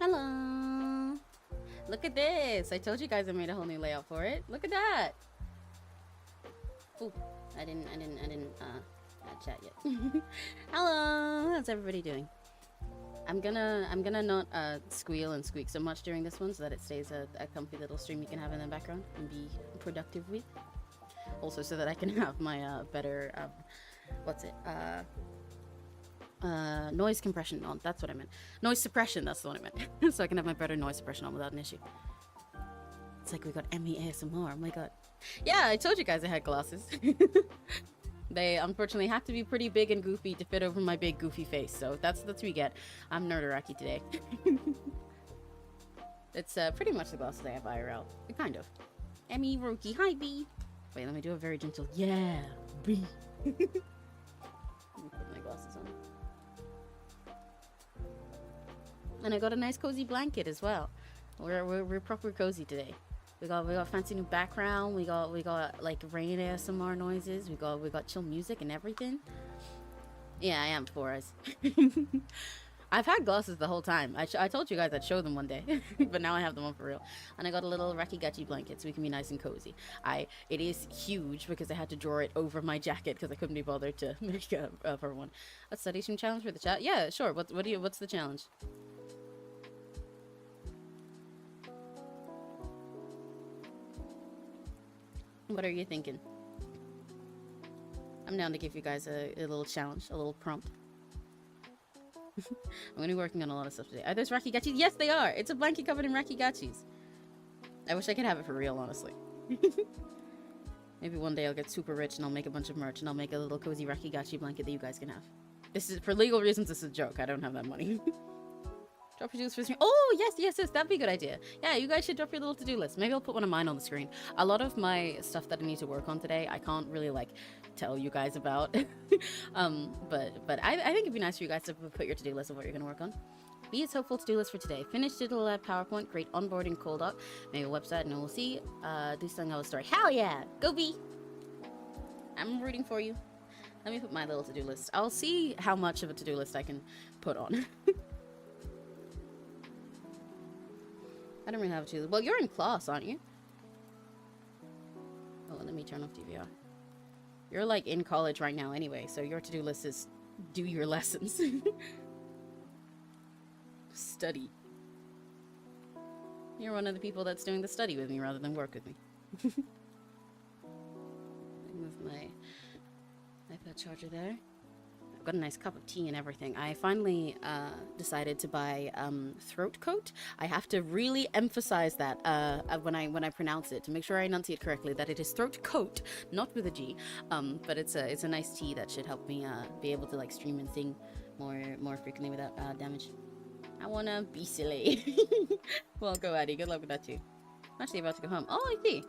Hello. Look at this. I told you guys I made a whole new layout for it. Look at that. Ooh, I didn't chat yet. Hello. How's everybody doing? I'm gonna not squeal and squeak so much during this one so that it stays a comfy little stream you can have in the background and be productive with. Also so that I can have my better noise compression on. That's what I meant. Noise suppression, that's the one I meant. So I can have my better noise suppression on without an issue. It's like we got Emmy ASMR. Oh my god. Yeah, I told you guys I had glasses. They unfortunately have to be pretty big and goofy to fit over my big goofy face. So that's what we get. I'm Nerdaraki today. It's pretty much the glasses I have IRL. Kind of. Emmy, Roki, hi B. Wait, let me do a very gentle yeah, B. Let me put my glasses on. And I got a nice cozy blanket as well. We're proper cozy today. We got fancy new background. We got like rain ASMR noises. We got chill music and everything. Yeah, I am 4 eyes. I've had glasses the whole time. I told you guys I'd show them one day, but now I have them on for real. And I got a little rakigachi blanket so we can be nice and cozy. It is huge because I had to draw it over my jacket because I couldn't be bothered to make a for one. A study stream challenge for the chat. Yeah, sure. What's the challenge? What are you thinking? I'm down to give you guys a little challenge, a little prompt. I'm gonna be working on a lot of stuff today. Are those rakigachis? Yes, they are! It's a blanket covered in rakigachis. I wish I could have it for real, honestly. Maybe one day I'll get super rich and I'll make a bunch of merch and I'll make a little cozy rakigachi blanket that you guys can have. This is, for legal reasons, this is a joke. I don't have that money. Drop your to-do list for the screen. Oh, yes, that'd be a good idea. Yeah, you guys should drop your little to-do list. Maybe I'll put one of mine on the screen. A lot of my stuff that I need to work on today, I can't really, like, tell you guys about. But I think it'd be nice for you guys to put your to-do list of what you're going to work on. B is hopeful to-do list for today. Finish digital lab PowerPoint, create onboarding cold doc, maybe a website, and we'll see. Do something else story. Hell yeah! Go B! I'm rooting for you. Let me put my little to-do list. I'll see how much of a to-do list I can put on. I don't really have to. Well, you're in class, aren't you? Oh, let me turn off DVR. You're like in college right now anyway, so your to-do list is do your lessons. Study. You're one of the people that's doing the study with me rather than work with me. Move my iPad charger there. I've got a nice cup of tea and everything. I finally decided to buy throat coat. I have to really emphasize that when I pronounce it to make sure I enunciate correctly that it is throat coat, not with a G. But it's a nice tea that should help me be able to like stream and sing more frequently without damage. I wanna be silly. Well, go Addie. Good luck with that too. I'm actually about to go home. Oh, I see.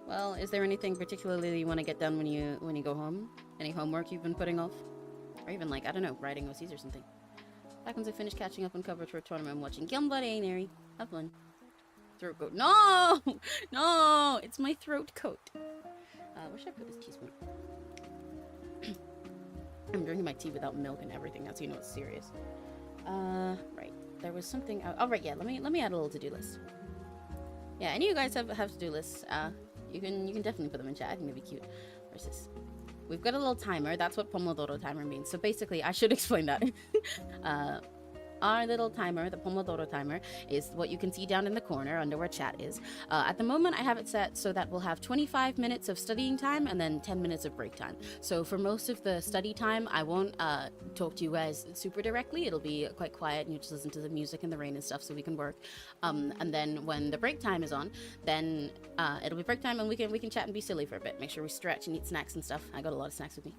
Well, is there anything particularly you want to get done when you go home? Any homework you've been putting off? Or even like, I don't know, writing OCs or something. Back once I finish catching up on coverage for a tournament I'm watching. Gymbuddy, Neri. Have fun. Throat coat. No! No! It's my throat coat. Where should I put this teaspoon? I'm drinking my tea without milk and everything. That's how you know it's serious. Right. There was something... Oh, right, yeah. Let me add a little to-do list. Yeah, any of you guys have to-do lists, you can definitely put them in chat. I think it'd be cute. Where's this? We've got a little timer. That's what Pomodoro timer means. So basically, I should explain that. Our little timer, the Pomodoro timer, is what you can see down in the corner under where chat is. At the moment, I have it set so that we'll have 25 minutes of studying time and then 10 minutes of break time. So for most of the study time, I won't talk to you guys super directly. It'll be quite quiet and you just listen to the music and the rain and stuff so we can work. And then when the break time is on, then it'll be break time and we can chat and be silly for a bit. Make sure we stretch and eat snacks and stuff. I got a lot of snacks with me.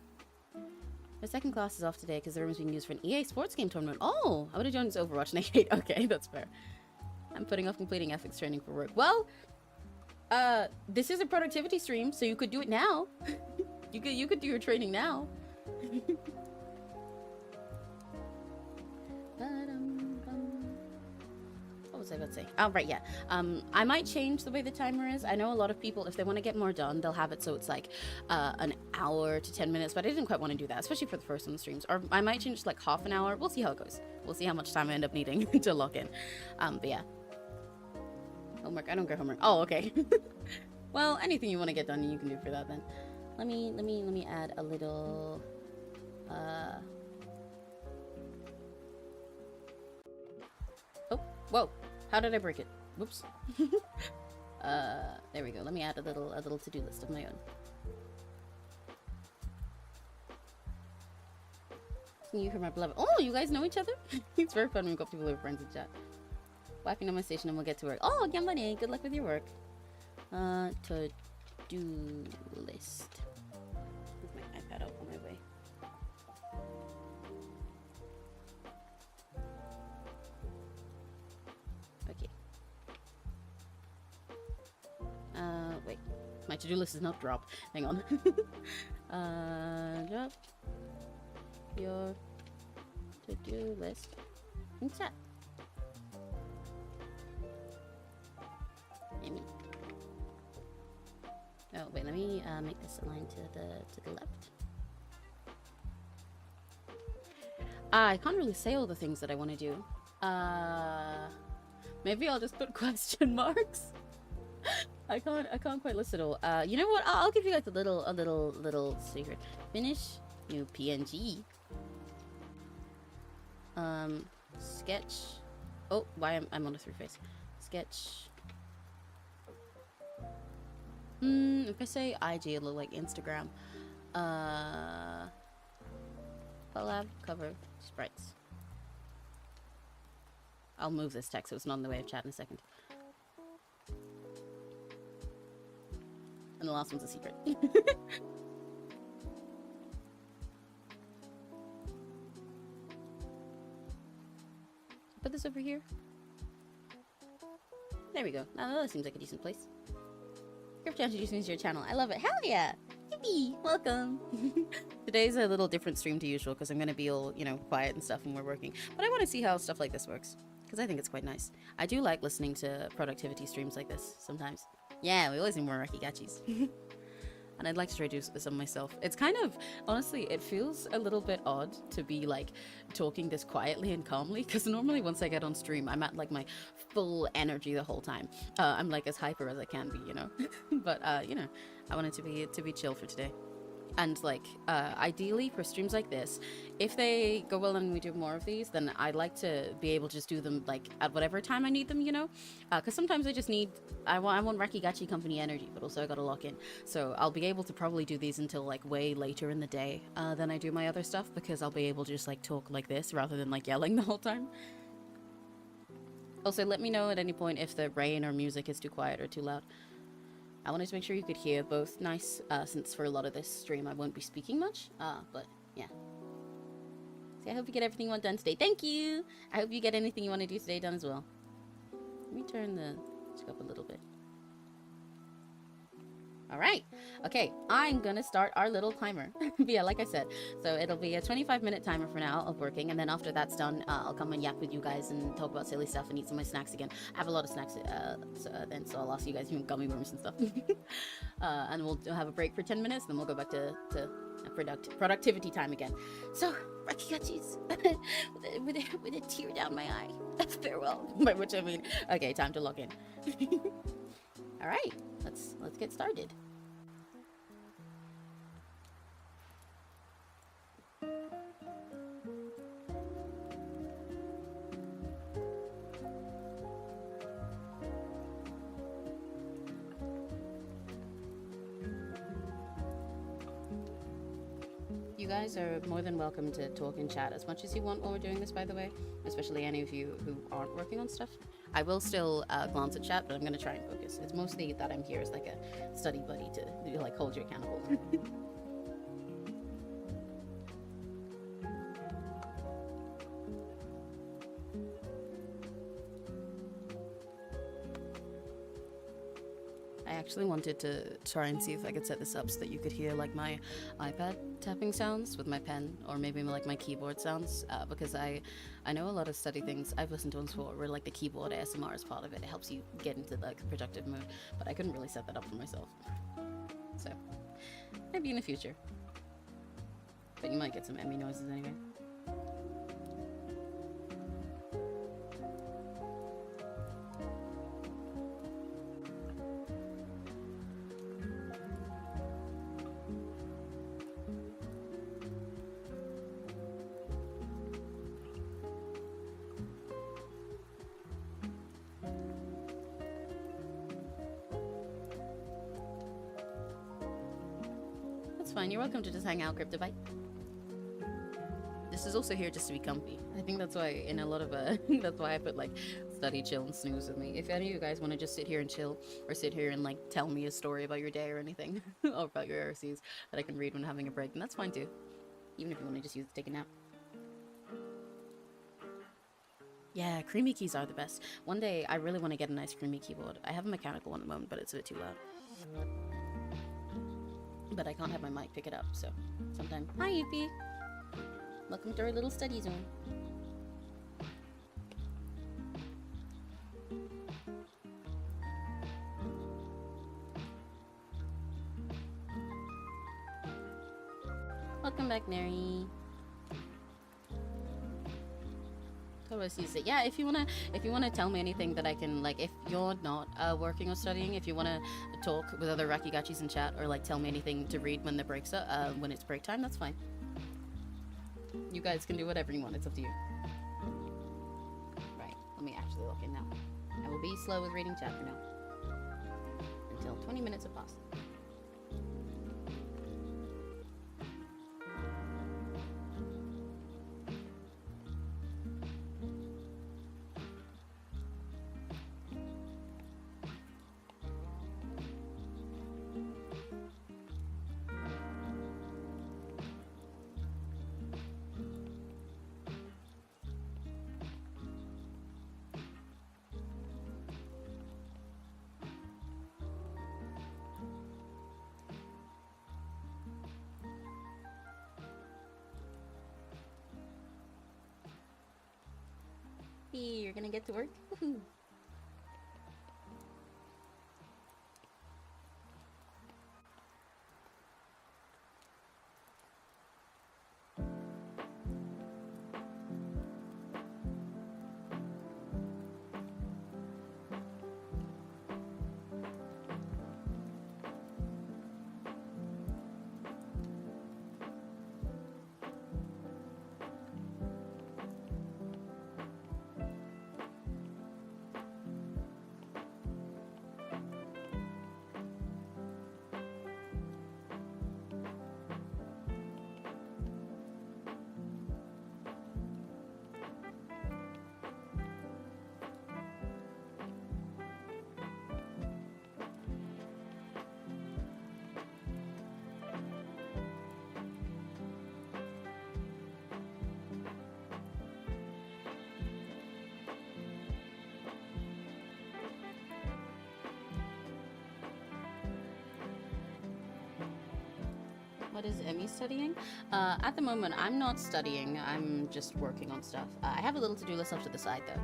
My second class is off today because the room is being used for an EA sports game tournament. Oh, I would have joined this Overwatch and I hate. Okay, that's fair. I'm putting off completing ethics training for work. Well, this is a productivity stream, so you could do it now. you could do your training now. What was I about to say? Oh, right, yeah. I might change the way the timer is. I know a lot of people, if they want to get more done, they'll have it so it's like an hour to 10 minutes, but I didn't quite want to do that, especially for the first one of the streams. Or I might change it to like half an hour. We'll see how it goes. We'll see how much time I end up needing to lock in. But yeah. Homework. I don't get homework. Oh, okay. Well, anything you want to get done, you can do for that then. Let me add a little oh, whoa. How did I break it? Whoops. There we go. Let me add a little to-do list of my own. You hear my beloved. Oh, you guys know each other? It's very fun when we've got people who are friends in chat. Wiping on my station and we'll get to work. Oh, Gambani, good luck with your work. To-do list. Move my iPad out on my way. Okay. Wait. My to-do list is not dropped. Hang on. Drop your to-do list in chat. Amy. Oh wait, let me make this align to the left. I can't really say all the things that I want to do. Maybe I'll just put question marks. I can't quite list it all. You know what? I'll give you guys a little secret. Finish new PNG. Sketch. Oh, why I'm on a through face. Sketch. If I say IG, it'll look like Instagram. Collab cover sprites. I'll move this text so it's not in the way of chat in a second. And the last one's a secret. Put this over here. There we go. Now that seems like a decent place. You're introducing me to your channel. I love it. Hell yeah! Yippee! Welcome! Today's a little different stream to usual because I'm going to be all, you know, quiet and stuff when we're working. But I want to see how stuff like this works because I think it's quite nice. I do like listening to productivity streams like this sometimes. Yeah, we always need more rakigachis. And I'd like to try to do some myself. It's kind of, honestly, it feels a little bit odd to be like talking this quietly and calmly because normally once I get on stream, I'm at like my full energy the whole time. I'm like as hyper as I can be, you know. But you know, I want it to be chill for today. And like ideally for streams like this, if they go well and we do more of these, then I'd like to be able to just do them like at whatever time I need them, you know, because sometimes I just need I want Rakigachi company energy, but also I gotta lock in. So I'll be able to probably do these until like way later in the day than I do my other stuff, because I'll be able to just like talk like this rather than like yelling the whole time. Also, let me know at any point if the rain or music is too quiet or too loud. I wanted to make sure you could hear both nice, since for a lot of this stream I won't be speaking much, but yeah. So I hope you get everything you want done today. Thank you! I hope you get anything you want to do today done as well. Let me turn the scope a little bit. Alright, okay, I'm gonna start our little timer. But yeah, like I said, so it'll be a 25-minute timer for now of working, and then after that's done, I'll come and yak with you guys and talk about silly stuff and eat some of my snacks again. I have a lot of snacks so I'll ask you guys, gummy worms and stuff. And we'll have a break for 10 minutes, then we'll go back to productivity time again. So, rakigachis, with a tear down my eye. Farewell. By which I mean, okay, time to log in. Alright, let's get started. You guys are more than welcome to talk and chat as much as you want while we're doing this, by the way, especially any of you who aren't working on stuff. I will still glance at chat, but I'm going to try and focus. It's mostly that I'm here as like a study buddy to like hold you accountable. I actually wanted to try and see if I could set this up so that you could hear like my iPad tapping sounds with my pen, or maybe like my keyboard sounds, because I know a lot of study things I've listened to ones before where like the keyboard ASMR is part of it. It helps you get into like productive mode, but I couldn't really set that up for myself. So maybe in the future. But you might get some Emmy noises anyway. Fine, you're welcome to just hang out, CryptoBite. This is also here just to be comfy. I think that's why in a lot of that's why I put like study, chill, and snooze with me. If any of you guys want to just sit here and chill, or sit here and like tell me a story about your day or anything, or about your RCs that I can read when having a break, then that's fine too. Even if you want to just use it to take a nap. Yeah, creamy keys are the best. One day I really want to get a nice creamy keyboard. I have a mechanical one at the moment, but it's a bit too loud. But I can't have my mic pick it up, so sometime. Hi, Yuppie! Welcome to our little study zone. Welcome back, Mary. Totally sees it. Yeah, if you wanna tell me anything that I can, like, if you're not working or studying, if you wanna talk with other Rakigachis in chat, or like tell me anything to read when the breaks are, when it's break time, that's fine. You guys can do whatever you want. It's up to you. Right. Let me actually look in now. I will be slow with reading chat for now until 20 minutes have passed. You're gonna get to work? Woohoo! What is Emmy studying? At the moment, I'm not studying. I'm just working on stuff. I have a little to-do list off to the side, though.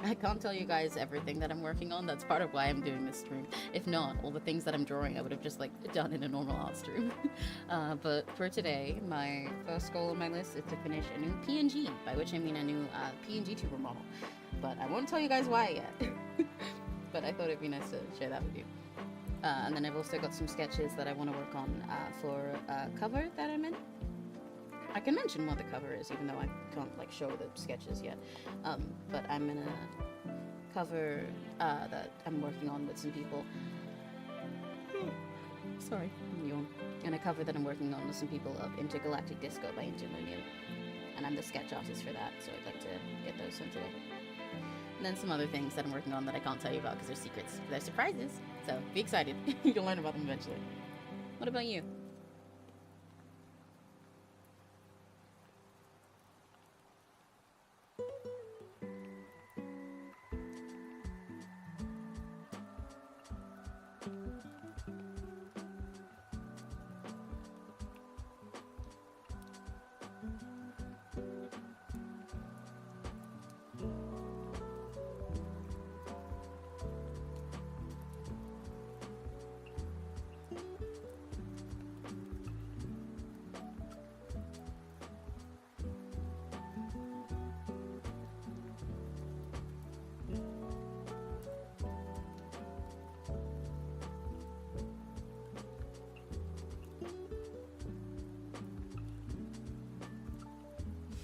I can't tell you guys everything that I'm working on. That's part of why I'm doing this stream. If not, all the things that I'm drawing, I would have just like done in a normal art stream. But for today, my first goal on my list is to finish a new PNG, by which I mean a new PNGTUBER model. But I won't tell you guys why yet. But I thought it'd be nice to share that with you. And then I've also got some sketches that I want to work on for a cover that I'm in. I can mention what the cover is, even though I can't like show the sketches yet. But I'm in a cover that I'm working on with some people. Sorry, yawn. And a cover that I'm working on with some people of Intergalactic Disco by Intermillennium. And I'm the sketch artist for that, so I'd like to get those done today. And then some other things that I'm working on that I can't tell you about because they're secrets. They're surprises. So be excited. You'll learn about them eventually. What about you?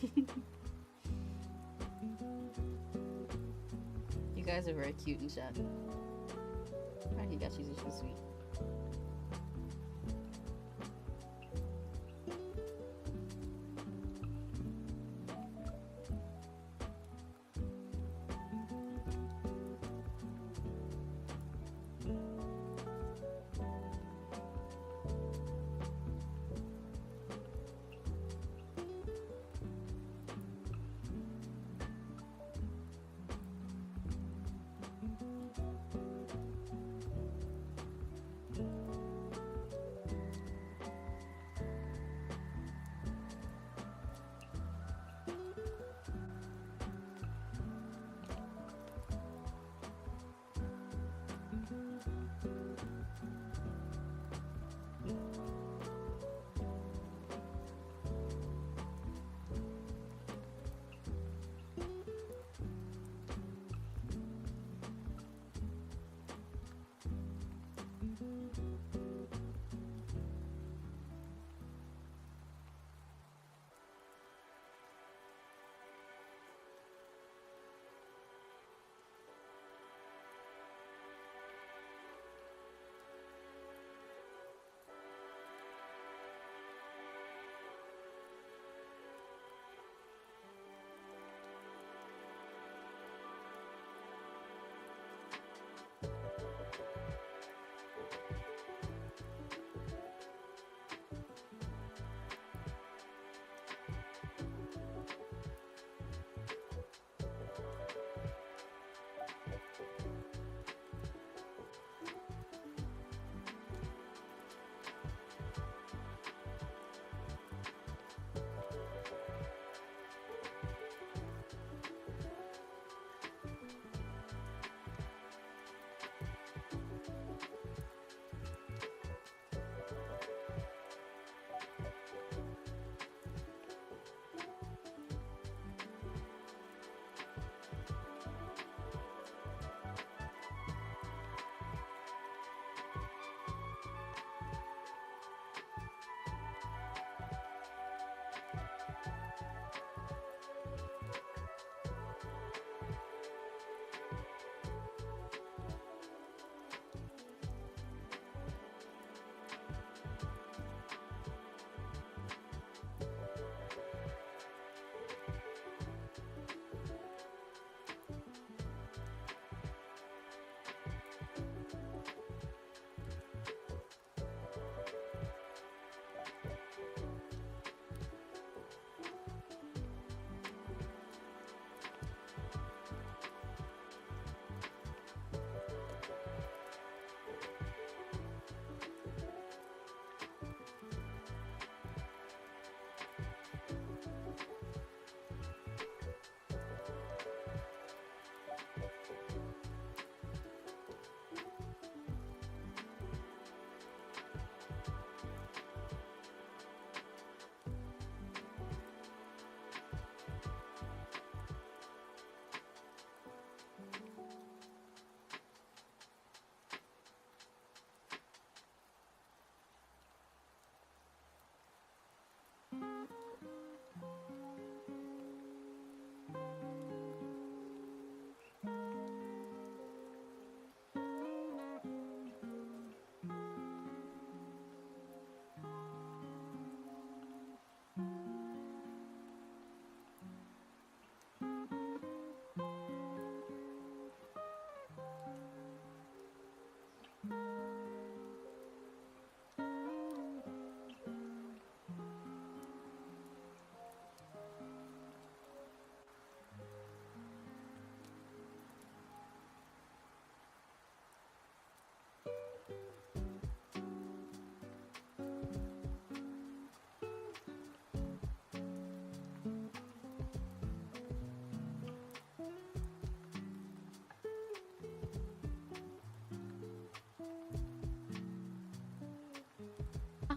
You guys are very cute in chat. I think she's so sweet.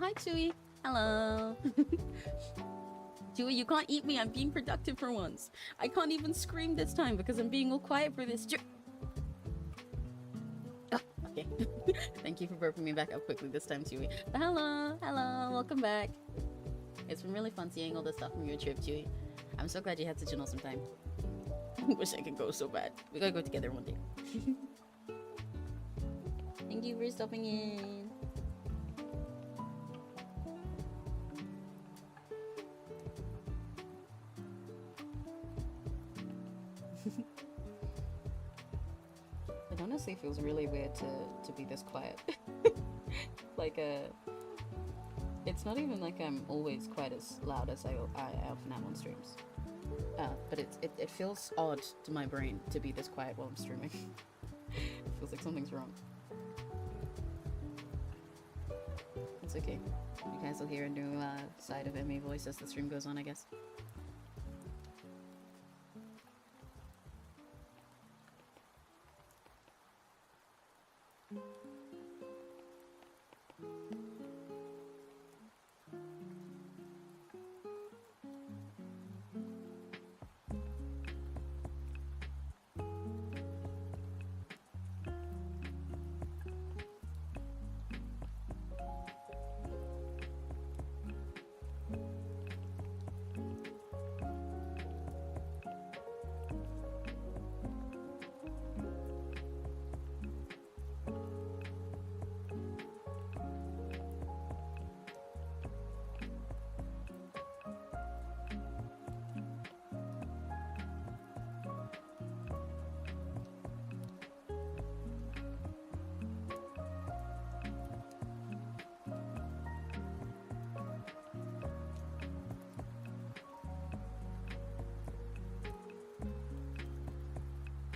Hi, Chewy. Hello. Chewy, you can't eat me. I'm being productive for once. I can't even scream this time because I'm being all quiet for this. Oh, okay. Thank you for burping me back up quickly this time, Chewy. Hello. Hello. Welcome back. It's been really fun seeing all this stuff from your trip, Chewy. I'm so glad you had such an awesome time. Wish I could go so bad. We gotta go together one day. Thank you for stopping in. It honestly feels really weird to be this quiet. Like it's not even like I'm always quite as loud as I often am on streams. But it feels odd to my brain to be this quiet while I'm streaming. It feels like something's wrong. It's okay. You guys will hear a new side of Emmy voice as the stream goes on, I guess.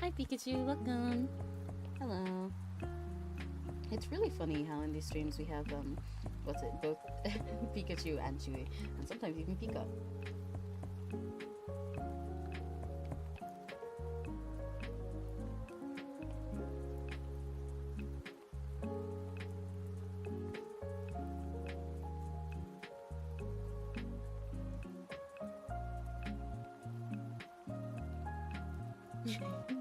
Hi Pikachu, welcome. Hello. It's really funny how in these streams we have both Pikachu and Chewy, and sometimes even Pika.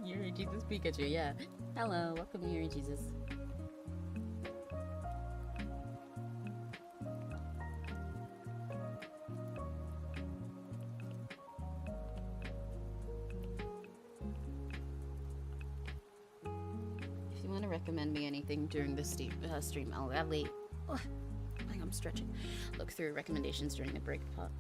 Yuri Jesus Pikachu, yeah. Hello, welcome Yuri Jesus. If you want to recommend me anything during the stream, I'll gladly. Oh, I think I'm stretching. Look through recommendations during the break pot.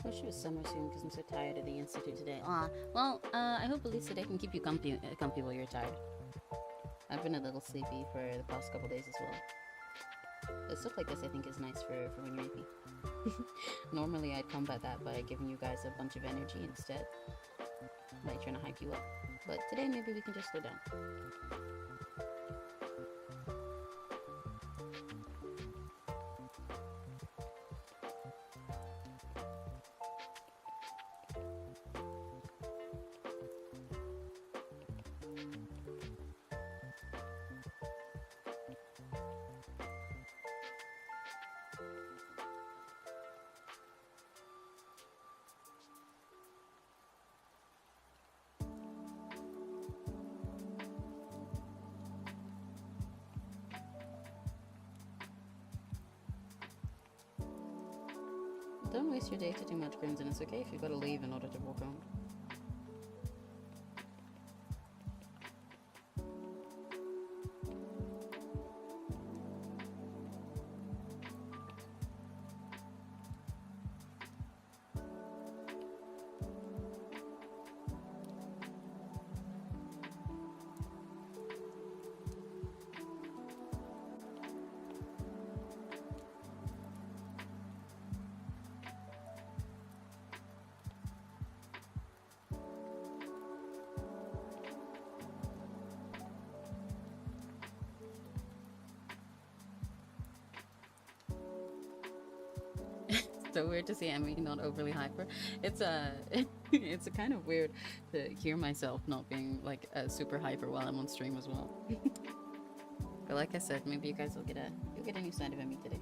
Wish it was summer soon because I'm so tired of the institute today. Well, I hope at least today can keep you comfy while you're tired. I've been a little sleepy for the past couple days as well. But stuff like this I think is nice for when you're AP. Normally I'd combat that by giving you guys a bunch of energy instead. By trying to hype you up. But today maybe we can just slow down. Don't waste your day to too much, Crimson. It's okay if you've got to leave in order to walk around. So weird to see Emmy not overly hyper. It's it's a kind of weird to hear myself not being like super hyper while I'm on stream as well. But like I said, maybe you guys will get a new side of Emmy today.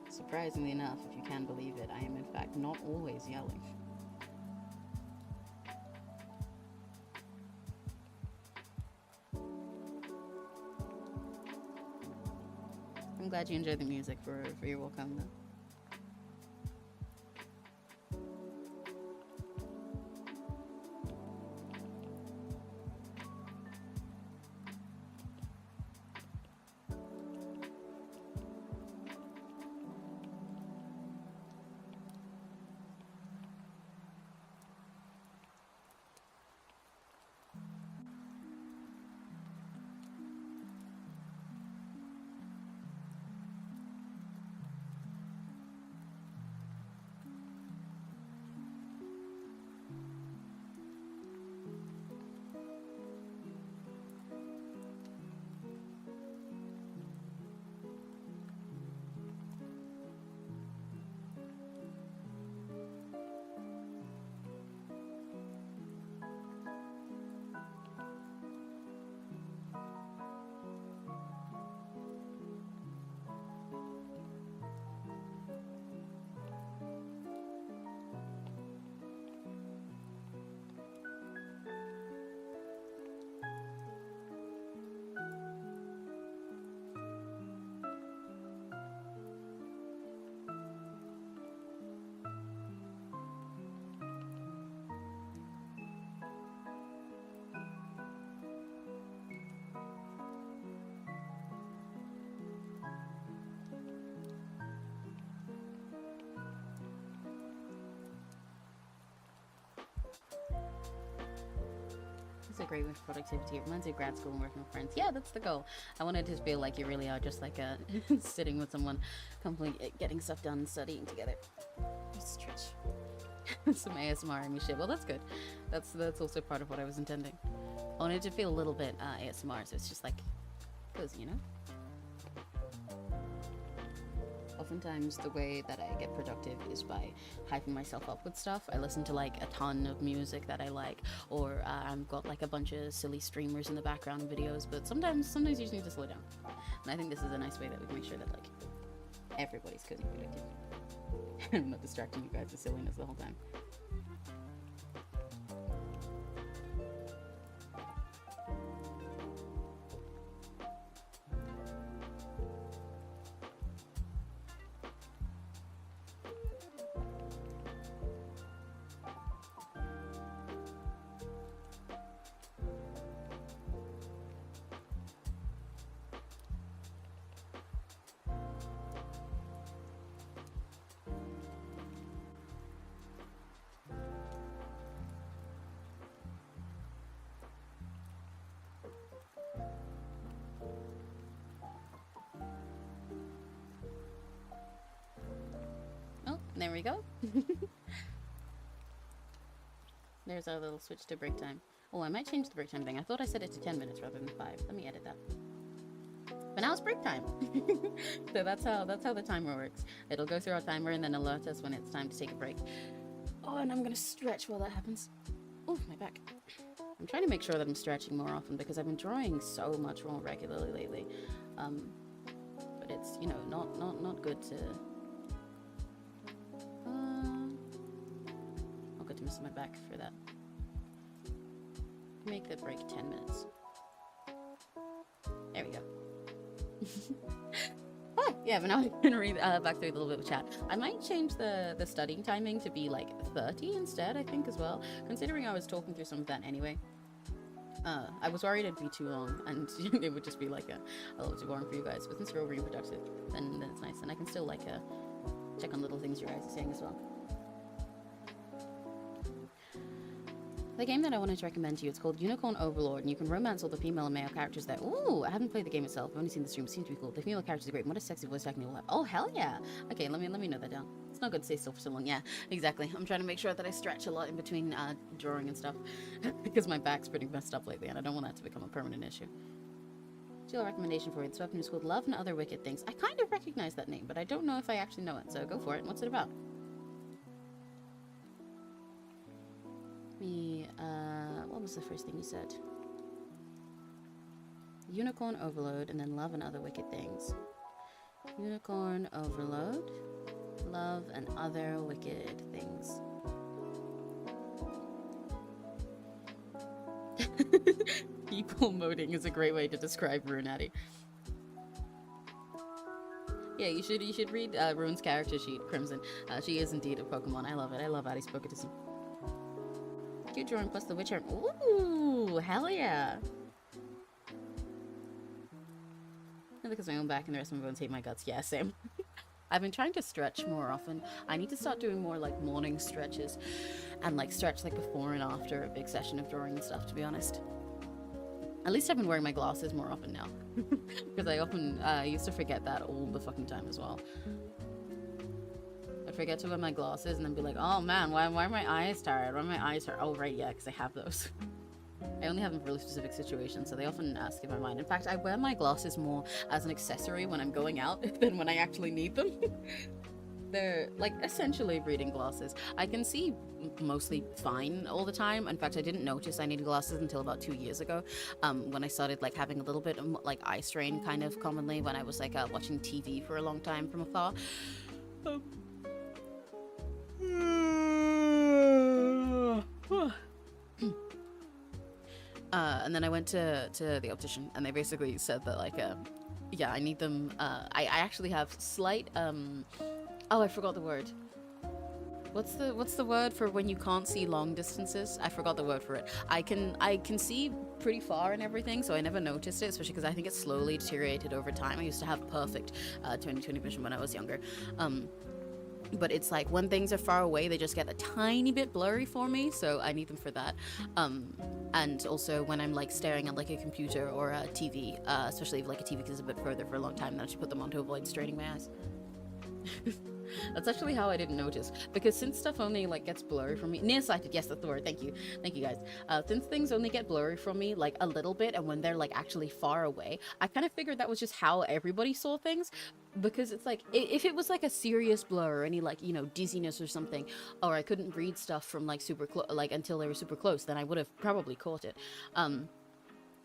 Surprisingly enough, if you can believe it, I am in fact not always yelling. I'm glad you enjoyed the music for your welcome though. It's a great way for productivity. It reminds me of grad school and working with friends. Yeah, that's the goal. I wanted to feel like you really are just like sitting with someone, getting stuff done, studying together. Stretch. Some ASMR and me shit. Well, that's good. That's also part of what I was intending. I wanted to feel a little bit ASMR, so it's just like cozy, you know? Oftentimes the way that I get productive is by hyping myself up with stuff. I listen to like a ton of music that I like, or I've got like a bunch of silly streamers in the background videos, but sometimes you just need to slow down. And I think this is a nice way that we can make sure that like everybody's cozy productive. I'm not distracting you guys with silliness the whole time. There we go. There's our little switch to break time. Oh, I might change the break time thing. I thought I set it to 10 minutes rather than 5. Let me edit that. But now it's break time. So that's how the timer works. It'll go through our timer and then alert us when it's time to take a break. Oh, and I'm gonna stretch while that happens. Oh, my back. I'm trying to make sure that I'm stretching more often because I've been drawing so much more regularly lately. But it's, you know, not good to... I'll go to miss my back for that. Make the break 10 minutes. There we go. Oh, yeah, but now I can read back through a little bit of chat. I might change the studying timing to be like 30 instead, I think, as well. Considering I was talking through some of that anyway. I was worried it'd be too long and it would just be like a little too boring for you guys. But since you're all being productive, then it's nice. And I can still like check on little things you guys are saying as well. The game that I wanted to recommend to you, it's called Unicorn Overlord, and you can romance all the female and male characters there. Ooh, I haven't played the game itself. I've only seen the stream. It seems to be cool. The female characters are great. What a sexy voice acting you'll have. Oh, hell yeah. Okay, let me note that down. It's not good to stay still for so long. Yeah, exactly. I'm trying to make sure that I stretch a lot in between drawing and stuff because my back's pretty messed up lately, and I don't want that to become a permanent issue. Still a recommendation for you. It's weapon is called Love and Other Wicked Things. I kind of recognize that name, but I don't know if I actually know it, so go for it. What's it about? What was the first thing you said? Unicorn Overload and then Love and Other Wicked Things. Unicorn Overload, Love and Other Wicked Things. People moding is a great way to describe Runati. Yeah, you should read Rune's character sheet, Crimson. She is indeed a Pokemon. I love it. I love Addie's Poketism. Cute drawing plus the Witcher. Ooh, hell yeah. Because my own back and the rest of my bones hate my guts. Yeah, same. I've been trying to stretch more often. I need to start doing more like morning stretches and like stretch like before and after a big session of drawing and stuff, to be honest. At least I've been wearing my glasses more often now. Because I often used to forget that all the fucking time as well. I forget to wear my glasses and then be like, oh man, why are my eyes tired? Why are my eyes tired? Oh right, yeah, because I have those. I only have them for really specific situations, so they often ask if I mind. In fact, I wear my glasses more as an accessory when I'm going out than when I actually need them. They're like essentially reading glasses. I can see mostly fine all the time. In fact, I didn't notice I needed glasses until about 2 years ago, when I started like having a little bit of like eye strain kind of commonly when I was like watching TV for a long time from afar. And then I went to the optician, and they basically said that like yeah, I need them. I actually have slight oh, I forgot the word. What's the word for when you can't see long distances? I forgot the word for it. I can see pretty far and everything, so I never noticed it, especially because I think it slowly deteriorated over time. I used to have perfect 20/20 vision when I was younger. But it's like when things are far away, they just get a tiny bit blurry for me, so I need them for that. And also when I'm like staring at like a computer or a TV, especially if like a TV is a bit further for a long time, then I should put them on to avoid straining my eyes. That's actually how I didn't notice, because since stuff only like gets blurry from me, nearsighted, yes, that's the word. Thank you guys. Since things only get blurry from me like a little bit, and when they're like actually far away, I kind of figured that was just how everybody saw things, because it's like if it was like a serious blur or any like, you know, dizziness or something, or I couldn't read stuff from like super close, like until they were super close, then I would have probably caught it.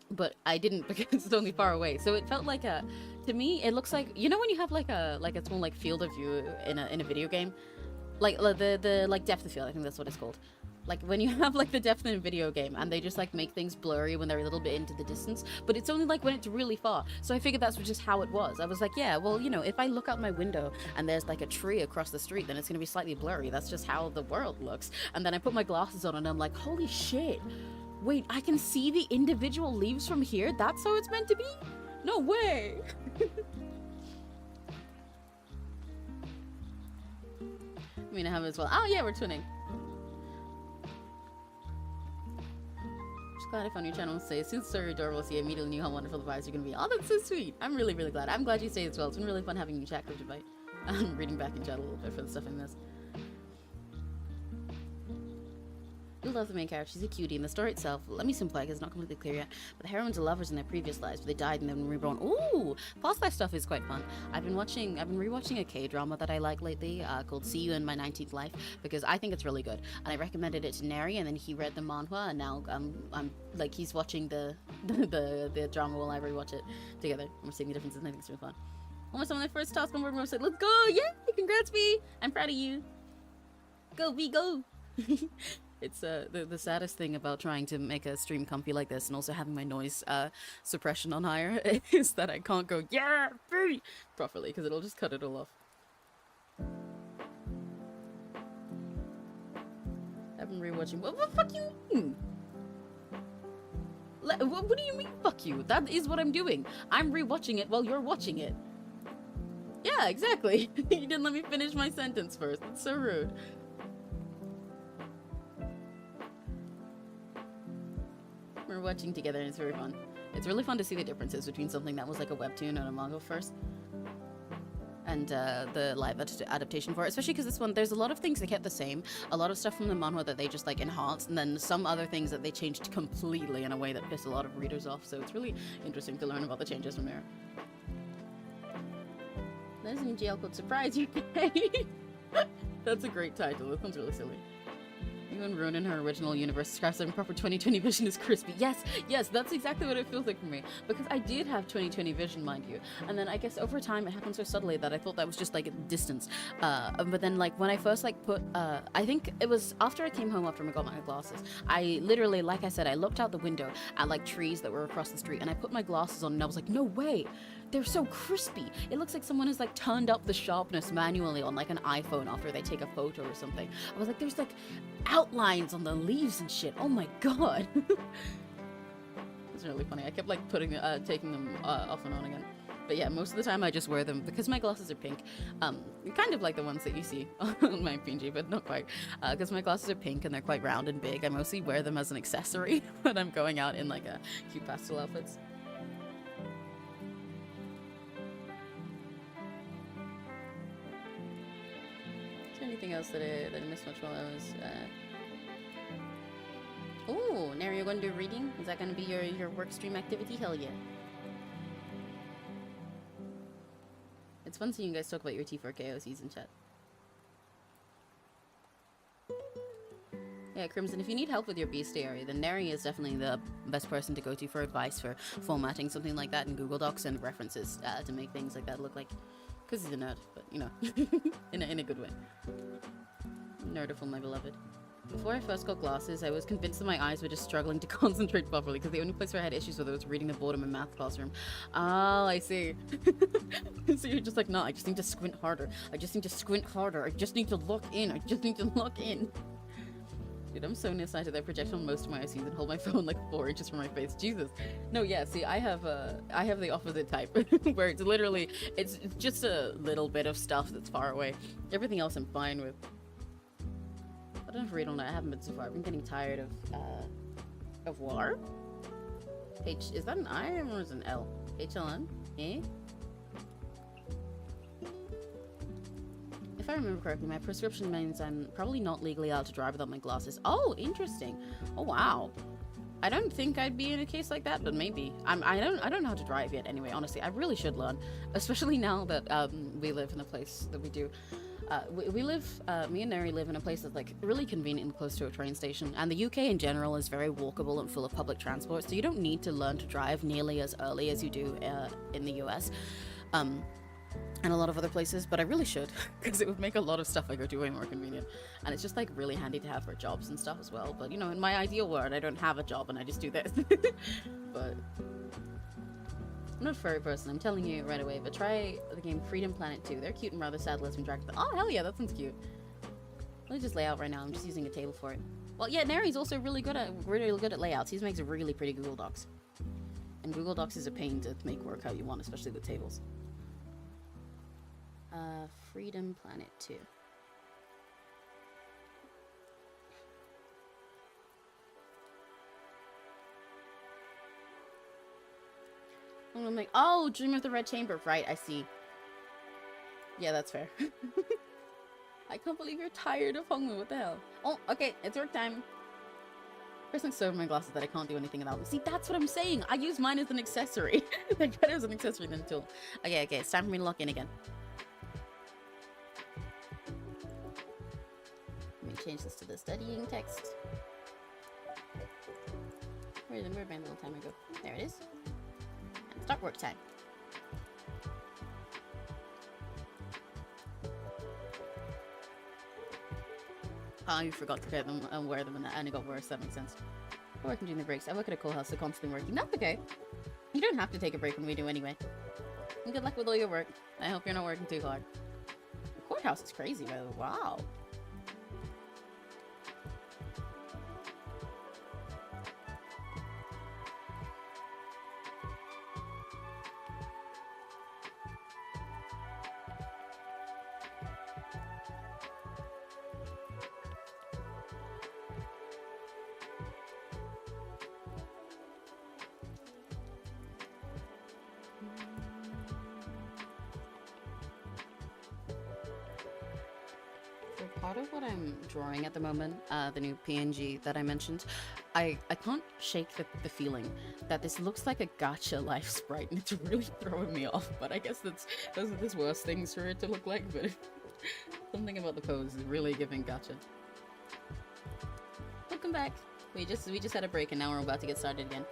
But I didn't, because it's only far away. So it felt like to me, it looks like, you know, when you have like a small like field of view in a video game, like the like depth of field, I think that's what it's called. Like when you have like the depth in a video game and they just like make things blurry when they're a little bit into the distance, but it's only like when it's really far. So I figured that's just how it was. I was like, yeah, well, you know, if I look out my window and there's like a tree across the street, then it's gonna be slightly blurry. That's just how the world looks. And then I put my glasses on and I'm like, holy shit. Wait, I can see the individual leaves from here? That's how it's meant to be? No way! I mean, I have it as well. Oh yeah, we're twinning. Just glad I found your channel and say, since so adorable, see, I immediately knew how wonderful the vibes are gonna be. Oh, that's so sweet! I'm really, really glad. I'm glad you say it as well. It's been really fun having you chat, Coach Bite. I'm reading back in chat a little bit for the stuff I missed. You love the main character. She's a cutie. And the story itself, let me simplify because it's not completely clear yet. But the heroines are lovers in their previous lives, but they died and then were reborn. Ooh, past life stuff is quite fun. I've been rewatching a K-drama that I like lately called See You in My 19th Life because I think it's really good. And I recommended it to Neri, and then he read the manhwa, and now I'm like he's watching the drama while I rewatch it together. We're seeing the differences, and I think it's really fun. Almost on my first task on board, I said, "Let's go! Yeah, congrats, B! I'm proud of you. Go, B, go!" It's the saddest thing about trying to make a stream comfy like this and also having my noise suppression on higher is that I can't go yeah properly because it'll just cut it all off. I've been rewatching. What the fuck you mean? What do you mean fuck you? That is what I'm doing. I'm rewatching it while you're watching it. Yeah, exactly. You didn't let me finish my sentence first. That's so rude. We're watching together and it's very fun. It's really fun to see the differences between something that was like a webtoon and a manga first and the live adaptation for it, especially because this one, there's a lot of things they kept the same, a lot of stuff from the manhwa that they just like enhanced, and then some other things that they changed completely in a way that pissed a lot of readers off, so it's really interesting to learn about the changes from there. There's an jail called Surprise You. That's a great title. This one's really silly. Even Rune in her original universe describes having proper 20/20 vision as crispy. Yes, yes, that's exactly what it feels like for me. Because I did have 20/20 vision, mind you. And then I guess over time it happened so subtly that I thought that was just like a distance. But then like when I first like put, I think it was after I came home after I got my glasses. I literally, like I said, I looked out the window at like trees that were across the street and I put my glasses on and I was like, no way. They're so crispy. It looks like someone has like turned up the sharpness manually on like an iPhone after they take a photo or something. I was like, there's like outlines on the leaves and shit. Oh my god. It's really funny. I kept like taking them off and on again. But yeah, most of the time I just wear them because my glasses are pink. Kind of like the ones that you see on my PNG, but not quite. Because my glasses are pink and they're quite round and big. I mostly wear them as an accessory when I'm going out in like a cute pastel outfits. Anything else that I missed much while I was oh, now you're going to do reading? Is that going to be your work stream activity? Hell yeah. It's fun seeing you guys talk about your T4KOCs in chat. Yeah, Crimson, if you need help with your bestiary, then Neri is definitely the best person to go to for advice for formatting something like that in Google Docs and references to make things like that look like. Because he's a nerd, but you know, in a good way. Nerdiful, my beloved. Before I first got glasses, I was convinced that my eyes were just struggling to concentrate properly because the only place where I had issues with it was reading the board in my math classroom. Oh, I see. So you're just like, no, I just need to squint harder. I just need to squint harder. I just need to look in. I just need to look in. Dude, I'm so nearsighted that I project on most of my ICs and hold my phone like 4 inches from my face. Jesus. No, yeah, see, I have the opposite type, where it's literally, it's just a little bit of stuff that's far away. Everything else I'm fine with. I don't have to read all night. I haven't been so far. I've been getting tired of war? Is that an I or is it an L? HLN? Eh? If I remember correctly, my prescription means I'm probably not legally allowed to drive without my glasses. Oh, interesting. Oh, wow. I don't think I'd be in a case like that, but maybe. I don't know how to drive yet anyway, honestly. I really should learn, especially now that we live in the place that we do. Me and Neri live in a place that's like really convenient and close to a train station, and the UK in general is very walkable and full of public transport, so you don't need to learn to drive nearly as early as you do in the US. And a lot of other places, but I really should, because it would make a lot of stuff I go do way more convenient. And it's just like really handy to have for jobs and stuff as well. But you know, in my ideal world, I don't have a job and I just do this. But I'm not a furry person, I'm telling you right away, but try the game Freedom Planet 2. They're cute and rather sad lesbian dragons. Oh, hell yeah, that sounds cute. Let me just lay out right now, I'm just using a table for it. Well, yeah, Neri's also really good at layouts. He makes really pretty Google Docs. And Google Docs is a pain to make work how you want, especially with tables. Freedom Planet 2. I'm like, oh, Dream of the Red Chamber. Right, I see. Yeah, that's fair. I can't believe you're tired of Hongmu. What the hell? Oh, okay, it's work time. Pressing so in my glasses that I can't do anything without them. See, that's what I'm saying. I use mine as an accessory. Like better as an accessory than a tool. Okay, okay, it's time for me to lock in again. Let me change this to the studying text. Where'd my little timer go? There it is. And start work time. I forgot to get them and wear them, and it got worse. That makes sense. I'm working during the breaks. I work at a coal house, so constantly working. That's okay. You don't have to take a break when we do anyway. And good luck with all your work. I hope you're not working too hard. The courthouse is crazy, by the way. Wow. Part of what I'm drawing at the moment, the new PNG that I mentioned, I can't shake the feeling that this looks like a gacha life sprite, and it's really throwing me off. But I guess those are the worst things for it to look like. But something about the pose is really giving gacha. Welcome back. We just had a break, and now we're about to get started again.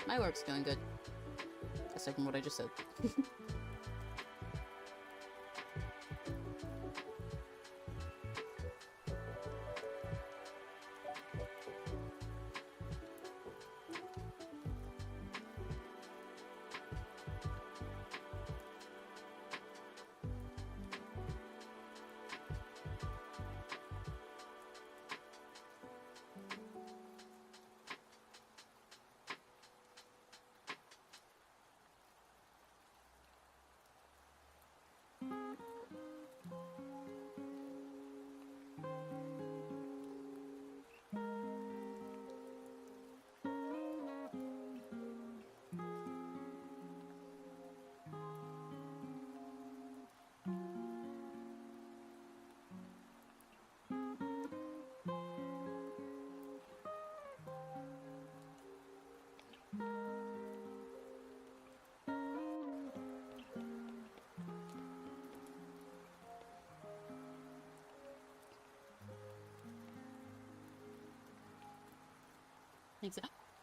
My work's going good, aside from what I just said.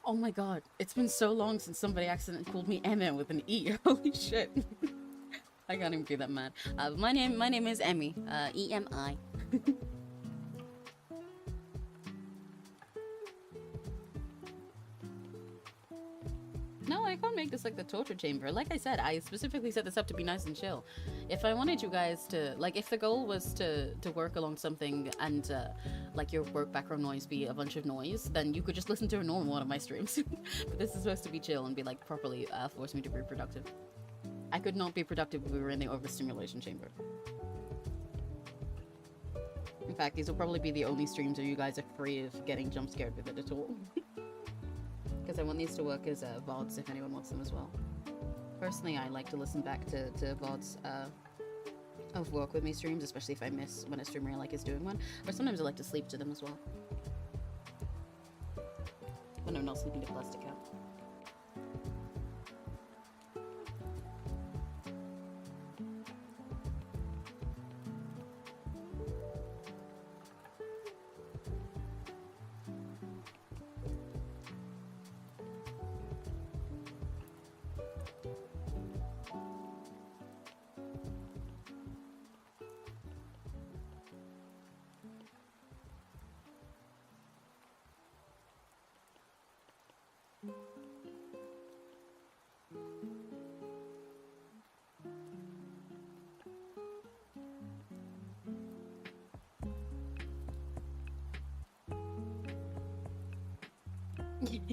Oh my god, it's been so long since somebody accidentally called me Emma with an E. Holy shit. I can't even be that mad. My name is Emmy. E-M-I. No, I can't make this like the torture chamber. Like I said, I specifically set this up to be nice and chill. If I wanted you guys to, like, if the goal was to work along something and, like, your work background noise be a bunch of noise, then you could just listen to a normal one of my streams. But this is supposed to be chill and be, like, properly force me to be productive. I could not be productive if we were in the overstimulation chamber. In fact, these will probably be the only streams where you guys are free of getting jump scared with it at all. Because I want these to work as VODs if anyone wants them as well. Personally, I like to listen back to VODs of work with me streams, especially if I miss when a streamer I like is doing one. Or sometimes I like to sleep to them as well. When I'm not sleeping to plastic out.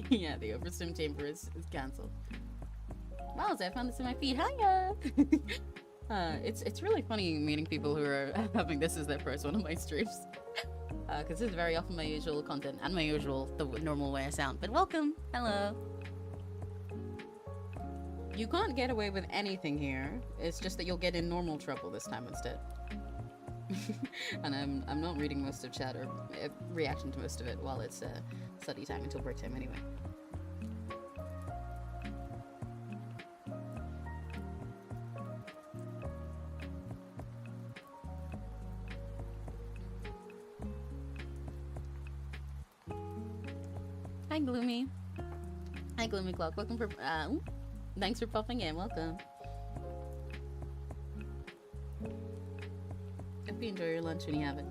Yeah, the overstim chamber is cancelled. Wow, I found this in my feed. Hiya! It's really funny meeting people who are having this as their first one of my streams. Because this is very often my usual content and my usual, the normal way I sound. But welcome! Hello! You can't get away with anything here. It's just that you'll get in normal trouble this time instead. And I'm not reading most of chat or reacting to most of it while it's study time until break time anyway. Hi, Gloomy. Hi, Gloomy Clock. Welcome for, thanks for popping in. Welcome. Hope you enjoy your lunch when you have it.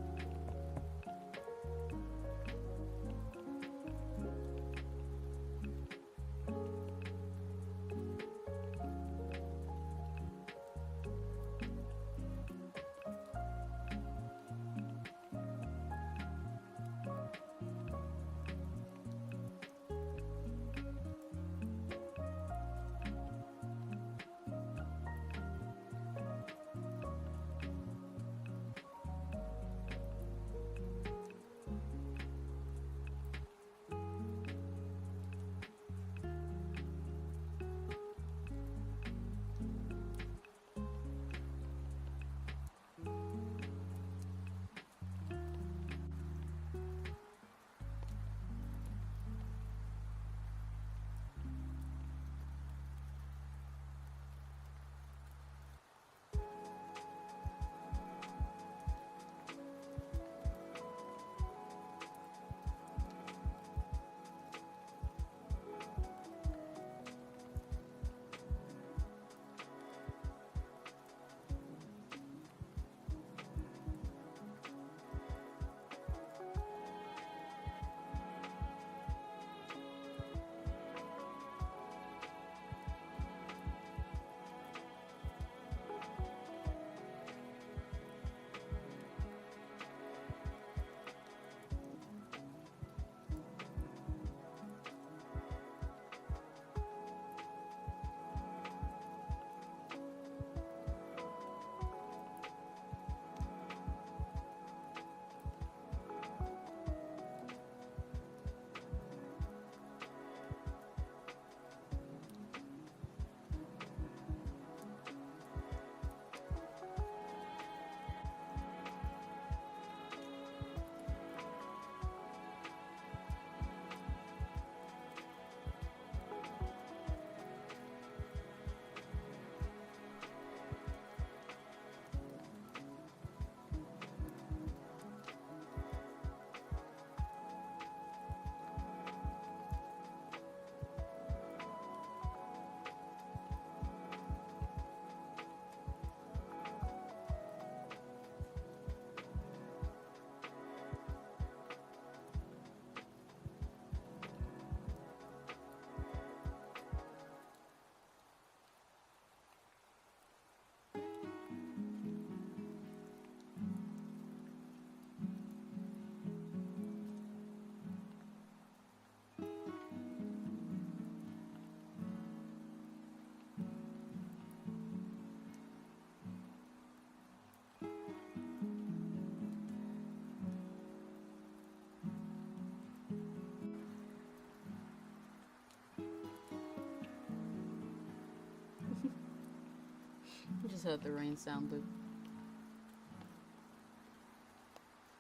Just heard the rain sound loop.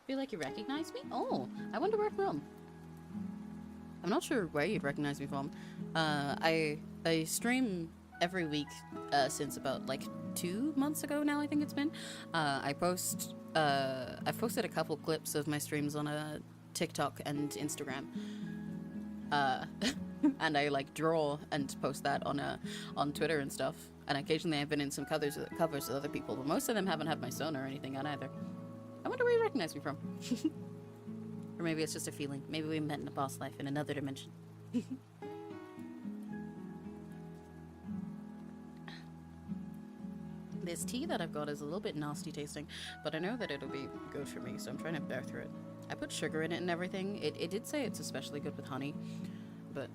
Feel like you recognize me? Oh, I wonder where from. I'm not sure where you'd recognize me from. I stream every week since about like 2 months ago now. I think it's been. I've posted a couple clips of my streams on a TikTok and Instagram. And I like draw and post that on Twitter and stuff. And occasionally I've been in some covers with other people, but most of them haven't had my son or anything on either. I wonder where you recognize me from. Or maybe it's just a feeling. Maybe we met in a past life in another dimension. This tea that I've got is a little bit nasty tasting, but I know that it'll be good for me, so I'm trying to bear through it. I put sugar in it and everything. It did say it's especially good with honey, but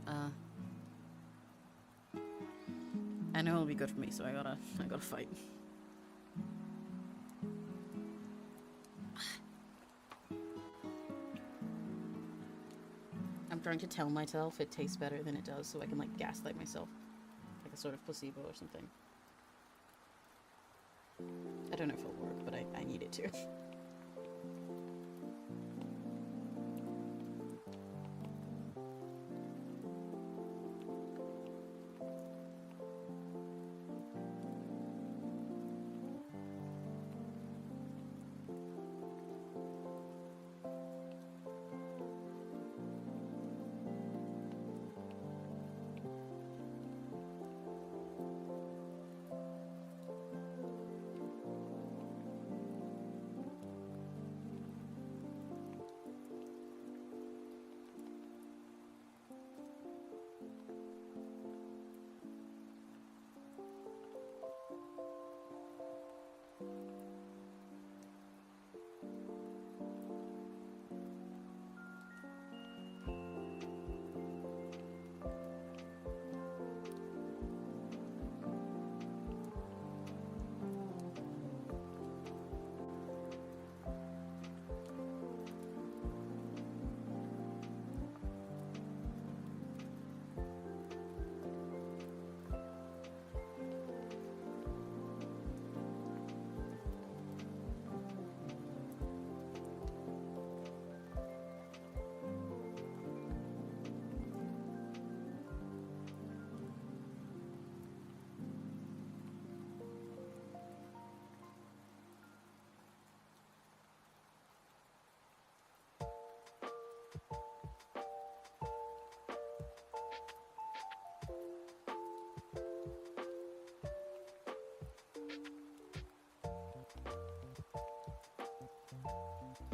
I know it'll be good for me, so I gotta fight. I'm trying to tell myself it tastes better than it does, so I can like gaslight myself, like a sort of placebo or something. I don't know if it'll work, but I need it to.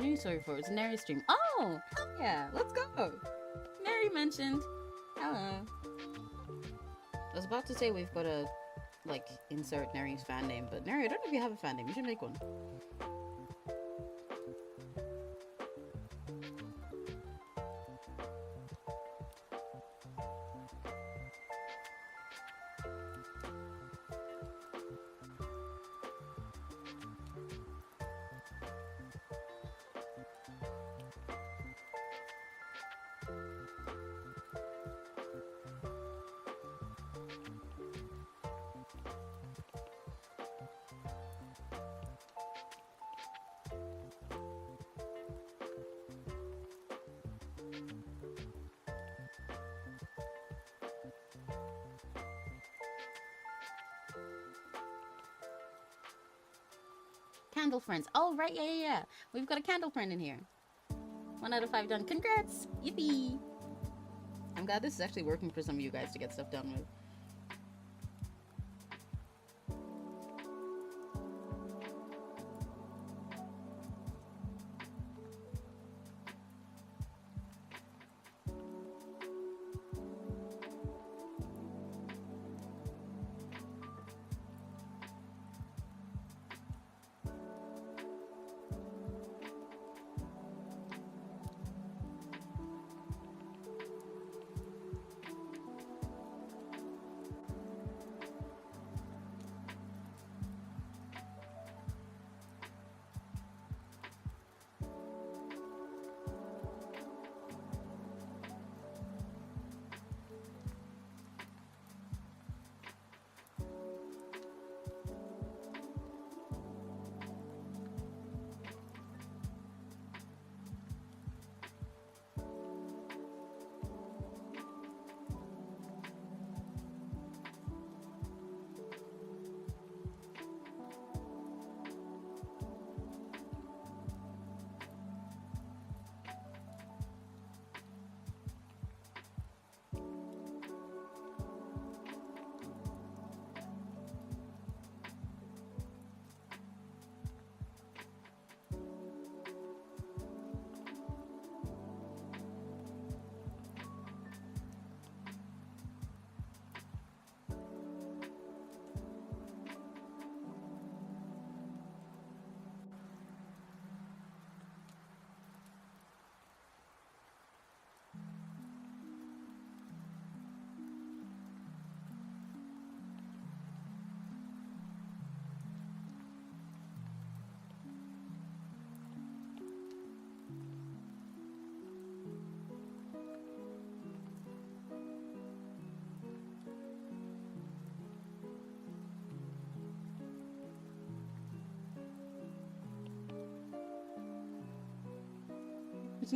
New story for it's Neri stream. Oh yeah, let's go. Neri mentioned. Hello. I was about to say we've got to like insert Neri's fan name, but Neri, I don't know if you have a fan name. You should make one. Candle friends. Oh, right. Yeah. We've got a candle friend in here. 1 out of 5 done. Congrats. Yippee. I'm glad this is actually working for some of you guys to get stuff done with.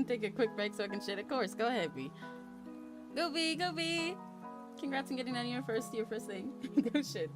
Take a quick break so I can shit. Of course, go ahead, B. Go B, go B. Congrats on getting on your first thing. Go shit.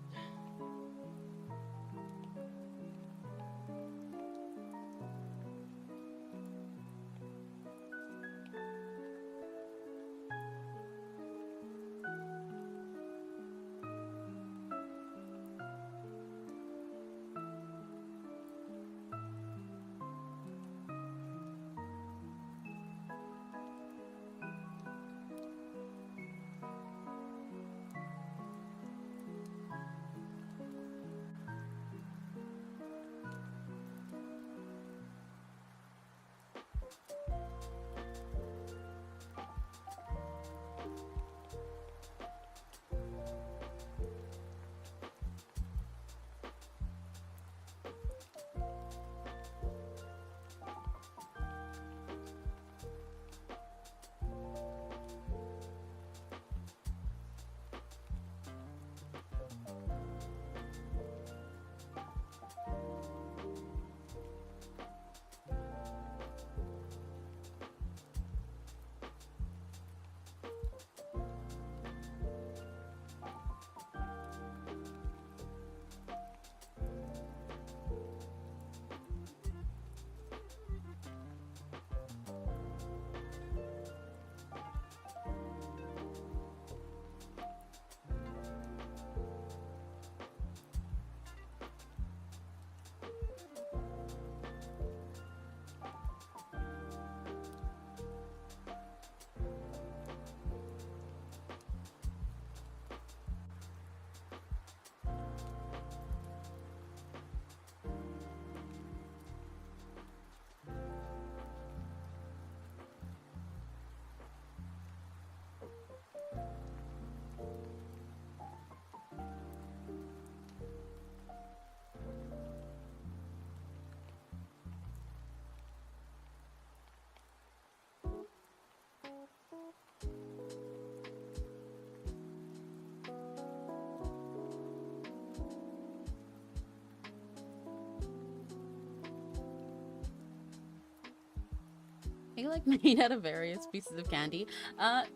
Are you like made out of various pieces of candy?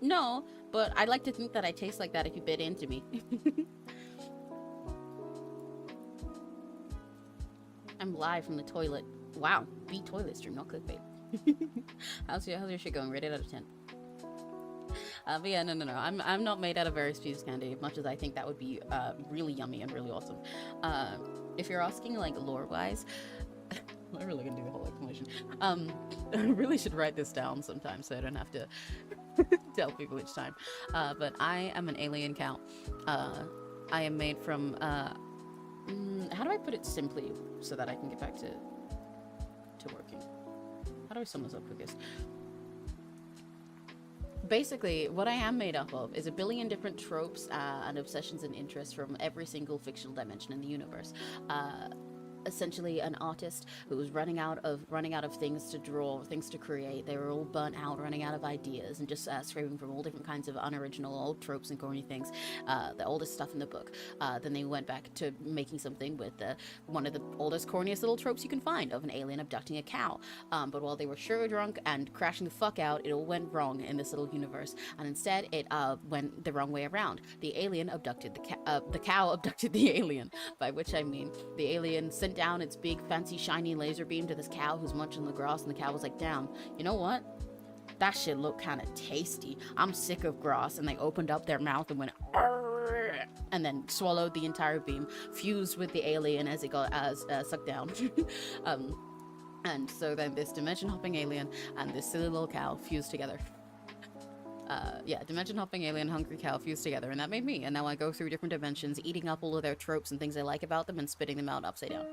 No, but I'd like to think that I taste like that if you bit into me. I'm live from the toilet. Wow, be toilet stream, not clickbait. how's your shit going? Rated out of 10. But yeah, no. I'm not made out of various pieces of candy, as much as I think that would be really yummy and really awesome. If you're asking like lore-wise, I'm really gonna do the whole explanation. I really should write this down sometime so I don't have to tell people each time. But I am an alien cow. I am made from how do I put it simply so that I can get back to working? How do I sum this up quickest? Basically, what I am made up of is a billion different tropes and obsessions and interests from every single fictional dimension in the universe. Essentially an artist who was running out of things to draw, things to create. They were all burnt out, running out of ideas, and just scraping from all different kinds of unoriginal old tropes and corny things, the oldest stuff in the book. Then they went back to making something with one of the oldest, corniest little tropes you can find of an alien abducting a cow. But while they were sure drunk and crashing the fuck out, it all went wrong in this little universe, and instead it went the wrong way around. The alien abducted the cow abducted the alien, by which I mean the alien sent down its big fancy shiny laser beam to this cow who's munching the grass, and the cow was like, damn, you know what, that shit looked kind of tasty, I'm sick of grass. And they opened up their mouth and went argh, and then swallowed the entire beam, fused with the alien as it got sucked down. And so then this dimension hopping alien and this silly little cow fused together. Dimension hopping alien hungry cow fused together, and that made me. And now I go through different dimensions, eating up all of their tropes and things I like about them and spitting them out upside down.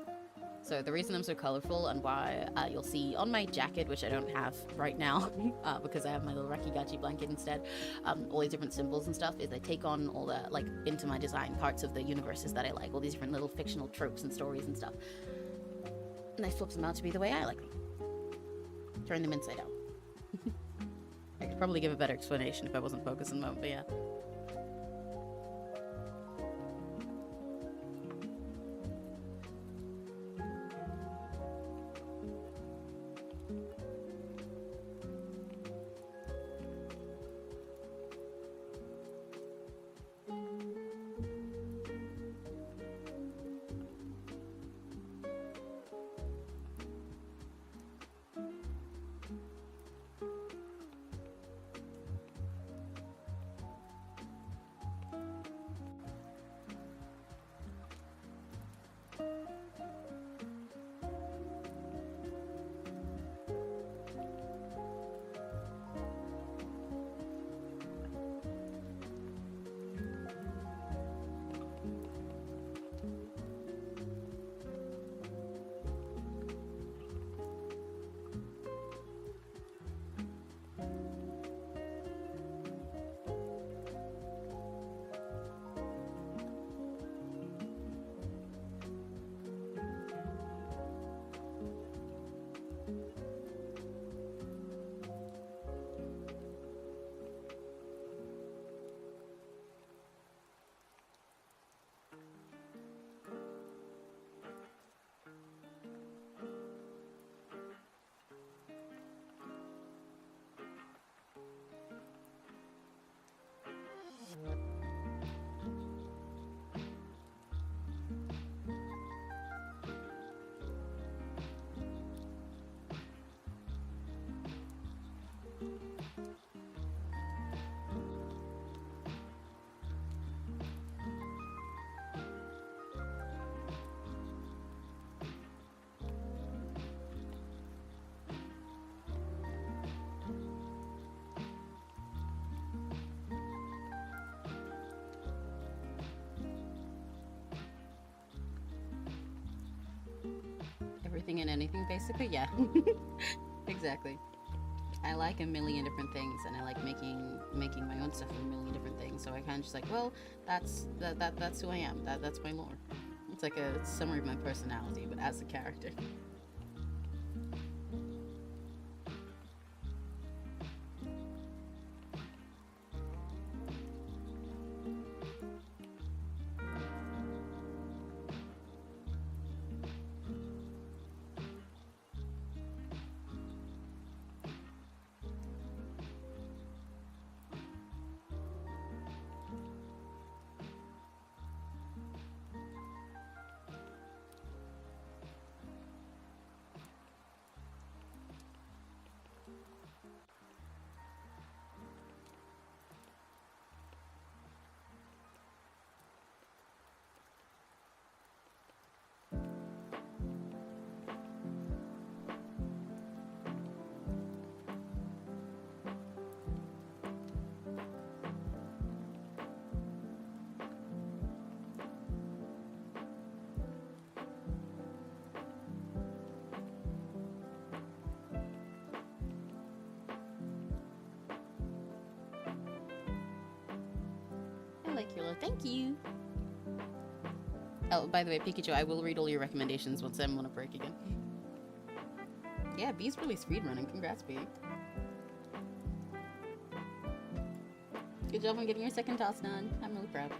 So the reason I'm so colorful and why you'll see on my jacket, which I don't have right now because I have my little Rakigachi blanket instead, all these different symbols and stuff, is I take on all the, like, into my design parts of the universes that I like, all these different little fictional tropes and stories and stuff. And I flip them out to be the way I like them. Turn them inside out. I could probably give a better explanation if I wasn't focused on them, but yeah. Everything and anything, basically, yeah. Exactly. I like a million different things, and I like making my own stuff from a million different things. So I kind of just like, well, that's who I am. That's my lore. It's like a summary of my personality, but as a character. molecular. Thank you. Oh, by the way, Pikachu, I will read all your recommendations once I'm on a break again. Yeah, B's really speedrunning. Congrats, B. Good job on getting your second task done. I'm really proud.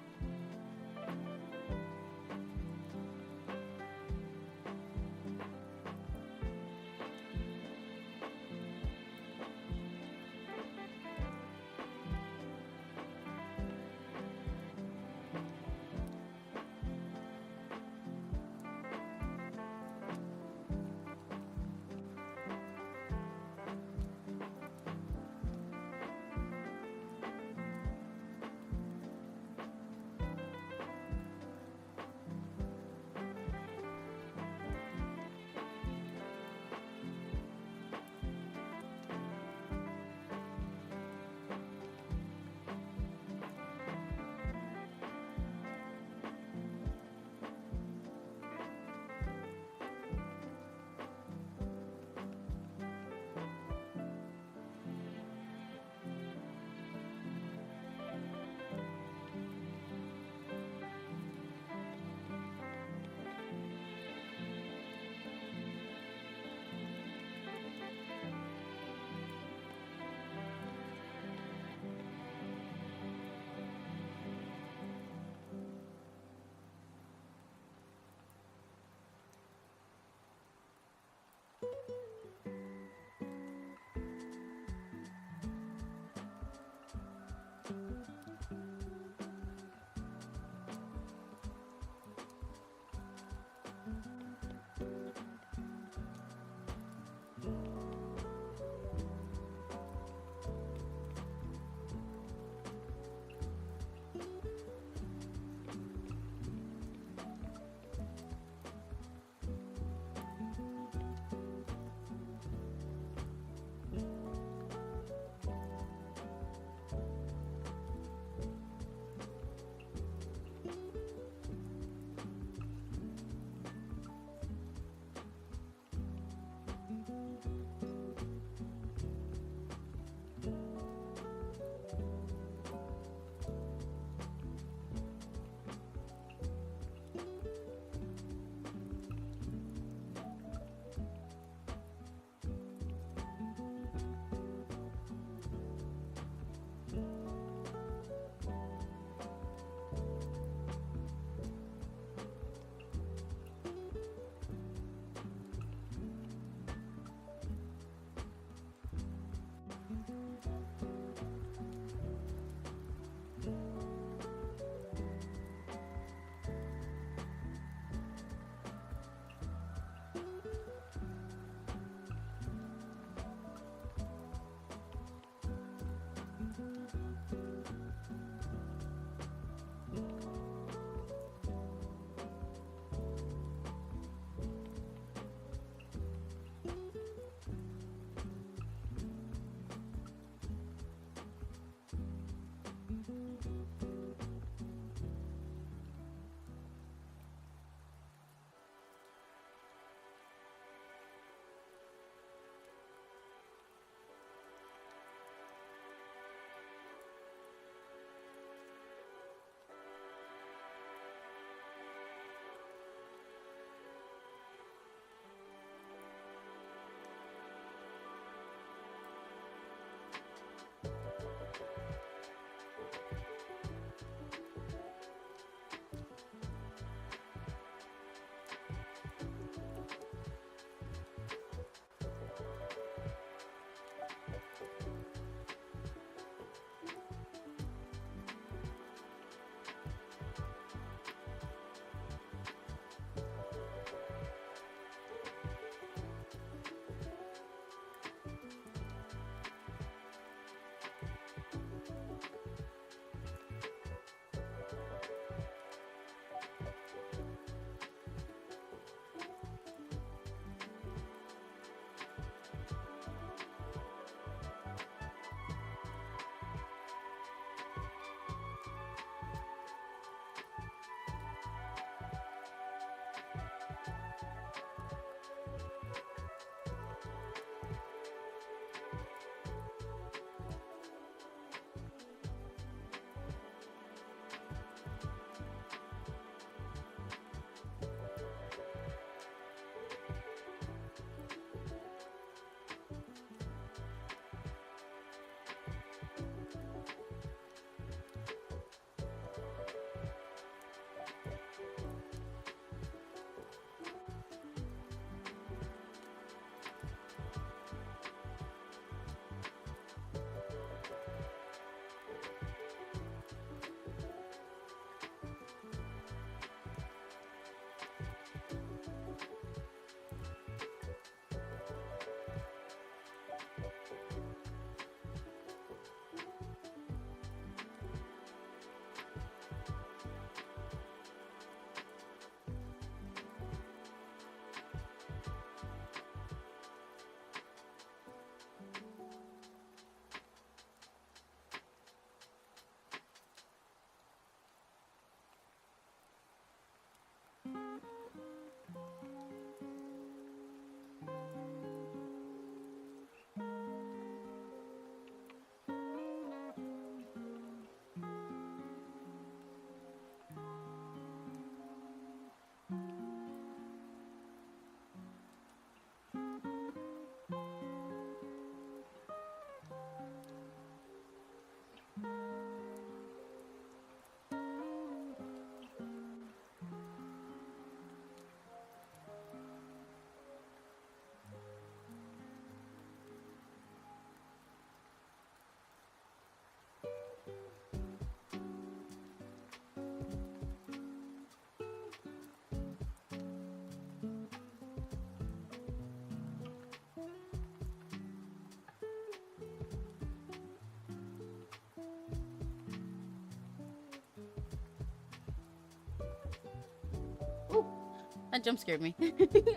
That jump scared me.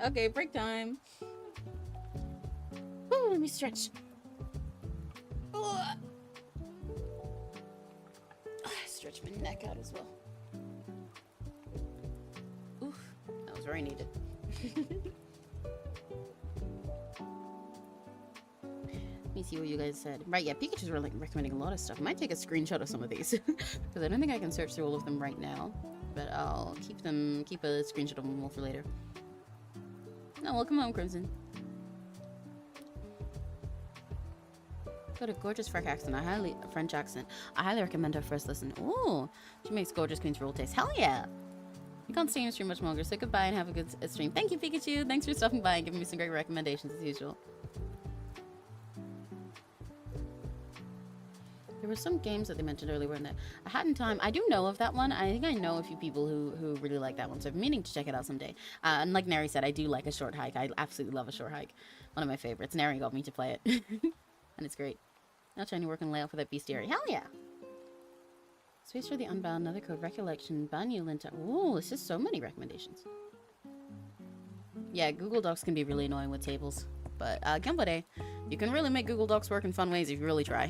Okay, break time. Ooh, let me stretch. Stretch my neck out as well. Oof, that was very needed. Let me see what you guys said. Right, yeah, Pikachu's really recommending a lot of stuff. I might take a screenshot of some of these because I don't think I can search through all of them right now. But I'll keep a screenshot of them all for later. No, welcome home, Crimson. Got a gorgeous French accent. I highly recommend her first listen. Ooh, she makes gorgeous Queen's Rule taste. Hell yeah! You can't stay in the stream much longer, so goodbye and have a good stream. Thank you, Pikachu. Thanks for stopping by and giving me some great recommendations as usual. There were some games that they mentioned earlier in that I hadn't time. I do know of that one. I think I know a few people who really like that one, so I'm meaning to check it out someday. And like Neri said, I do like a short hike. I absolutely love a short hike. One of my favorites. Neri got me to play it. And it's great. Now trying to work on layout for that bestiary. Hell yeah! Space for the Unbound, another code, Recollection, Banyu Linta. Ooh, this is so many recommendations. Yeah, Google Docs can be really annoying with tables. But Gambade, you can really make Google Docs work in fun ways if you really try.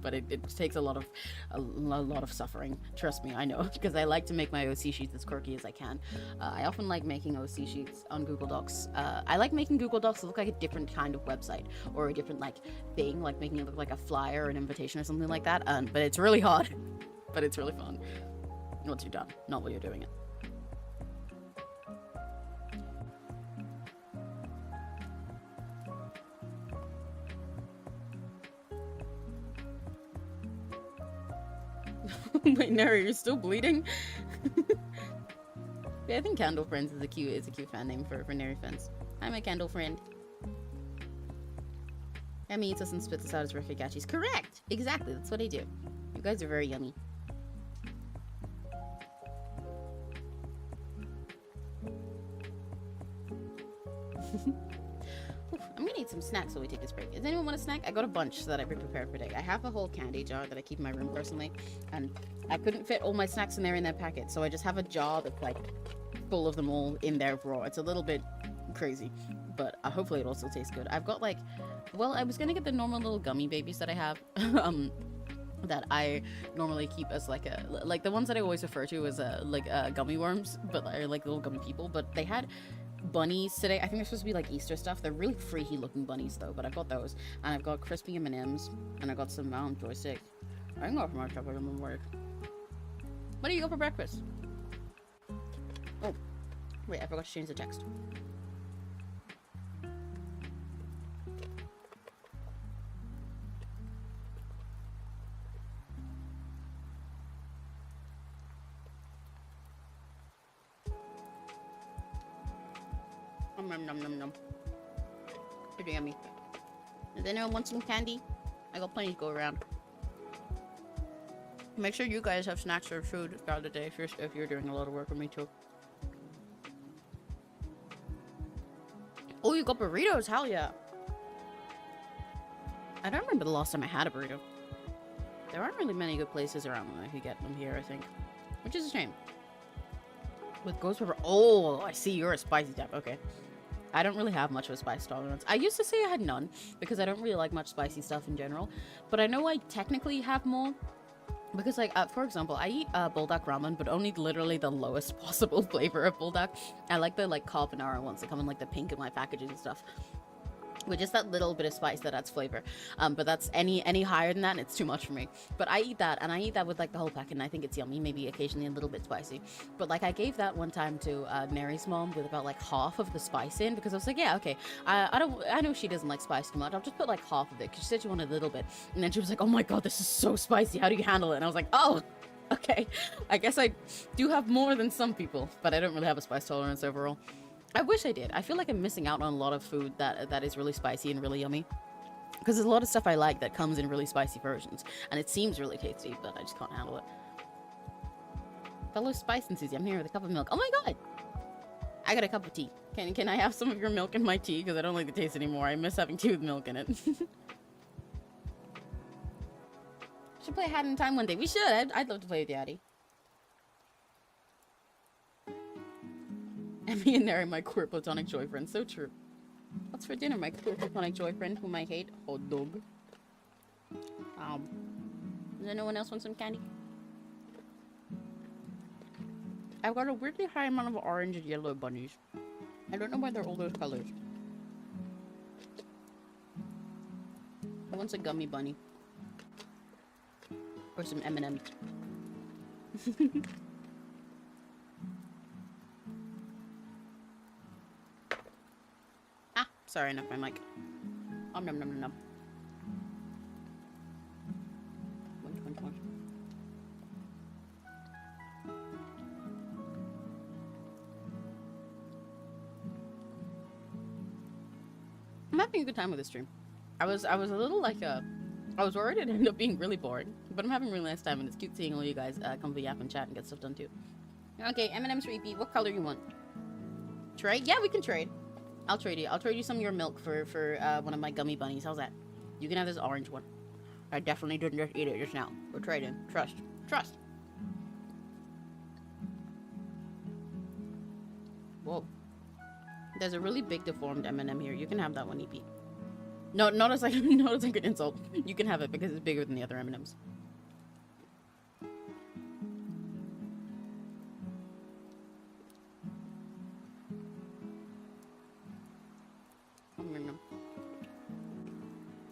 But it takes a lot of suffering. Trust me, I know, because I like to make my OC sheets as quirky as I can. I often like making OC sheets on Google Docs. I like making Google Docs look like a different kind of website or a different like thing, like making it look like a flyer or an invitation or something like that. But it's really hard, but it's really fun once you're done, not while you're doing it. Wait, Neri, you're still bleeding? Yeah, I think Candle Friends is a cute fan name for Neri Friends. Hi, my Candle friend. Emmy eats us and spits us out as Rikigachis. Correct! Exactly, that's what I do. You guys are very yummy. I'm gonna eat some snacks while we take this break. Does anyone want a snack? I got a bunch that I pre-prepared for today. I have a whole candy jar that I keep in my room personally, and I couldn't fit all my snacks in there in that packet, so I just have a jar that's like full of them all in there raw. It's a little bit crazy, but hopefully it also tastes good. I've got like, well, I was gonna get the normal little gummy babies that I have, that I normally keep as like the ones that I always refer to as gummy worms, but they're like little gummy people. But they had bunnies today. I think they're supposed to be like Easter stuff. They're really freaky looking bunnies though, but I've got those, and I've got crispy M&Ms, and I got some joystick. I can go for my chocolate in the work. What do you go for breakfast? Oh, wait, I forgot to change the text. Nom nom nom. Pretty yummy. Does anyone want some candy? I got plenty to go around. Make sure you guys have snacks or food throughout the day if you're doing a lot of work with me too. Oh, you got burritos? Hell yeah. I don't remember the last time I had a burrito. There aren't really many good places around that I could get them here, I think. Which is a shame. With ghost pepper. Oh, I see, you're a spicy type. Okay. I don't really have much of a spice tolerance. I used to say I had none because I don't really like much spicy stuff in general. But I know I technically have more. Because, like, for example, I eat buldak ramen, but only literally the lowest possible flavor of buldak. I like the, like, carbonara ones that come in, like, the pink in my packages and stuff. with just that little bit of spice that adds flavor. But that's any higher than that, and it's too much for me. But I eat that, and I eat that with like the whole pack, and I think it's yummy. Maybe occasionally a little bit spicy. But like I gave that one time to Mary's mom with about like half of the spice in, because I was like, yeah, okay, I know she doesn't like spice too much. I'll just put like half of it, because she said she wanted a little bit, and then she was like, oh my god, this is so spicy. How do you handle it? And I was like, oh. Okay, I guess I do have more than some people, but I don't really have a spice tolerance overall. I wish I did. I feel like I'm missing out on a lot of food that is really spicy and really yummy. Because there's a lot of stuff I like that comes in really spicy versions, and it seems really tasty, but I just can't handle it. Fellow spice enthusiast, I'm here with a cup of milk. Oh my god! I got a cup of tea. Can I have some of your milk in my tea? Because I don't like the taste anymore. I miss having tea with milk in it. Should play Hat in Time one day. We should. I'd love to play with Daddy. Emmy and Nary, my queer platonic boyfriend. So true. What's for dinner, my queer platonic boyfriend, whom I hate? Hot dog. Does anyone else want some candy? I've got a weirdly high amount of orange and yellow bunnies. I don't know why they're all those colors. I want a gummy bunny. Or some M&Ms. Ah, sorry, enough my mic. Nom nom nom nom. I'm having a good time with this stream. I was a little like I was worried it'd end up being really boring, but I'm having a really nice time, and it's cute seeing all you guys come via app and chat and get stuff done too. Okay, M&M's repeat. What color you want? Trade? Yeah, we can trade. I'll trade you. I'll trade you some of your milk for one of my gummy bunnies. How's that? You can have this orange one. I definitely didn't just eat it just now. We're trading. Trust. Trust. Whoa. There's a really big deformed M&M here. You can have that one, EP. No, not as like not as like an insult. You can have it because it's bigger than the other M&Ms.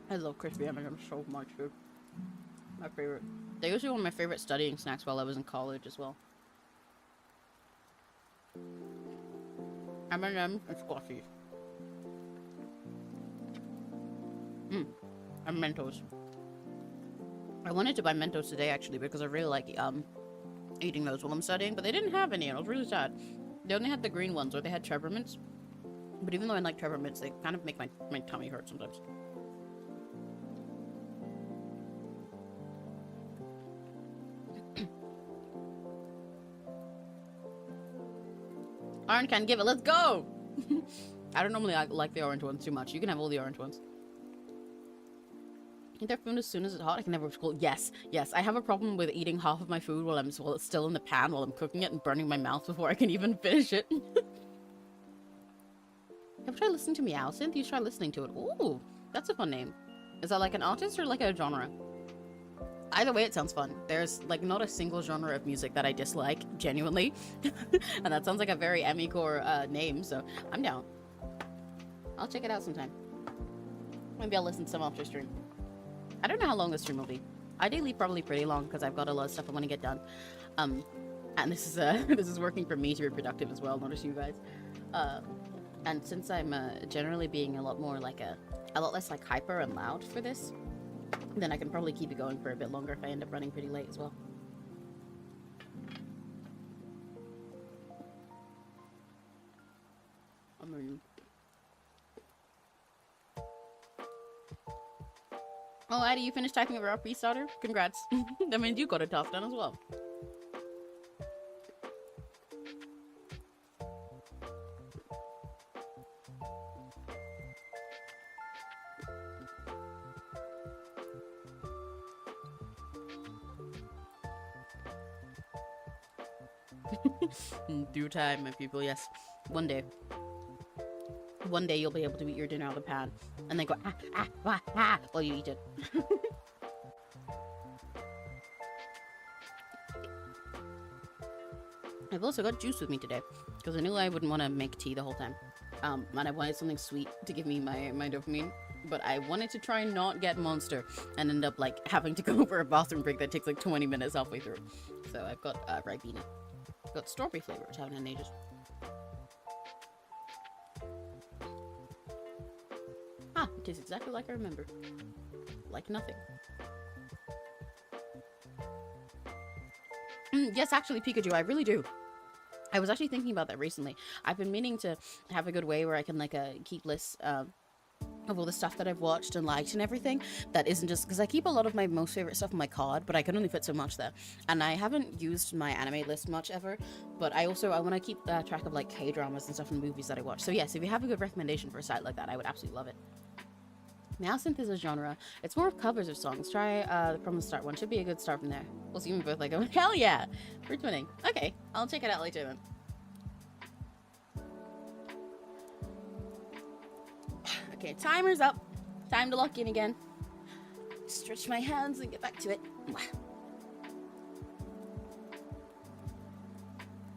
I love crispy M&Ms so much, dude. My favorite. They used to be one of my favorite studying snacks while I was in college as well. M&M's and Squashies. And Mentos. I wanted to buy Mentos today actually because I really like eating those while I'm studying, but they didn't have any and I was really sad. They only had the green ones, or they had Trevor Mints. But even though I like Trevor Mints, they kind of make my tummy hurt sometimes. Orange can give it. Let's go! I don't normally like the orange ones too much. You can have all the orange ones. Eat their food as soon as it's hot. I can never school. Yes, yes. I have a problem with eating half of my food while it's still in the pan while I'm cooking it and burning my mouth before I can even finish it. Have you tried listening to Meow Synth? You try listening to it. Ooh, that's a fun name. Is that like an artist or like a genre? Either way, it sounds fun. There's like not a single genre of music that I dislike, genuinely. And that sounds like a very Emmy-core name, so I'm down. I'll check it out sometime. Maybe I'll listen to some after stream. I don't know how long this stream will be. Ideally, probably pretty long because I've got a lot of stuff I want to get done. And this is this is working for me to be productive as well, not just you guys. And since I'm generally being a lot more like a lot less like hyper and loud for this, then I can probably keep it going for a bit longer if I end up running pretty late as well. Oh, Addie, you finished typing a raw pre-starter? Congrats. That means you got a task done as well. In due time, my people, yes. One day. One day you'll be able to eat your dinner out of the pan and then go while you eat it. I've also got juice with me today because I knew I wouldn't want to make tea the whole time. And I wanted something sweet to give me my dopamine. But I wanted to try and not get Monster and end up like having to go for a bathroom break that takes like 20 minutes halfway through. So I've got Ribena. I've got strawberry flavor, which I haven't had in ages. Ah, it tastes exactly like I remember. Like nothing. Yes, actually, Pikachu, I really do. I was actually thinking about that recently. I've been meaning to have a good way where I can like keep lists of all the stuff that I've watched and liked and everything that isn't just because I keep a lot of my most favorite stuff on my card, but I can only fit so much there, and I haven't used my anime list much ever. But I want to keep track of like K-dramas and stuff and movies that I watch. So yes, if you have a good recommendation for a site like that, I would absolutely love it. Now synth is a genre. It's more of covers of songs. Try from the start one. Should be a good start from there. We'll see them both like, oh, hell yeah! We're twinning. Okay, I'll check it out later then. Okay, timer's up. Time to lock in again. Stretch my hands and get back to it.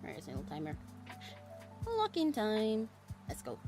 Alright, it's a little timer. Lock-in time. Let's go.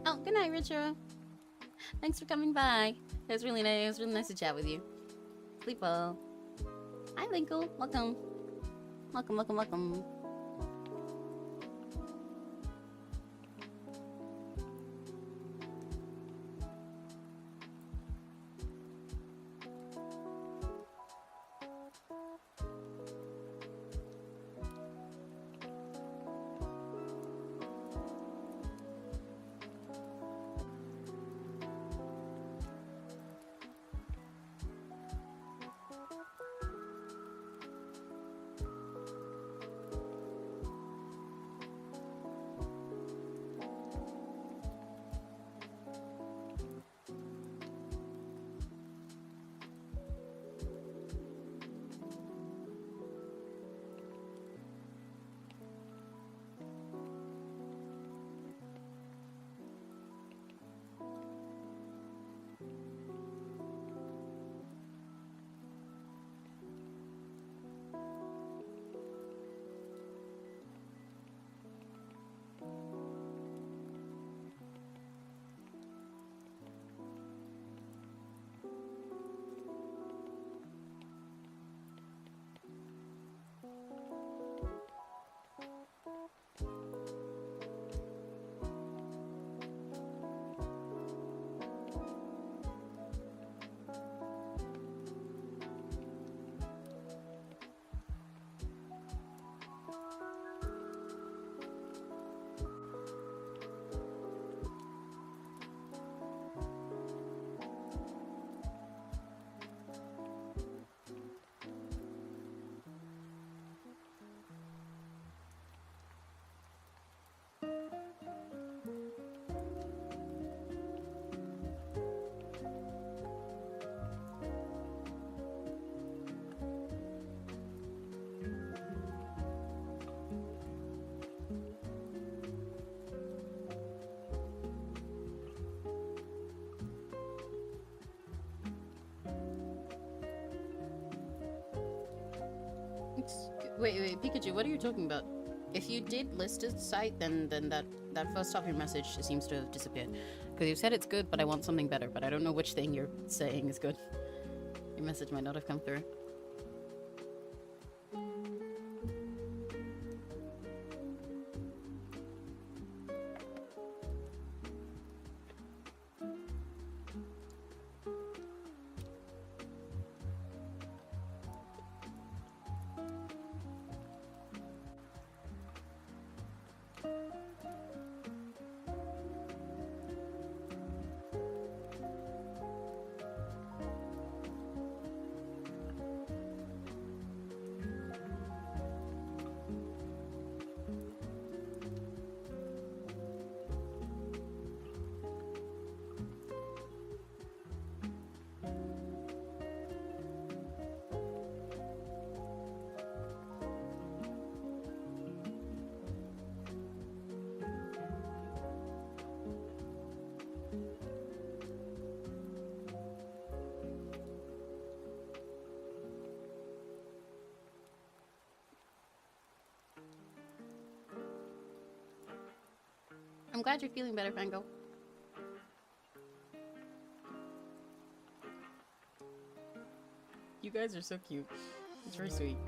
Oh, good night, Richard. Thanks for coming by. It was really nice. It was really nice to chat with you. Sleep well. Hi, Linkle. Welcome. Welcome, welcome, welcome. Wait, Pikachu, what are you talking about? If you did list a site, then that first off your message seems to have disappeared. Because you said it's good, but I want something better. But I don't know which thing you're saying is good. Your message might not have come through. I'm glad you're feeling better, Fango. You guys are so cute. It's very sweet.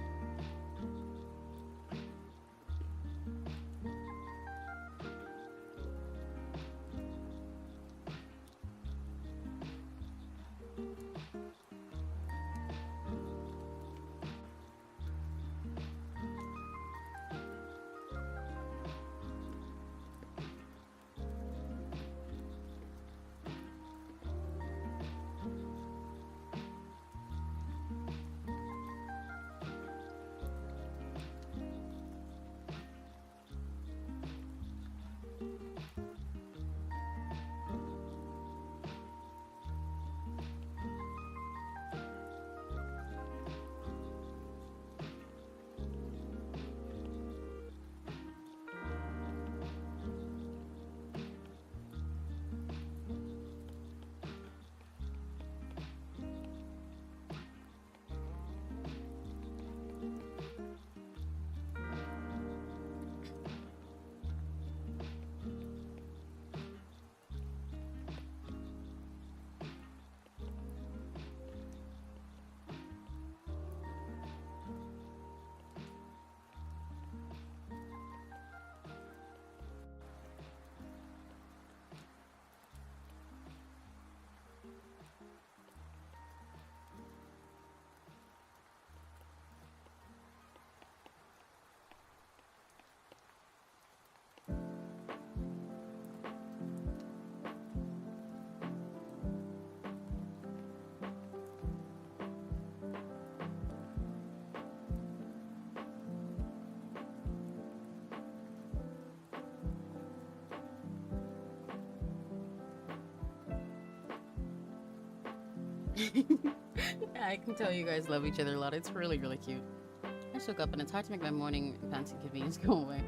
I can tell you guys love each other a lot. It's really, really cute. I just woke up and it's hard to make my morning fancy convenience go away.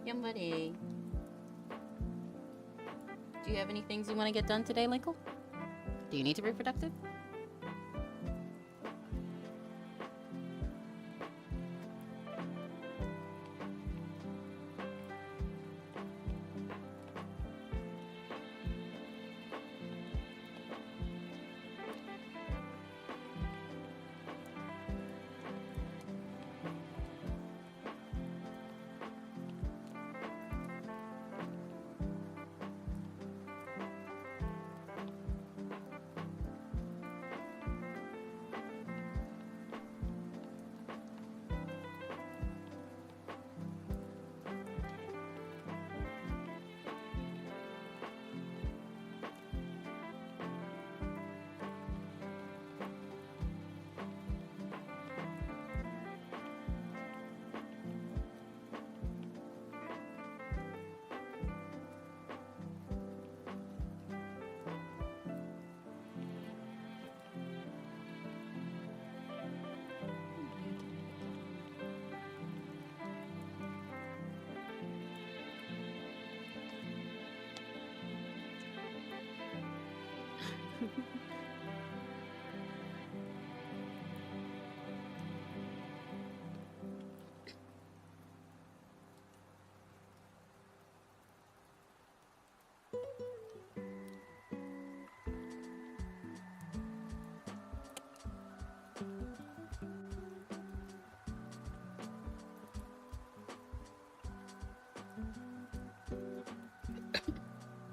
Yeah, buddy. Do you have any things you want to get done today, Linkle? Do you need to be productive?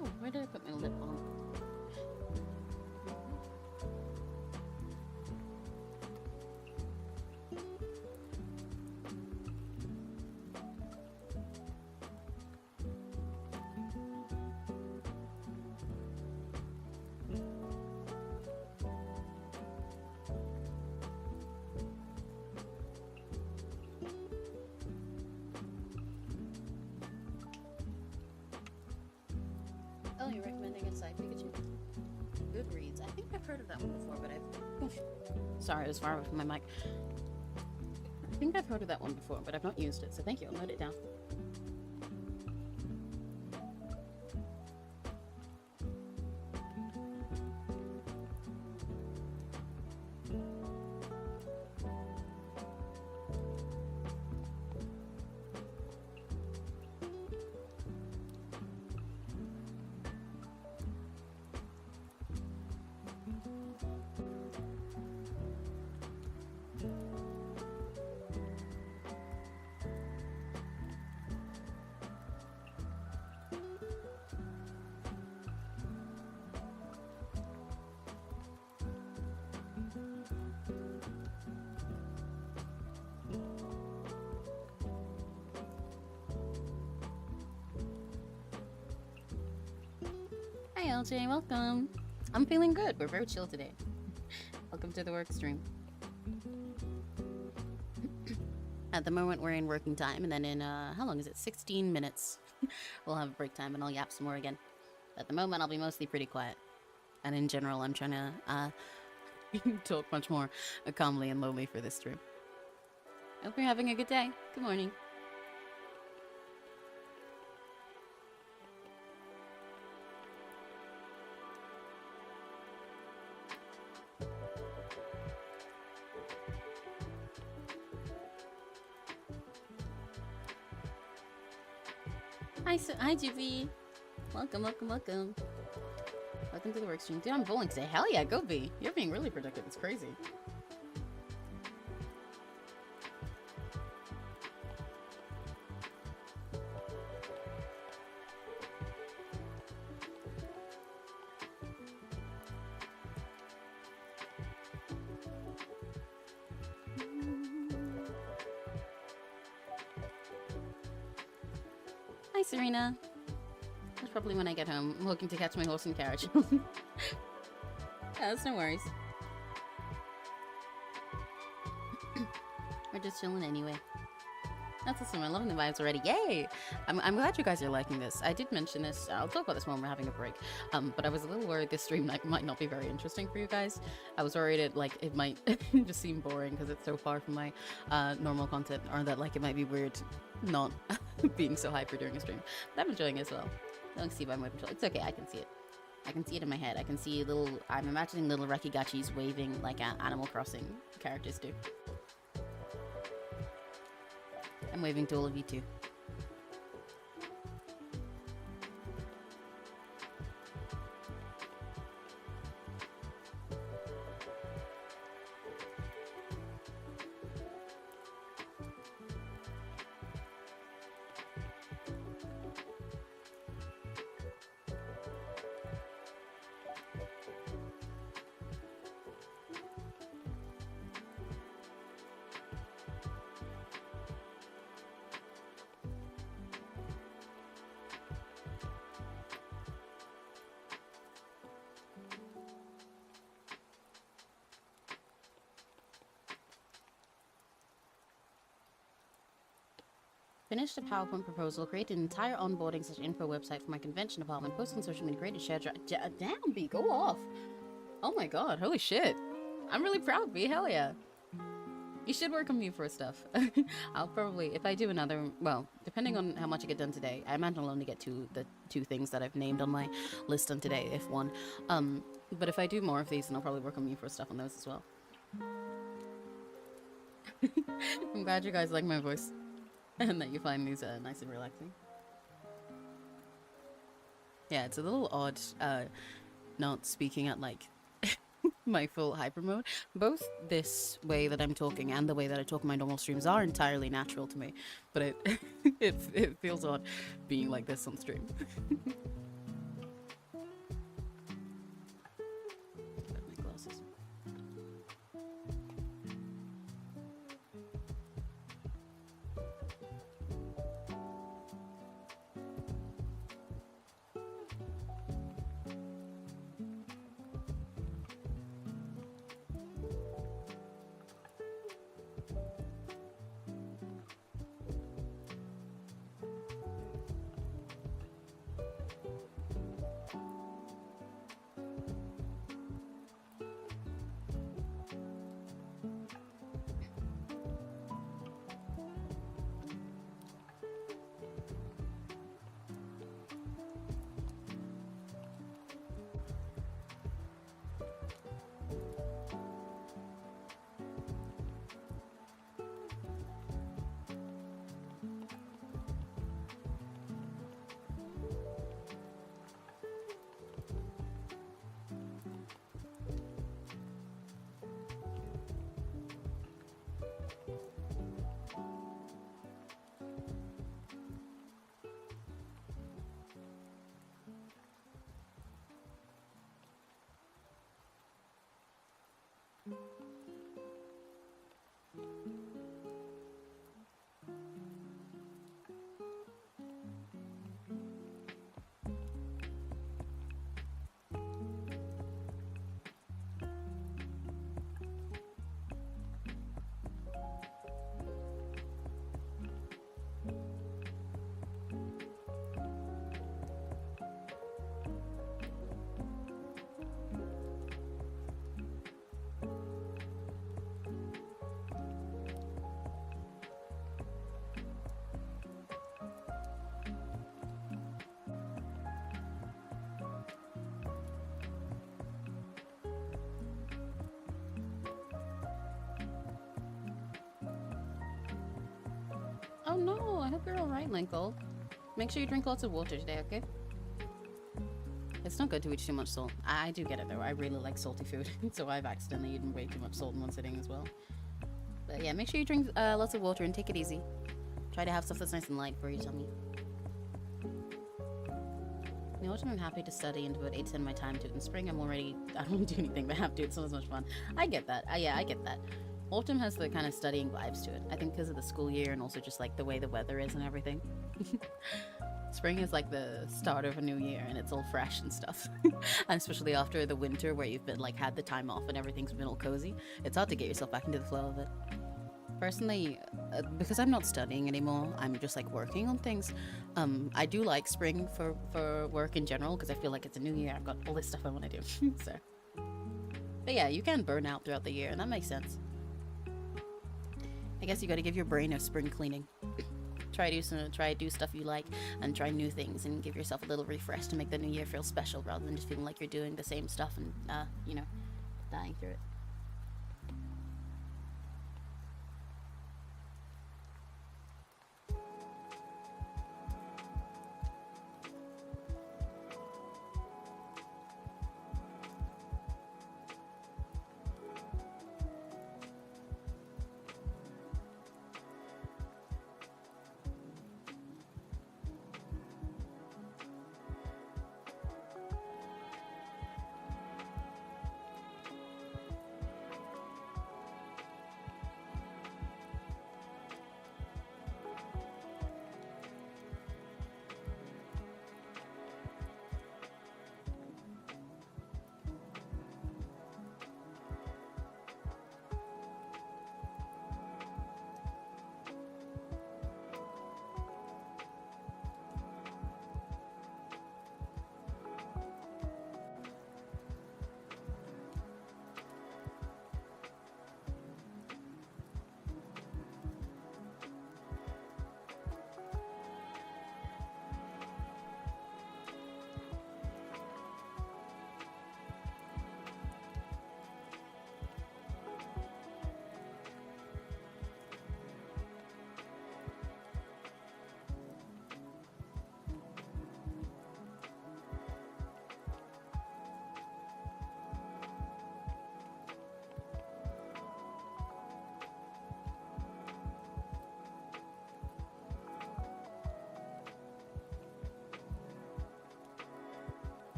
Oh, where did I put my lip balm? Oh, you're recommending Inside Pikachu? Goodreads. I think I've heard of that one before, but I've... Sorry, I was far away from my mic. I think I've heard of that one before, but I've not used it, so thank you. I'll note it down. Hi LJ, welcome. I'm feeling good. We're very chill today. Welcome to the work stream. At the moment we're in working time, and then in how long is it? 16 minutes. We'll have a break time and I'll yap some more again. At the moment I'll be mostly pretty quiet. And in general I'm trying to talk much more calmly and lowly for this stream. Hope you're having a good day. Good morning. Hi, Juvie. Welcome, welcome, welcome. Welcome to the work stream. Dude, I'm bowling today. Hell yeah, go B. You're being really productive. It's crazy. Hi, Serena. That's probably when I get home. I'm looking to catch my horse and carriage. Yeah, that's no worries. We're just chilling anyway. That's awesome. I'm loving the vibes already. Yay! I'm glad you guys are liking this. I did mention this. I'll talk about this when we're having a break. But I was a little worried this stream might not be very interesting for you guys. I was worried it might just seem boring because it's so far from my normal content, or that like it might be weird not being so hyper during a stream. But I'm enjoying it as well. I don't see by my control. It's okay. I can see it. I can see it in my head. I can see I'm imagining little Rekigachis waving like Animal Crossing characters do. I'm waving to all of you too. Finished a PowerPoint proposal, created an entire onboarding / info website for my convention department, posted on social media, created shared damn, B, go off. Oh my god, holy shit. I'm really proud, B, hell yeah. You should work on me for stuff. I'll probably, if I do another, well, depending on how much I get done today, I imagine I'll only get the two things that I've named on my list done today, if one. But if I do more of these, then I'll probably work on me for stuff on those as well. I'm glad you guys like my voice. And that you find these nice and relaxing. Yeah, it's a little odd not speaking at like my full hyper mode. Both this way that I'm talking and the way that I talk in my normal streams are entirely natural to me. But it feels odd being like this on stream. My glasses. Oh no, I hope you're alright, Linkle. Make sure you drink lots of water today, okay? It's not good to eat too much salt. I do get it though, I really like salty food, so I've accidentally eaten way too much salt in one sitting as well. But yeah, make sure you drink lots of water and take it easy. Try to have stuff that's nice and light for your tummy. In the autumn, I'm happy to study and devote 8 to 10 of my time to it. In spring, I don't want to do anything, but have to. It's not as much fun. I get that. Yeah, I get that. Autumn has the kind of studying vibes to it. I think because of the school year and also just like the way the weather is and everything. Spring is like the start of a new year and it's all fresh and stuff. And especially after the winter where you've been like had the time off and everything's been all cozy. It's hard to get yourself back into the flow of it. Personally, because I'm not studying anymore, I'm just like working on things. I do like spring for work in general because I feel like it's a new year. I've got all this stuff I want to do. So, but yeah, you can burn out throughout the year, and that makes sense. I guess you got to give your brain a spring cleaning. Try to do stuff you like, and try new things, and give yourself a little refresh to make the new year feel special, rather than just feeling like you're doing the same stuff and you know, dying through it.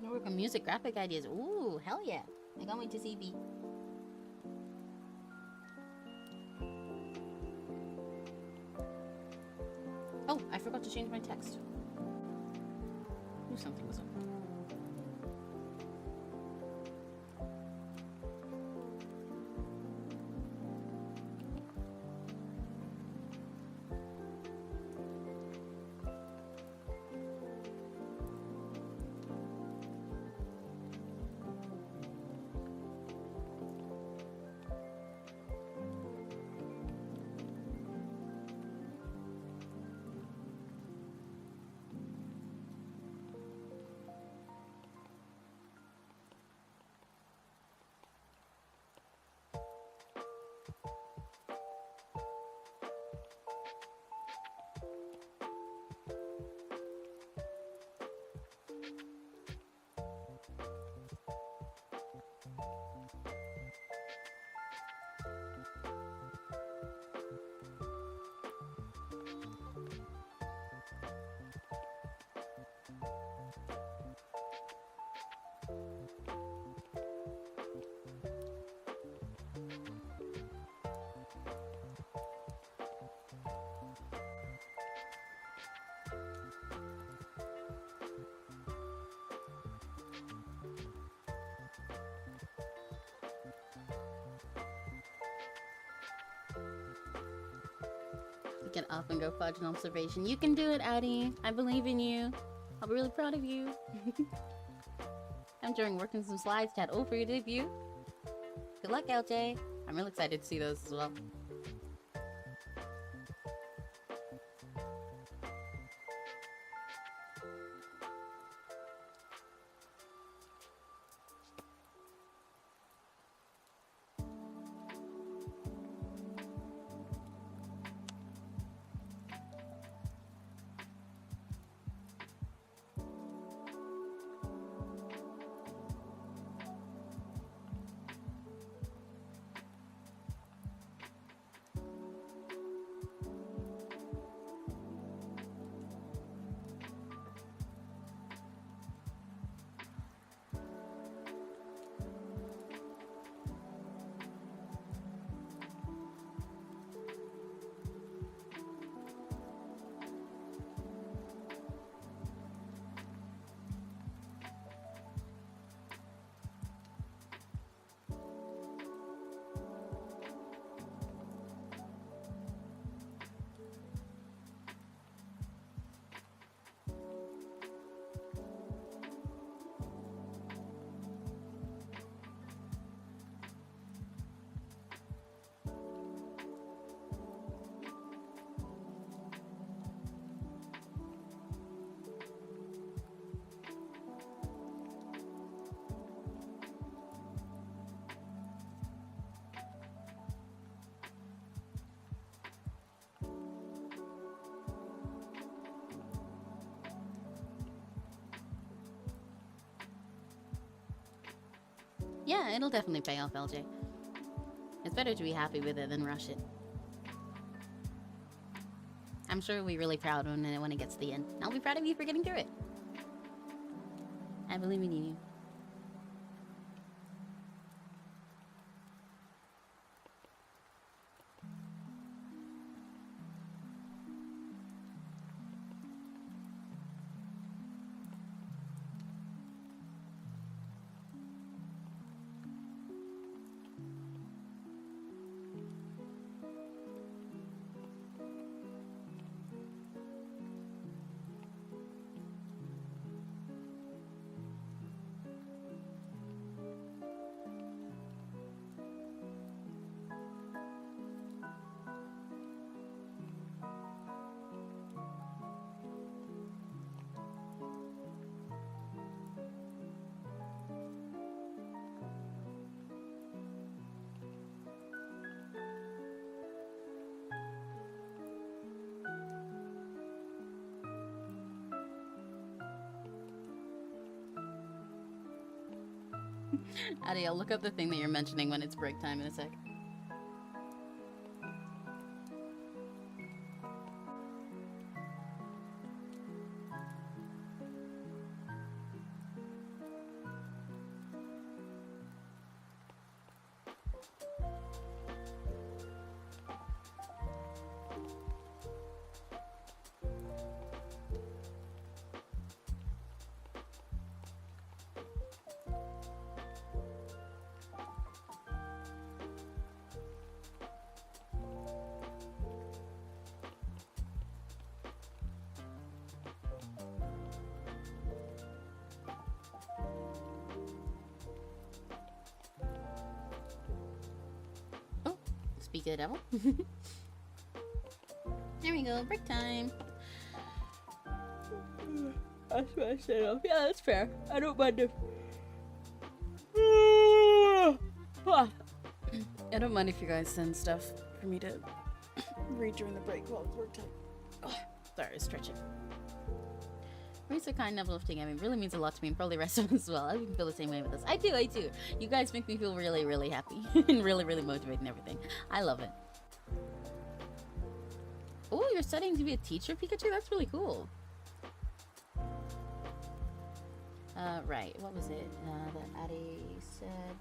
Work on music, graphic ideas. Ooh, hell yeah. I can't wait to see B. Oh, I forgot to change my text. something was up. Get up and go fudge an observation. You can do it, Addie. I believe in you. I'll be really proud of you. I'm enjoying working some slides to add over your debut. Good luck, LJ. I'm really excited to see those as well. Yeah, it'll definitely pay off, LJ. It's better to be happy with it than rush it. I'm sure we'll be really proud when it gets to the end. I'll be proud of you for getting through it. I believe in you. Addie, I'll look up the thing that you're mentioning when it's break time in a sec. Speak of the devil. There we go, break time. That's what I said. Yeah, that's fair. I don't mind if... I don't mind if you guys send stuff for me to read during the break while it's work time. Oh, sorry, stretching. Reads are kind of uplifting. I mean, it really means a lot to me, and probably the rest of them as well. I feel the same way with this. I do. You guys make me feel really, really happy and really, really motivated and everything. I love it. Oh, you're studying to be a teacher, Pikachu? That's really cool. Right. What was it? That Addy said...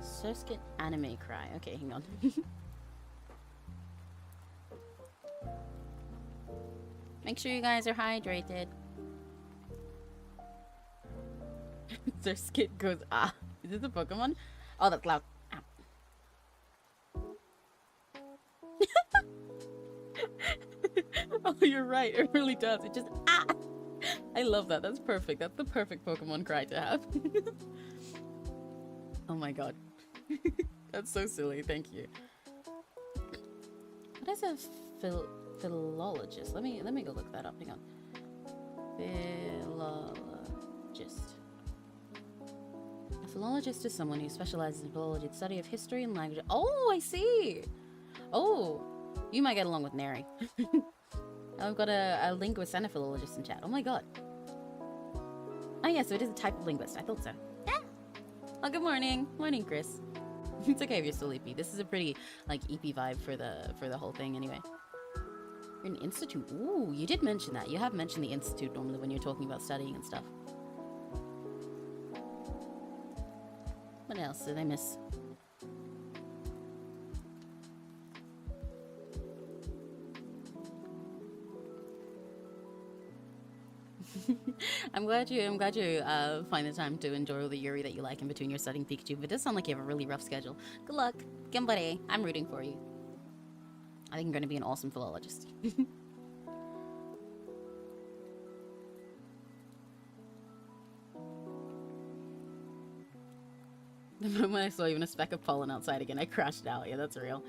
Surskit anime cry. Okay, hang on. Make sure you guys are hydrated. Surskit goes, ah. Is this a Pokemon? Oh, that's loud. Oh, you're right. It really does. It just, ah. I love that. That's perfect. That's the perfect Pokemon cry to have. Oh my god. That's so silly. Thank you. What is a philologist? Let me go look that up. Hang on. Philologist. A philologist is someone who specializes in philology, the study of history and language. Oh, I see. Oh, you might get along with Neri. I've got a linguist and a philologist in chat. Oh my god. Oh yeah, so it is a type of linguist. I thought so. Oh, good morning. Morning, Chris. It's okay if you're still EP. This is a pretty, like, EP vibe for the whole thing anyway. You're an institute. Ooh, you did mention that. You have mentioned the institute normally when you're talking about studying and stuff. What else did I miss? I'm glad you find the time to enjoy all the Yuri that you like in between your studying Pikachu, but it does sound like you have a really rough schedule. Good luck. Gambare. I'm rooting for you. I think you're going to be an awesome philologist. The moment I saw even a speck of pollen outside again, I crashed out. Yeah, that's real.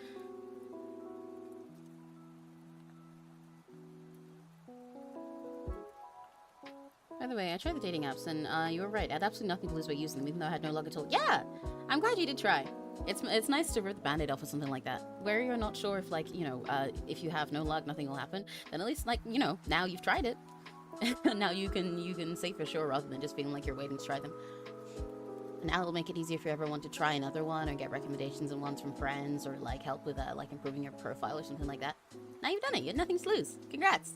By the way, I tried the dating apps, and you were right. I had absolutely nothing to lose by using them, even though I had no luck at all. Yeah! I'm glad you did try. It's nice to rip the band-aid off of something like that. Where you're not sure if, like, you know, if you have no luck, nothing will happen, then at least, like, you know, now you've tried it. Now you can say for sure rather than just feeling like you're waiting to try them. And now it'll make it easier if you ever want to try another one or get recommendations and ones from friends or, like, help with, like, improving your profile or something like that. Now you've done it. You had nothing to lose. Congrats!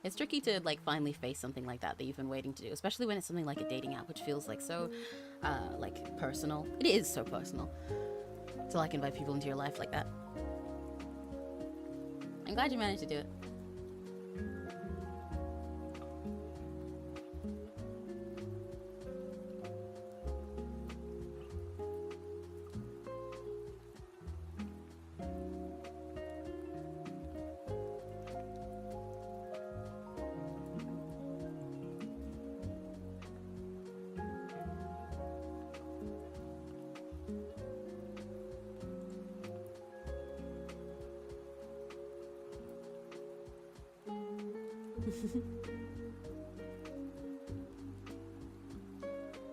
It's tricky to, like, finally face something like that you've been waiting to do, especially when it's something like a dating app, which feels, like, so, like, personal. It is so personal to, like, invite people into your life like that. I'm glad you managed to do it.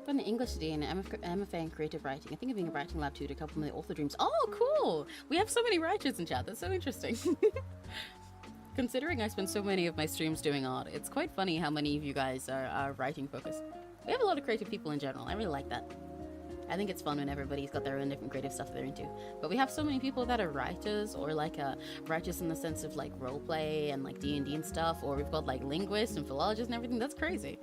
Got an English degree and an MFA in creative writing. I think of being a writing lab too to couple my author dreams. Oh, cool! We have so many writers in chat. That's so interesting. Considering I spend so many of my streams doing art, it's quite funny how many of you guys are writing focused. We have a lot of creative people in general. I really like that. I think it's fun when everybody's got their own different creative stuff they're into. But we have so many people that are writers, or like writers in the sense of like roleplay and like D&D and stuff, or we've got like linguists and philologists and everything. That's crazy.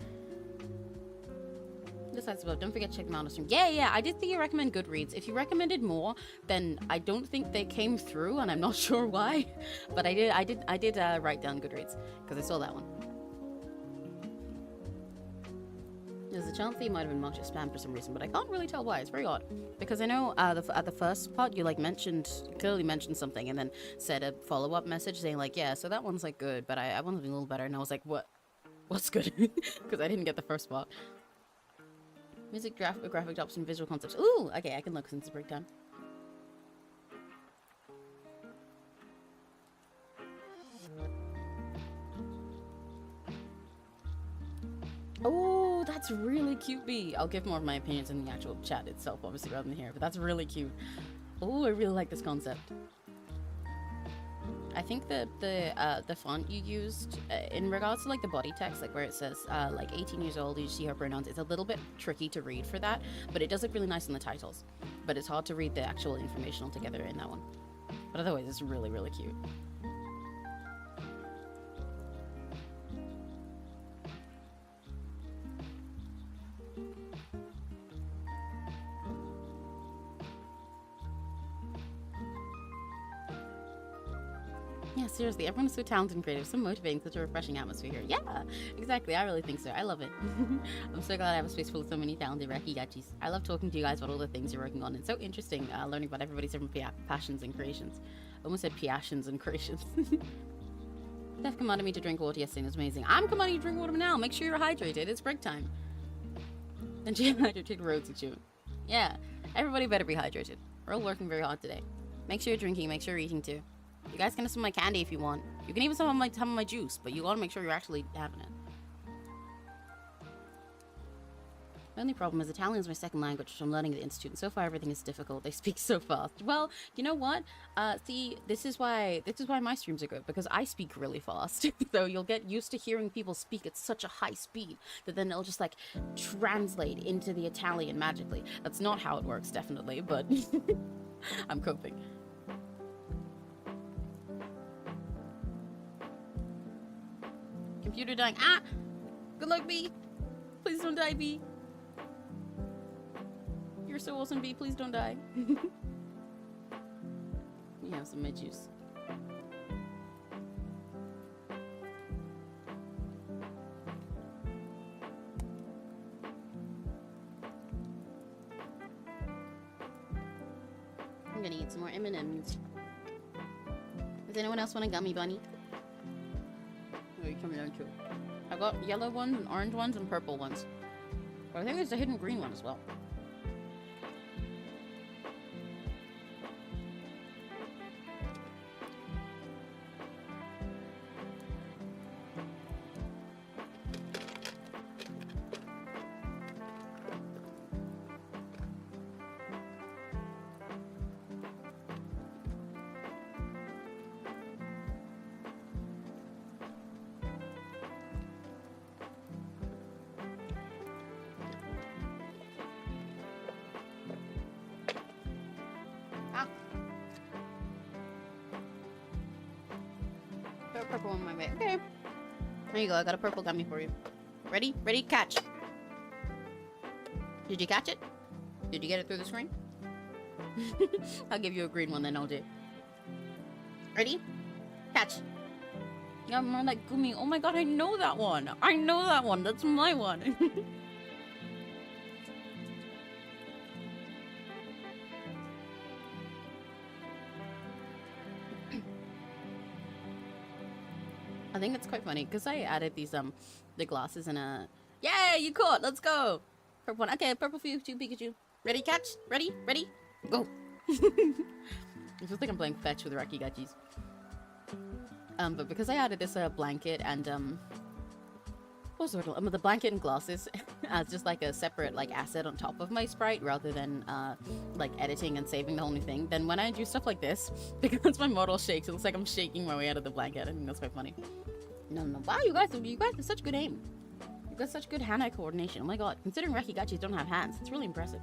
Besides about, don't forget to check them out on stream. Yeah, I did see you recommend Goodreads. If you recommended more, then I don't think they came through, and I'm not sure why. But I did write down Goodreads because I saw that one. There's a chance that you might have been marked as spam for some reason, but I can't really tell why. It's very odd. Because I know at the first part, you like clearly mentioned something and then said a follow-up message saying like, yeah, so that one's like good, but I want something a little better. And I was like, what's good? Because I didn't get the first part. Music, graphic drops, and visual concepts. Ooh, okay, I can look since it's breakdown. Oh, that's really cute, B. I'll give more of my opinions in the actual chat itself, obviously, rather than here, but that's really cute. Oh, I really like this concept. I think the font you used in regards to like the body text, like where it says like 18 years old, you see her pronouns, it's a little bit tricky to read for that, but it does look really nice in the titles. But it's hard to read the actual information altogether in that one. But otherwise, it's really, really cute. Yeah, seriously, everyone's so talented and creative, so motivating, such a refreshing atmosphere here. Yeah, exactly, I really think so. I love it. I'm so glad I have a space full of so many talented Rakigachis. I love talking to you guys about all the things you're working on. It's so interesting learning about everybody's different passions and creations. I almost said passions and creations. Steph commanded me to drink water yesterday, it was amazing. I'm commanding you to drink water now. Make sure you're hydrated, it's break time. And she hydrated roads at you. Yeah, everybody better be hydrated. We're all working very hard today. Make sure you're drinking, make sure you're eating too. You guys can have some of my candy if you want. You can even some of my juice, but you gotta make sure you're actually having it. The only problem is Italian is my second language, which I'm learning at the Institute, and so far everything is difficult. They speak so fast. Well, you know what? See, this is why my streams are good, because I speak really fast. So you'll get used to hearing people speak at such a high speed that then it'll just like translate into the Italian magically. That's not how it works, definitely, but I'm coping. Computer dying. Ah! Good luck, B! Please don't die, B! You're so awesome, B. Please don't die. You have some mid juice. I'm gonna eat some more M&Ms. Does anyone else want a gummy bunny? Oh, you coming down too. I've got yellow ones and orange ones and purple ones. But I think there's a hidden green one as well. Purple on my way. Okay. There you go. I got a purple gummy for you. Ready? Ready? Catch. Did you catch it? Did you get it through the screen? I'll give you a green one then, I'll do. Ready? Catch. Yeah, more like gummy. Oh my god, I know that one. I know that one. That's my one. I think it's quite funny because I added these the glasses in a. Yeah, you caught. Let's go. Purple one. Okay, purple for you too, Pikachu. Ready, catch. Ready, ready, go. It feels like I'm playing fetch with Rakigachis. But because I added this blanket and what's the word? The blanket and glasses as just like a separate like asset on top of my sprite rather than like editing and saving the whole new thing. Then when I do stuff like this, because my model shakes, it looks like I'm shaking my way out of the blanket. I think that's quite funny. No. Wow, you guys have such good aim. You've got such good hand-eye coordination. Oh my god, considering Rakigachis don't have hands, it's really impressive.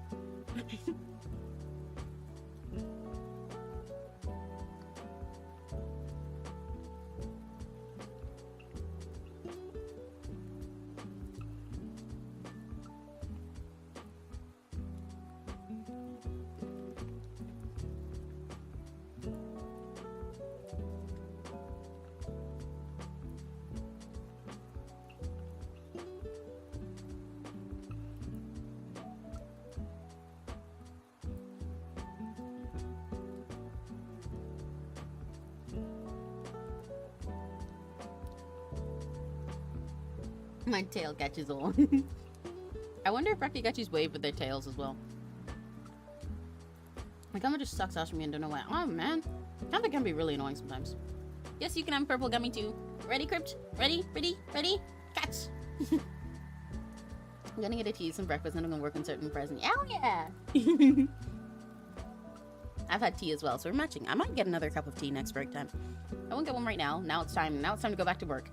My tail catches on. I wonder if Rakigachis wave with their tails as well. My gummy just sucks out from me and don't know why. Oh man, that can be really annoying sometimes. Yes, you can have purple gummy too. Ready, Crypt? Ready, ready, ready? Catch! I'm gonna get a tea, some breakfast, and I'm gonna work on certain present. Oh yeah! I've had tea as well, so we're matching. I might get another cup of tea next break time. I won't get one right now. Now it's time to go back to work.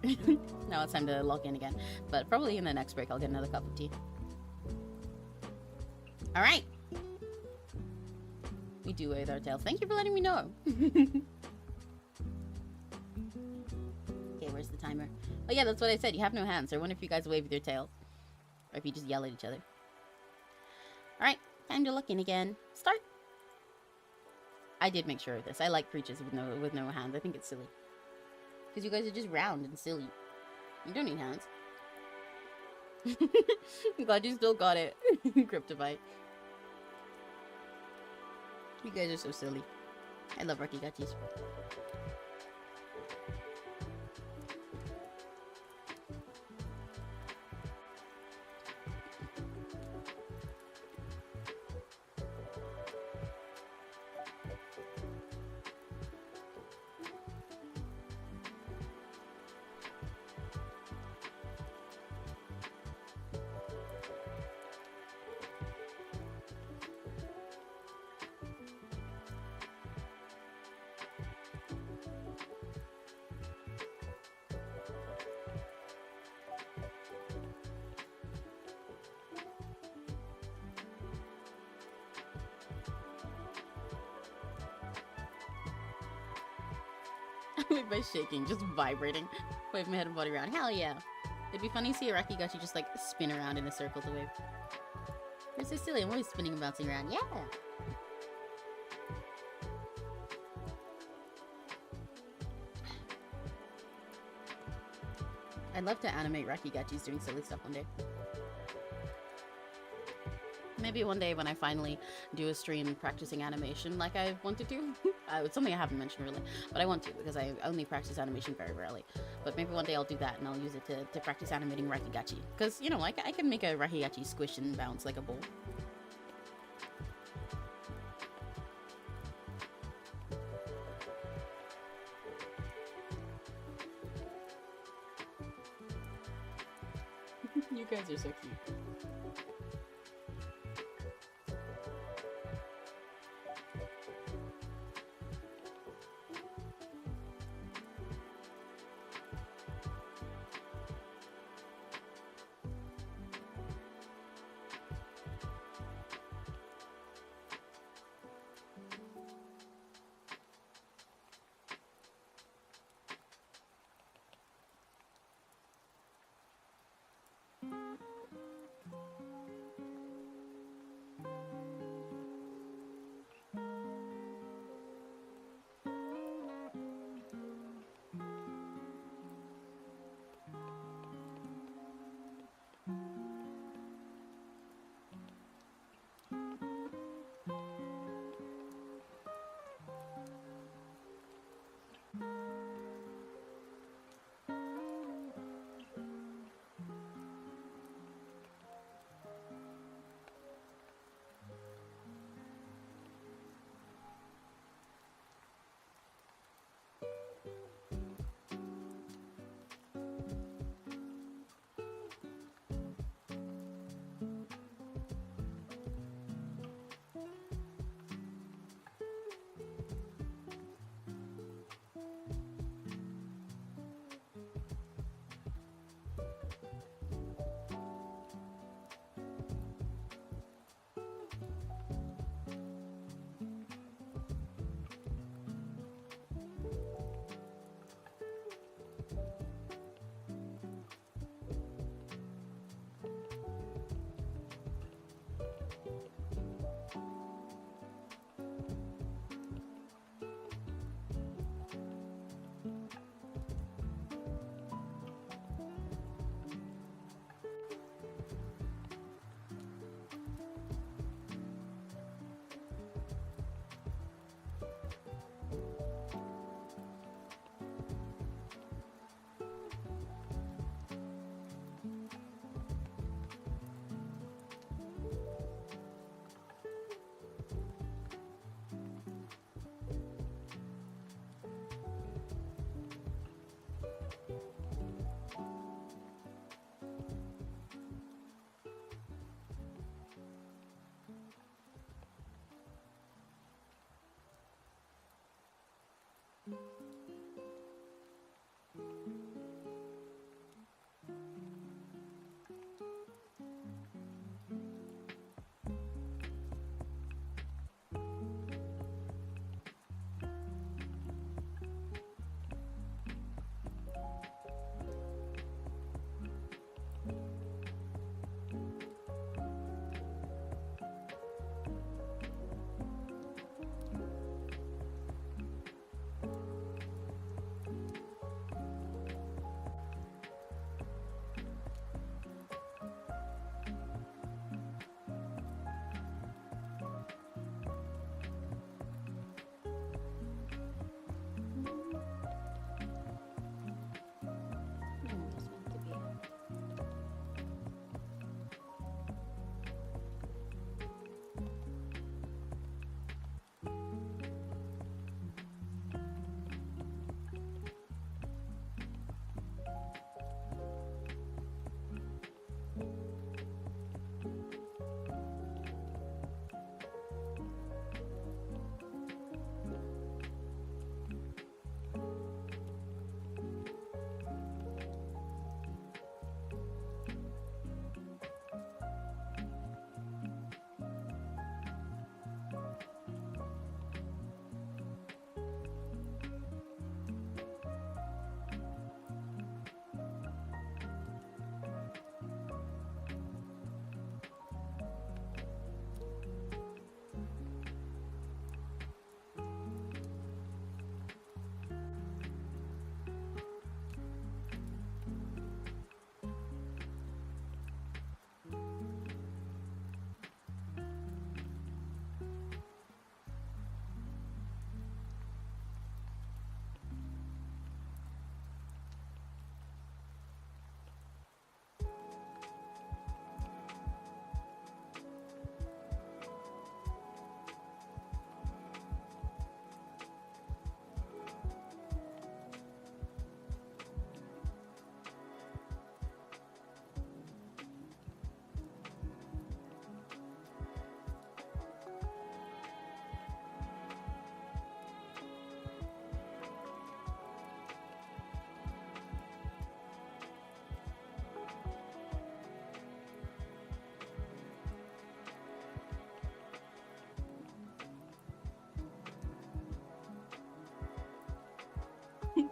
Now it's time to log in again. But probably in the next break I'll get another cup of tea. Alright. We do with our tails. Thank you for letting me know. Okay, where's the timer? Oh yeah, that's what I said. You have no hands. So I wonder if you guys wave with your tails. Or if you just yell at each other. Alright, time to look in again. Start. I did make sure of this. I like creatures with no hands. I think it's silly. Because you guys are just round and silly. You don't need hands. I'm glad you still got it. Cryptobite. You guys are so silly. I love Rakigachis. Like by shaking, just vibrating. Wave my head and body around. Hell yeah. It'd be funny to see a Rakigachi just like spin around in a circle to wave. You're so silly, I'm always spinning and bouncing around. Yeah! I'd love to animate Rakigachis doing silly stuff one day. Maybe one day when I finally do a stream practicing animation like I wanted to. It's something I haven't mentioned really, but I want to because I only practice animation very rarely. But maybe one day I'll do that and I'll use it to practice animating Rakigachi. Because, you know, I can make a Rakigachi squish and bounce like a ball. You guys are so cute.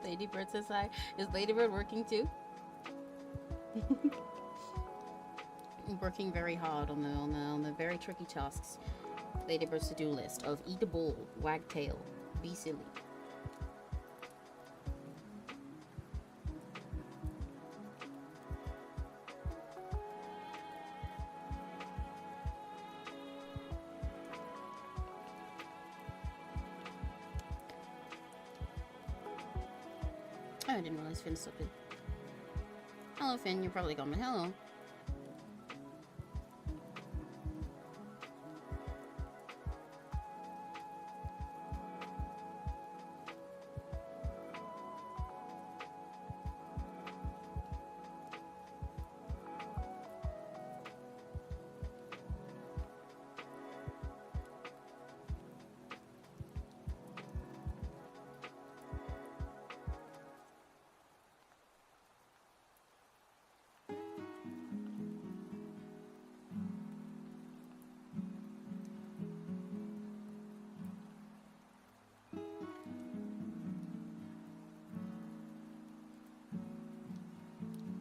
Ladybird says hi. Is Ladybird working too? I'm working very hard on the very tricky tasks. Ladybird's to-do list of eat a bowl, wag tail, be silly. Oh, I didn't realize Finn's still in. Hello, Finn. You're probably gone, but hello.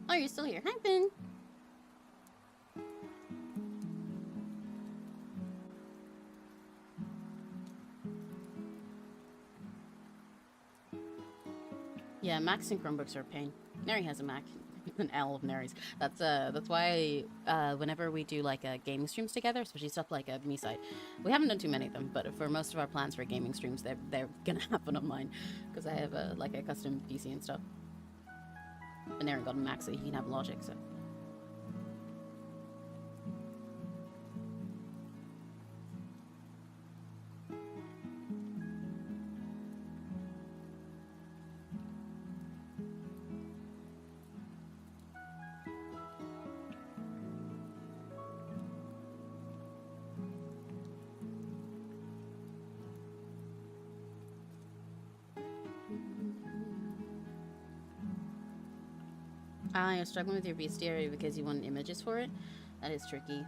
Oh, you're still here. Hi, Finn. Yeah, Macs and Chromebooks are a pain. Neri has a Mac. An L of Neri's. That's why whenever we do like gaming streams together, especially stuff like a me site, we haven't done too many of them, but for most of our plans for gaming streams, they're gonna happen on mine because I have like a custom PC and stuff. And Neri got a Mac so he can have Logic. So. You're struggling with your bestiary because you want images for it? That is tricky.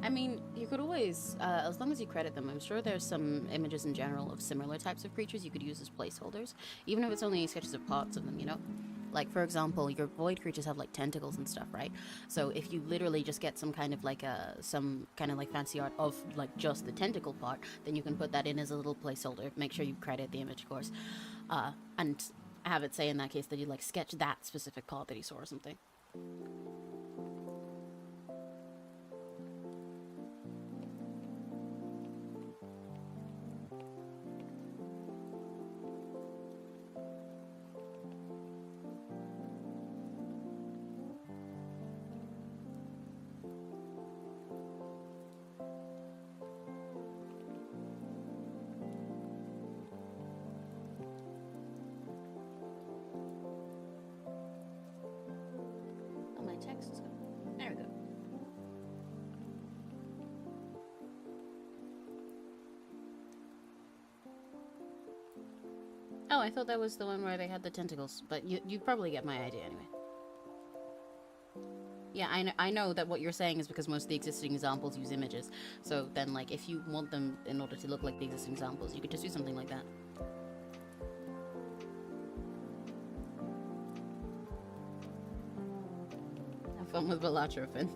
I mean, you could always, as long as you credit them, I'm sure there's some images in general of similar types of creatures you could use as placeholders, even if it's only sketches of parts of them, you know? Like, for example, your void creatures have, like, tentacles and stuff, right? So if you literally just get some kind of, like, fancy art of, like, just the tentacle part, then you can put that in as a little placeholder. Make sure you credit the image, of course. And have it say in that case that you, like, sketch that specific part that you saw or something. There we go. Oh, I thought that was the one where they had the tentacles, but you probably get my idea anyway. Yeah, I know that what you're saying is because most of the existing examples use images. So then, like, if you want them in order to look like the existing examples, you could just do something like that. Have fun with Balatro, Finn.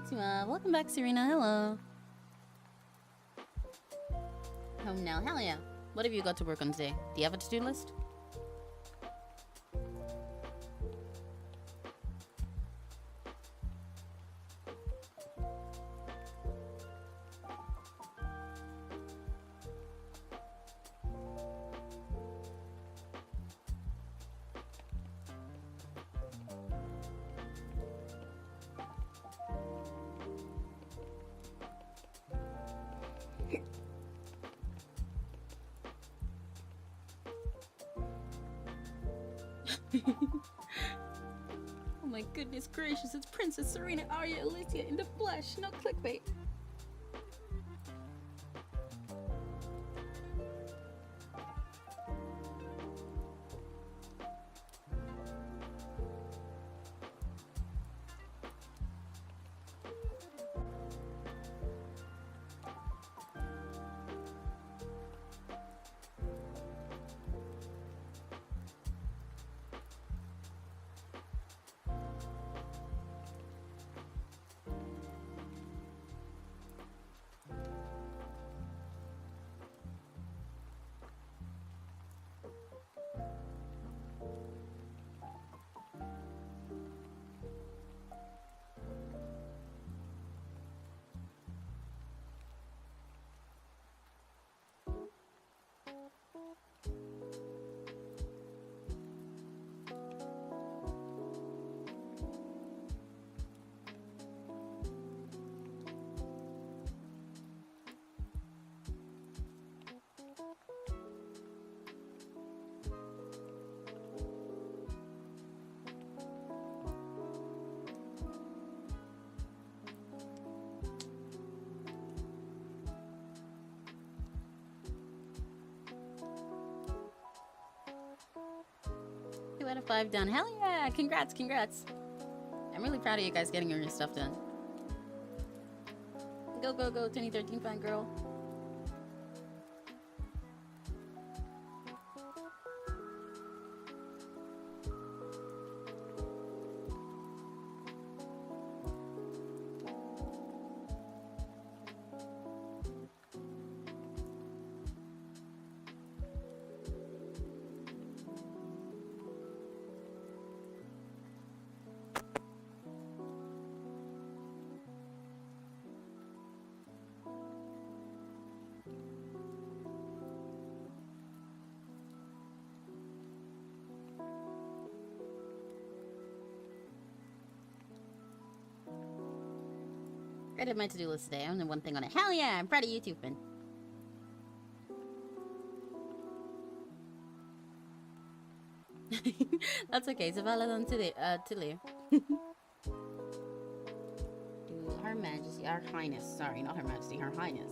Konnichiwa. Welcome back, Serena. Hello. Home now. Hell yeah. What have you got to work on today? Do you have a to-do list? Oh my goodness gracious, it's Princess Serena Arya Alicia in the flesh, no clickbait. Out of 5 done. Hell yeah! Congrats, congrats. I'm really proud of you guys getting all your stuff done. Go, go, go, 2013 fan girl. I did my to-do list today. I only one thing on it. Hell yeah! I'm proud of you too, Finn. That's okay. Zavala on today. Tilly. To Her Majesty, Our Highness. Sorry, not Her Majesty. Her Highness.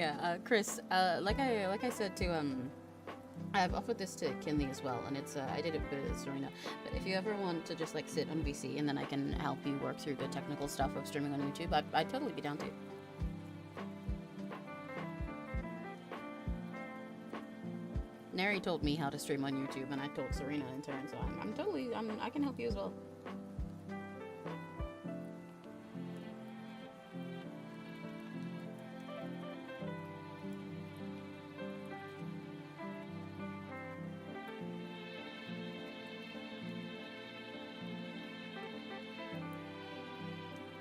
Yeah, Chris, like I said to I've offered this to Kinley as well, and it's I did it with Serena. But if you ever want to just like sit on VC and then I can help you work through the technical stuff of streaming on YouTube, I'd totally be down to. Neri told me how to stream on YouTube, and I told Serena in turn, so I can help you as well.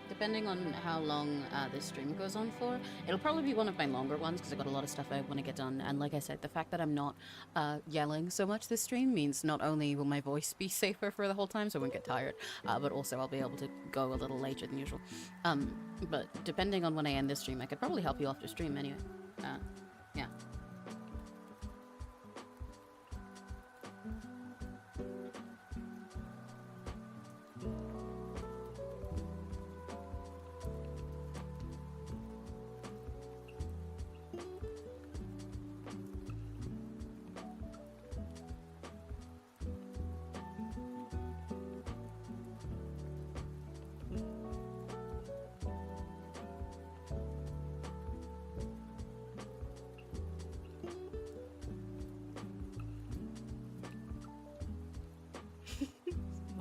Depending on how long this stream goes on for, it'll probably be one of my longer ones because I've got a lot of stuff I want to get done. And like I said, the fact that I'm not yelling so much this stream means not only will my voice be safer for the whole time, so I won't get tired, but also I'll be able to go a little later than usual. But depending on when I end this stream, I could probably help you after stream anyway. Yeah.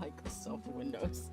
Microsoft Windows.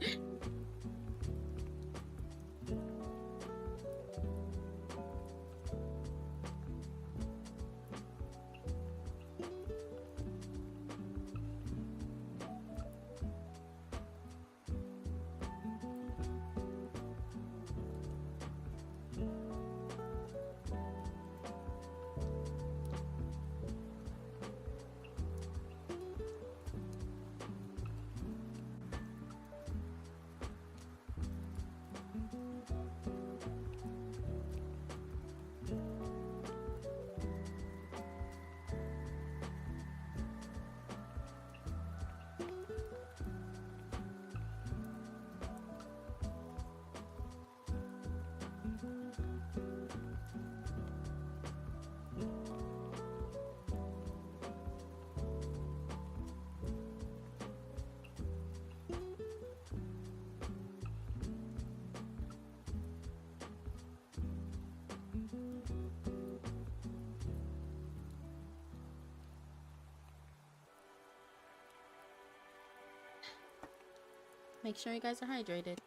Make sure you guys are hydrated.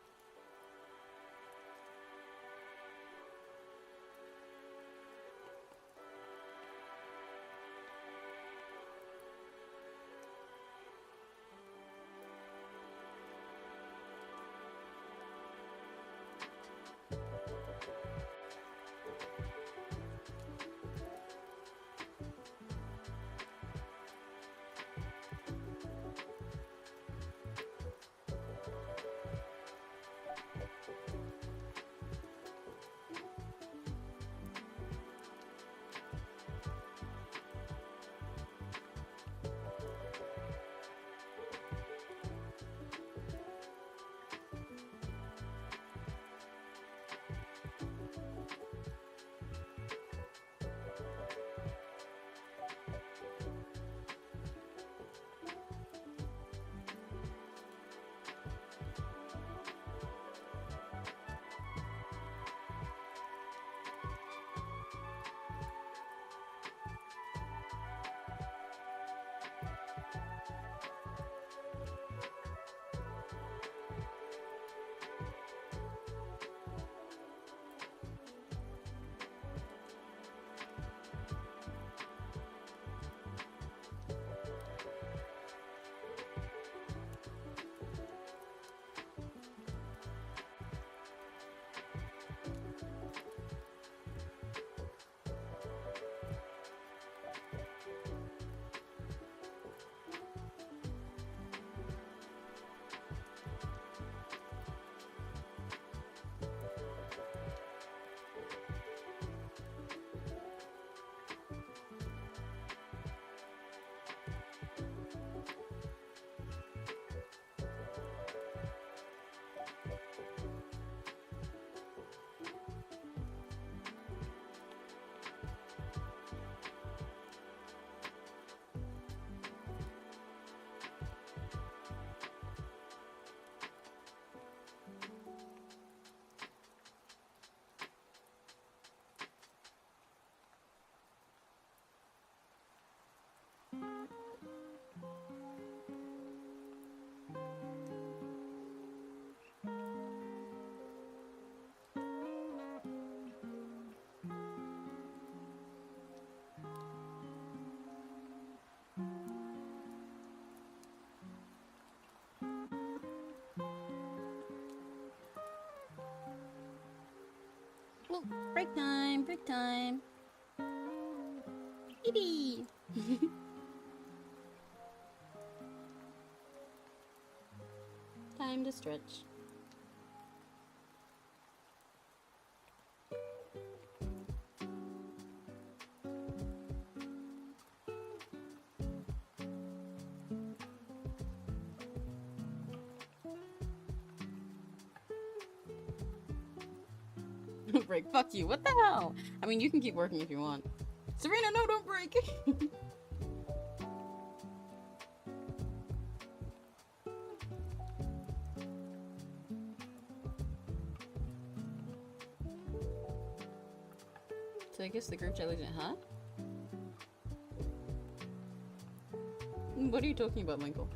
Oh, break time, break time. Yippee! Time to stretch. Break. Fuck you. What the hell? I mean, you can keep working if you want. Serena, no, don't break. So I guess the group chat legend, huh? What are you talking about, Michael?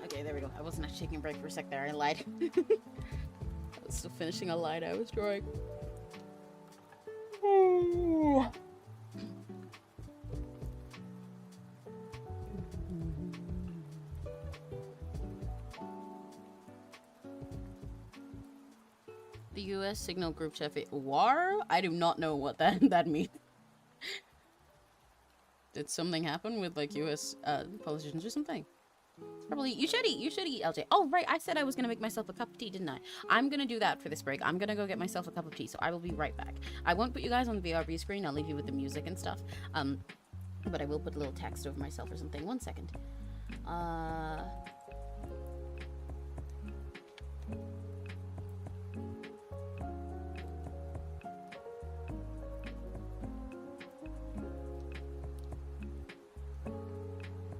Okay, there we go. I wasn't actually taking a break for a sec there. I lied. I was still finishing a line I was drawing. The US signal group chat. War? I do not know what that means. Did something happen with like US politicians or something? It's probably you should eat, LJ. Oh right, I said I was gonna make myself a cup of tea, didn't I? I'm gonna do that for this break. I'm gonna go get myself a cup of tea, so I will be right back. I won't put you guys on the VRB screen. I'll leave you with the music and stuff. But I will put a little text over myself or something. 1 second.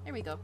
There we go.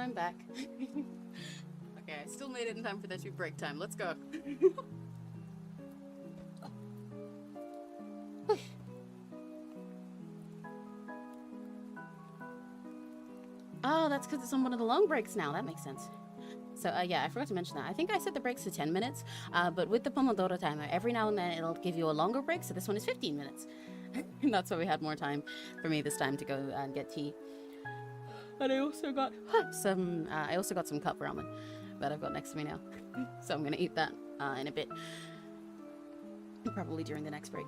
I'm back. Okay, I still made it in time for there to be break time. Let's go. Oh, that's because it's on one of the long breaks now. That makes sense. So, yeah, I forgot to mention that. I think I set the breaks to 10 minutes, but with the Pomodoro timer, every now and then it'll give you a longer break, so this one is 15 minutes. And that's why we had more time for me this time to go and get tea. And I also got some cup ramen that I've got next to me now. So I'm gonna eat that in a bit. Probably during the next break.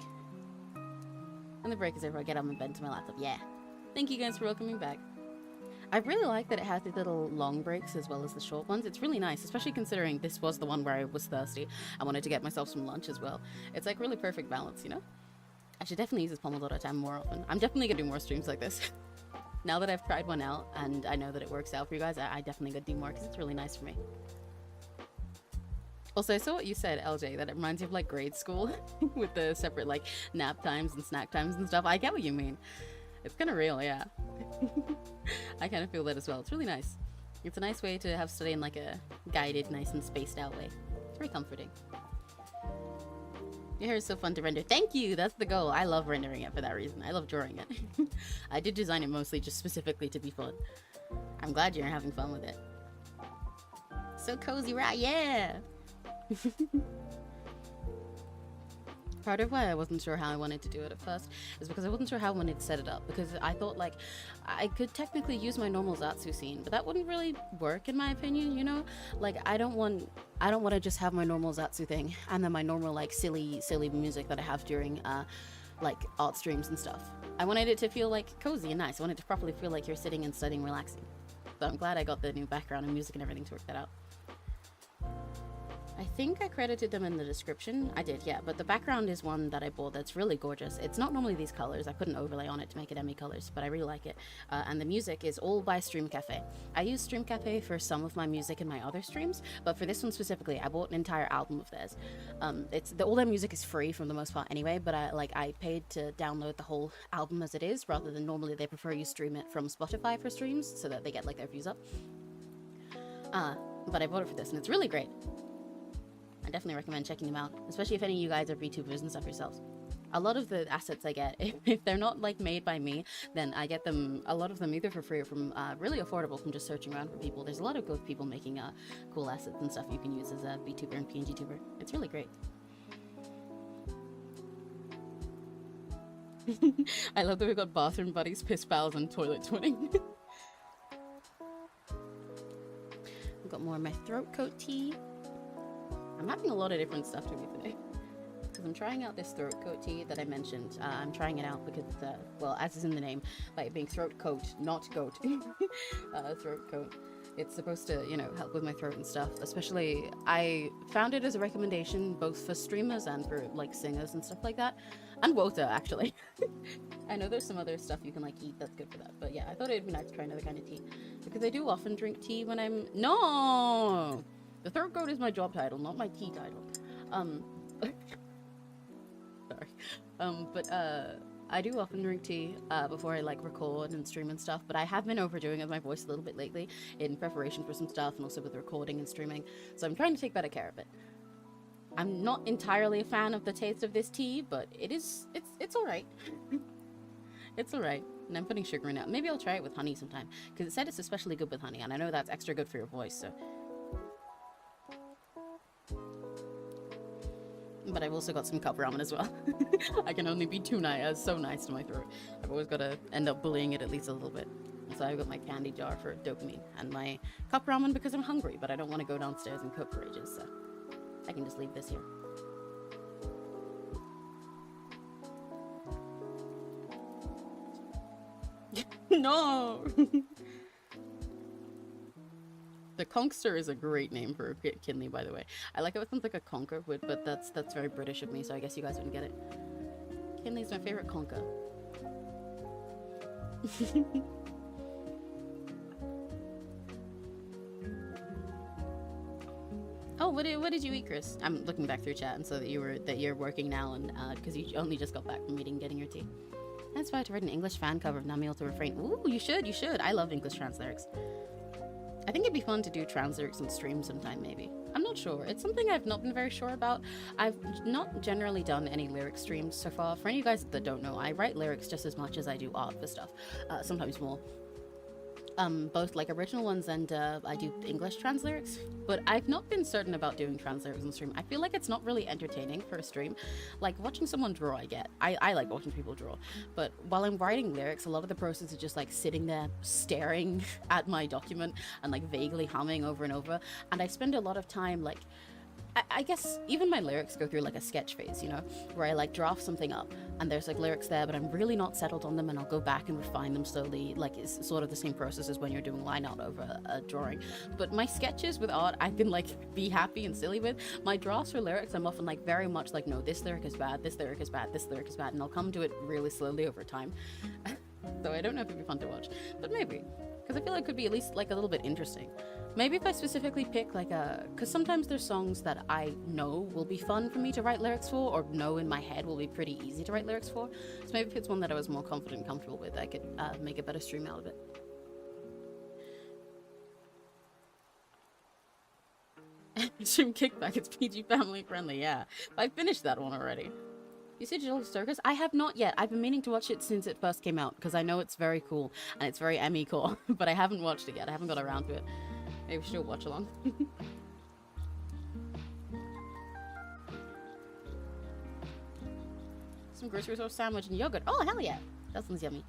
And the break is over, I get on my bed to my laptop. Yeah. Thank you guys for welcoming back. I really like that it has these little long breaks as well as the short ones. It's really nice, especially considering this was the one where I was thirsty. I wanted to get myself some lunch as well. It's like really perfect balance, you know? I should definitely use this Pomodoro time more often. I'm definitely gonna do more streams like this. Now that I've tried one out and I know that it works out for you guys, I definitely gotta do more because it's really nice for me. Also, I saw what you said, LJ, that it reminds you of like grade school with the separate like nap times and snack times and stuff. I get what you mean. It's kind of real, yeah. I kind of feel that as well. It's really nice. It's a nice way to have study in like a guided, nice and spaced out way. It's very comforting. Your hair is so fun to render. Thank you! That's the goal. I love rendering it for that reason. I love drawing it. I did design it mostly just specifically to be fun. I'm glad you're having fun with it. So cozy, right? Yeah! Part of why I wasn't sure how I wanted to do it at first is because I wasn't sure how I wanted to set it up, because I thought like I could technically use my normal Zatsu scene, but that wouldn't really work in my opinion, you know? Like I don't want to just have my normal Zatsu thing and then my normal like silly music that I have during like art streams and stuff. I wanted it to feel like cozy and nice. I wanted it to properly feel like you're sitting and studying, relaxing. So I'm glad I got the new background and music and everything to work that out. I think I credited them in the description. I did, yeah, but the background is one that I bought that's really gorgeous. It's not normally these colors. I put an overlay on it to make it Emmy colors, but I really like it. And the music is all by Stream Cafe. I use Stream Cafe for some of my music in my other streams, but for this one specifically, I bought an entire album of theirs. All their music is free for the most part anyway, but I paid to download the whole album as it is, rather than normally they prefer you stream it from Spotify for streams so that they get like their views up. But I bought it for this, and it's really great. I definitely recommend checking them out, especially if any of you guys are VTubers and stuff yourselves. A lot of the assets I get, if they're not like made by me, then I get them, a lot of them either for free or from really affordable from just searching around for people. There's a lot of good people making cool assets and stuff you can use as a VTuber and PNGTuber. It's really great. I love that we've got bathroom buddies, piss pals, and toilet twinning. I've got more of my throat coat tea. I'm having a lot of different stuff to me today. Because I'm trying out this throat coat tea that I mentioned. I'm trying it out because, well, as is in the name, by it being throat coat, not goat. Throat coat. It's supposed to, you know, help with my throat and stuff. Especially, I found it as a recommendation both for streamers and for, like, singers and stuff like that. And Wota, actually. I know there's some other stuff you can, like, eat that's good for that. But yeah, I thought it'd be nice to try another kind of tea. Because I do often drink tea when I'm... No! The throat coat is my job title, not my tea title. Sorry. I do often drink tea before I like record and stream and stuff, but I have been overdoing it with my voice a little bit lately in preparation for some stuff and also with recording and streaming, so I'm trying to take better care of it. I'm not entirely a fan of the taste of this tea, but it's alright. It's alright, and I'm putting sugar in it. Maybe I'll try it with honey sometime, because it said it's especially good with honey, and I know that's extra good for your voice, so... But I've also got some cup ramen as well. I can only be too nice, so nice to my throat. I've always got to end up bullying it at least a little bit. So I've got my candy jar for dopamine and my cup ramen because I'm hungry, but I don't want to go downstairs and cook for ages, so I can just leave this here. No! The Conkster is a great name for a kidney, by the way. I like how it sounds like a conker, but that's very British of me, so I guess you guys wouldn't get it. Kidney's my favorite conker. Oh, what did you eat, Chris? I'm looking back through chat and so that you're working now and because you only just got back from meeting, getting your tea. I inspired to write an English fan cover of Not Able to Refrain. Ooh, you should. I love English trans lyrics. I think it'd be fun to do trans lyrics on stream sometime, maybe. I'm not sure. It's something I've not been very sure about. I've not generally done any lyric streams so far. For any of you guys that don't know, I write lyrics just as much as I do art for stuff, sometimes more. Both like original ones and I do English trans lyrics, but I've not been certain about doing trans lyrics on stream. I feel like it's not really entertaining for a stream. Like watching someone draw, I get. I like watching people draw, but while I'm writing lyrics, a lot of the process is just like sitting there staring at my document and like vaguely humming over and over, and I spend a lot of time like I guess even my lyrics go through like a sketch phase, you know, where I like draft something up and there's like lyrics there, but I'm really not settled on them, and I'll go back and refine them slowly. Like it's sort of the same process as when you're doing line art over a drawing. But my sketches with art, I can like be happy and silly with. My drafts for lyrics, I'm often like very much like, no, this lyric is bad, this lyric is bad, this lyric is bad, and I'll come to it really slowly over time. So I don't know if it'd be fun to watch, but maybe, because I feel like it could be at least like a little bit interesting. Maybe if I specifically pick like because sometimes there's songs that I know will be fun for me to write lyrics for, or know in my head will be pretty easy to write lyrics for. So maybe if it's one that I was more confident and comfortable with, I could make a better stream out of it. Stream kickback, it's PG family friendly, yeah. I finished that one already. You see Digital Circus? I have not yet. I've been meaning to watch it since it first came out, because I know it's very cool, and it's very Emmy cool, but I haven't watched it yet. I haven't got around to it. Maybe we should watch along. Some grocery store sandwich and yogurt. Oh, hell yeah. That sounds yummy.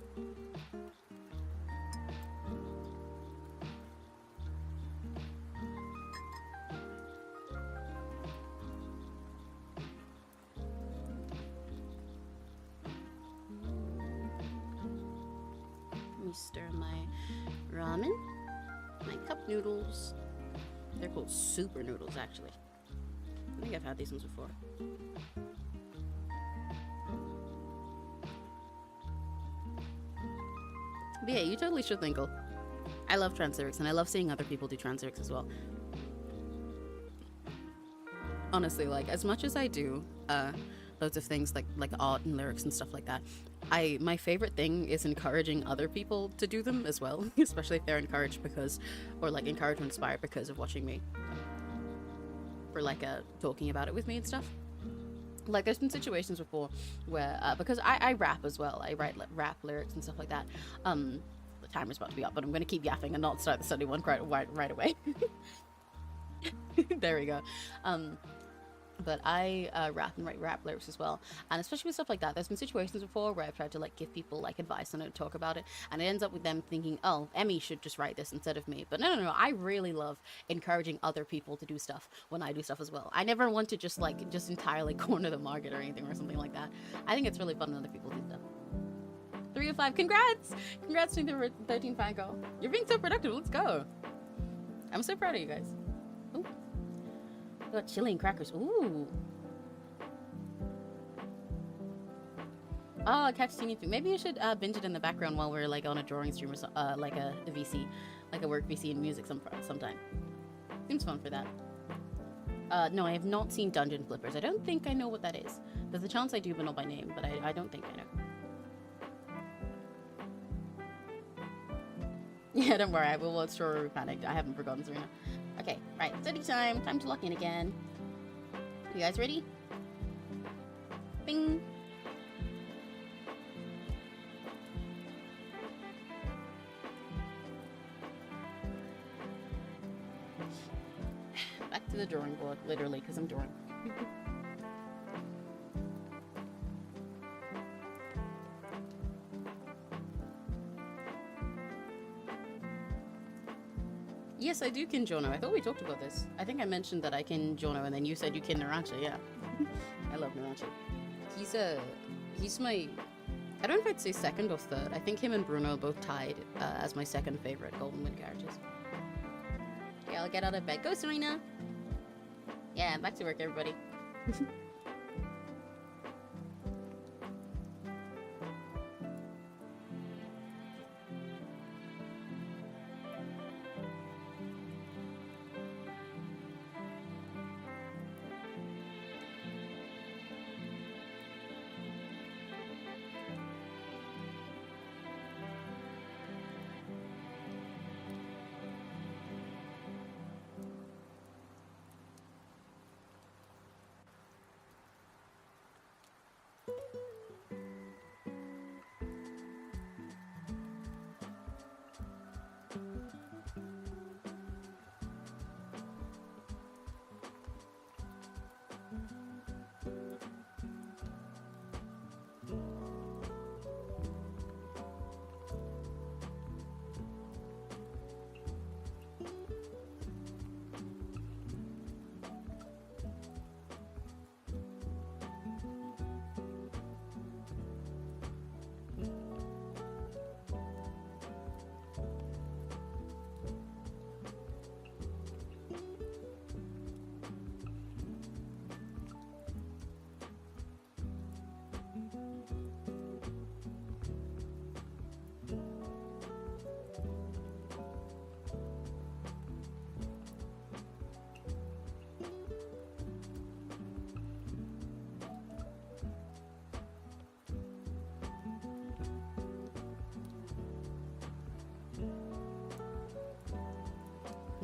Let me stir my ramen. My cup noodles. They're called super noodles, actually. I think I've had these ones before. But yeah, you totally should, Linkle. I love trans lyrics, and I love seeing other people do trans lyrics as well. Honestly, like, as much as I do loads of things like art and lyrics and stuff like that, my favorite thing is encouraging other people to do them as well, especially if they're encouraged because, or like encouraged or inspired because of watching me, for like talking about it with me and stuff. Like there's been situations before where because I rap as well, I write rap lyrics and stuff like that. The timer's about to be up, but I'm gonna keep yapping and not start the study one right away. There we go. But I rap and write rap lyrics as well, and especially with stuff like that, there's been situations before where I've tried to like give people like advice on it, talk about it, and it ends up with them thinking, oh, Emmy should just write this instead of me. But no, I really love encouraging other people to do stuff when I do stuff as well. I never want to just entirely corner the market or anything or something like that. I think it's really fun when other people do stuff. 3 of 5, congrats to the 13 fan girl. You're being so productive. Let's go. I'm so proud of you guys. Ooh. Got chili and crackers. Ooh. Oh, catch teeny food. Maybe you should binge it in the background while we're like on a drawing stream or like a VC, like a work VC in music sometime. Seems fun for that. No, I have not seen Dungeon Flippers. I don't think I know what that is. There's a chance I do, but not by name. But I don't think I know. Yeah, don't worry. I will watch Strawberry Panic. I haven't forgotten, Serena. Okay, right. Study time. Time to lock in again. You guys ready? Bing. Back to the drawing board, literally, because I'm drawing. Yes, I do kin Jono. I thought we talked about this. I think I mentioned that I kin Jono, and then you said you kin Narancha. Yeah, I love Narancha. He's my, I don't know if I'd say second or third. I think him and Bruno both tied as my second favorite Golden Wind characters. Okay, I'll get out of bed. Go, Serena. Yeah, back to work, everybody.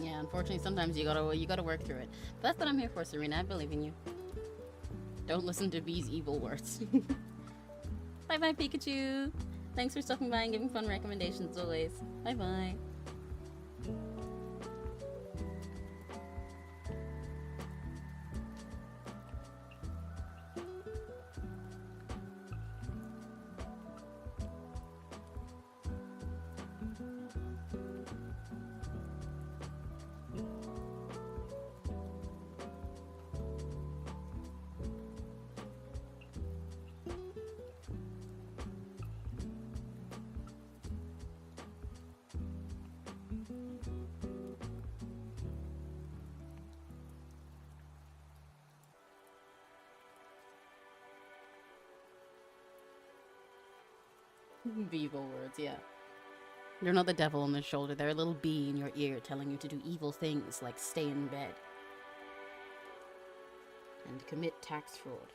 Yeah, unfortunately, sometimes you gotta work through it. But that's what I'm here for, Serena. I believe in you. Don't listen to B's evil words. Bye bye, Pikachu. Thanks for stopping by and giving fun recommendations as always. Bye bye. Evil words, yeah. You're not the devil on the shoulder. They're a little bee in your ear telling you to do evil things like stay in bed and commit tax fraud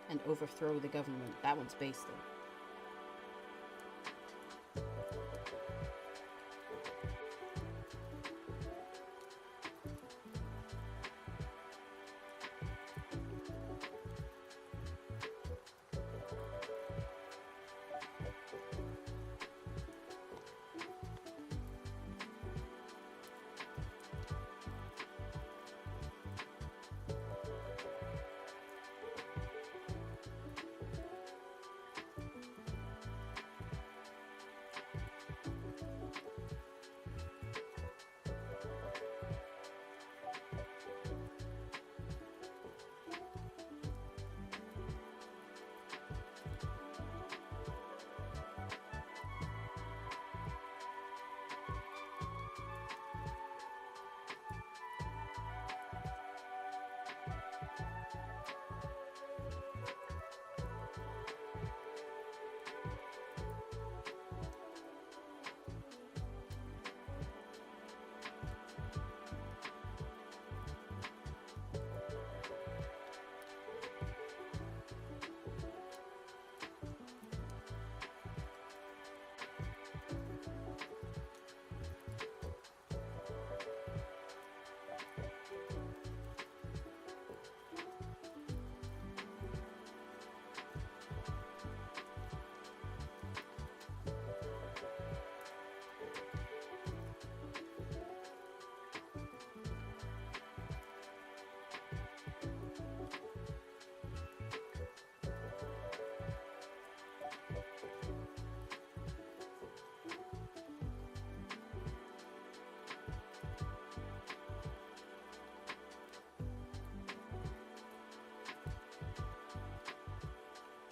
and overthrow the government. That one's based though.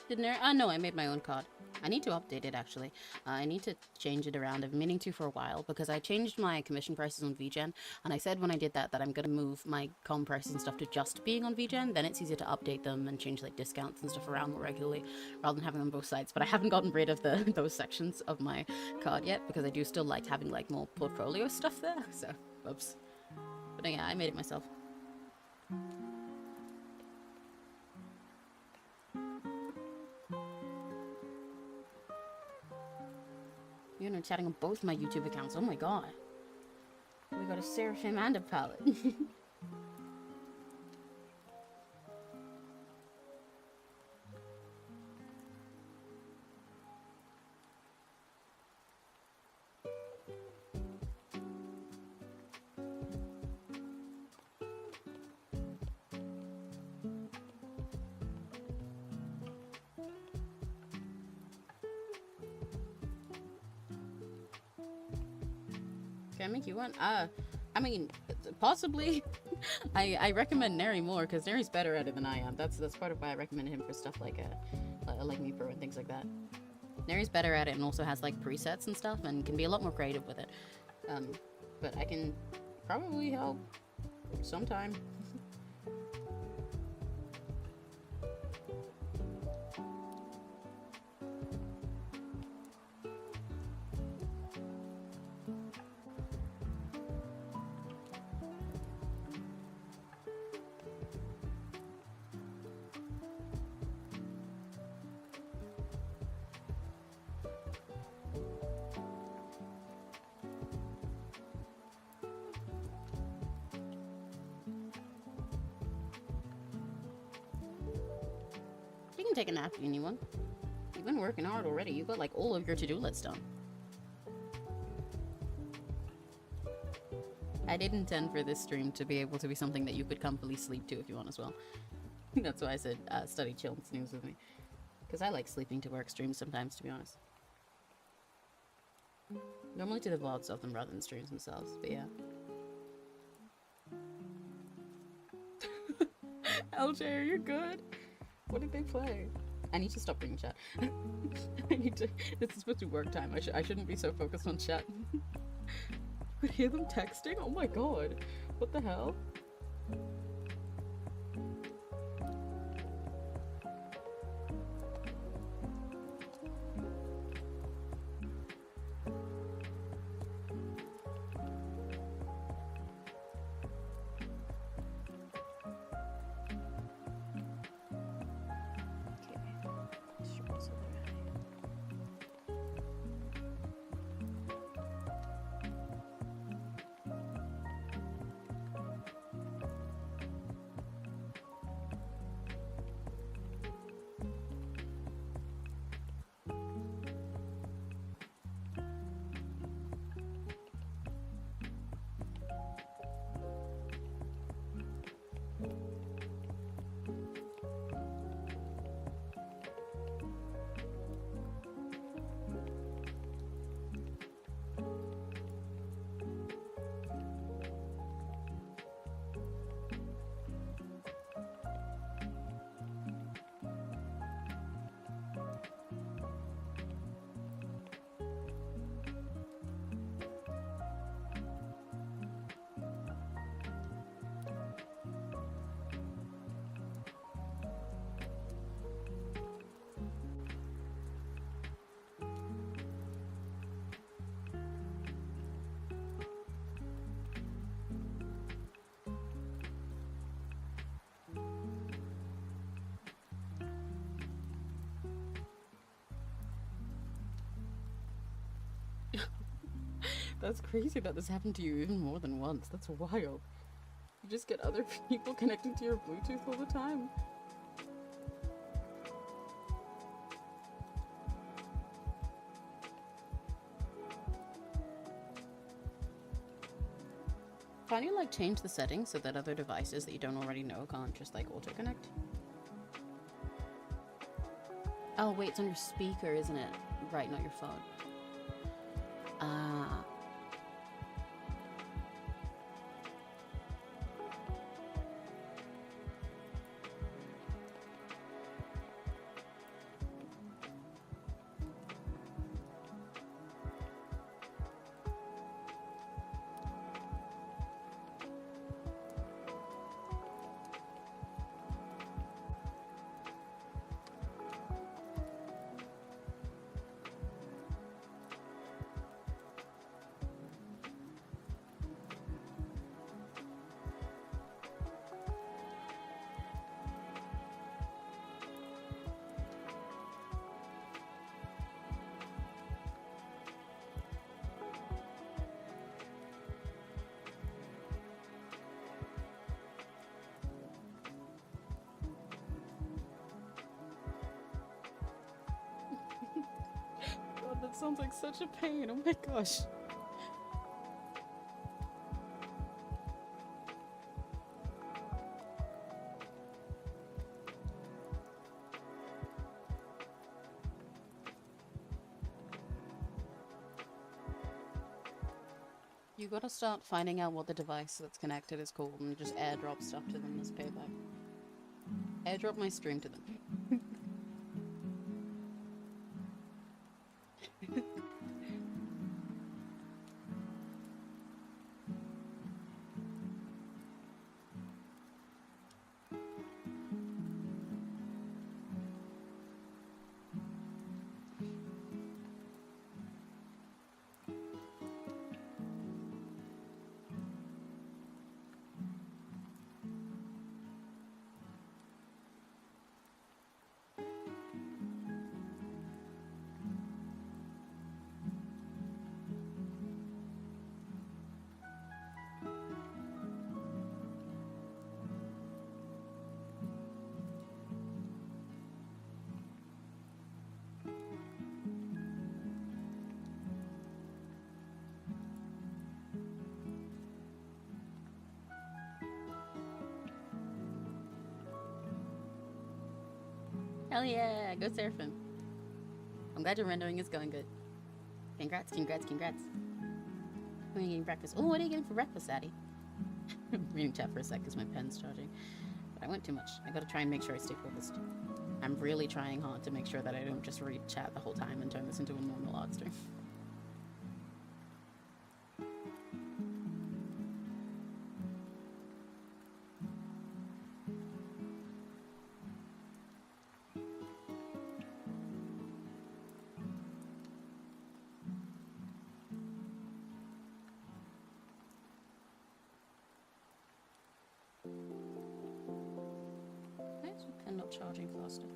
Didn't I? No, I made my own card. I need to update it actually. I need to change it around. I've been meaning to for a while because I changed my commission prices on VGen, and I said when I did that I'm gonna move my com prices and stuff to just being on VGen. Then it's easier to update them and change like discounts and stuff around more regularly rather than having them on both sides. But I haven't gotten rid of those sections of my card yet because I do still like having like more portfolio stuff there. So, whoops. But yeah, I made it myself. You know, chatting on both my YouTube accounts. Oh my god. We got a Seraphim and a palette. Can I make you one? I mean, possibly. I recommend Neri more because Neri's better at it than I am. That's part of why I recommend him for stuff like Meepo and things like that. Neri's better at it and also has like presets and stuff and can be a lot more creative with it. But I can probably help sometime. You can take a nap if you need one. You've been working hard already. You got like all of your to-do list done. I did intend for this stream to be able to be something that you could comfortably sleep to if you want as well. That's why I said study, chill, and snooze with me. Because I like sleeping to work streams sometimes, to be honest. Normally to the VODs of them rather than streams themselves, but yeah. LJ, are you good? What did they play? I need to stop reading chat. I need to. This is supposed to be work time. I shouldn't be so focused on chat. Could hear them texting? Oh my god. What the hell? That's crazy that this happened to you even more than once. That's wild. You just get other people connecting to your Bluetooth all the time. Can't you like change the settings so that other devices that you don't already know can't just like auto-connect? Oh wait, it's on your speaker, isn't it? Right, not your phone. Ah. That sounds like such a pain. Oh my gosh. You gotta start finding out what the device that's connected is called and just airdrop stuff to them as payback. Airdrop my stream to them. Hell yeah, go surfing. I'm glad your rendering is going good. Congrats, congrats, congrats. When are you getting breakfast? Oh, what are you getting for breakfast, Daddy? I'm reading chat for a sec because my pen's charging. But I went too much. I gotta try and make sure I stay focused. I'm really trying hard to make sure that I don't just read chat the whole time and turn this into a normal art stream. Why is my pen not charging faster?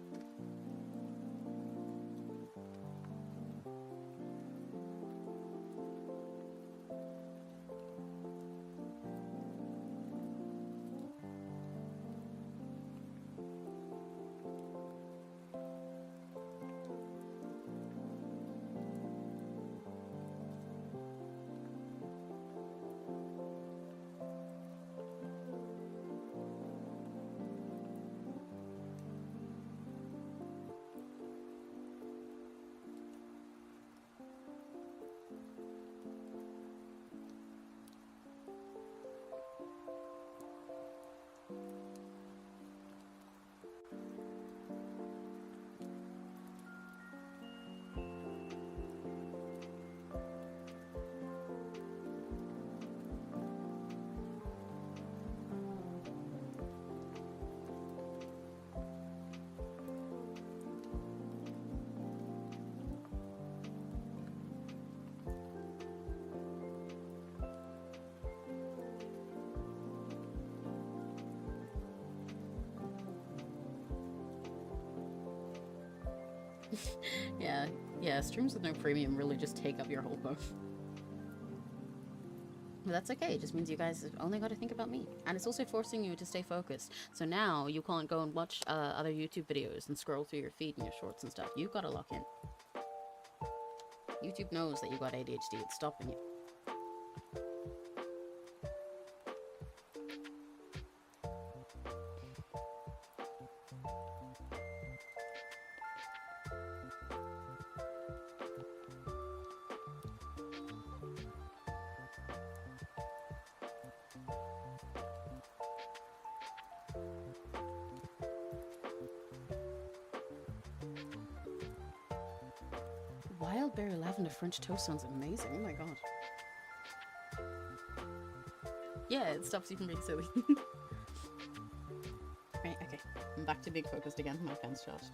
Yeah, streams with no premium really just take up your whole phone. But that's okay, it just means you guys have only got to think about me. And it's also forcing you to stay focused. So now you can't go and watch other YouTube videos and scroll through your feed and your shorts and stuff. You've got to lock in. YouTube knows that you got ADHD, it's stopping you. Wild berry lavender French toast sounds amazing. Oh my god. Yeah, it stops you from being silly. Right, okay. I'm back to being focused again. My pen's charged.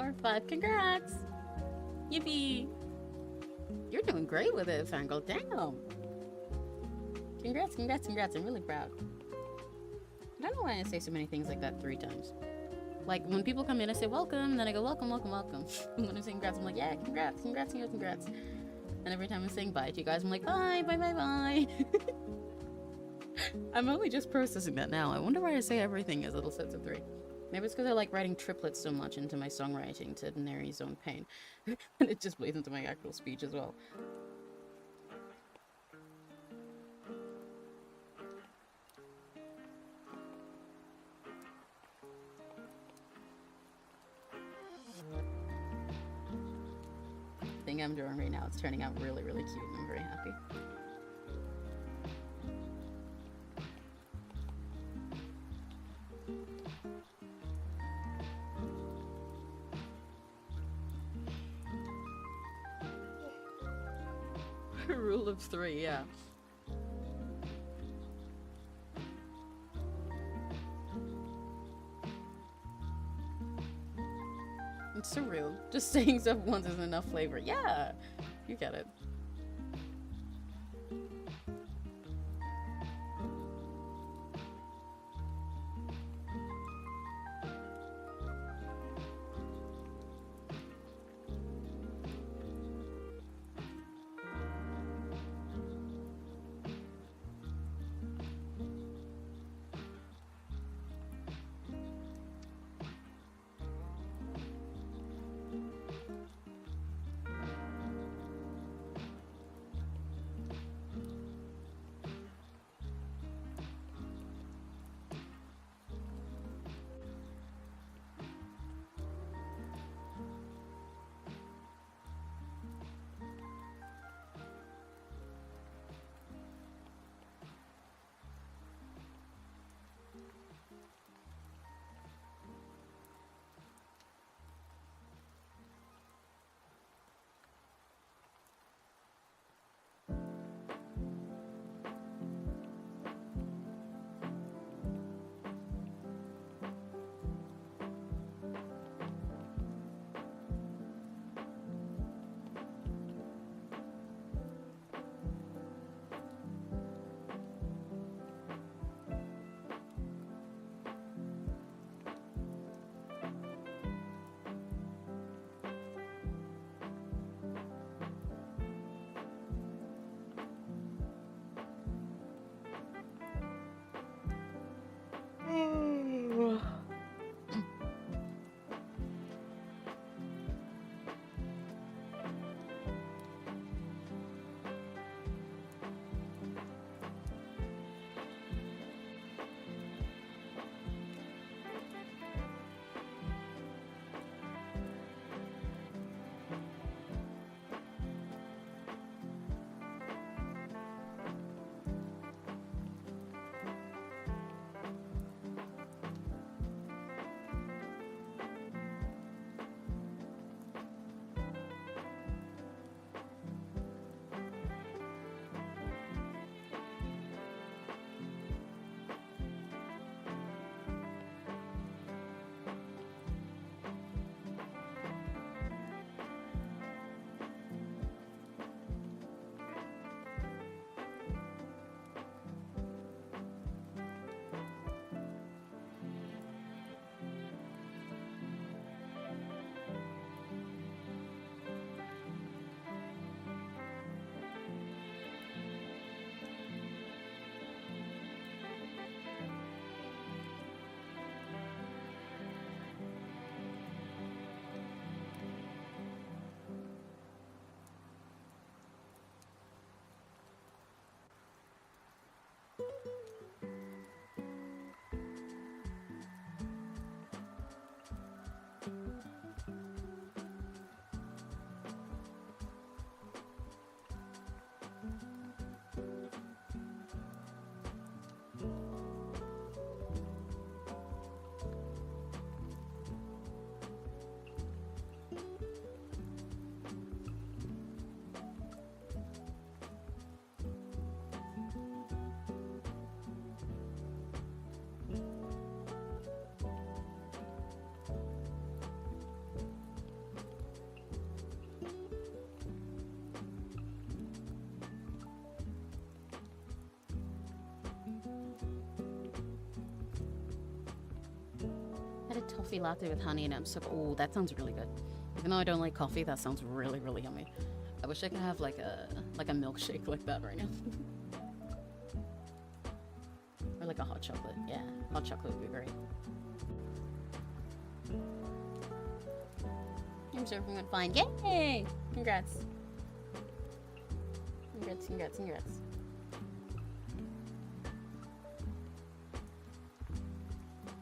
4, 5. Congrats! Yippee! You're doing great with it, Fangle. Damn! Congrats, congrats, congrats. I'm really proud. I don't know why I say so many things like that 3 times. Like, when people come in, I say welcome, and then I go welcome, welcome, welcome. And when I'm saying congrats, I'm like, yeah, congrats, congrats, congrats, congrats. And every time I'm saying bye to you guys, I'm like, bye, bye, bye, bye. I'm only just processing that now. I wonder why I say everything as little sets of 3. Maybe it's because I like writing triplets so much into my songwriting to Nary's own pain. And it just plays into my actual speech as well. The thing I'm doing right now, it's turning out really, really cute, and I'm very happy. Rule of 3, yeah. It's surreal. Just saying stuff once isn't enough flavor. Yeah! You get it. toffee latte with honey and so. Oh, that sounds really good. Even though I don't like coffee, that sounds really, really yummy. I wish I could have like a milkshake like that right now. Or like a hot chocolate. Yeah, hot chocolate would be great. I'm sure everyone went fine. Yay! Congrats. Congrats, congrats, congrats.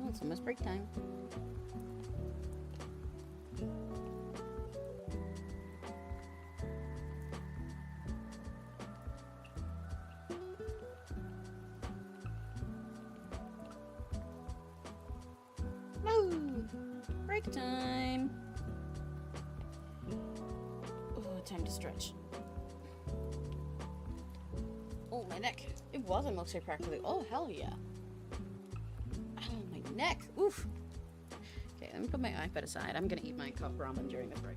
Oh, it's almost break time. Woo! Break time. Oh, time to stretch. Oh, my neck. It was a milkshake practically. Oh, hell yeah. Oh, my neck. Oof. Okay, let me put my iPad aside. I'm gonna eat my cup ramen during the break.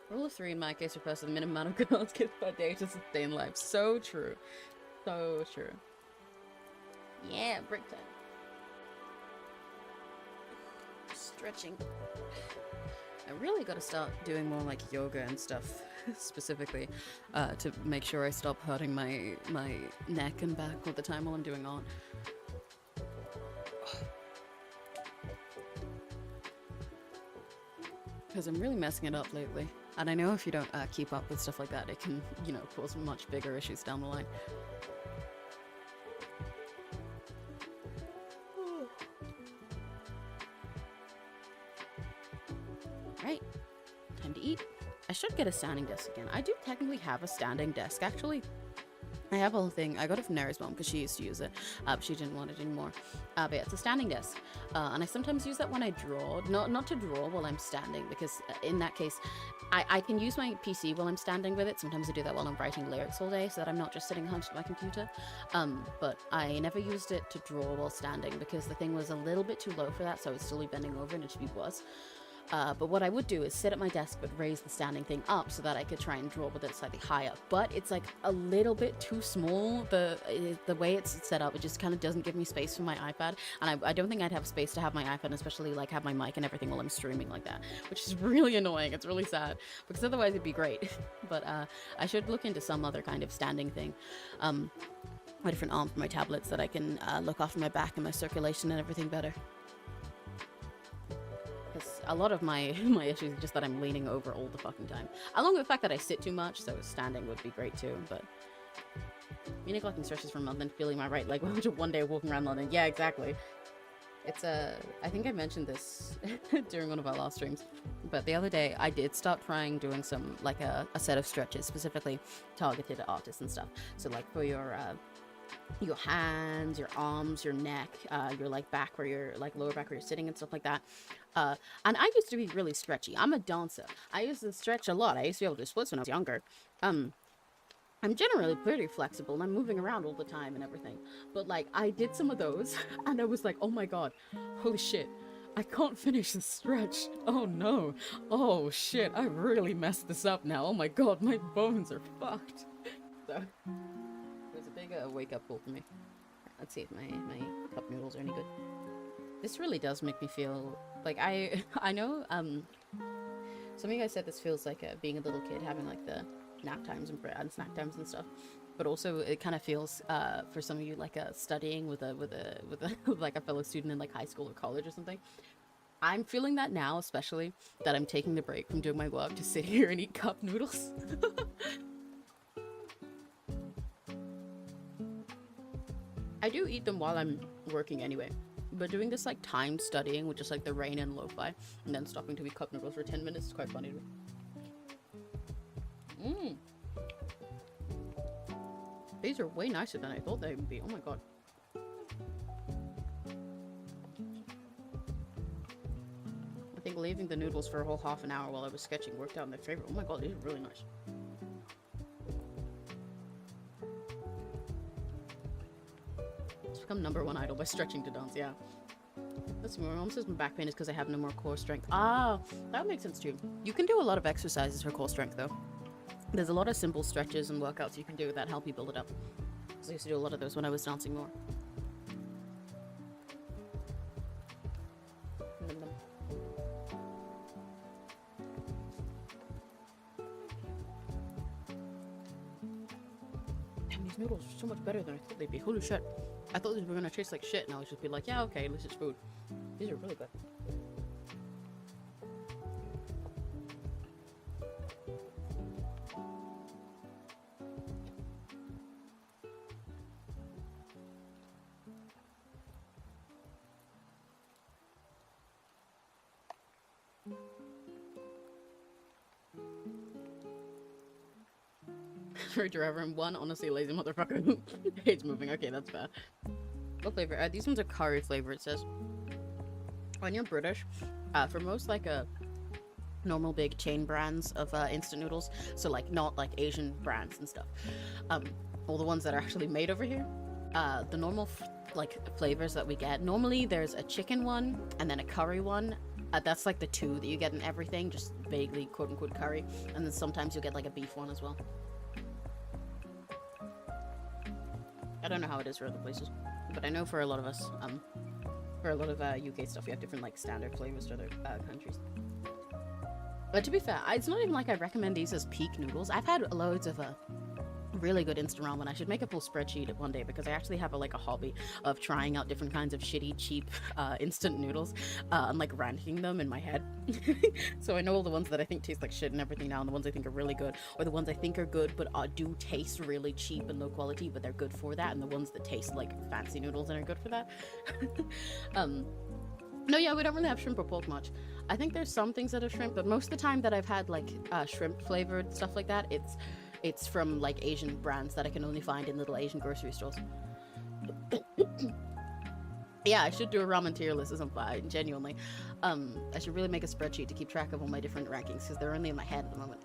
Rule of 3 in my case refers to the minimum amount of girls kids per day to sustain life. So true. So true. Yeah, break time. Stretching. I really gotta start doing more like yoga and stuff, specifically, to make sure I stop hurting my neck and back all the time while I'm doing art. Because I'm really messing it up lately. And I know if you don't keep up with stuff like that, it can, you know, cause much bigger issues down the line. Right, time to eat. I should get a standing desk again. I do technically have a standing desk, actually. I have a whole thing. I got it from Neri's mom because she used to use it, but she didn't want it anymore. But yeah, it's a standing desk, and I sometimes use that when I draw. Not to draw while I'm standing, because in that case, I can use my PC while I'm standing with it. Sometimes I do that while I'm writing lyrics all day, so that I'm not just sitting hunched at my computer. But I never used it to draw while standing because the thing was a little bit too low for that, so I would still be bending over and it should be worse. But what I would do is sit at my desk but raise the standing thing up so that I could try and draw with it slightly higher. But it's like a little bit too small. The way it's set up, it just kind of doesn't give me space for my iPad. And I don't think I'd have space to have my iPad, especially like have my mic and everything while I'm streaming like that, which is really annoying. It's really sad because otherwise it'd be great. But I should look into some other kind of standing thing. A different arm for my tablets that I can look after my back and my circulation and everything better. A lot of my issues are just that I'm leaning over all the fucking time. Along with the fact that I sit too much, so standing would be great too, but... Me neglecting stretches for a month and feeling my right leg one day walking around London. Yeah, exactly. It's I think I mentioned this during one of our last streams, but the other day I did start trying doing some, like a set of stretches specifically targeted at artists and stuff. So like for your hands, your arms, your neck, your like back where you're like lower back where you're sitting and stuff like that. And I used to be really stretchy. I'm a dancer. I used to stretch a lot. I used to be able to do splits when I was younger. I'm generally pretty flexible and I'm moving around all the time and everything. But like I did some of those and I was like, oh my god, holy shit. I can't finish the stretch. Oh no. Oh shit, I really messed this up now. Oh my god, my bones are fucked. So it was a big wake-up call for me. Let's see if my cup noodles are any good. This really does make me feel like I know some of you guys said this feels like being a little kid having like the nap times and snack times and stuff, but also it kind of feels for some of you like studying with a like a fellow student in like high school or college or something. I'm feeling that now, especially that I'm taking the break from doing my work to sit here and eat cup noodles. I do eat them while I'm working anyway, but doing this like timed studying with just like the rain and lo-fi and then stopping to eat cup noodles for 10 minutes is quite funny to me. These are way nicer than I thought they would be. Oh my god. I think leaving the noodles for a whole half an hour while I was sketching worked out in their favor. Oh my god, these are really nice. It's become #1 idol by stretching to dance, yeah. Let's see, my mom says my back pain is because I have no more core strength. Ah, that makes sense too. You can do a lot of exercises for core strength though. There's a lot of simple stretches and workouts you can do that help you build it up. So I used to do a lot of those when I was dancing more. Damn, these noodles are so much better than I thought they'd be. Holy shit. I thought these were gonna taste like shit and I would just be like, yeah, okay, this is food. These are really good. Sorry, driver, and one honestly lazy motherfucker who hates moving. Okay, that's bad. What flavor? These ones are curry flavor, it says. When you're British, for most like normal big chain brands of instant noodles, so like not like Asian brands and stuff, all the ones that are actually made over here, the normal like flavors that we get, normally there's a chicken one and then a curry one. That's like the two that you get in everything, just vaguely quote-unquote curry, and then sometimes you'll get like a beef one as well. I don't know how it is for other places, but I know for a lot of us, for a lot of UK stuff, we have different like standard flavors to other countries. But to be fair, it's not even like I recommend these as peak noodles. I've had loads of really good instant ramen. I should make a full spreadsheet one day because I actually have a hobby of trying out different kinds of shitty, cheap instant noodles and like ranking them in my head. So I know all the ones that I think taste like shit and everything now, and the ones I think are really good, or the ones I think are good but do taste really cheap and low quality, but they're good for that, and the ones that taste like fancy noodles and are good for that. No, yeah, we don't really have shrimp or pork much. I think there's some things that are shrimp, but most of the time that I've had like shrimp flavored stuff like that, it's from like Asian brands that I can only find in little Asian grocery stores. Yeah, I should do a ramen tier list as I'm genuinely. I should really make a spreadsheet to keep track of all my different rankings because they're only in my head at the moment.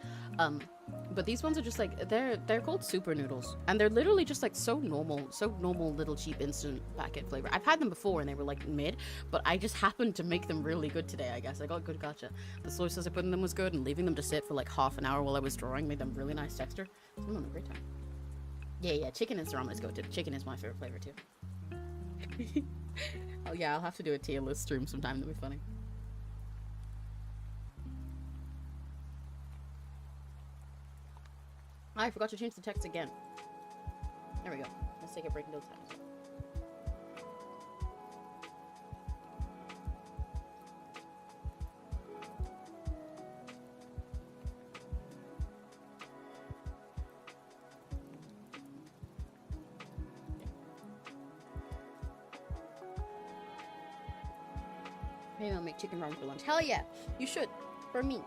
But these ones are just like, they're called super noodles, and they're literally just like so normal little cheap instant packet flavor. I've had them before and they were like mid, but I just happened to make them really good today, I guess. I got good gotcha. The soy sauce I put in them was good, and leaving them to sit for like half an hour while I was drawing made them really nice texture. So I'm having a great time. Yeah, chicken and ramen is go to. Chicken is my favorite flavor too. Oh yeah, I'll have to do a tier list stream sometime, that'll be funny. I forgot to change the text again. There we go. Let's take a break in those times. Maybe I'll make chicken ramen for lunch. Hell yeah, you should. For me.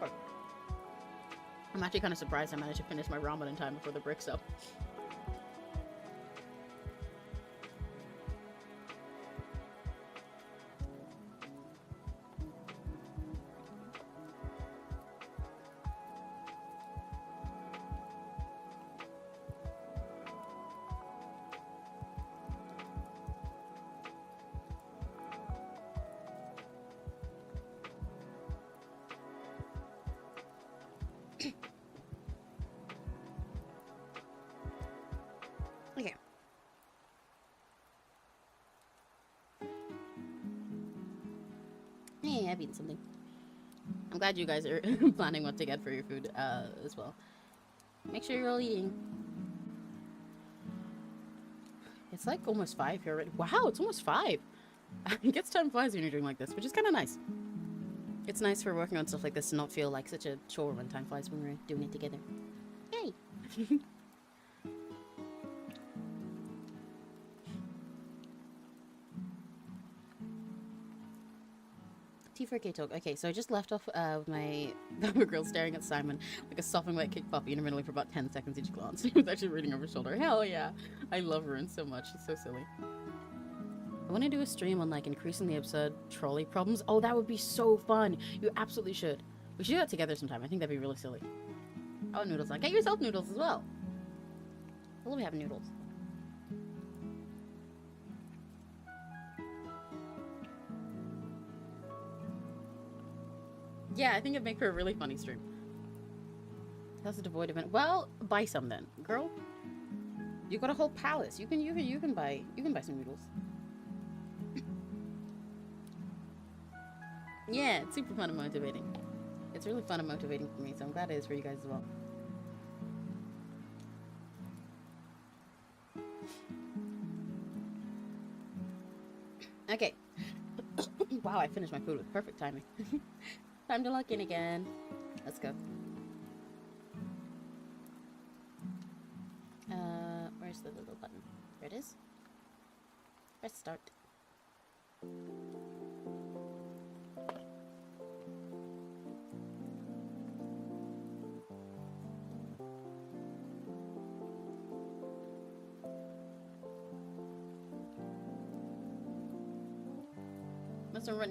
Okay. I'm actually kind of surprised I managed to finish my ramen in time before the brick's up. Okay. Hey, I've eaten something. I'm glad you guys are planning what to get for your food as well. Make sure you're all eating. It's like almost 5 here already. Wow, it's almost 5. I guess time flies when you're doing like this, which is kind of nice. It's nice for working on stuff like this to not feel like such a chore when time flies when we're doing it together. Yay! T4K talk. Okay, so I just left off with my girl staring at Simon like a sopping wet kick puppy in her middle for about 10 seconds each glance. He was actually reading over his shoulder. Hell yeah! I love Rune so much. She's so silly. I want to do a stream on like increasingly absurd trolley problems. Oh, that would be so fun. You absolutely should. We should do that together sometime. I think that'd be really silly. Oh, noodles. Like, get yourself noodles as well. I love having noodles. Yeah, I think it'd make for a really funny stream. That's a devoid event. Well, buy some then, girl. You got a whole palace. You can buy some noodles. Yeah, it's super fun and motivating. It's really fun and motivating for me, so I'm glad it is for you guys as well. Okay. Wow, I finished my food with perfect timing. Time to lock in again. Let's go. Where's the little button? There it is. Press start.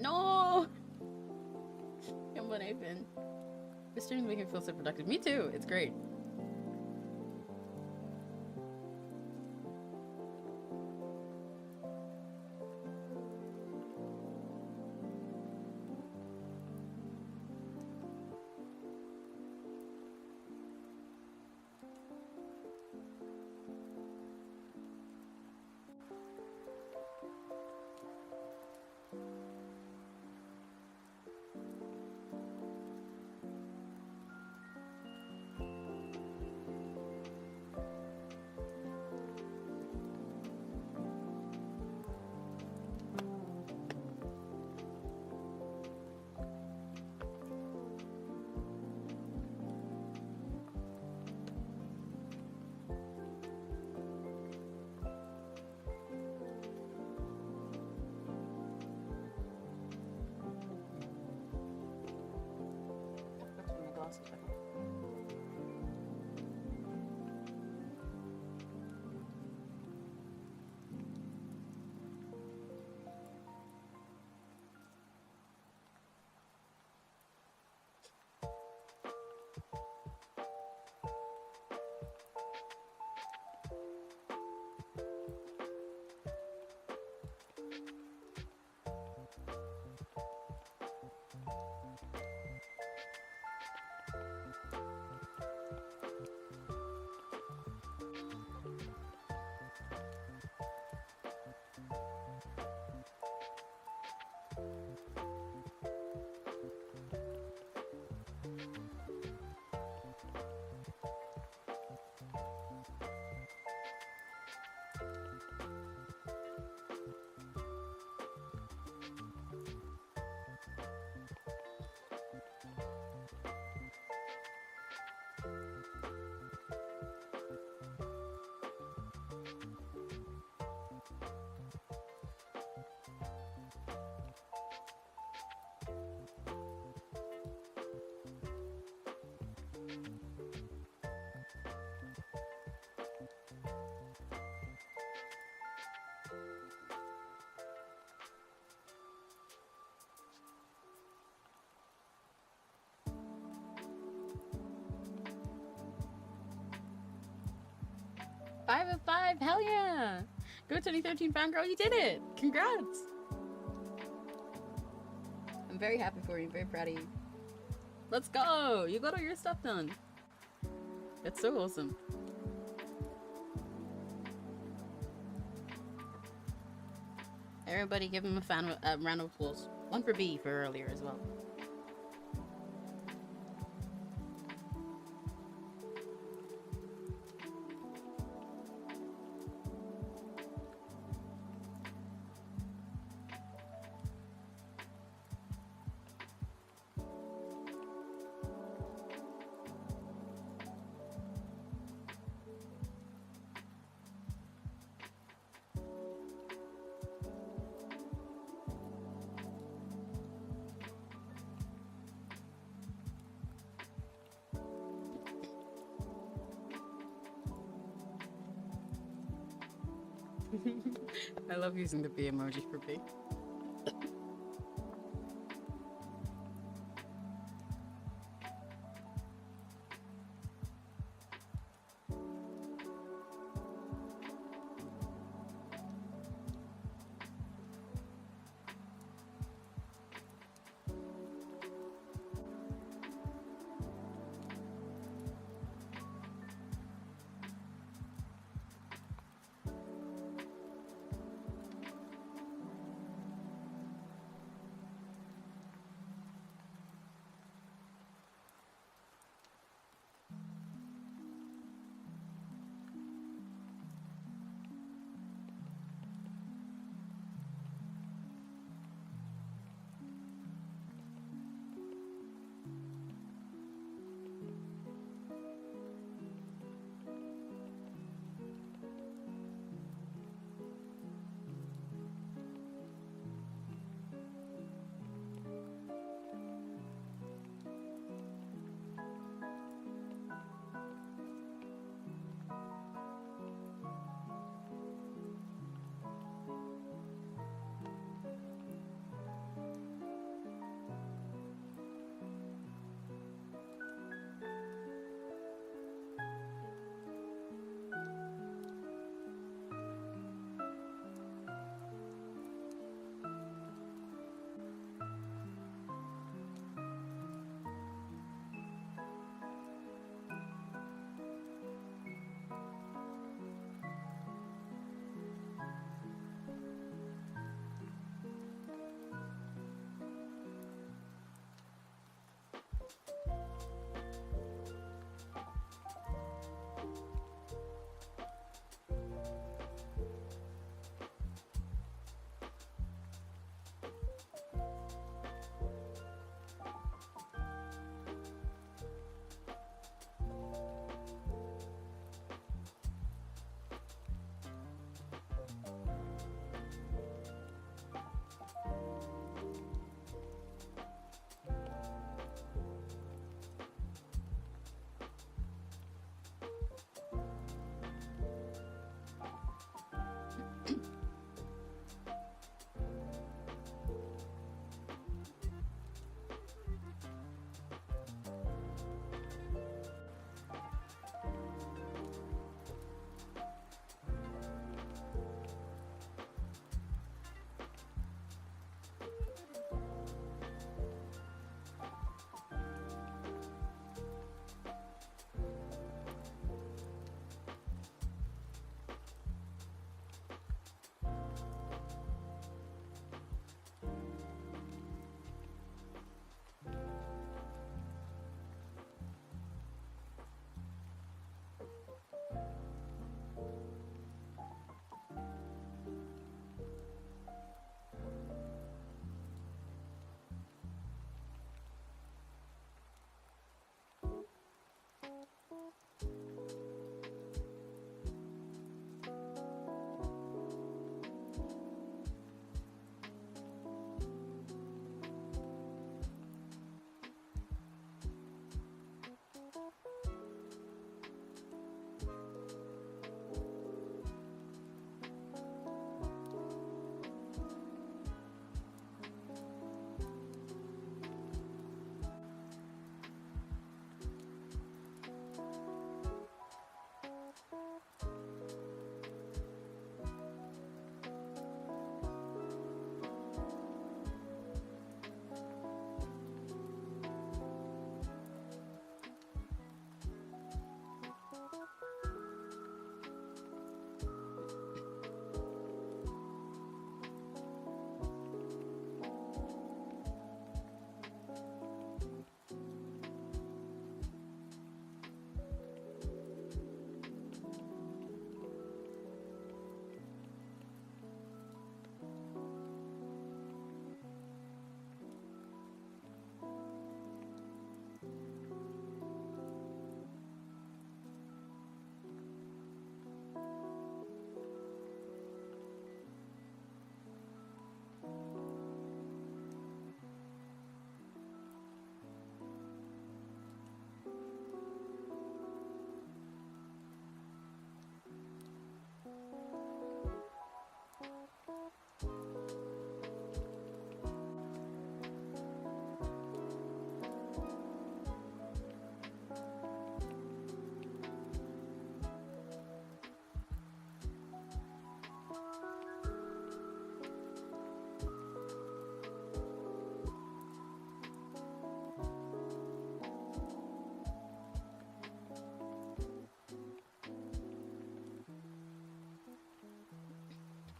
No! Come on, Nathan. This stream's making me feel so productive. Me too. It's great. Five of 5, hell yeah! Go 2013 fangirl, you did it! Congrats! I'm very happy for you, very proud of you. Let's go! You got all your stuff done. That's so awesome. Everybody give him a round of applause. One for B for earlier as well. I love using the bee emoji for bee.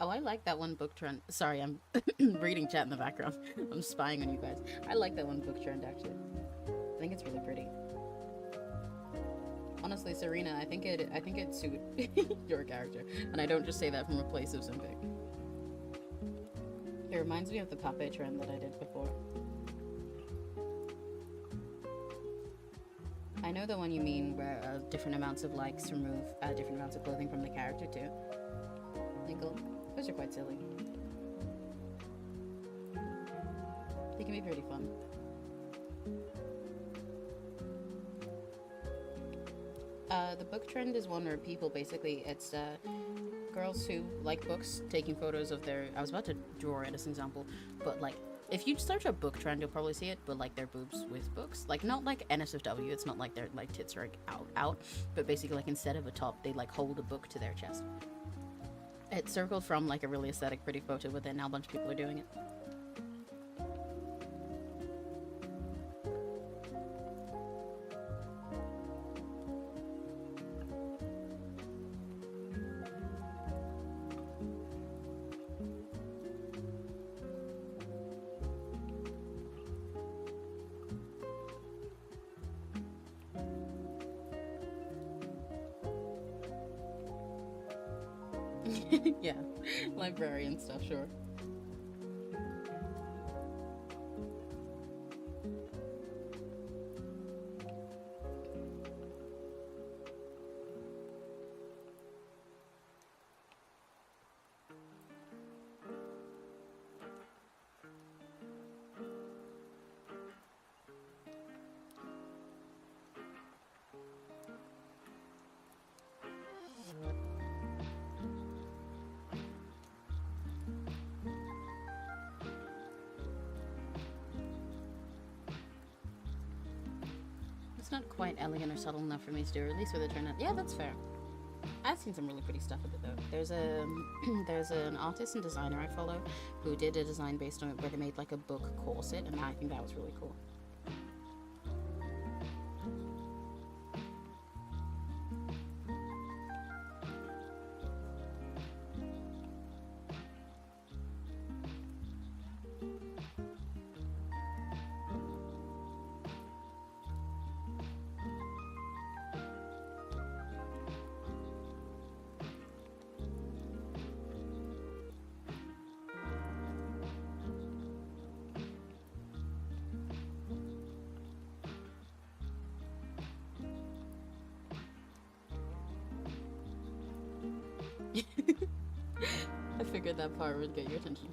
Oh, I like that one book trend. Sorry, I'm reading chat in the background. I'm spying on you guys. I like that one book trend, actually. I think it's really pretty. Honestly, Serena, I think it suit your character, and I don't just say that from a place of sympathy. It reminds me of the pape trend that I did before. I know the one you mean, where different amounts of likes remove different amounts of clothing from the character too. Legal. Those are quite silly. They can be pretty fun. The book trend is one where people basically, it's girls who like books taking photos of their, I was about to draw it as an example, but like, if you search a book trend, you'll probably see it, but like their boobs with books. Like, not like NSFW, it's not like their like tits are like out, but basically like instead of a top, they like hold a book to their chest. It's circled from like a really aesthetic, pretty photo, but then now a bunch of people are doing it. Yeah, librarian stuff, sure. It's not quite elegant or subtle enough for me to do, or at least with a turn out. Yeah, that's fair. I've seen some really pretty stuff with it though. There's a there's an artist and designer I follow who did a design based on it where they made like a book corset, and I think that was really cool. I figured that part would get your attention.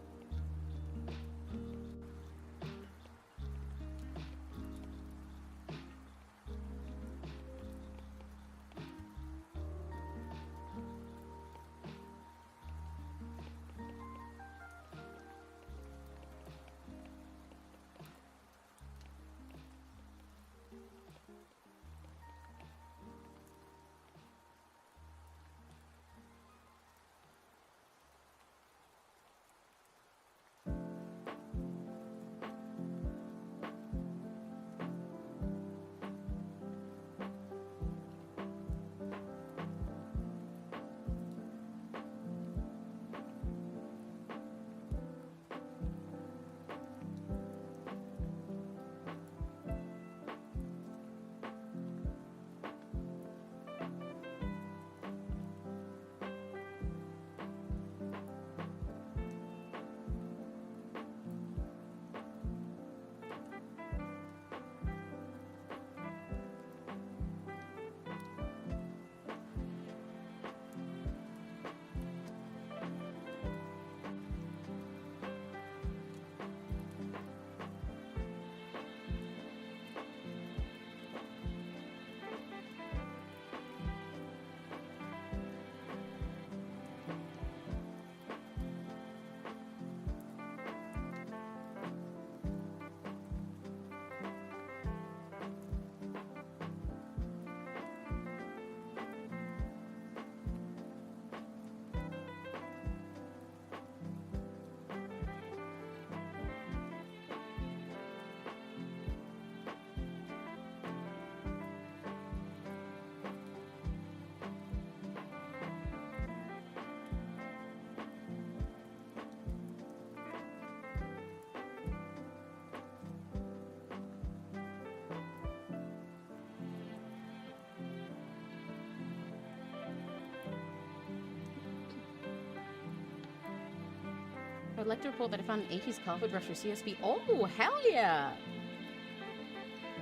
I would like to report that I found an 80s car with retro CSP. Oh, hell yeah!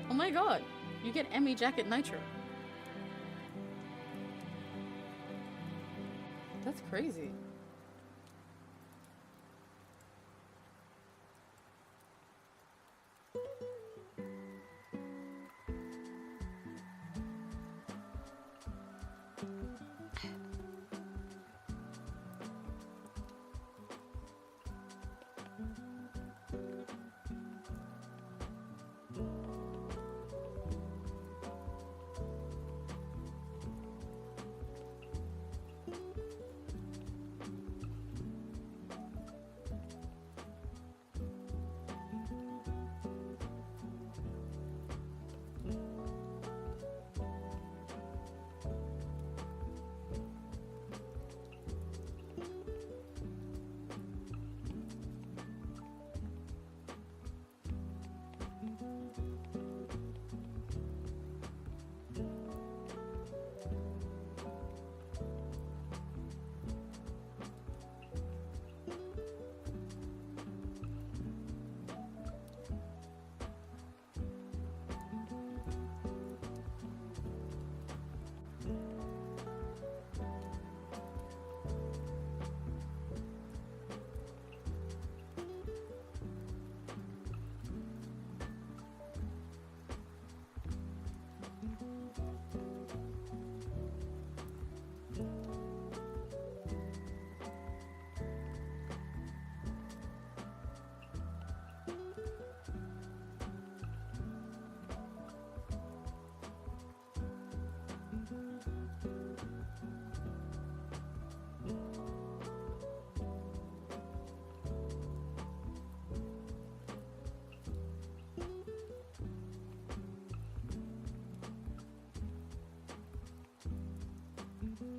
Oh my god, you get Emmy Jacket Nitro. That's crazy.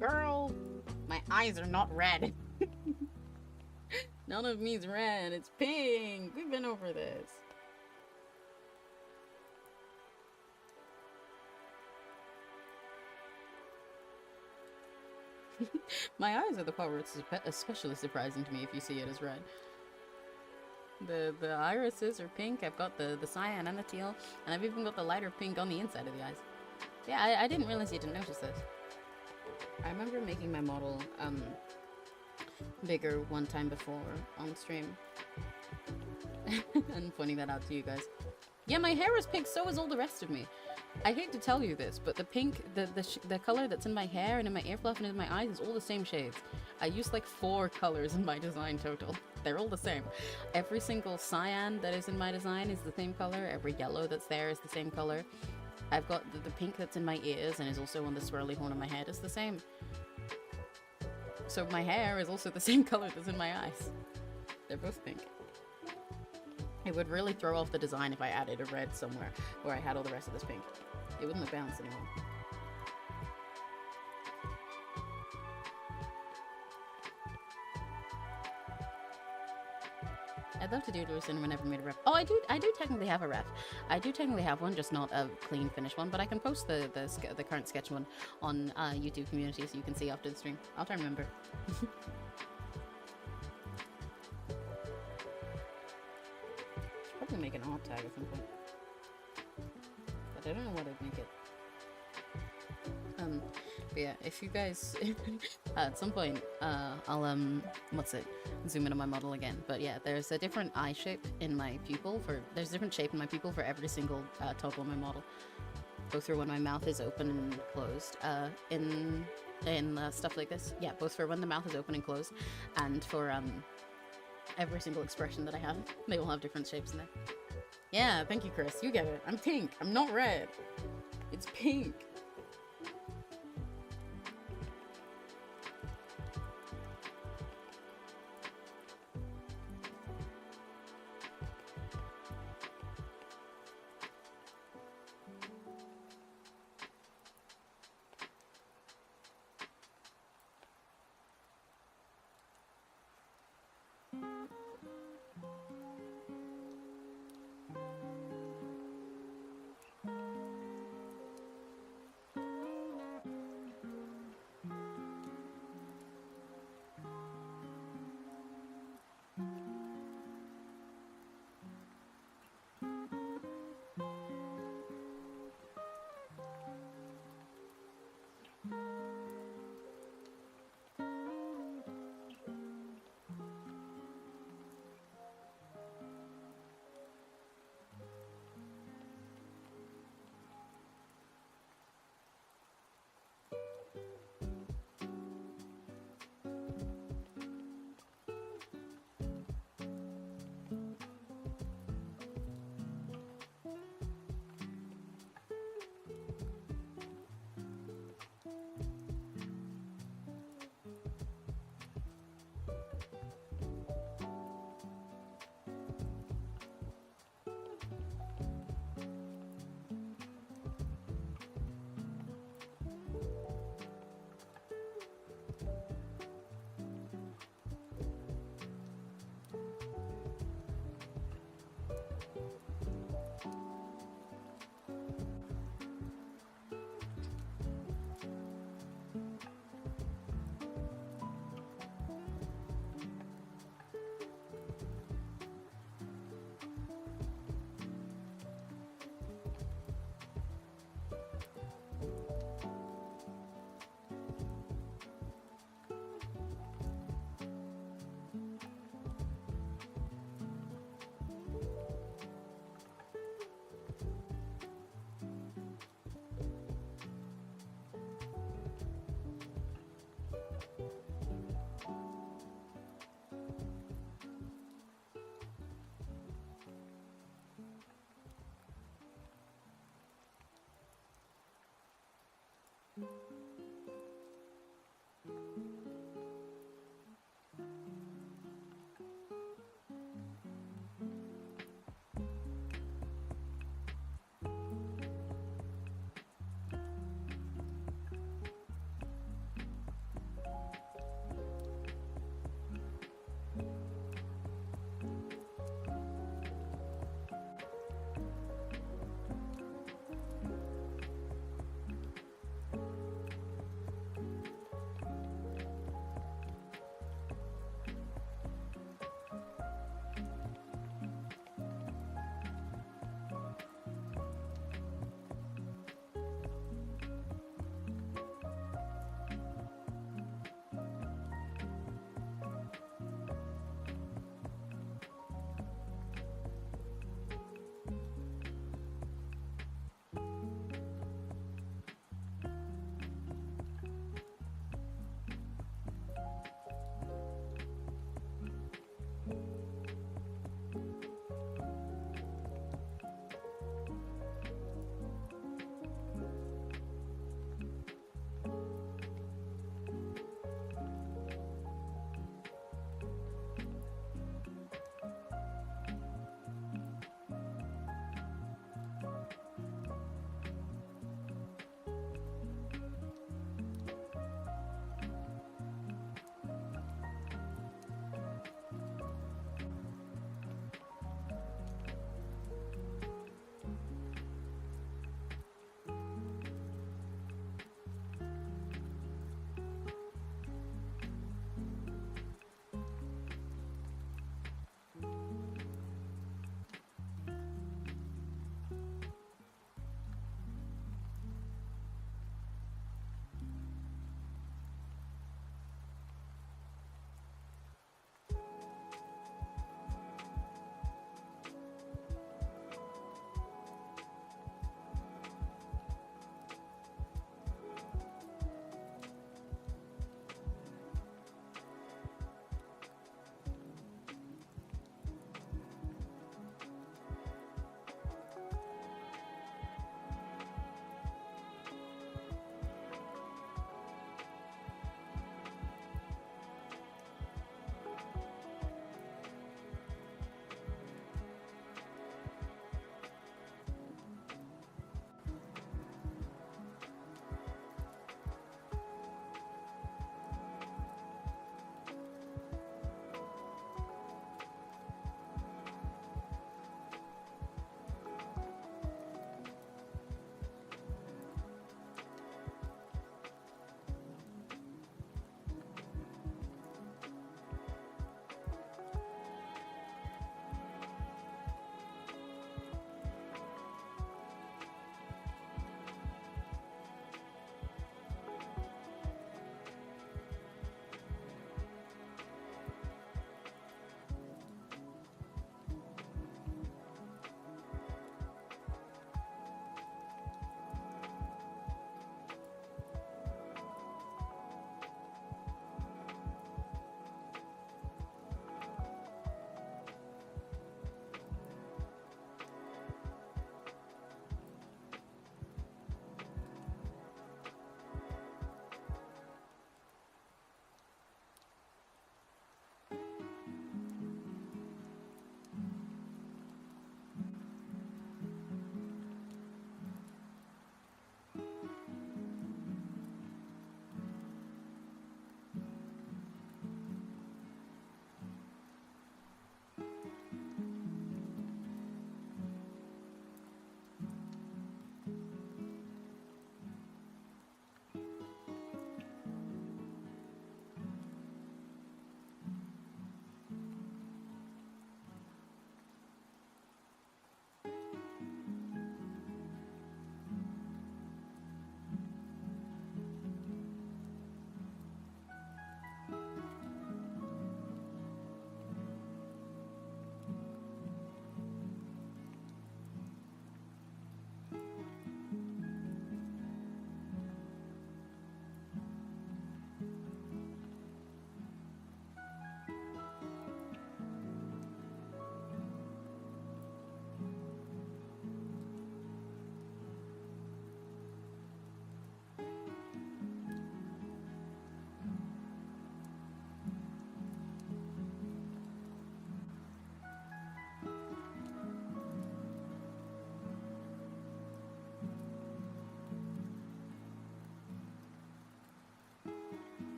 Girl, my eyes are not red. None of me's red, it's pink. We've been over this. My eyes are the part where it's especially surprising to me if you see it as red. The irises are pink. I've got the cyan and the teal, and I've even got the lighter pink on the inside of the eyes. Yeah, I didn't realize you didn't notice this. I remember making my model bigger one time before on stream and pointing that out to you guys. Yeah, my hair is pink, so is all the rest of me. I hate to tell you this, but the pink, the color that's in my hair and in my ear fluff and in my eyes is all the same shades. I used like 4 colors in my design total. They're all the same. Every single cyan that is in my design is the same color. Every yellow that's there is the same color. I've got the pink that's in my ears and is also on the swirly horn of my head is the same. So my hair is also the same color that's in my eyes. They're both pink. It would really throw off the design if I added a red somewhere where I had all the rest of this pink. It wouldn't look balanced anymore. I'd love to do Louis and never made a ref. Oh, I do technically have a ref. I do technically have one, just not a clean finished one, but I can post the current sketch one on YouTube community so you can see after the stream. I'll try to remember. Should probably make an alt tag at some point. But I don't know what I'd make it. But yeah, if you guys at some point I'll zoom in on my model again. But yeah, there's a different eye shape in my pupil there's a different shape in my pupil for every single toggle in my model. Both for when my mouth is open and closed in stuff like this. Yeah, both for when the mouth is open and closed and for every single expression that I have. They all have different shapes in there. Yeah, thank you, Chris. You get it. I'm pink. I'm not red. It's pink.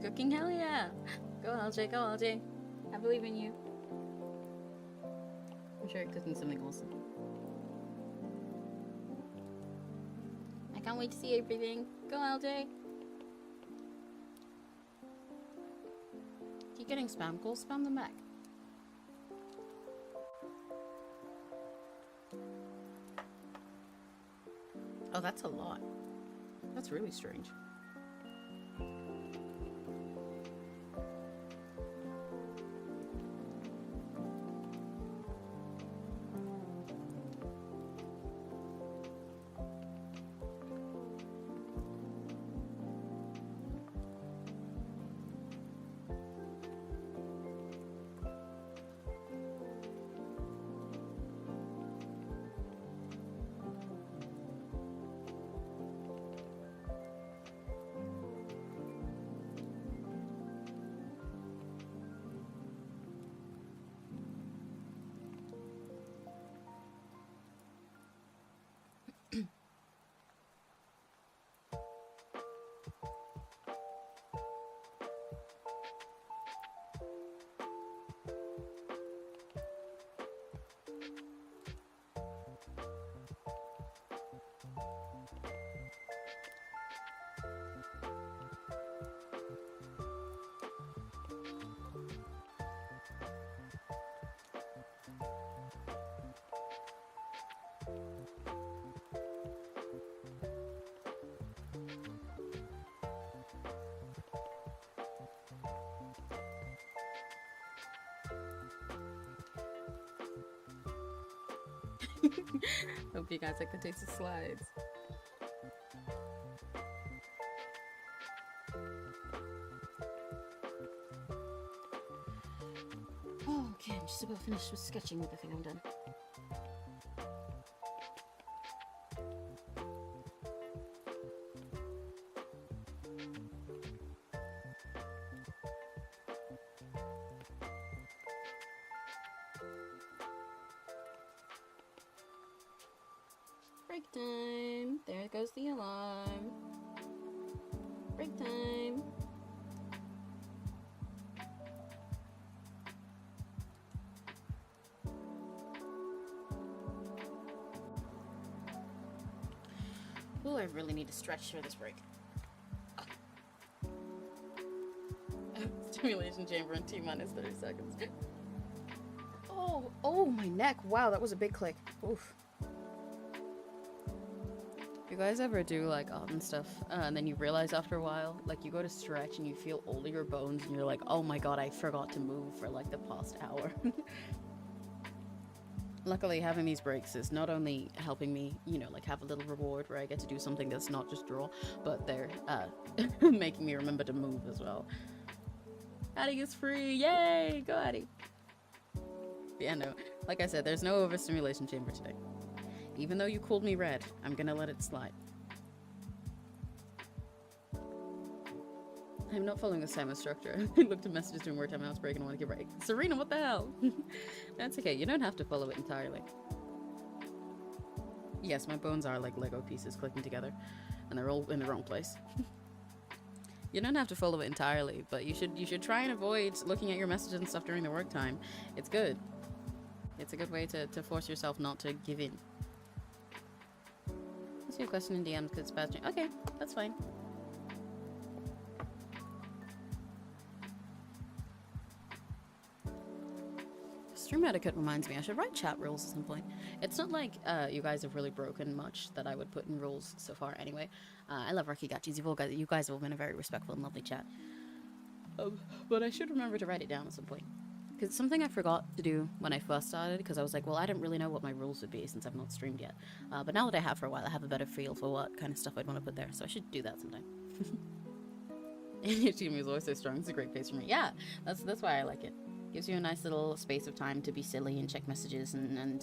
Cooking, hell yeah. Go LJ, go LJ. I believe in you. I'm sure you're cooking something awesome. I can't wait to see everything. Go LJ. Keep getting spam calls, spam them back. Oh, that's a lot. That's really strange. Hope you guys like the taste of slides. Oh, okay, I'm just about finished with sketching with the thing I'm done. Break time. There goes the alarm. Break time. Oh, I really need to stretch for this break. Stimulation chamber in T-minus 30 seconds. Oh, my neck. Wow, that was a big click. Oof. You guys ever do like art and stuff, and then you realize after a while, like you go to stretch and you feel all of your bones and you're like, oh my god, I forgot to move for like the past hour. Luckily, having these breaks is not only helping me, you know, like have a little reward where I get to do something that's not just draw, but they're making me remember to move as well. Addie is free, yay, go Addie. Yeah, no, like I said, there's no overstimulation chamber today. Even though you called me red, I'm gonna let it slide. I'm not following the same structure. I looked at messages during work time and I was breaking. I want to get right. Serena, what the hell? That's okay. You don't have to follow it entirely. Yes, my bones are like Lego pieces clicking together, and they're all in the wrong place. You don't have to follow it entirely, but you should try and avoid looking at your messages and stuff during the work time. It's good. It's a good way to force yourself not to give in. Ask you a question in DMs because it's bad. Okay, that's fine. Stream etiquette reminds me I should write chat rules at some point. It's not like you guys have really broken much that I would put in rules so far anyway. I love Rakigachis. You guys have all been a very respectful and lovely chat. But I should remember to write it down at some point. Because it's something I forgot to do when I first started, because I was like, well, I didn't really know what my rules would be since I've not streamed yet. But now that I have for a while, I have a better feel for what kind of stuff I'd want to put there, so I should do that sometime. Your team is always so strong. It's a great pace for me. Yeah, that's why I like it. Gives you a nice little space of time to be silly and check messages and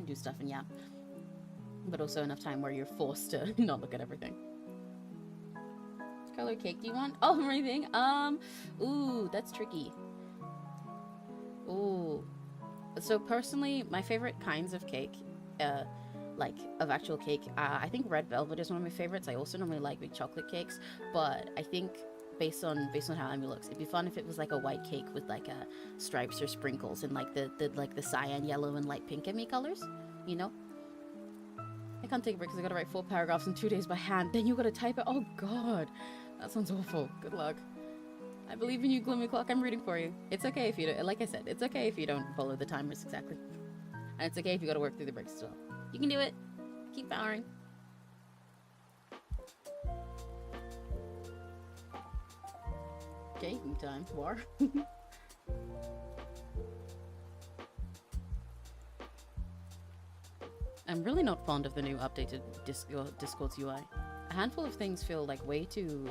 do stuff and yap. But also enough time where you're forced to not look at everything. What color cake do you want? Oh, everything. Ooh, that's tricky. Ooh. So personally, my favorite kinds of cake, like of actual cake, I think red velvet is one of my favorites. I also normally like big chocolate cakes, but I think based on how Emmy looks. It'd be fun if it was like a white cake with like stripes or sprinkles and like the cyan yellow and light pink Emmy colors. You know. I can't take a break because I gotta write 4 paragraphs in 2 days by hand. Then you gotta type it. Oh god, that sounds awful. Good luck. I believe in you, Gloomy Clock. I'm rooting for you. It's okay if you don't. Like I said, it's okay if you don't follow the timers exactly, and it's okay if you gotta work through the breaks as well. You can do it. Keep powering. Game time. War. I'm really not fond of the new updated Discord's UI. A handful of things feel like way too,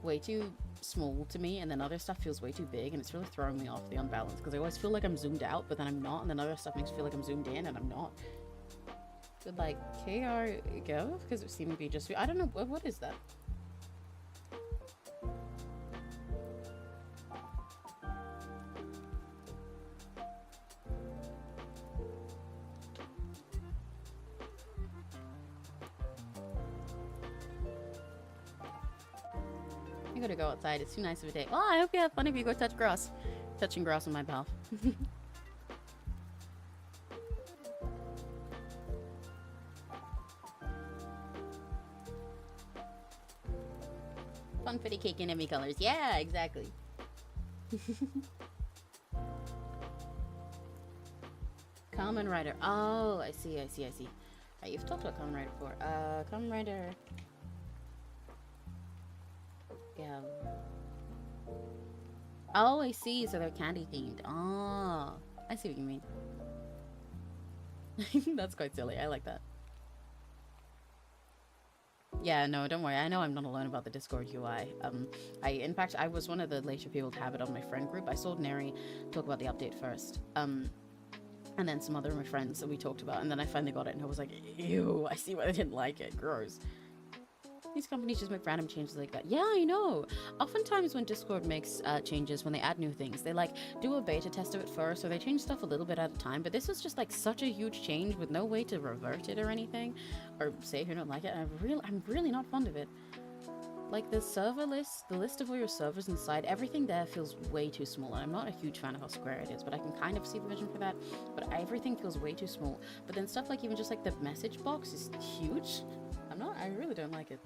way too small to me, and then other stuff feels way too big, and it's really throwing me off the unbalance, because I always feel like I'm zoomed out, but then I'm not, and then other stuff makes me feel like I'm zoomed in, and I'm not. Could like KR go? Because it seemed to be just, I don't know, what is that? I gotta go outside. It's too nice of a day. Well, I hope you have fun if you go touch grass. Touching grass on my behalf. Funfetti cake in Emmy colors. Yeah, exactly. Kamen Rider. Oh, I see. Right, you've talked about Kamen Rider before. Kamen Rider. Yeah. Oh, I see. So they're candy themed. Oh, I see what you mean. That's quite silly. I like that. Yeah, no, don't worry. I know I'm not alone about the Discord UI. In fact, I was one of the later people to have it on my friend group. I saw Neri talk about the update first. And then some other of my friends that we talked about, and then I finally got it, and I was like, ew, I see why they didn't like it. Gross. These companies just make random changes like that. Yeah, I know. Oftentimes when Discord makes changes, when they add new things, they like do a beta test of it first, so they change stuff a little bit at a time. But this was just like such a huge change with no way to revert it or anything, or say if you don't like it. And I'm really not fond of it. Like the server list, the list of all your servers inside, everything there feels way too small. And I'm not a huge fan of how square it is, but I can kind of see the vision for that. But everything feels way too small. But then stuff like even just like the message box is huge. I really don't like it.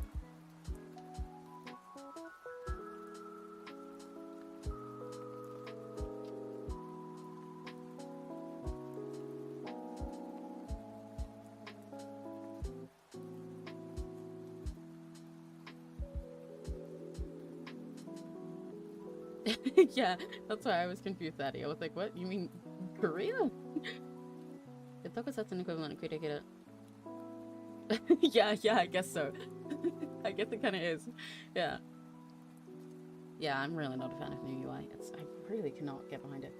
Yeah, that's why I was confused, Daddy. I was like, what? You mean Korea? The tokusatsu equivalent of Korea. Yeah, I guess so. I guess it kind of is. Yeah. Yeah, I'm really not a fan of new UI. I really cannot get behind it.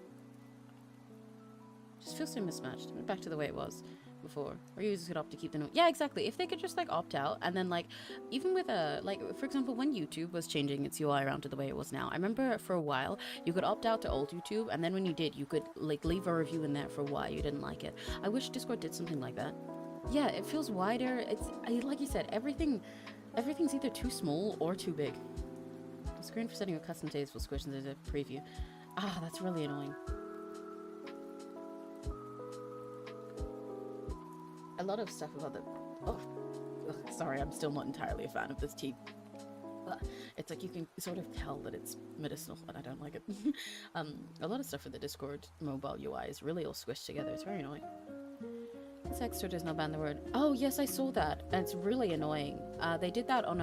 Just feels so mismatched. Back to the way it was before, where users could opt to keep the note. Yeah, exactly. If they could just like opt out, and then like even with like for example, when YouTube was changing its UI around to the way it was now, I remember for a while you could opt out to old YouTube, and then when you did, you could like leave a review in there for why you didn't like it. I wish Discord did something like that. Yeah, it feels wider. Like you said, everything's either too small or too big. The screen for setting a custom taste will squish and there's a preview. Ah, that's really annoying. A lot of stuff about the... Oh, sorry, I'm still not entirely a fan of this tea. It's like you can sort of tell that it's medicinal, and I don't like it. A lot of stuff for the Discord mobile UI is really all squished together. It's very annoying. This extra does not ban the word. Oh yes, I saw that, and it's really annoying. They did that on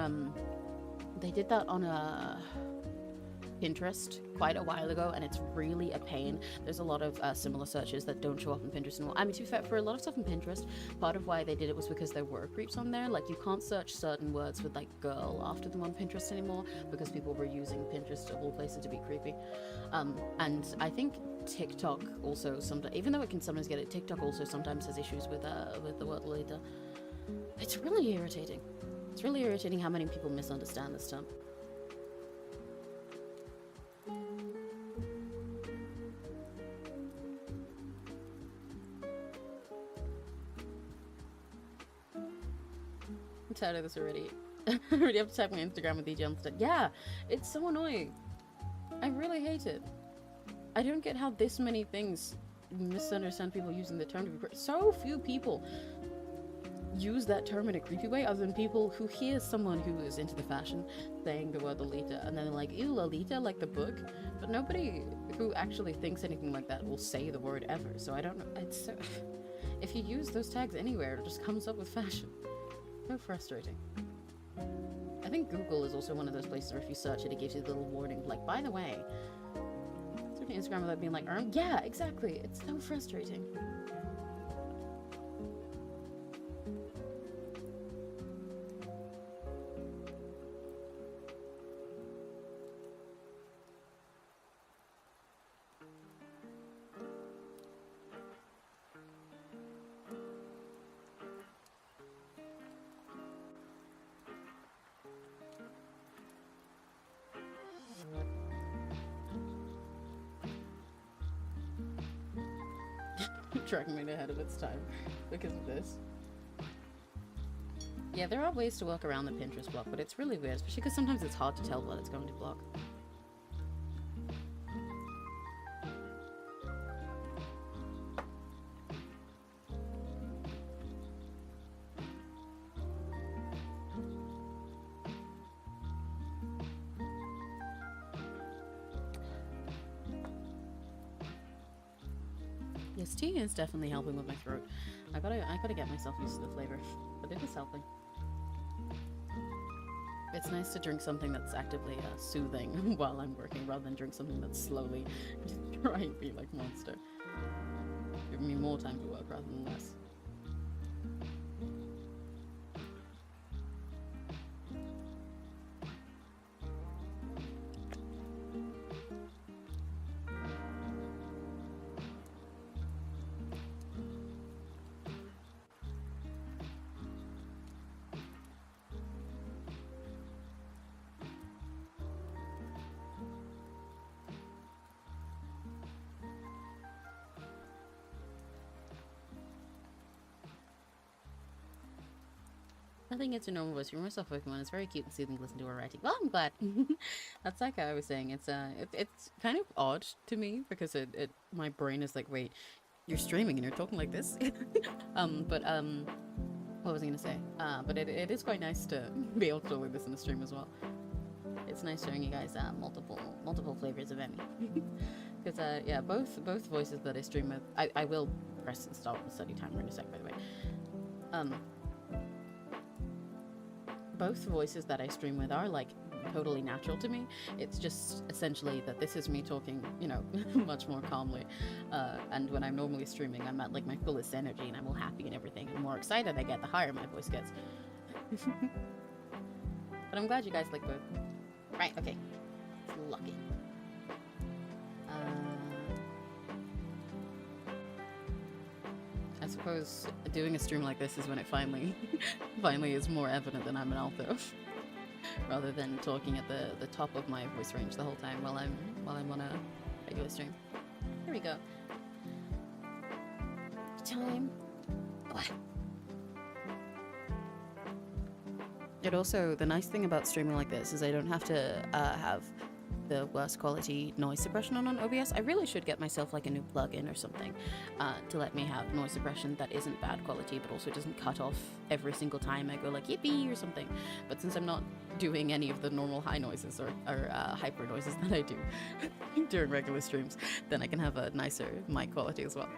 Pinterest quite a while ago, and it's really a pain. There's a lot of similar searches that don't show up in Pinterest anymore. I mean, to be fair, for a lot of stuff in Pinterest, part of why they did it was because there were creeps on there. Like, you can't search certain words with like girl after them on Pinterest anymore because people were using Pinterest of all places to be creepy. And I think TikTok also sometimes, even though it can sometimes get it, TikTok also sometimes has issues with the word later. It's really irritating. It's really irritating how many people misunderstand this term. I'm tired of this already. I already have to tag my Instagram with DJ instead. Yeah, it's so annoying. I really hate it. I don't get how this many things misunderstand people using the term to be so few people use that term in a creepy way, other than people who hear someone who is into the fashion saying the word Lolita and then they're like, ew, Lolita, like the book. But nobody who actually thinks anything like that will say the word ever. So I don't know. It's so if you use those tags anywhere, it just comes up with fashion. So frustrating. I think Google is also one of those places where if you search it, it gives you a little warning, like, by the way, searching Instagram without being like, yeah, exactly. It's so frustrating. Dragging me ahead of its time because of this. Yeah, there are ways to work around the Pinterest block, but it's really weird, especially because sometimes it's hard to tell what it's going to block. Yes, tea is definitely helping with my throat. I gotta get myself used to the flavor, but it is helping. It's nice to drink something that's actively soothing while I'm working, rather than drink something that's slowly trying to be like Monster. Giving me more time to work rather than less. I think it's a normal voice. You're myself working on. It's very cute and soothing to listen to her writing. Well, I'm glad. That's like I was saying. It's kind of odd to me because my brain is like, wait, you're streaming and you're talking like this. But what was I gonna say? But it is quite nice to be able to listen to the stream as well. It's nice showing you guys multiple flavors of Emmy. Because yeah, both voices that I stream with, I will press and start the study timer in a sec, by the way. Both voices that I stream with are like totally natural to me. It's just essentially that this is me talking, you know, much more calmly. And when I'm normally streaming, I'm at like my fullest energy and I'm all happy and everything. And the more excited I get, the higher my voice gets. But I'm glad you guys like both. Right, okay. It's lucky. I suppose doing a stream like this is when it finally is more evident that I'm an alto, rather than talking at the top of my voice range the whole time while I'm on a regular stream. Here we go. Time. It also, the nice thing about streaming like this is I don't have to have the worst quality noise suppression on OBS. I really should get myself like a new plugin or something to let me have noise suppression that isn't bad quality but also doesn't cut off every single time I go like yippee or something. But since I'm not doing any of the normal high noises or hyper noises that I do during regular streams, then I can have a nicer mic quality as well.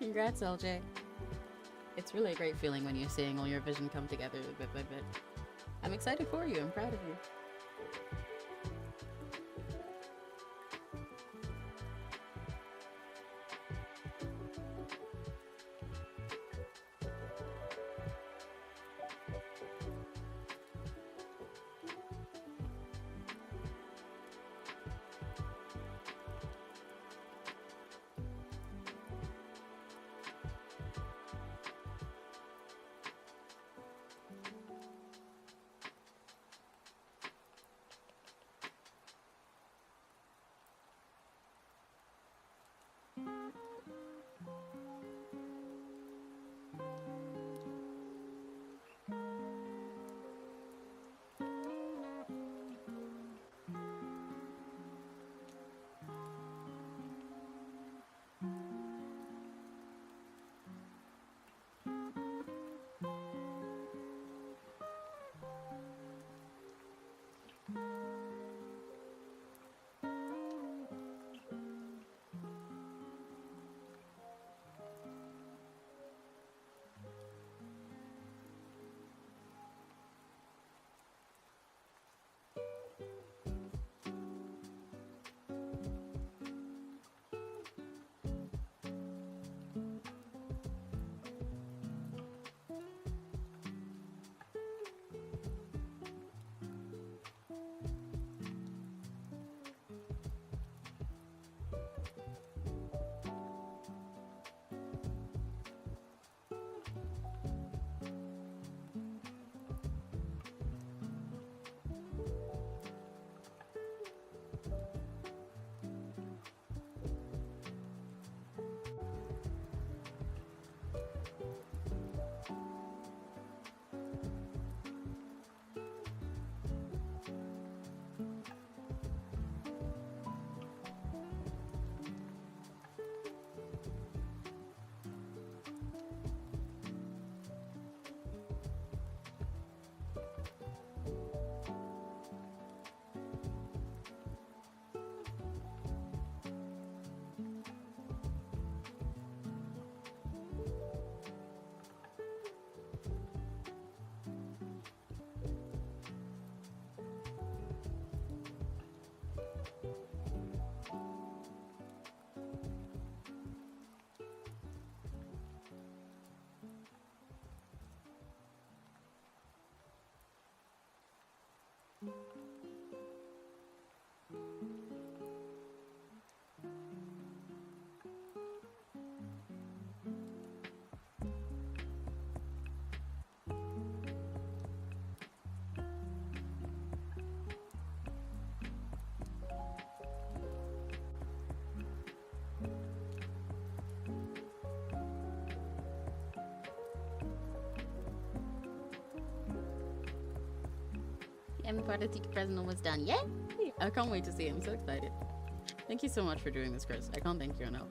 Congrats, LJ. It's really a great feeling when you're seeing all your vision come together bit by bit. I'm excited for you. I'm proud of you. I'm glad the ticket present almost done. Yay! I can't wait to see it. I'm so excited. Thank you so much for doing this, Chris. I can't thank you enough.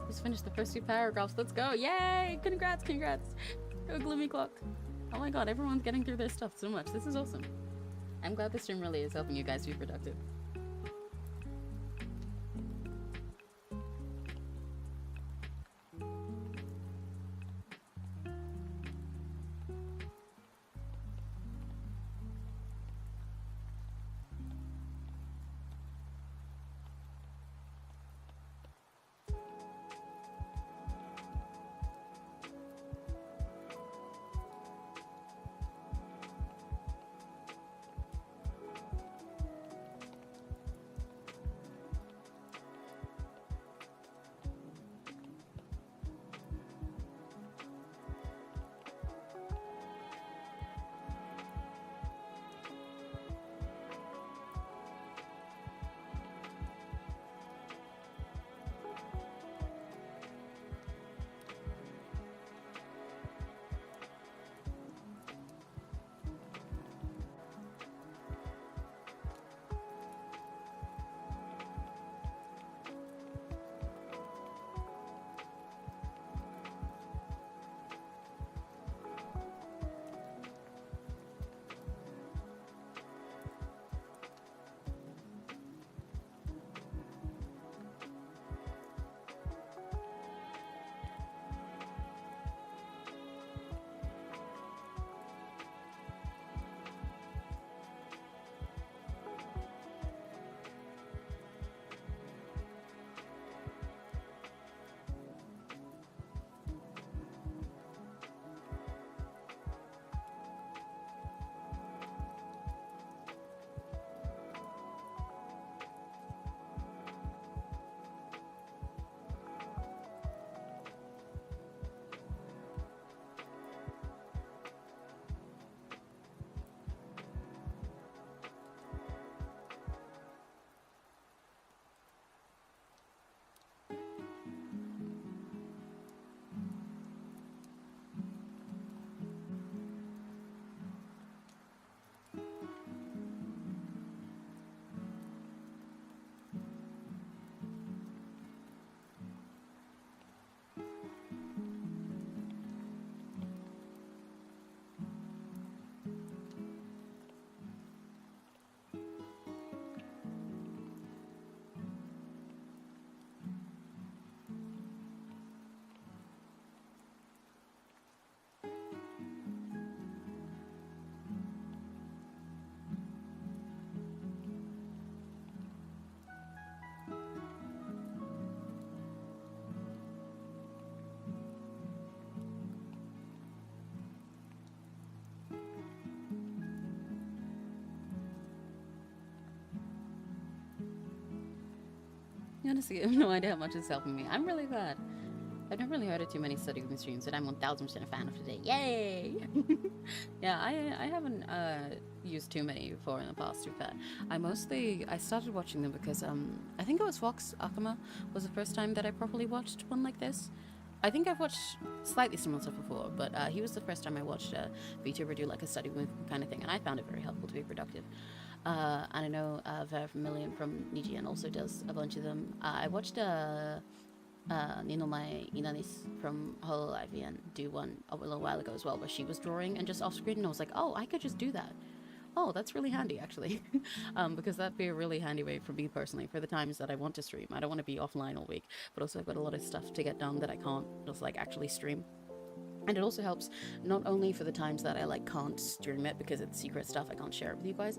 Just finished the first 2 paragraphs. Let's go. Yay! Congrats, congrats. Go Gloomy Clock. Oh my god, everyone's getting through their stuff so much. This is awesome. I'm glad this stream really is helping you guys be productive. Honestly, I have no idea how much it's helping me. I'm really glad. I've never really heard of too many study with me streams, and I'm 1000% a fan of today. Yay! Yeah, I haven't used too many before in the past, to be fair. I started watching them because I think it was Vox Akama was the first time that I properly watched one like this. I think I've watched slightly similar stuff before, but he was the first time I watched a VTuber do like a study with kind of thing, and I found it very helpful to be productive. And I know Vermilion from Nijian also does a bunch of them. I watched Ninomai Inanis from Hololive and do one a little while ago as well, where she was drawing and just off screen, and I was like, oh, I could just do that. Oh, that's really handy, actually. Because that'd be a really handy way for me personally, for the times that I want to stream. I don't want to be offline all week, but also I've got a lot of stuff to get done that I can't just like actually stream. And it also helps not only for the times that I like can't stream it because it's secret stuff, I can't share it with you guys,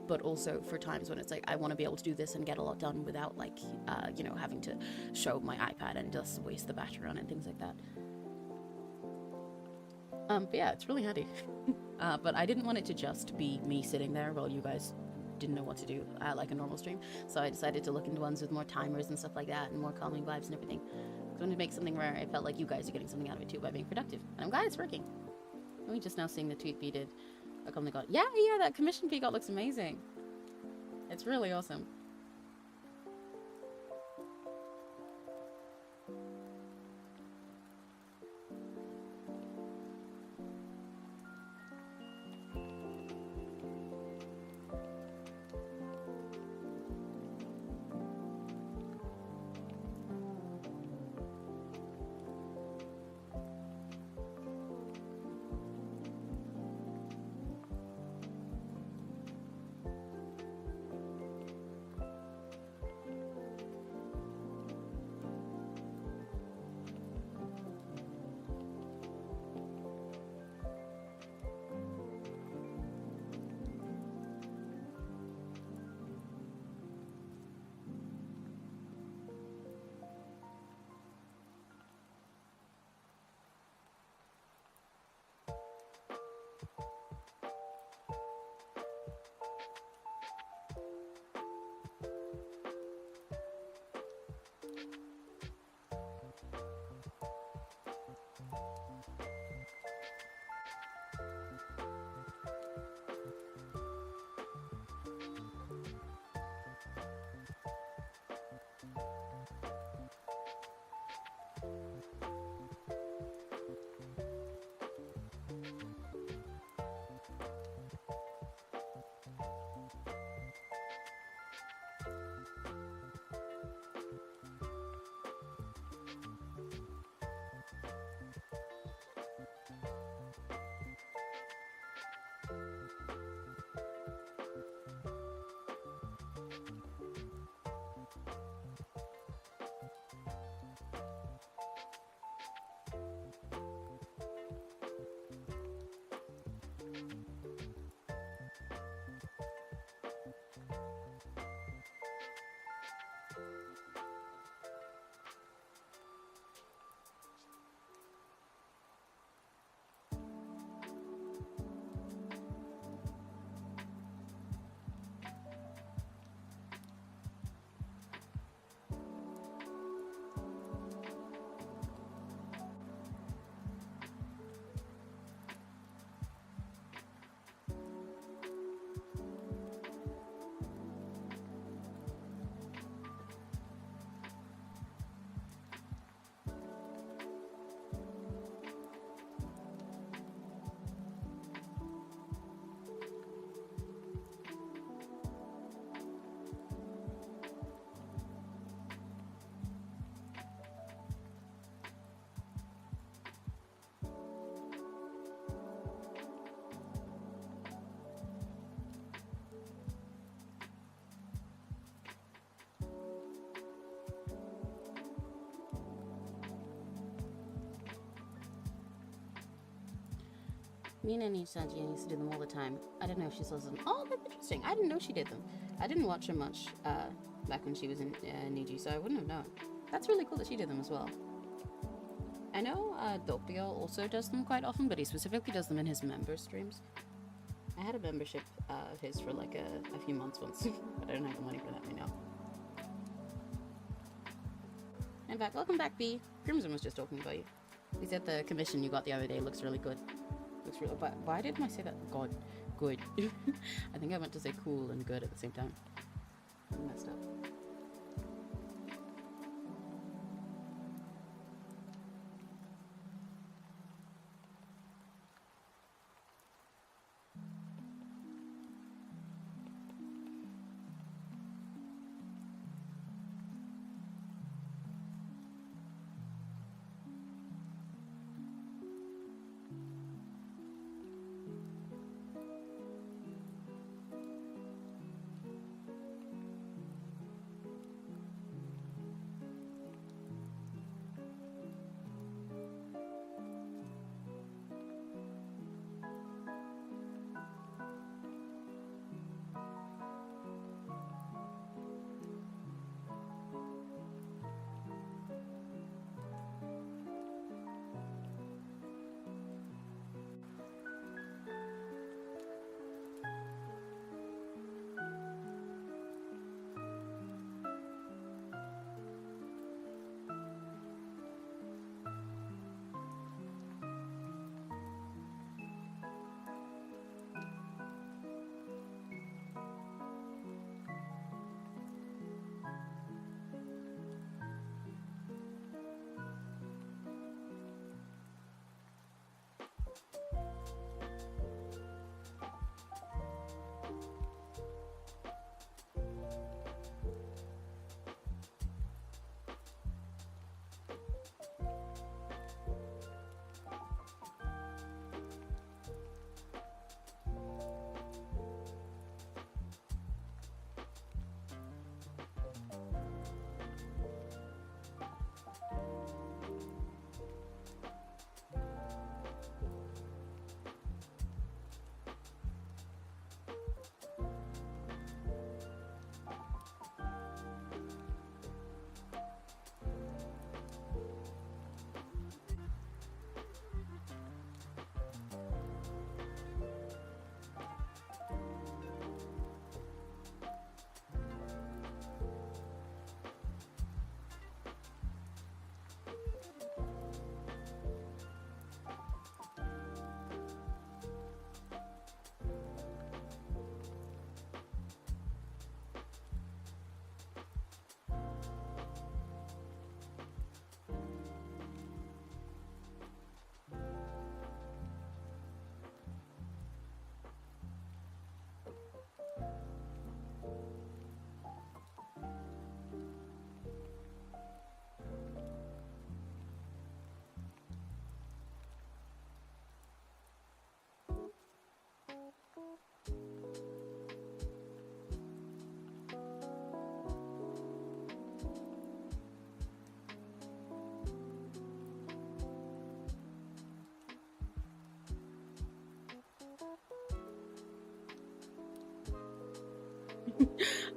but also for times when it's like I want to be able to do this and get a lot done without like, you know, having to show my iPad and just waste the battery on it and things like that. But yeah, it's really handy. But I didn't want it to just be me sitting there while you guys didn't know what to do like a normal stream. So I decided to look into ones with more timers and stuff like that and more calming vibes and everything. I wanted to make something where I felt like you guys are getting something out of it too by being productive. And I'm glad it's working. And we just now seeing the tweet we did a company got. Yeah, that commission fee got looks amazing. It's really awesome. Me and Sanji used to do them all the time. I don't know if she still does them. Oh, that's interesting. I didn't know she did them. I didn't watch her much back when she was in Niji, so I wouldn't have known. That's really cool that she did them as well. I know Doppio also does them quite often, but he specifically does them in his member streams. I had a membership of his for like a few months once, but I don't have the money for that right now. back. Welcome back, B. Crimson was just talking about you. He said the commission you got the other day looks really good. Looks really. But why didn't I say that? God, good. I think I meant to say cool and good at the same time. I messed up.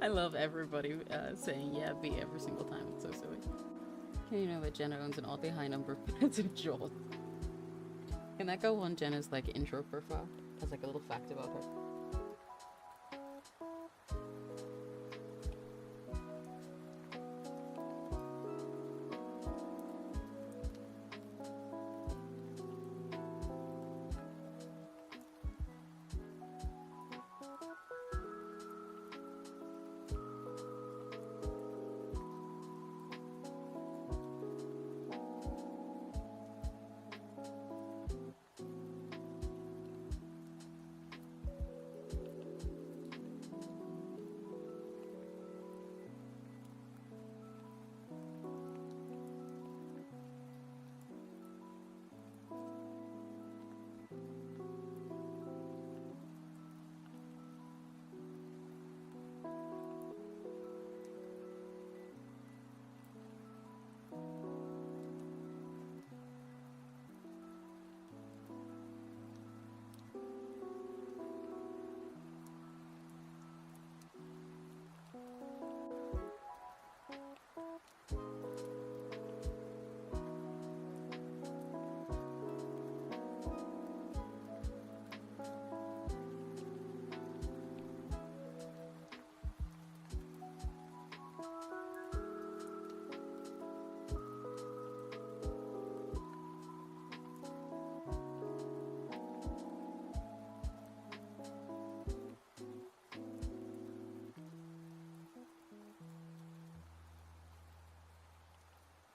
I love everybody saying yeah, B every single time. It's so silly. Can you know that Jenna owns an oddly high number of pets of jaws? Can that go on Jenna's like intro profile? As like a little fact about her.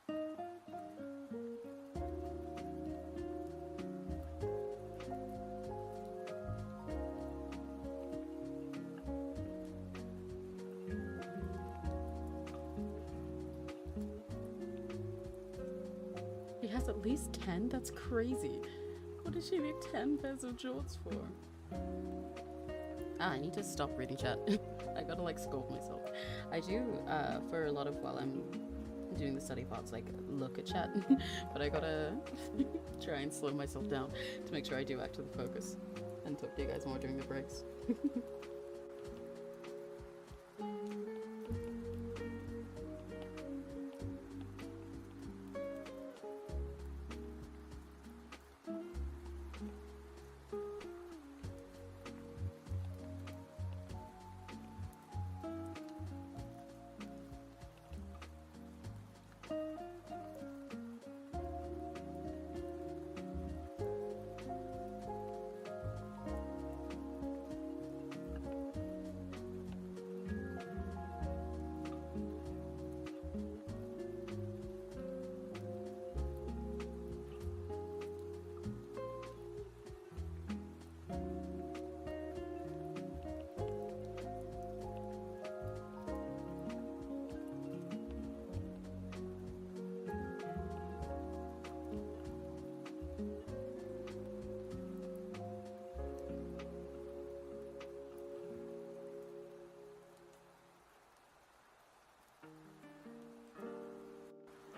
He has at least 10? That's crazy. What does she need 10 pairs of jorts for? I need to stop reading chat. I gotta like scold myself. I do, for a lot of while I'm doing the study parts, like look at chat, but I gotta try and slow myself down to make sure I do actually focus and talk to you guys more during the breaks.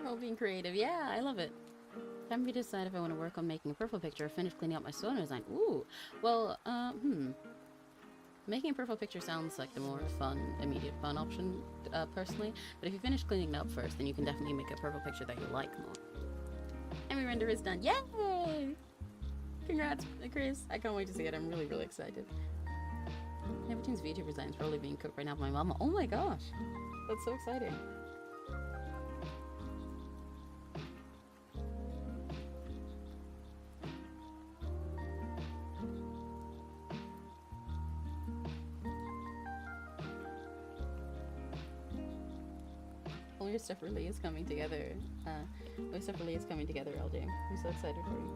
Oh, being creative. Yeah, I love it. Time for me to decide if I want to work on making a profile picture or finish cleaning up my photo design. Ooh. Well, making a profile picture sounds like the more fun, immediate fun option, personally. But if you finish cleaning it up first, then you can definitely make a profile picture that you like more. Every render is done. Yay! Congrats, Chris. I can't wait to see it. I'm really, really excited. Nevertune's VTuber design is probably being cooked right now by my mama. Oh my gosh. That's so exciting. All your stuff really is coming together. All your stuff really is coming together, LJ. I'm so excited for you.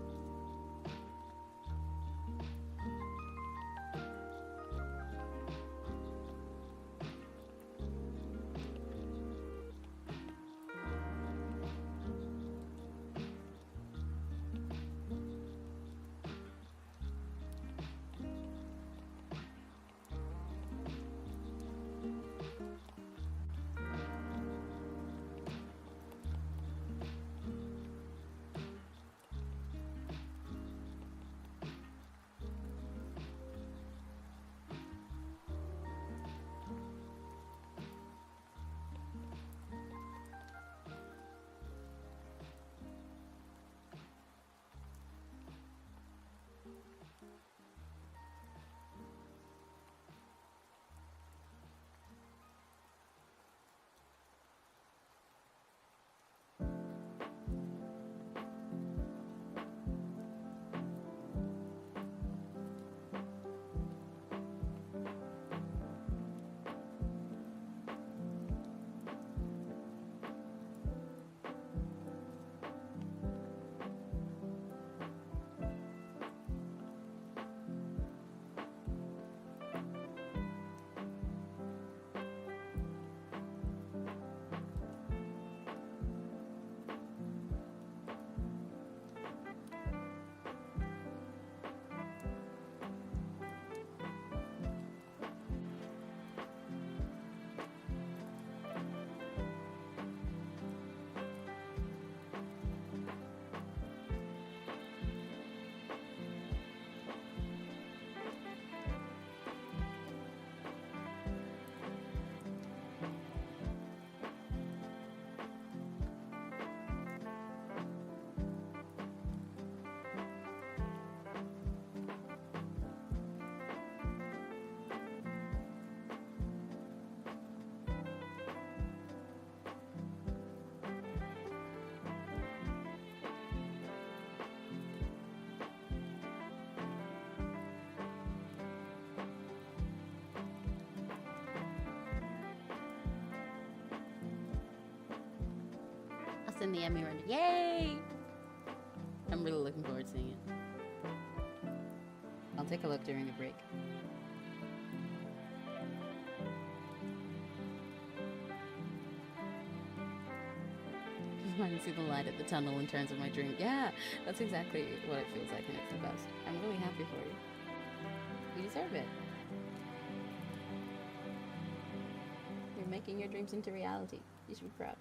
I'll send the Emmy render. Yay! I'm really looking forward to seeing it. I'll take a look during the break. I can see the light at the tunnel in terms of my dream. Yeah, that's exactly what it feels like, and it's the best. I'm really happy for you. You deserve it. You're making your dreams into reality. You should be proud.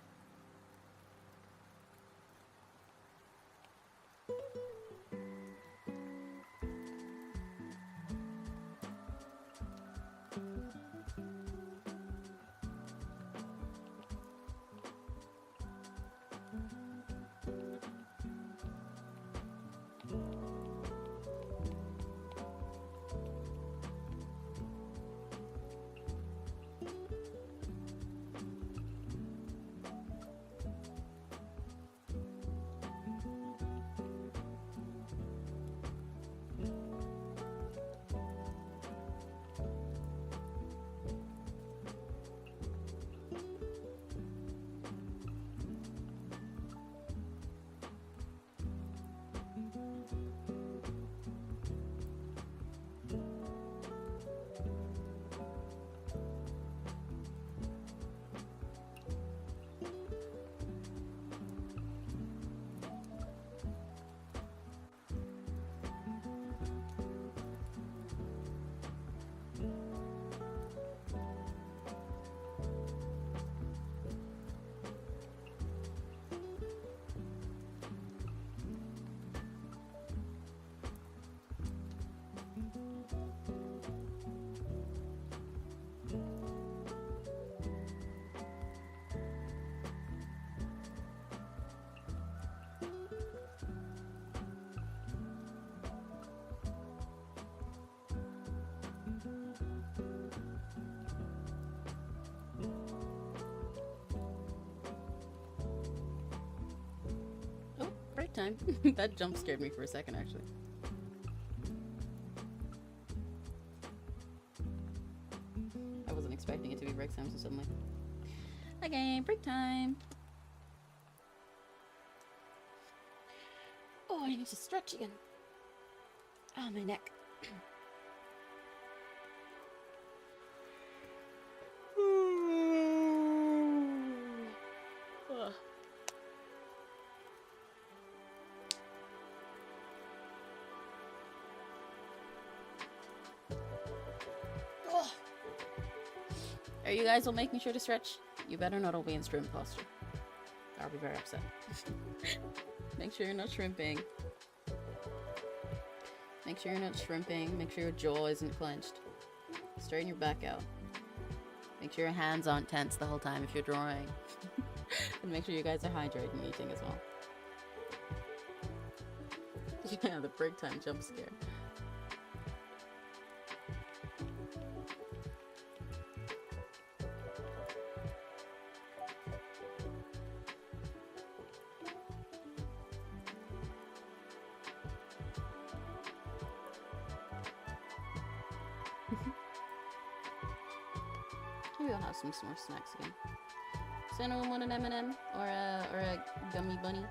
Time. That jump scared me for a second, actually. I wasn't expecting it to be break time, so suddenly. Okay, break time. Oh, I need to stretch again. Ah, my neck. Are you guys all making sure to stretch? You better not all be in shrimp posture. I'll be very upset. Make sure you're not shrimping. Make sure you're not shrimping. Make sure your jaw isn't clenched. Straighten your back out. Make sure your hands aren't tense the whole time if you're drawing. And make sure you guys are hydrated and eating as well. Yeah, the break time jump scare. Maybe I'll have some more snacks again. Does anyone want an M&M or a gummy bunny?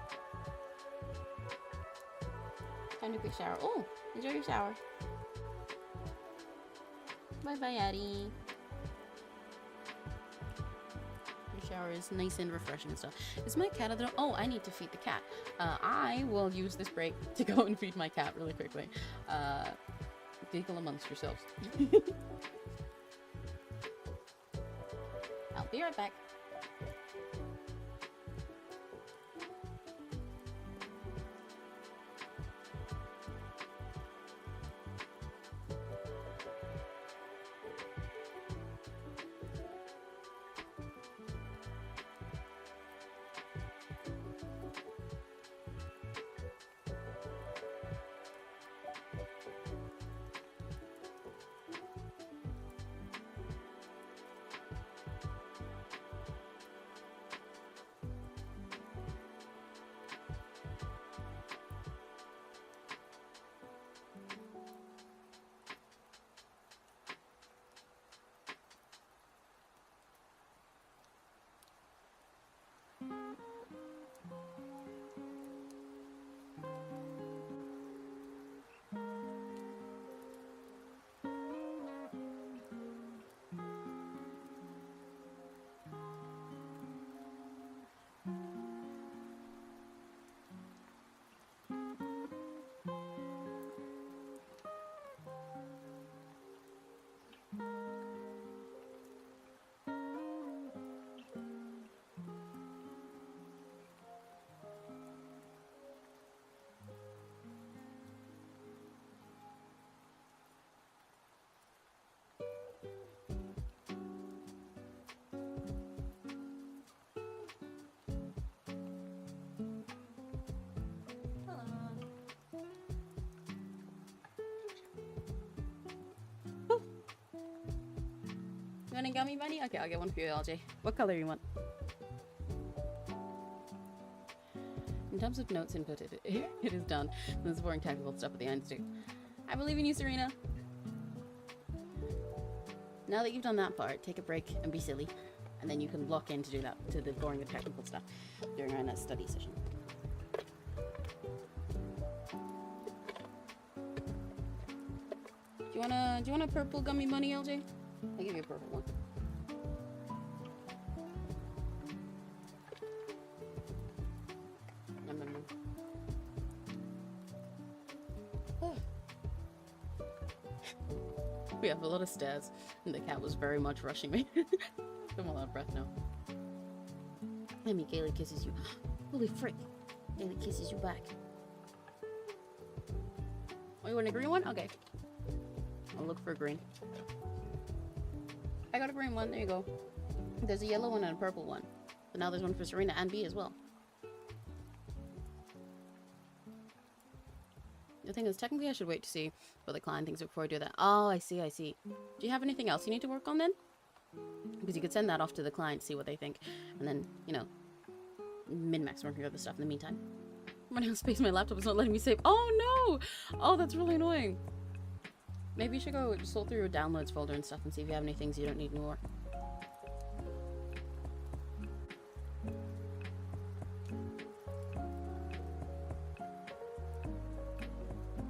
Time to quick shower. Oh, enjoy your shower. Bye bye, Addie. Your shower is nice and refreshing and stuff. Is my cat at the door? Oh, I need to feed the cat. I will use this break to go and feed my cat really quickly. Giggle amongst yourselves. I'll be right back. You want a gummy bunny? Okay, I'll get one for you, LJ. What color you want? In terms of notes inputted, it is done. There's boring technical stuff at the end too. I believe in you, Serena. Now that you've done that part, take a break and be silly. And then you can lock in to do that, to the boring and technical stuff during our next study session. Do you want a purple gummy bunny, LJ? I'll give you a purple one. Nom, nom, nom. We have a lot of stairs, and the cat was very much rushing me. I'm all out of breath now. Let me, Kaylee kisses you. Holy frick. Kaylee kisses you back. Oh, you want a green one? Okay. I'll look for a green. I got a green one. There you go. There's a yellow one and a purple one. But now there's one for Serena and B as well. The thing is, technically I should wait to see what the client thinks before I do that. Oh, I see, I see. Do you have anything else you need to work on then? Because you could send that off to the client, see what they think. And then, you know, min-max working other stuff in the meantime. Running out of space, my laptop is not letting me save. Oh, no! Oh, that's really annoying. Maybe you should go just sort through your downloads folder and stuff and see if you have any things you don't need anymore.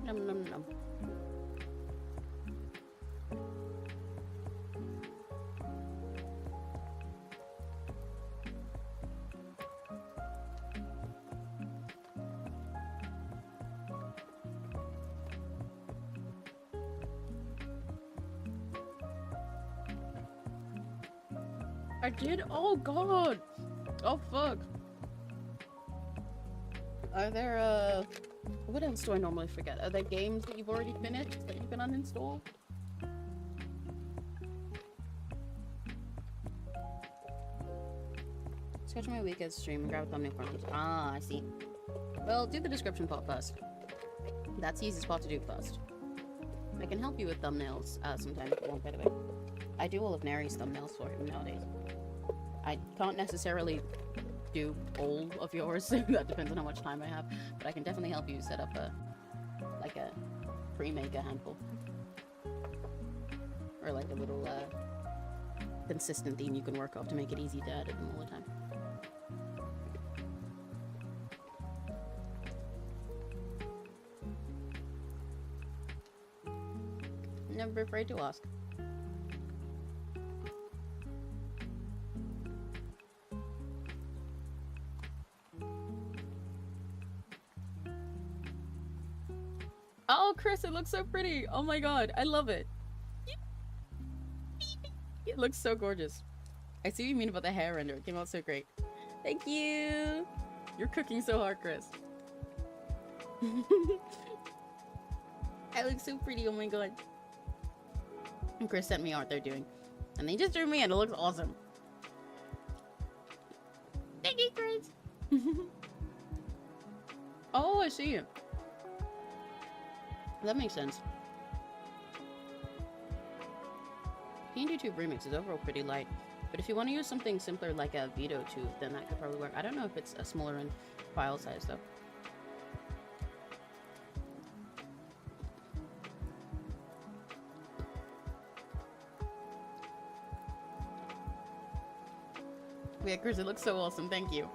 Nom nom nom. I did? Oh god! Oh fuck. Are there what else do I normally forget? Are there games that you've already finished that you can uninstall? Sketch my week as stream and grab a thumbnail for me. Ah, I see. Well, do the description part first. That's the easiest part to do first. I can help you with thumbnails sometimes if you want, by the way. I do all of Neri's thumbnails for him nowadays. I can't necessarily do all of yours, that depends on how much time I have, but I can definitely help you set up a pre-make a handful. Or like a little consistent theme you can work off to make it easy to edit them all the time. Never be afraid to ask. Oh, Chris, it looks so pretty. Oh my god, I love it. It looks so gorgeous. I see what you mean about the hair render. It came out so great. Thank you. You're cooking so hard, Chris. I look so pretty. Oh my god. And Chris sent me art they're doing. And they just drew me and it looks awesome. Thank you, Chris. Oh, I see it. That makes sense. PNGTUBER remix is overall pretty light, but if you want to use something simpler like a Veto tube, then that could probably work. I don't know if it's a smaller in file size though. Yeah, Chris, it looks so awesome. Thank you.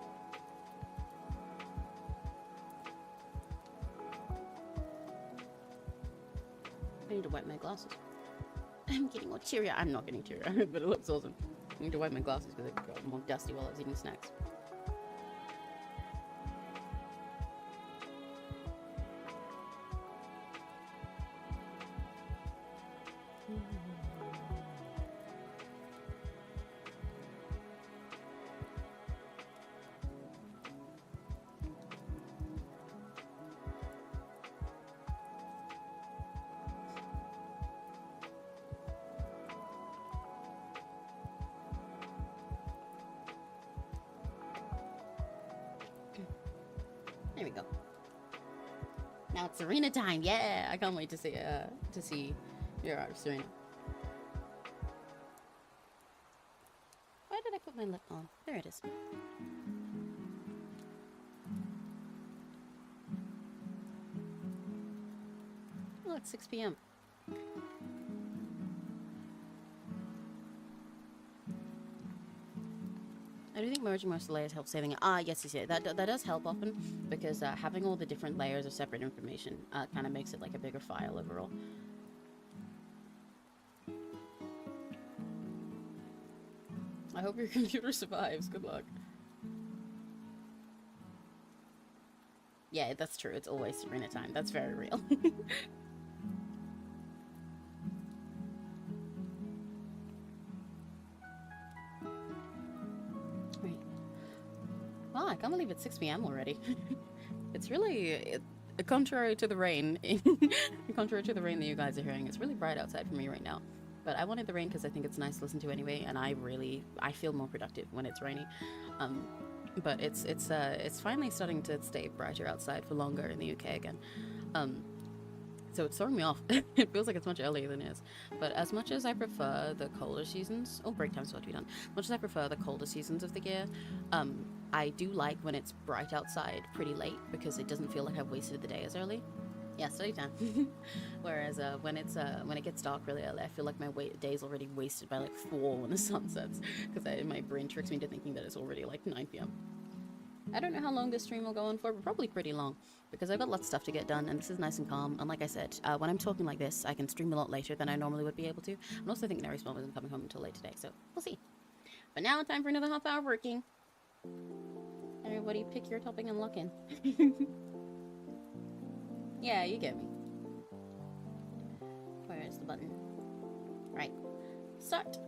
I need to wipe my glasses. I'm getting all teary. I'm not getting teary, but it looks awesome. I need to wipe my glasses because they got more dusty while I was eating snacks. There we go. Now it's Serena time. Yeah, I can't wait to see your art, Serena. There it is. Oh, it's 6 p.m. I do think merging most of the layers helps saving it. Ah, yes, that does help often, because having all the different layers of separate information kind of makes it like a bigger file overall. I hope your computer survives. Good luck. Yeah, that's true. It's always Serena time. That's very real. Right. Wow, I can't believe it's 6 p.m. already. It's really, contrary to the rain, contrary to the rain that you guys are hearing, it's really bright outside for me right now. But I wanted the rain because I think it's nice to listen to anyway, and I feel more productive when it's rainy. But it's finally starting to stay brighter outside for longer in the UK again. So it's throwing me off. It feels like it's much earlier than it is. But as much as I prefer the colder seasons, break time's about to be done. As much as I prefer the colder seasons of the year, I do like when it's bright outside pretty late, because it doesn't feel like I've wasted the day as early. Yeah, study time. Whereas when it gets dark really early, I feel like my day's already wasted by like 4 when the sun sets, because my brain tricks me into thinking that it's already like 9 p.m. I don't know how long this stream will go on for, but probably pretty long, because I've got lots of stuff to get done, and this is nice and calm. And like I said, when I'm talking like this, I can stream a lot later than I normally would be able to. And also, I think Nary Small isn't coming home until late today, so we'll see. But now, time for another half hour working. Everybody, pick your topping and lock in. Yeah, you get me. Where's the button? Right. Start.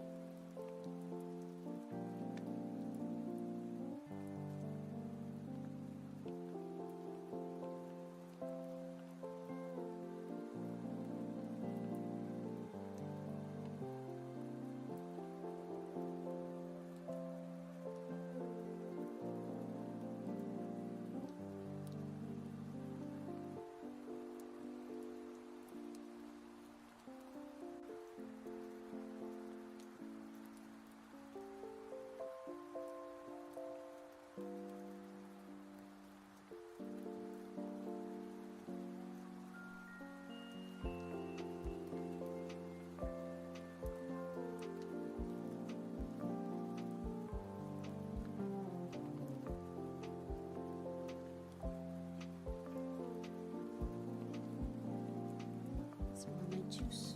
Juice.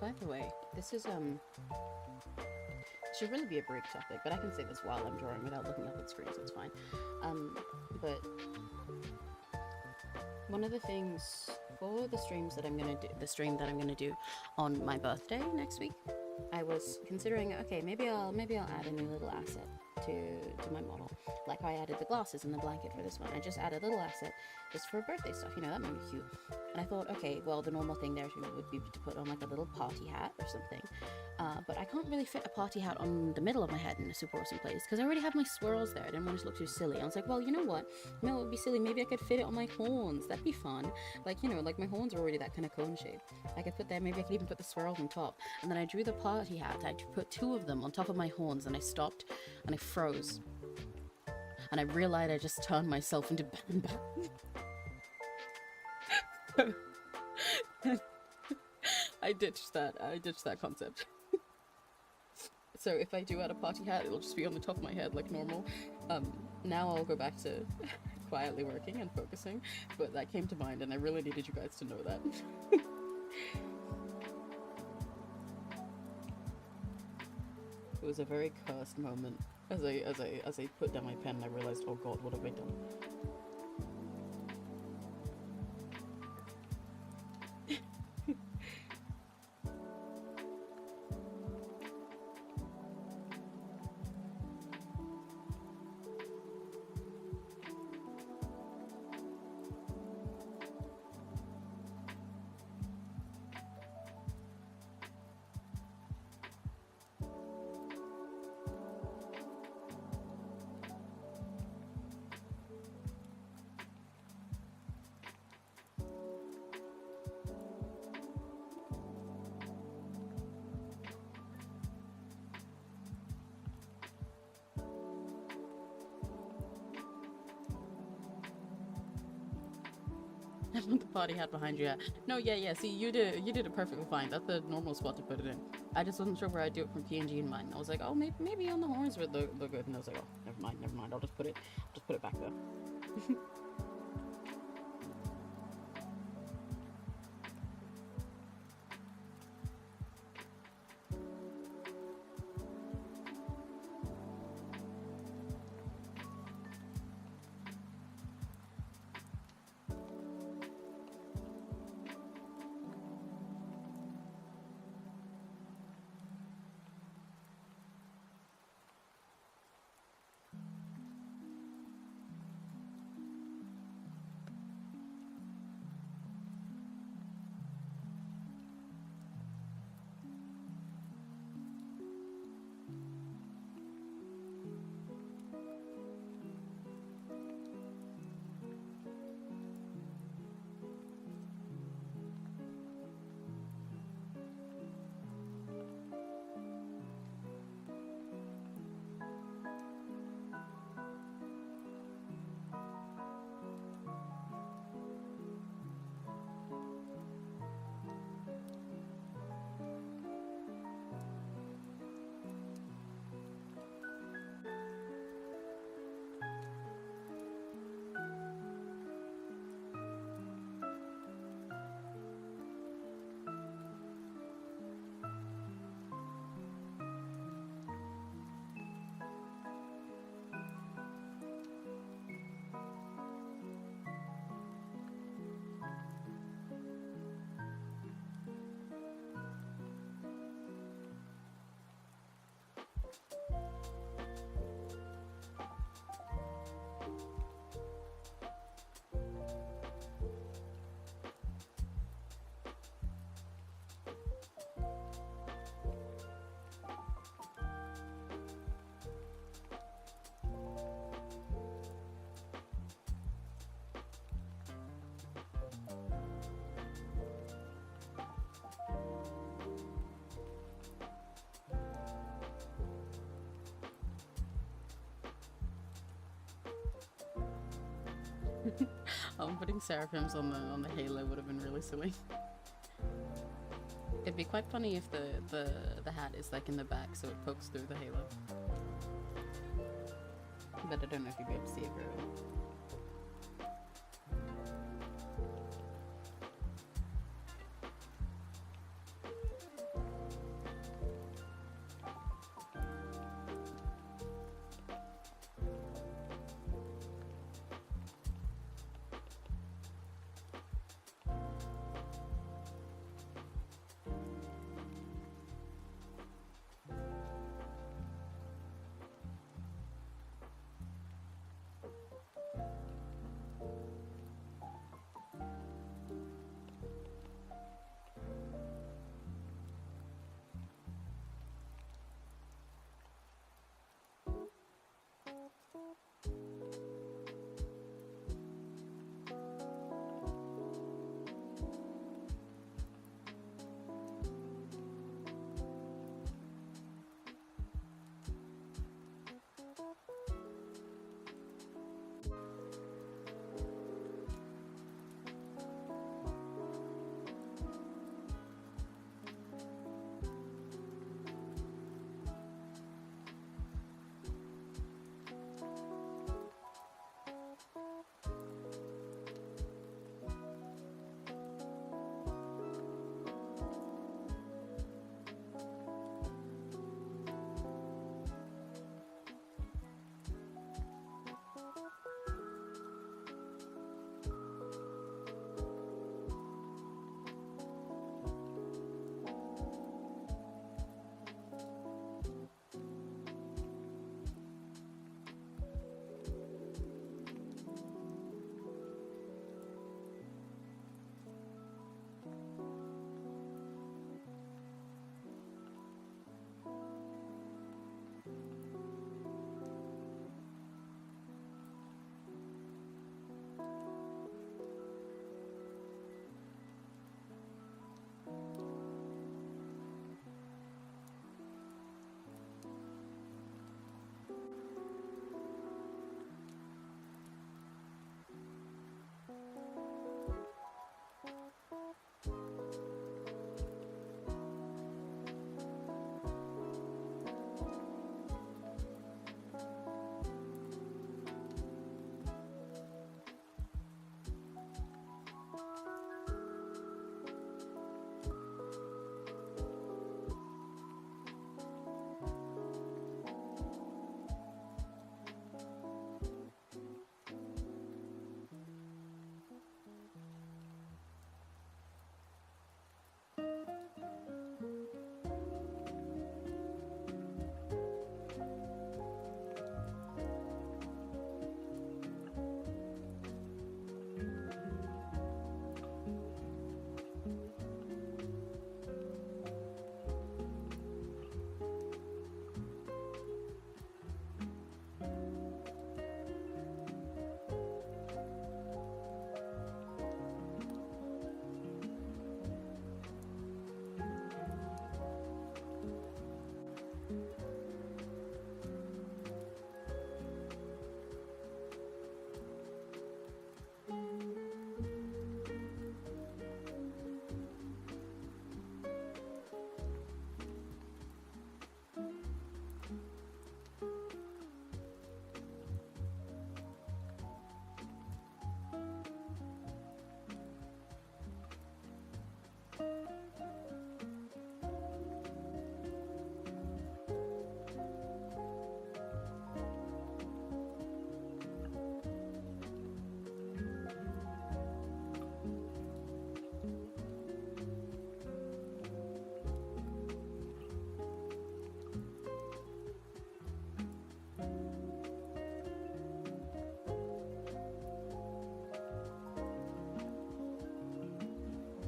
By the way, this is should really be a break topic, but I can say this while I'm drawing without looking up at screen, so it's fine. But one of the things for the streams that I'm gonna do, the stream that I'm gonna do on my birthday next week, I was considering, okay, maybe I'll add a new little asset to my model, like I added the glasses and the blanket for this one. I just added a little asset just for birthday stuff, you know, that might be cute. And I thought, okay, well, the normal thing there would be to put on like a little party hat or something, but I can't really fit a party hat on the middle of my head in a super awesome place, because I already have my swirls there. I didn't want it to look too silly. I was like, well, you know what, no, it would be silly, maybe I could fit it on my horns. That'd be fun. Like, you know, like my horns are already that kind of cone shape. I could put there, maybe I could even put the swirls on top. And then I drew the party hat. I put 2 of them on top of my horns, and I stopped and I froze. And I realized I just turned myself into Bam Bam. I ditched that concept. So if I do add a party hat, it'll just be on the top of my head like normal. Now I'll go back to quietly working and focusing, but that came to mind and I really needed you guys to know that. It was a very cursed moment as I put down my pen and I realized, oh god, what have I done? the party hat behind you. Yeah. No, yeah. See, you did it perfectly fine. That's the normal spot to put it in. I just wasn't sure where I'd do it from PNG in mind. I was like, oh, maybe on the horns would look good. And I was like, oh, never mind. I'll just put it back there. Putting seraphims on the halo would have been really silly. It'd be quite funny if the hat is like in the back, so it pokes through the halo. But I don't know if you'd be able to see it very well.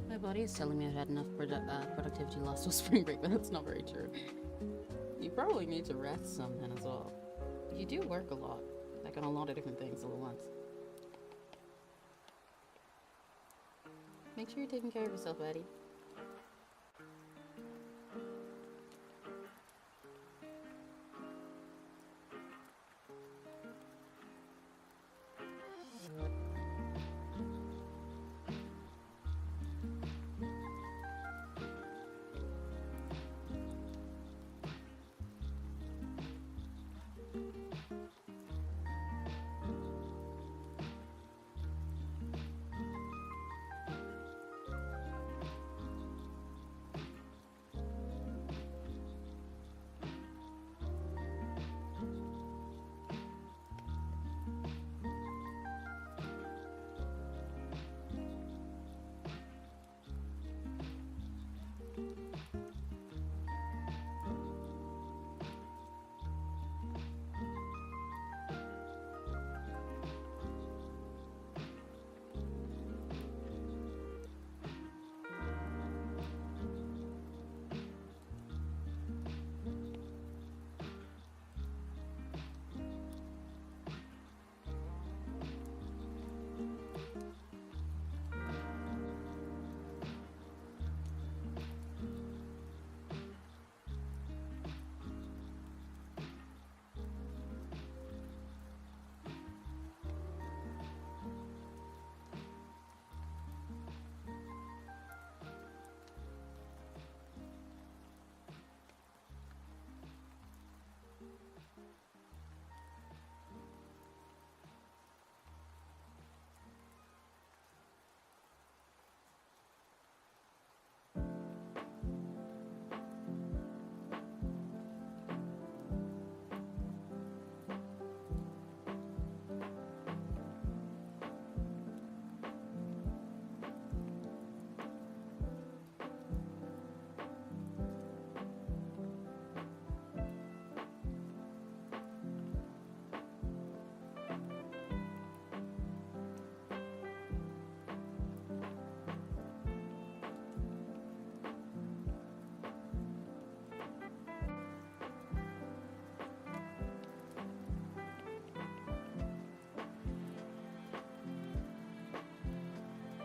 My body is telling me I've had enough productivity lost with spring break, but that's not very true. You probably need to rest something as well. You do work a lot, like on a lot of different things all at once. Make sure you're taking care of yourself, Eddie.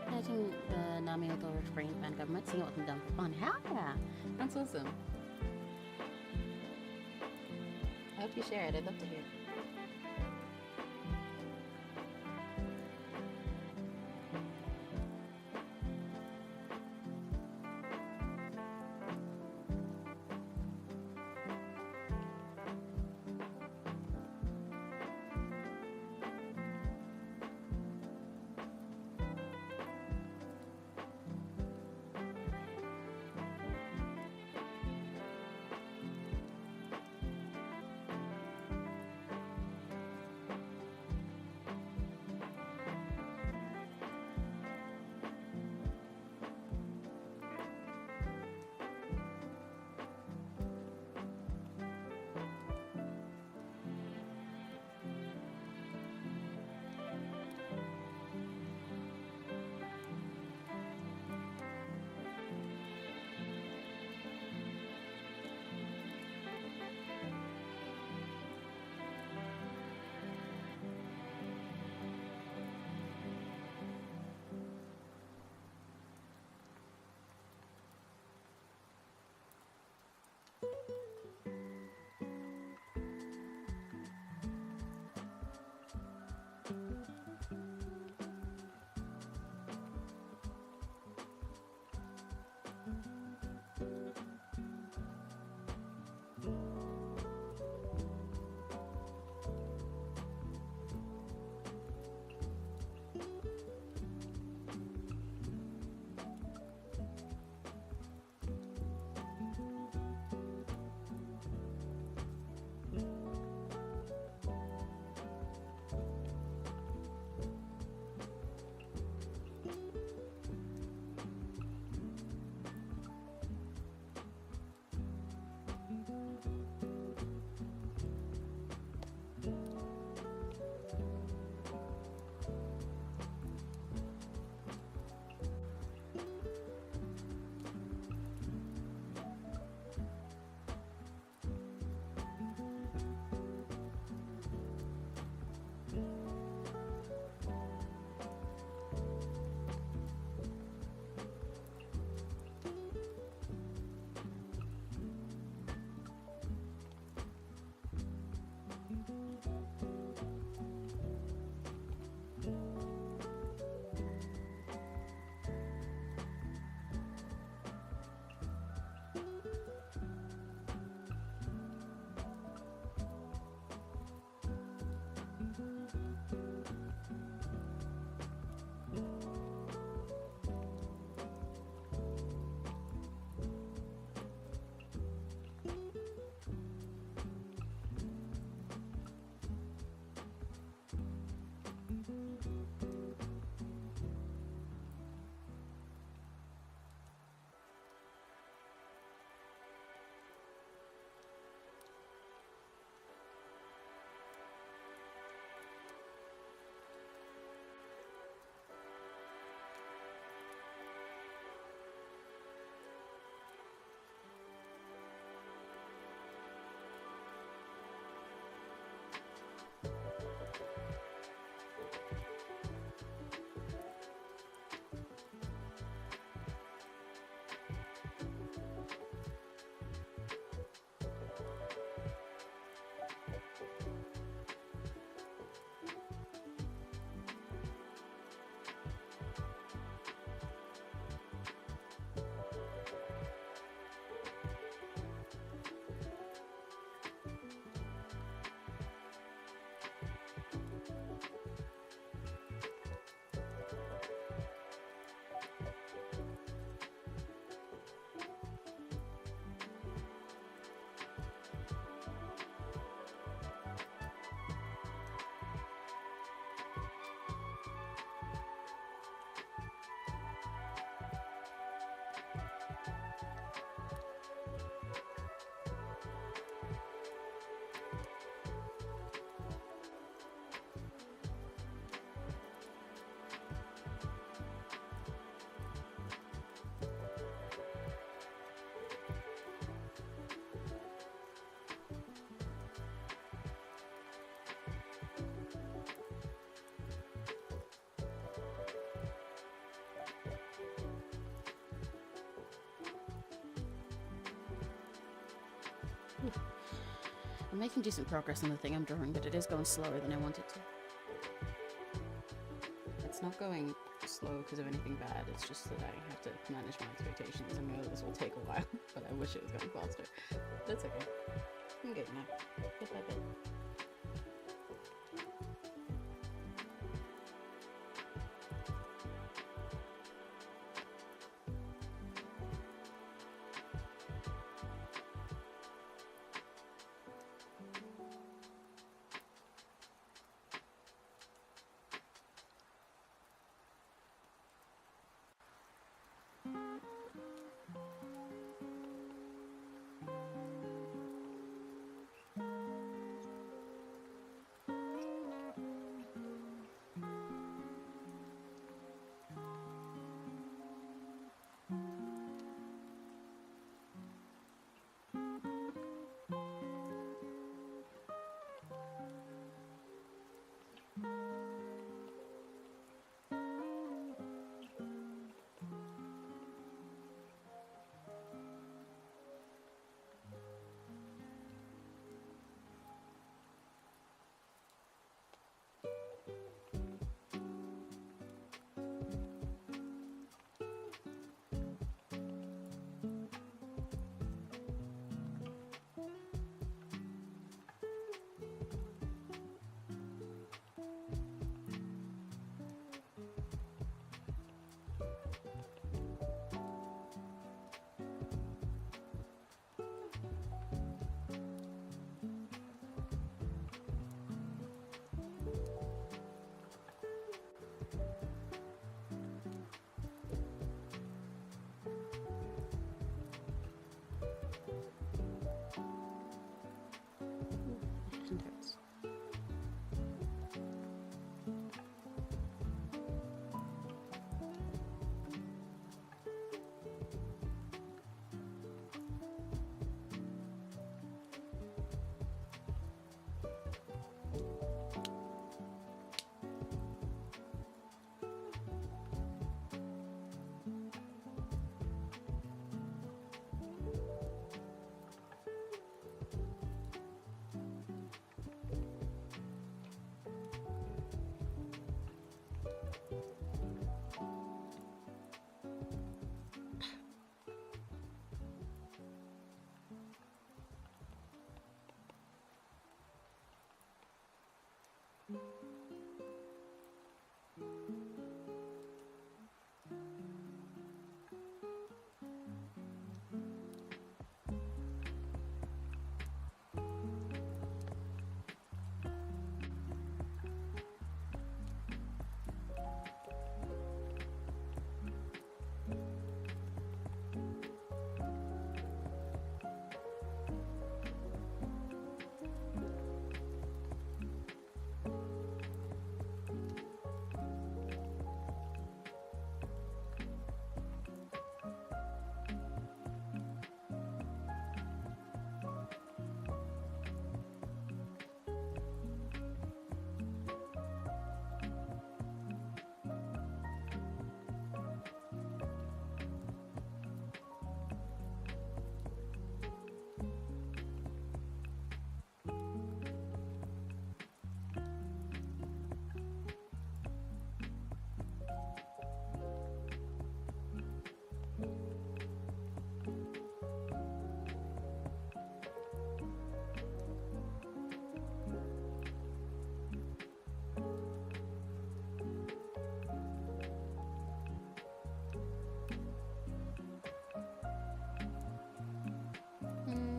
Imagine the Nami Auto refrain fan government singing with them done for fun. Hell yeah! That's awesome. I hope you share it. I'd love to hear it. I'm making decent progress on the thing I'm drawing, but it is going slower than I want it to. It's not going slow because of anything bad, it's just that I have to manage my expectations and know this will take a while, but I wish it was going faster. That's okay. I'm getting there, bit by bit.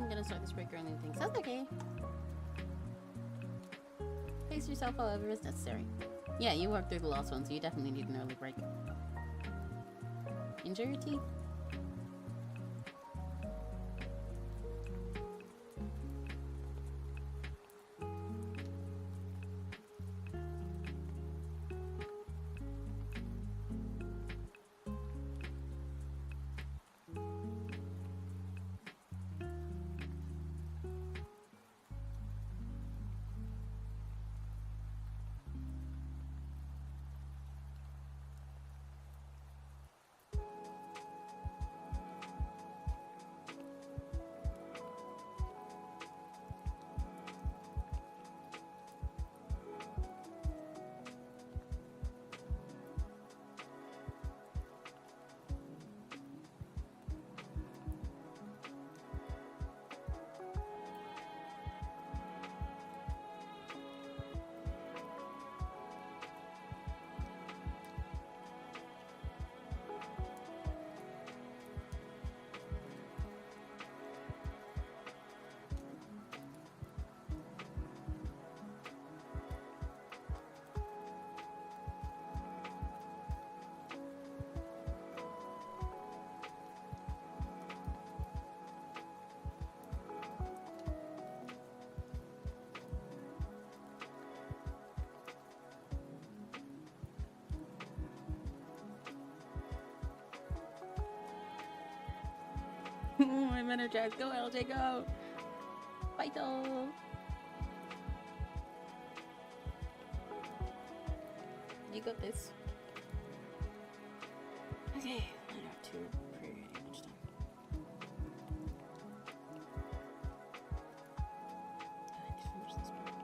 Gonna start this break early and things. That's okay. Pace yourself however is necessary. Yeah, you worked through the last one, so you definitely need an early break. Enjoy your tea. I'm energized. Go, LJ, go. Vital. You got this. Okay, I got 2 pretty much done. I need to finish this part.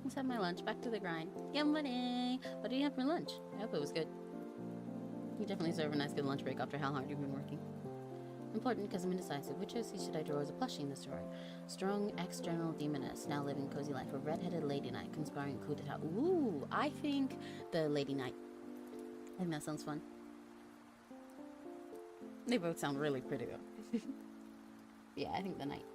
Let's have my lunch. Back to the grind. Yeah, buddy. What do you have for lunch? I hope it was good. You definitely deserve a nice good lunch break after how hard you've been working. Important because I'm indecisive. Which OC should I draw as a plushie in the story? Strong ex-general demoness, now living cozy life. A red-headed lady knight conspiring coup d'etat. Ooh, I think the lady knight. I think that sounds fun. They both sound really pretty though. Yeah, I think the knight.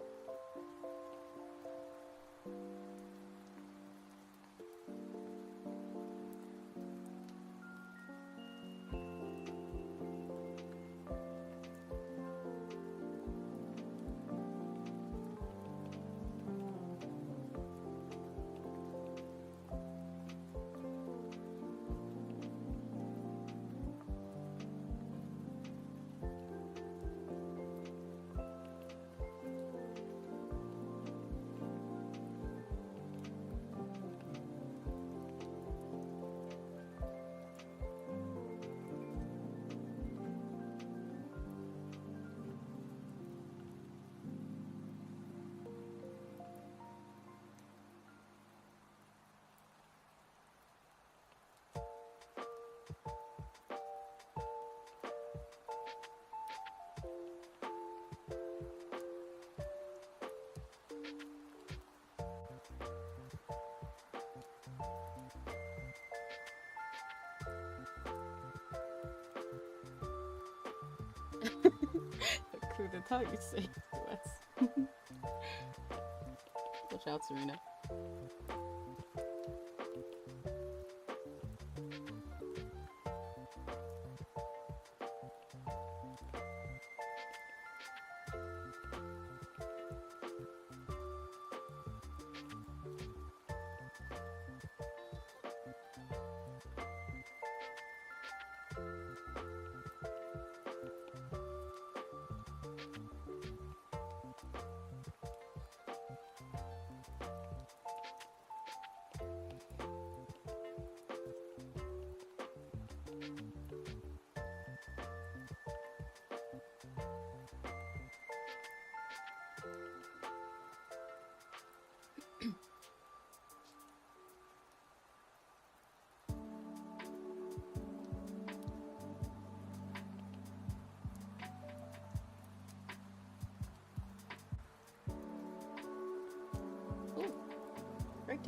Coup d'etat, you say to us. Watch out, Serena.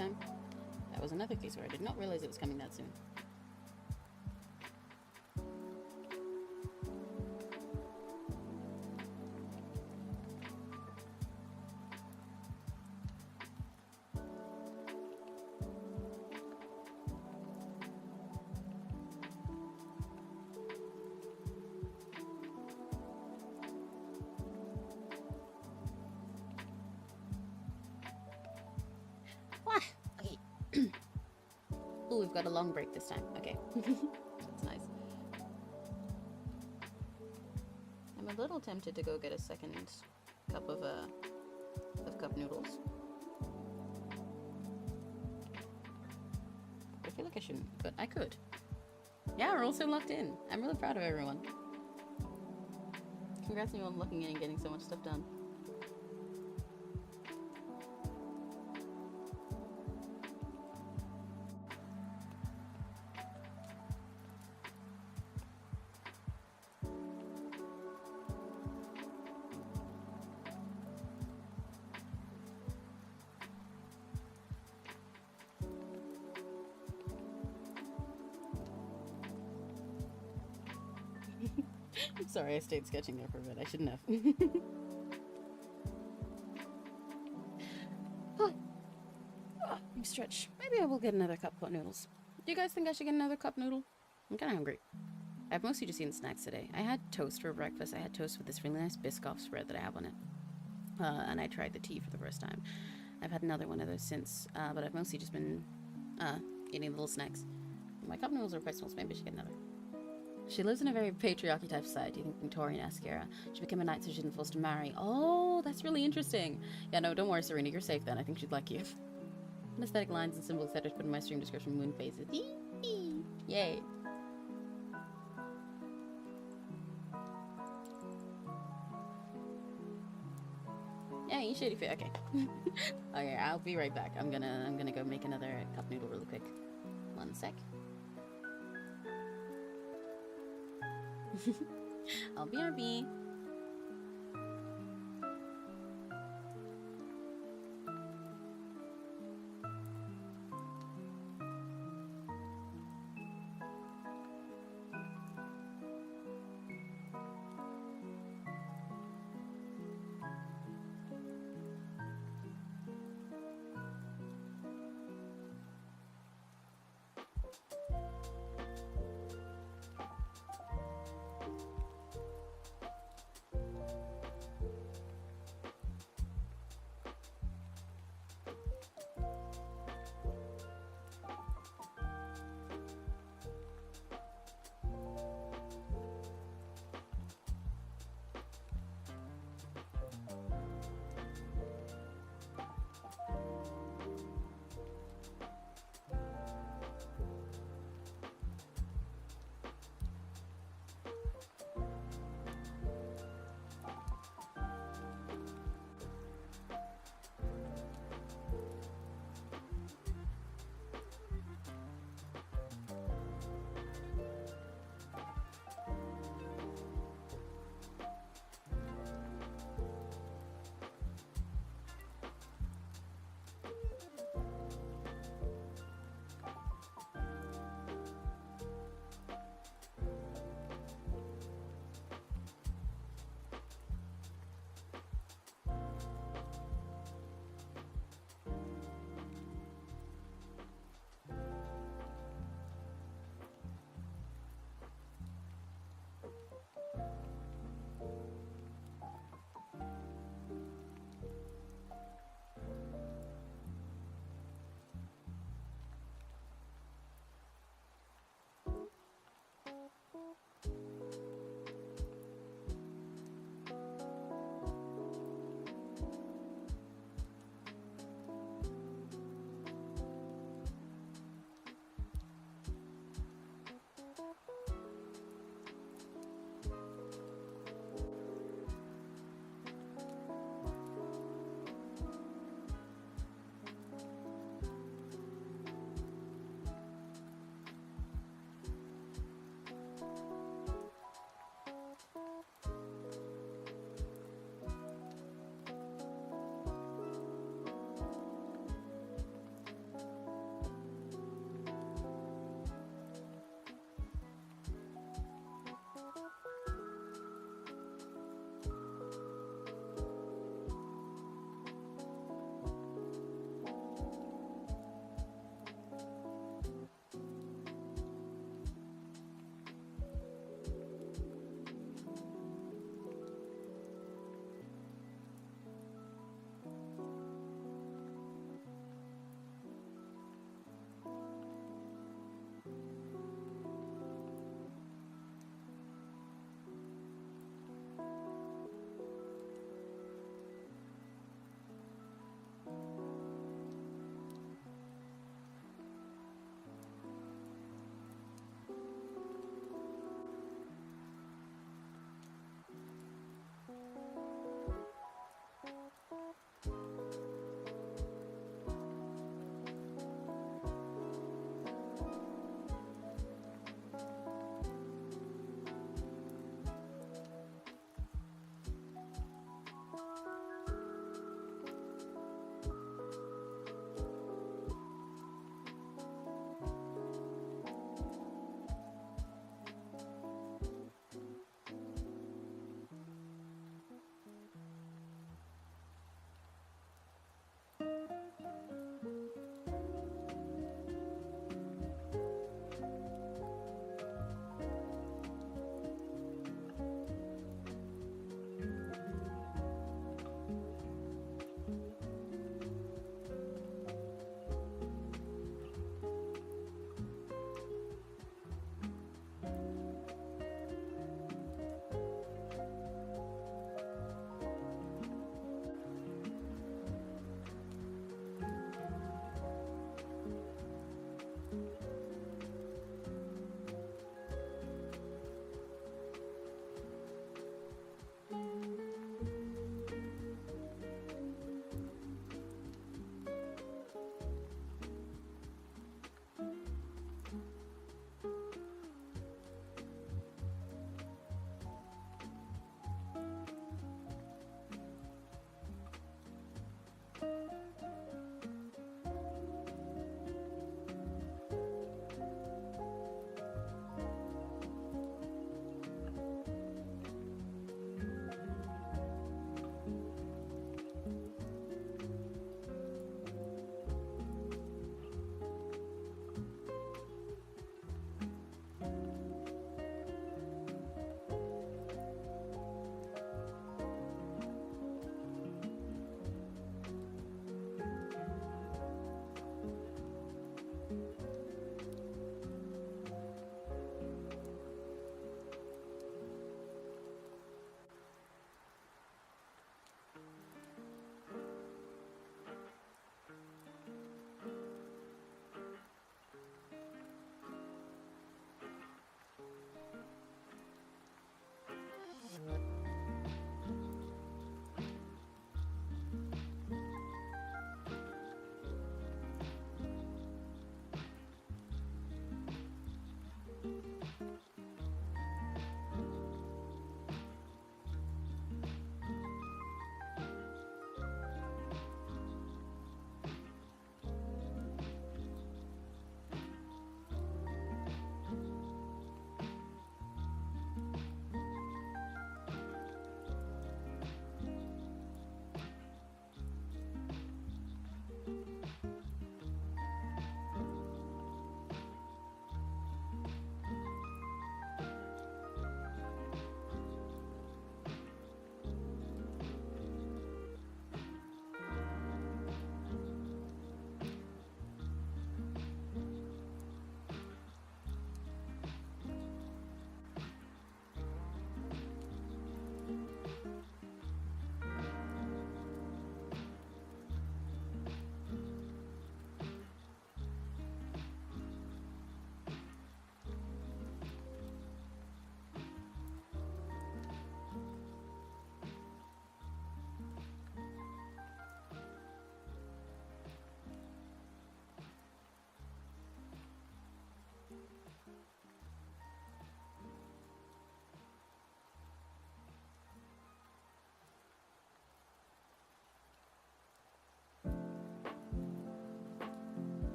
time. That was another case where I did not realize it was coming that soon. Oh, we've got a long break this time. Okay. That's nice. I'm a little tempted to go get a second cup of cup noodles. I feel like I shouldn't, but I could. Yeah, we're also locked in. I'm really proud of everyone. Congrats on you on locking in and getting so much stuff done. Sorry, I stayed sketching there for a bit. I shouldn't have. Oh, let me stretch. Maybe I will get another cup of noodles. Do you guys think I should get another cup noodle? I'm kind of hungry. I've mostly just eaten snacks today. I had toast for breakfast. I had toast with this really nice Biscoff spread that I have on it. And I tried the tea for the first time. I've had another one of those since, but I've mostly just been eating little snacks. My cup noodles are quite small, so maybe I should get another. She lives in a very patriarchy type society, I think Victorian-esque era. She became a knight so she didn't force to marry. Oh, that's really interesting. Yeah, no, don't worry, Serena, you're safe then. I think she'd like you. Aesthetic lines and symbols that I put in my stream description, moon phases. Yay. Yeah, you shitty fit. Okay. Okay, I'll be right back. I'm gonna go make another cup noodle really quick. One sec. I'll be RB.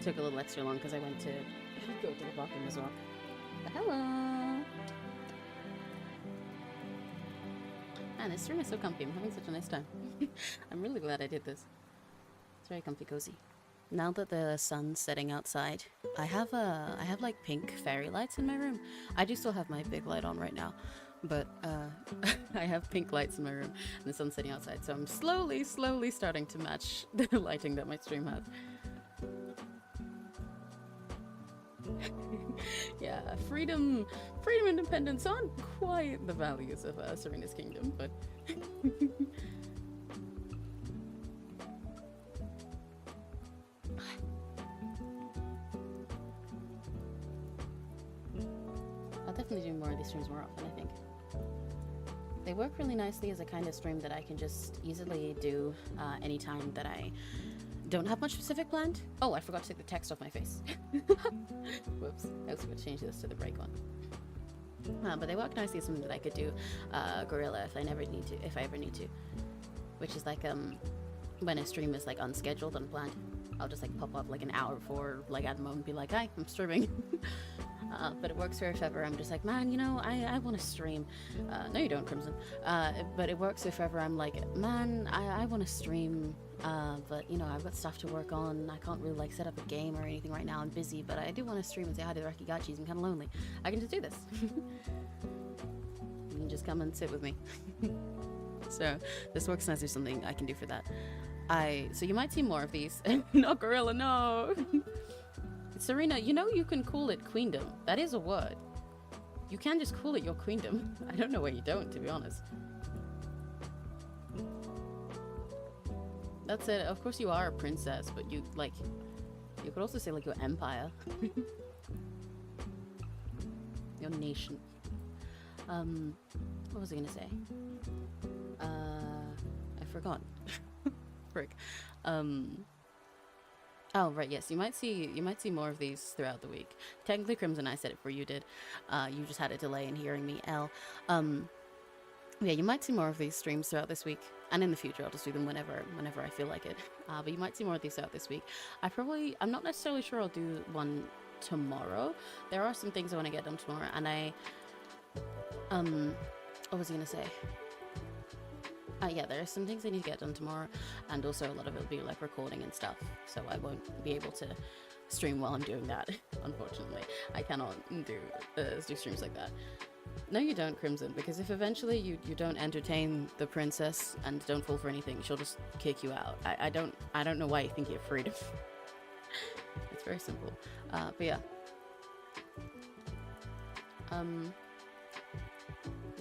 Took a little extra long because I went to go to the bathroom as well. But hello! Man, this room is so comfy. I'm having such a nice time. I'm really glad I did this. It's very comfy cozy. Now that the sun's setting outside, I have like pink fairy lights in my room. I do still have my big light on right now, but I have pink lights in my room and the sun's setting outside, so I'm slowly starting to match the lighting that my stream has. Yeah, freedom, independence aren't quite the values of Serena's Kingdom, but I'll definitely do more of these streams more often, I think. They work really nicely as a kind of stream that I can just easily do anytime that I don't have much specific planned. Oh, I forgot to take the text off my face. Whoops. I was going to change this to the break one. But they work nicely as something that I could do Gorilla if I ever need to. Which is like when a stream is like unscheduled, unplanned. I'll just like pop up like an hour before, like at the moment, be like, hi, I'm streaming. But it works for if ever I'm just like, man, you know, I want to stream. No, you don't, Crimson. But it works if ever I'm like, man, I want to stream. But you know, I've got stuff to work on. I can't really like set up a game or anything right now. I'm busy, but I do want to stream and say hi to the Rakigachis. I'm kind of lonely. I can just do this. You can just come and sit with me. So this works nicely as something I can do for that. So you might see more of these. No, Gorilla, no. Serena, you know you can call it queendom. That is a word. You can just call it your queendom. I don't know why you don't, to be honest. That's it. Of course you are a princess, but you, like, you could also say, like, your empire. Your nation. What was I gonna say? I forgot. Frick. Oh, right, yes, you might see more of these throughout the week. Technically, Crimson, I said it before you did. You just had a delay in hearing me, L. Yeah, you might see more of these streams throughout this week, and in the future, I'll just do them whenever I feel like it. But you might see more of these throughout this week. I'm not necessarily sure I'll do one tomorrow. There are some things I want to get done tomorrow, and what was I gonna say? Yeah, there are some things I need to get done tomorrow, and also a lot of it will be like recording and stuff, so I won't be able to stream while I'm doing that, unfortunately. I cannot do streams like that. No, you don't, Crimson, because if eventually you don't entertain the princess and don't fall for anything, she'll just kick you out. I don't know why you think you have freedom. It's very simple. But yeah.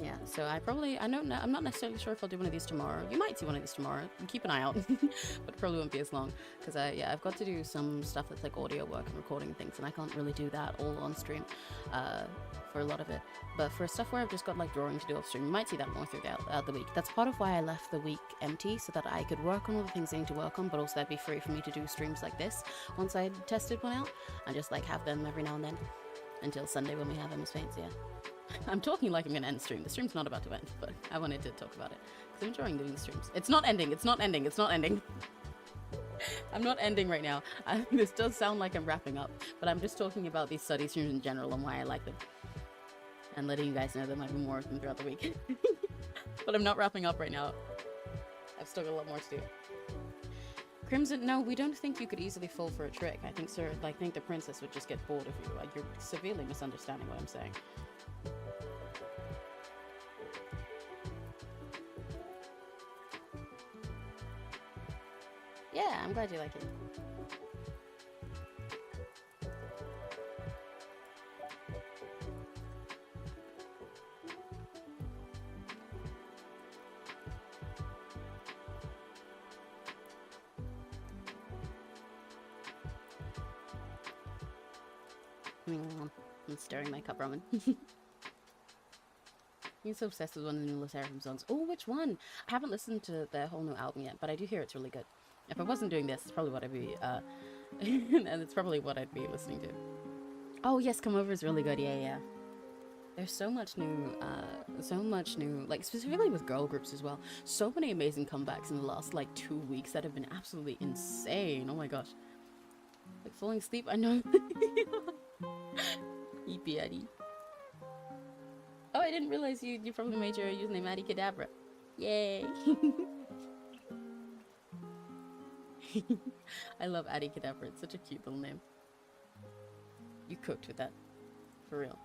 Yeah, so I'm not necessarily sure if I'll do one of these tomorrow. You might see one of these tomorrow. Keep an eye out. But it probably won't be as long. Because I've got to do some stuff that's like audio work and recording things, and I can't really do that all on stream for a lot of it. But for stuff where I've just got like drawing to do off stream, you might see that more throughout the week. That's part of why I left the week empty, so that I could work on all the things I need to work on, but also that'd be free for me to do streams like this once I tested one out, and just like have them every now and then until Sunday when we have Emma's Faints, yeah. I'm talking like I'm gonna end the stream. The stream's not about to end, but I wanted to talk about it because I'm enjoying doing the streams. It's not ending. It's not ending. It's not ending. I'm not ending right now. This does sound like I'm wrapping up, but I'm just talking about these study streams in general and why I like them, and letting you guys know there might be more of them throughout the week. But I'm not wrapping up right now. I've still got a lot more to do. Crimson, no, we don't think you could easily fall for a trick. I think, sir, I think the princess would just get bored of you. You're severely misunderstanding what I'm saying. Yeah, I'm glad you like it. I'm stirring my cup ramen. He's so obsessed with one of the new Seraphim songs. Oh, which one? I haven't listened to their whole new album yet, but I do hear it's really good. If I wasn't doing this, it's probably what I'd be, and it's probably what I'd be listening to. Oh yes, Come Over is really good, yeah. There's so much new, like, specifically with girl groups as well. So many amazing comebacks in the last, like, 2 weeks that have been absolutely insane. Oh my gosh. Like falling asleep, I know. Yippee Eddie. Oh, I didn't realize you probably made your username Addy Cadabra. Yay! I love Addy Cadabra. It's such a cute little name. You cooked with that. For real.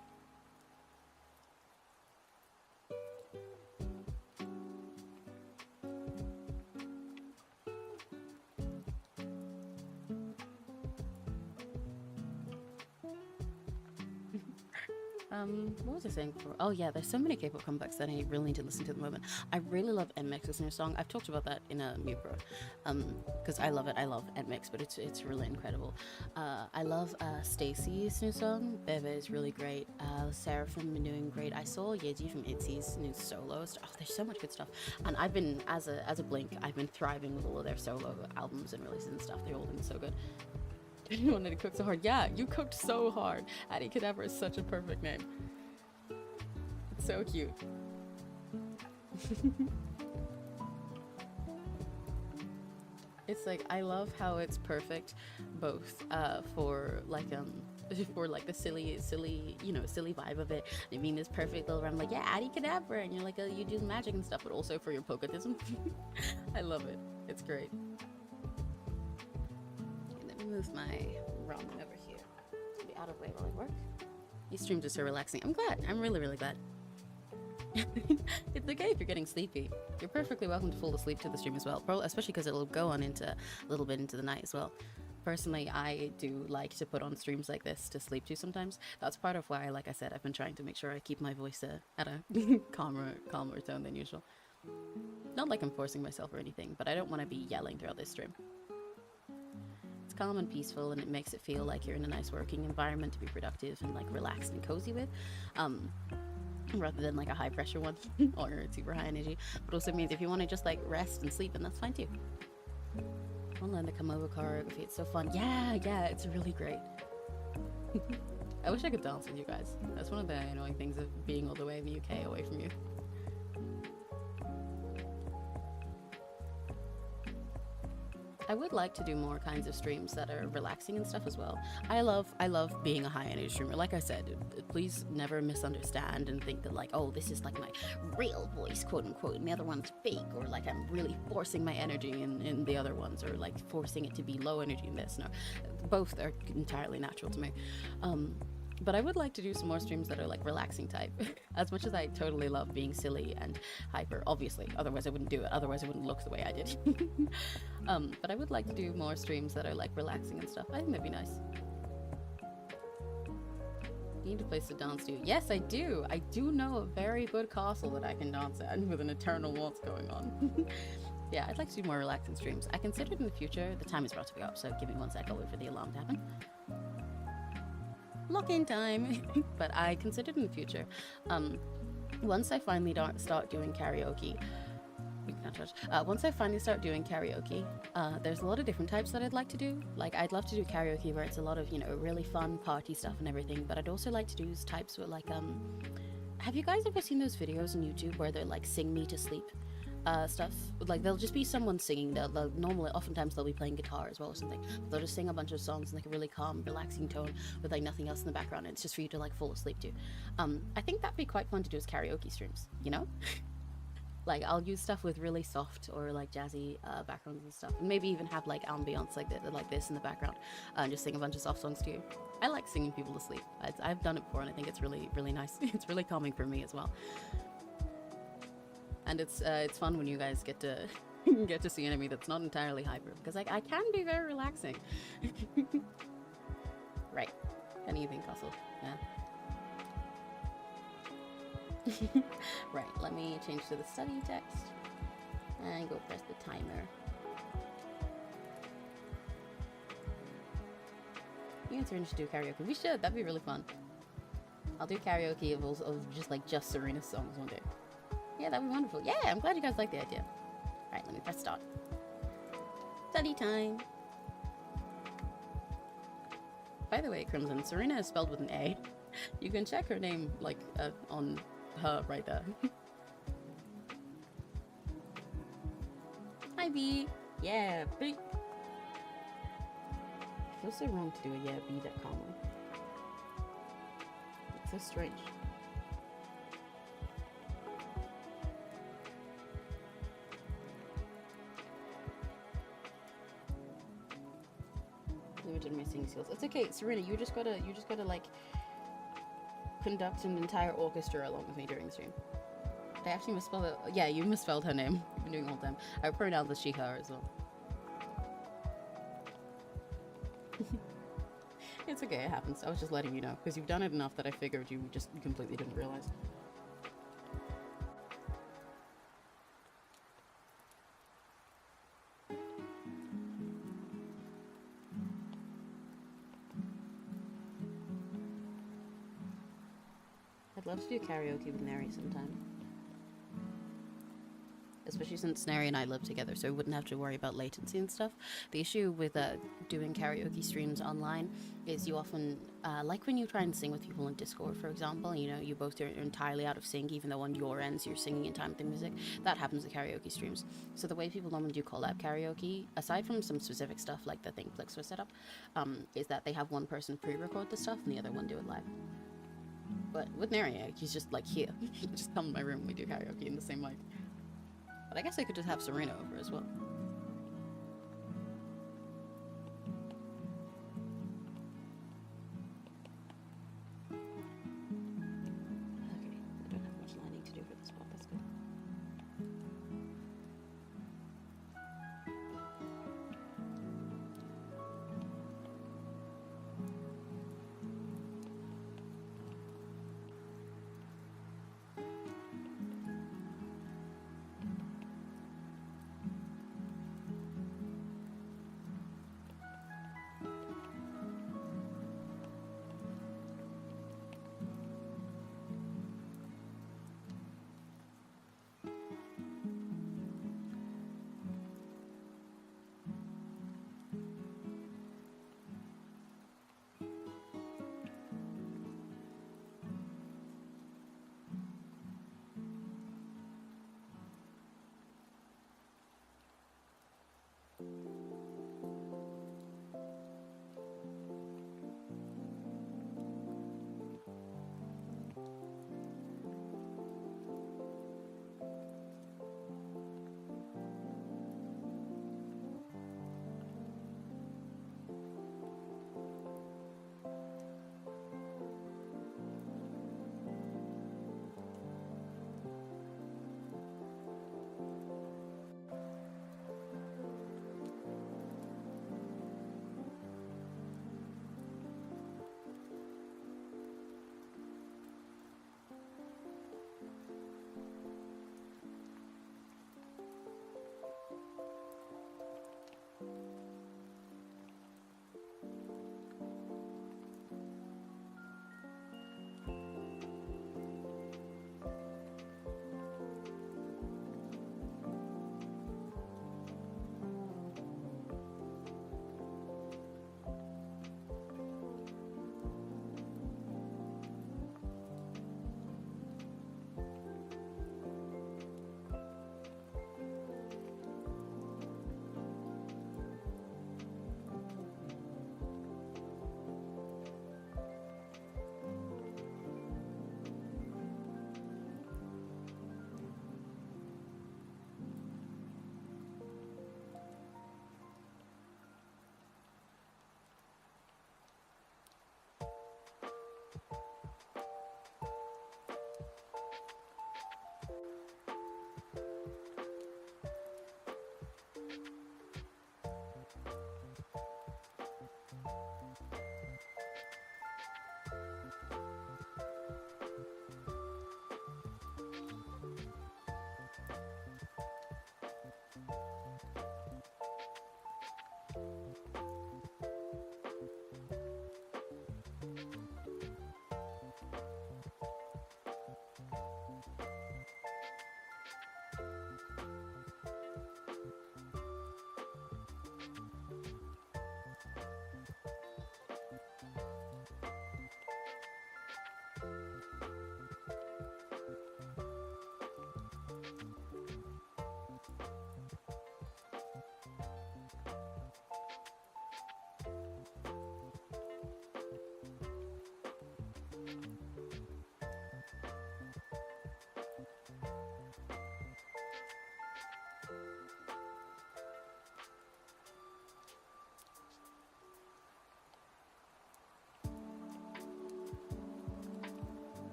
What was I saying before? Oh yeah, there's so many K-pop comebacks that I really need to listen to at the moment. I really love NMIXX's new song. I've talked about that in a Mupro, because I love it. I love NMIXX, but it's really incredible. I love Stacy's new song. Bebe is really great. Seraphim been doing great. I saw Yeji from ITZY's new solo. Oh, there's so much good stuff. And I've been as a Blink, I've been thriving with all of their solo albums and releases and stuff. They've all been so good. Didn't want to cook so hard. Yeah, you cooked so hard. Addy Cadabra is such a perfect name. It's so cute. It's like, I love how it's perfect both for like the silly silly vibe of it. I mean, this perfect little rhyme like, yeah, Addy Cadabra, and you're like, you do magic and stuff, but also for your poketism. I love it. It's great. Move my ramen over here to be out of way while I work. These streams are so relaxing. I'm glad. I'm really, really glad. It's okay if you're getting sleepy. You're perfectly welcome to fall asleep to the stream as well, especially because it'll go on into a little bit into the night as well. Personally, I do like to put on streams like this to sleep to sometimes. That's part of why, like I said, I've been trying to make sure I keep my voice at a calmer tone than usual. Not like I'm forcing myself or anything, but I don't want to be yelling throughout this stream. Calm and peaceful, and it makes it feel like you're in a nice working environment to be productive and like relaxed and cozy with, rather than like a high pressure one or super high energy. But also means if you want to just like rest and sleep, then that's fine too. I want to learn the come over choreography. It's so fun. Yeah, it's really great. I wish I could dance with you guys. That's one of the annoying things of being all the way in the UK away from you. I would like to do more kinds of streams that are relaxing and stuff as well. I love being a high energy streamer. Like I said, please never misunderstand and think that like, oh, this is like my real voice, quote unquote, and the other one's fake, or like I'm really forcing my energy in the other ones, or like forcing it to be low energy in this. No, both are entirely natural to me. But I would like to do some more streams that are like relaxing type. As much as I totally love being silly and hyper, obviously, otherwise I wouldn't do it. Otherwise I wouldn't look the way I did. But I would like to do more streams that are like relaxing and stuff. I think that'd be nice. You need a place to dance to. Yes, I do. I do know a very good castle that I can dance at with an eternal waltz going on. Yeah, I'd like to do more relaxing streams. I considered in the future, the time is about to be up, so give me one sec, I'll wait for the alarm to happen. Lock-in time. But I considered in the future, once I finally start doing karaoke, once I finally start doing karaoke, there's a lot of different types that I'd like to do. Like, I'd love to do karaoke where it's a lot of, really fun party stuff and everything, but I'd also like to do types where like, have you guys ever seen those videos on YouTube where they're like sing me to sleep? Stuff like there'll just be someone singing. They'll normally, oftentimes they'll be playing guitar as well or something. They'll just sing a bunch of songs in like a really calm, relaxing tone with like nothing else in the background, and it's just for you to like fall asleep to. I think that'd be quite fun to do as karaoke streams. Like I'll use stuff with really soft or like jazzy backgrounds and stuff, and maybe even have like ambience like this in the background, and just sing a bunch of soft songs to you. I like singing people to sleep. I've done it before, and I think it's really, really nice. It's really calming for me as well. And it's fun when you guys get to see an enemy that's not entirely hyper, because I can be very relaxing. Right. Anything castle. Yeah. Right, let me change to the study text and go press the timer. You and Serena should do karaoke. We should, that'd be really fun. I'll do karaoke of just Serena's songs one day. Yeah, that'd be wonderful. Yeah, I'm glad you guys like the idea. Alright, let me press start. Study time. By the way, Crimson, Serena is spelled with an A. You can check her name, like, on her right there. Hi, B. Yeah, B. feels so wrong to do a yeah, be that calmly. It's so strange. Limited my singing skills. It's okay, Serena. You just gotta like conduct an entire orchestra along with me during the stream. I actually misspelled it. Yeah, you misspelled her name. You've been doing all the time. I pronounced the she, her as well. It's okay, it happens. I was just letting you know, because you've done it enough that I figured you just completely didn't realize. I'd love to do karaoke with Neri sometime. Especially since Neri and I live together, so we wouldn't have to worry about latency and stuff. The issue with doing karaoke streams online is you often, like when you try and sing with people in Discord, for example, you know, you both are entirely out of sync, even though on your ends you're singing in time with the music. That happens with karaoke streams. So the way people normally do collab karaoke, aside from some specific stuff like the thing Plix was set up, is that they have one person pre-record the stuff and the other one do it live. But with Neri, he's just like here. He just come in my room and we do karaoke in the same mic. But I guess I could just have Serena over as well. Okay, I don't have much lining to do for this part, that's good.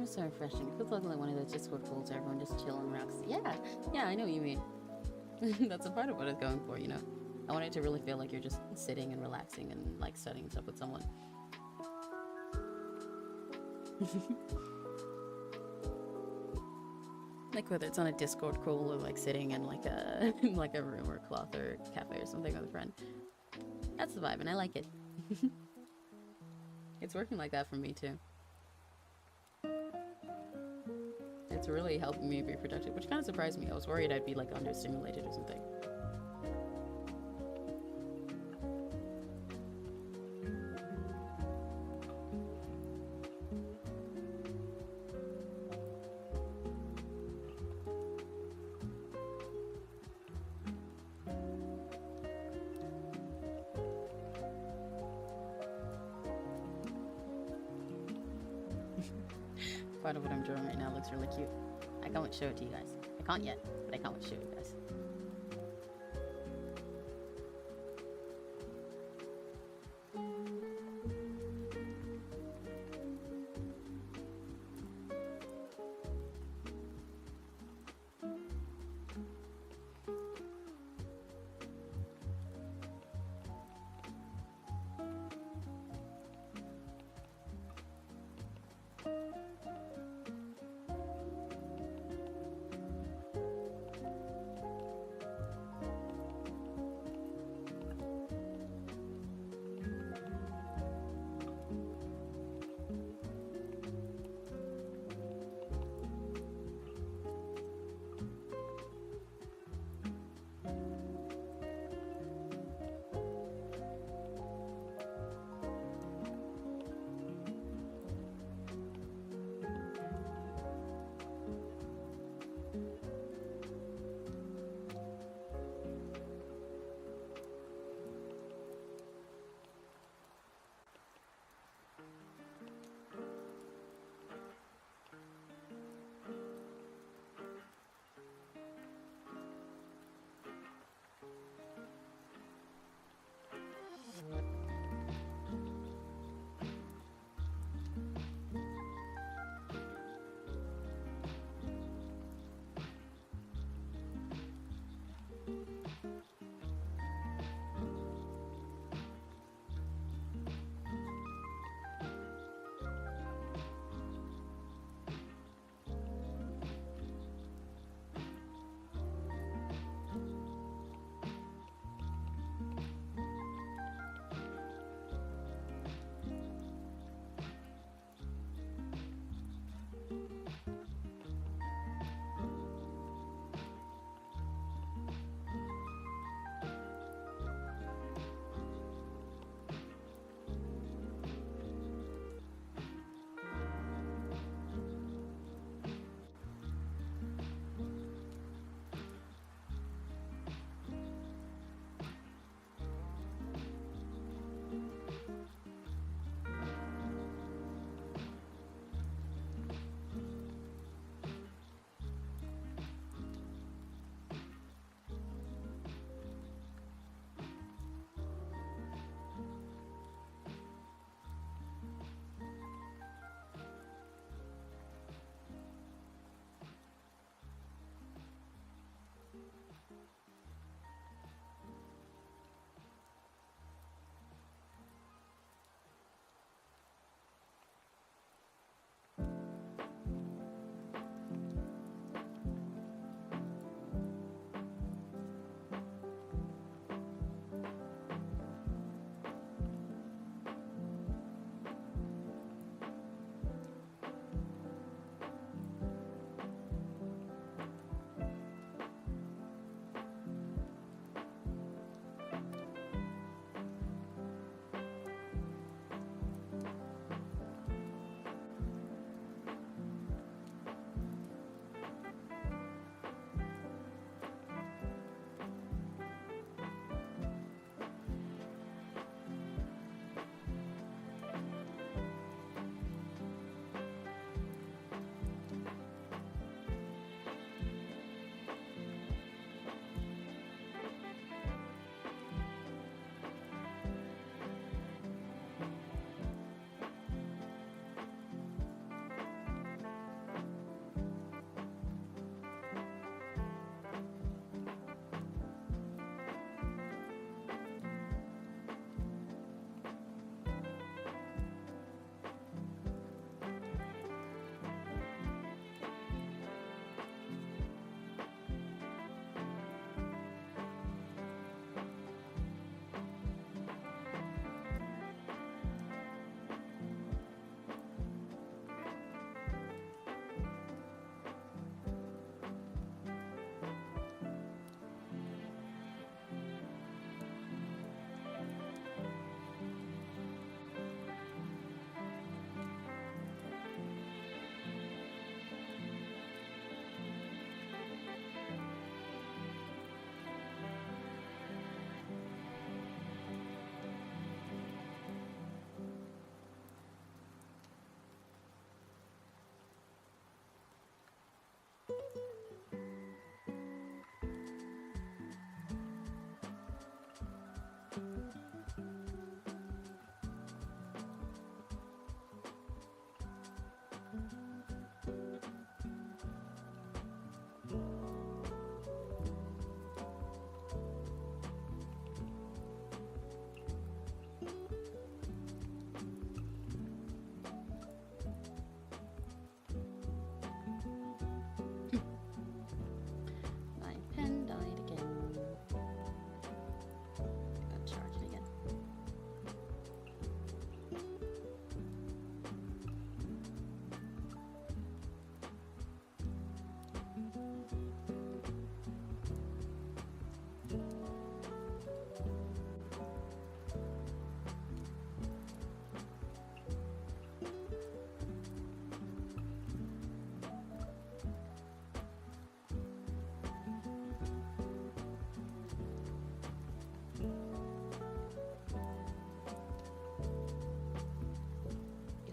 was so refreshing. It feels like one of those Discord calls where everyone just chill and relax. Yeah, I know what you mean. That's a part of what it's going for, you know? I want it to really feel like you're just sitting and relaxing and like studying stuff with someone. Like whether it's on a Discord call or like sitting in like a like a room or cloth or cafe or something with a friend. That's the vibe and I like it. It's working like that for me too. It's really helping me be productive, which kind of surprised me. I was worried I'd be like understimulated or something. Part of what I'm drawing right now looks really cute. I can't wait to show it to you guys. I can't yet, but I can't wait to show you guys. My pen died again. Gotta charge it again.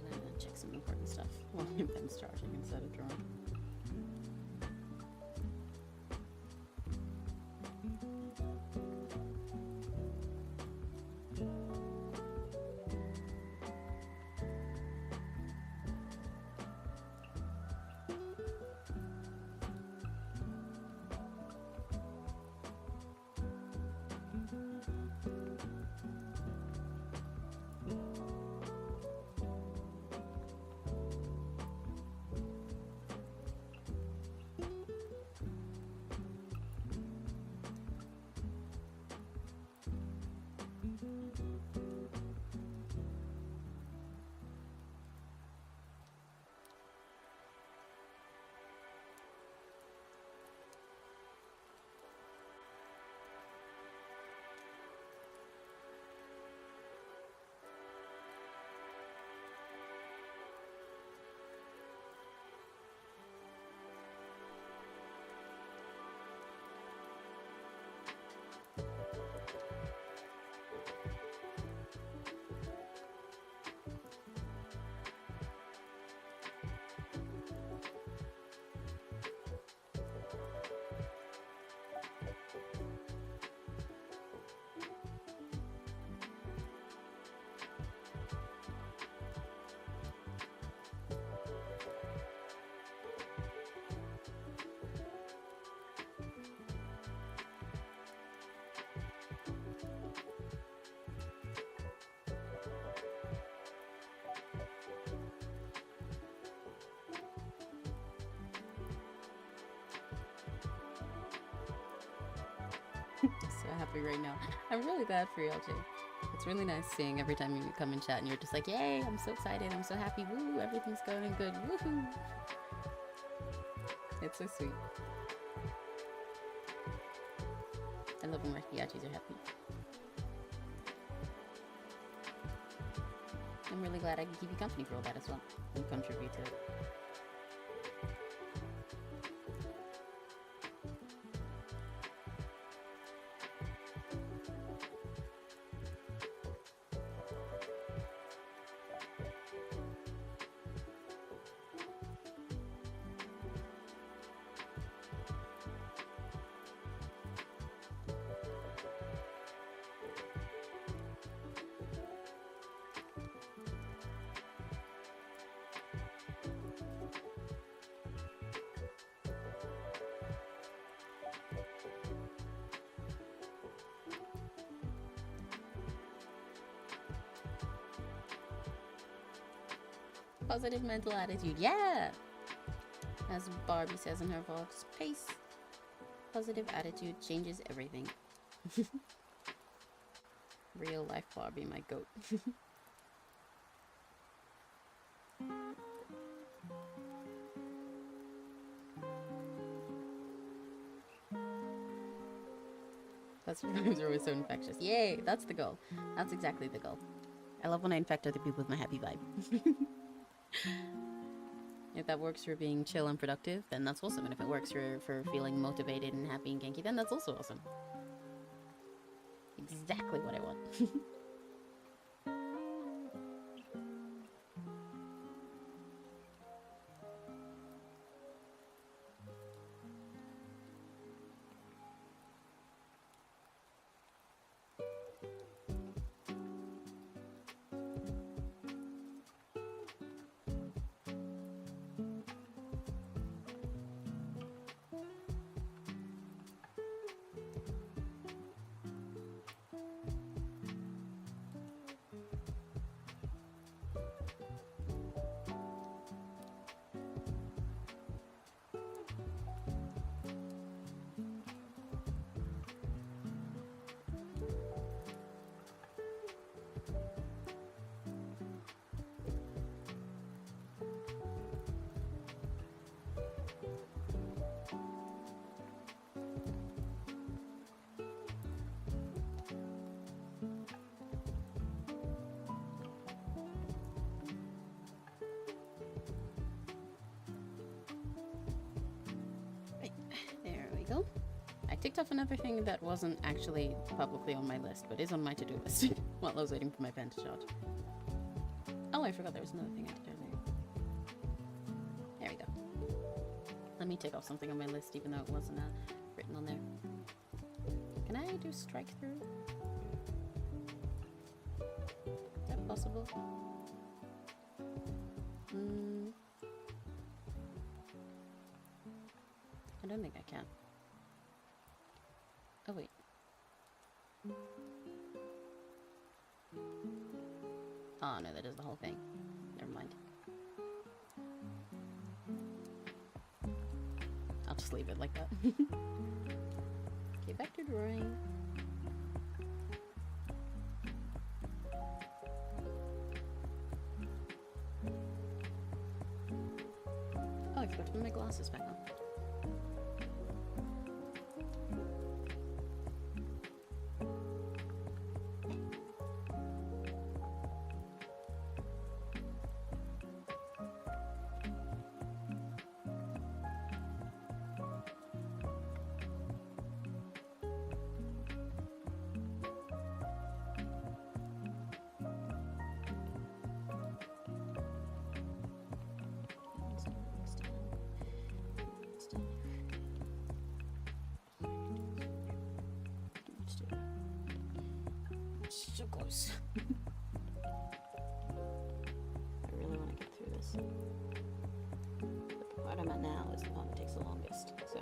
Gonna check some important stuff while my pen's charging instead of drawing. So happy right now. I'm really glad for you, LJ. It's really nice seeing every time you come and chat and you're just like, yay, I'm so excited, I'm so happy, woo, everything's going good, woohoo. It's so sweet. I love when my Piachis are happy. I'm really glad I can keep you company for all that as well and contribute to it. Positive mental attitude, yeah! As Barbie says in her vlogs, pace. Positive attitude changes everything. Real life Barbie, my goat. That's vibes are always so infectious. Yay, that's the goal. That's exactly the goal. I love when I infect other people with my happy vibe. If that works for being chill and productive, then that's awesome. And if it works for feeling motivated and happy and ganky, then that's also awesome. Exactly what I want. still. I ticked off another thing that wasn't actually publicly on my list, but is on my to-do list while I was waiting for my pen to charge. Oh, I forgot there was another thing I had to do earlier. There we go. Let me take off something on my list, even though it wasn't written on there. Can I do strike through? Is that possible? I don't think I can. Oh wait. Oh no, that is the whole thing. Never mind. I'll just leave it like that. Okay, back to drawing. Oh, I forgot to put my glasses back on. So close. I really want to get through this. But the part I'm at now is the part that takes the longest, so.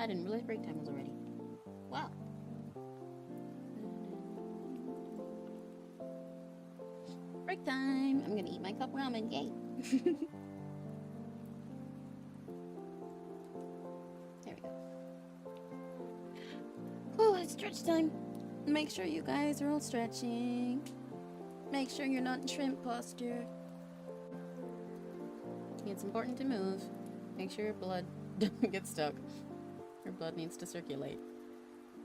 I didn't realize break time was already. Wow. Break time. I'm gonna eat my cup ramen. Yay. There we go. Oh, it's stretch time. Make sure you guys are all stretching. Make sure you're not in shrimp posture. It's important to move. Make sure your blood doesn't get stuck. Your blood needs to circulate.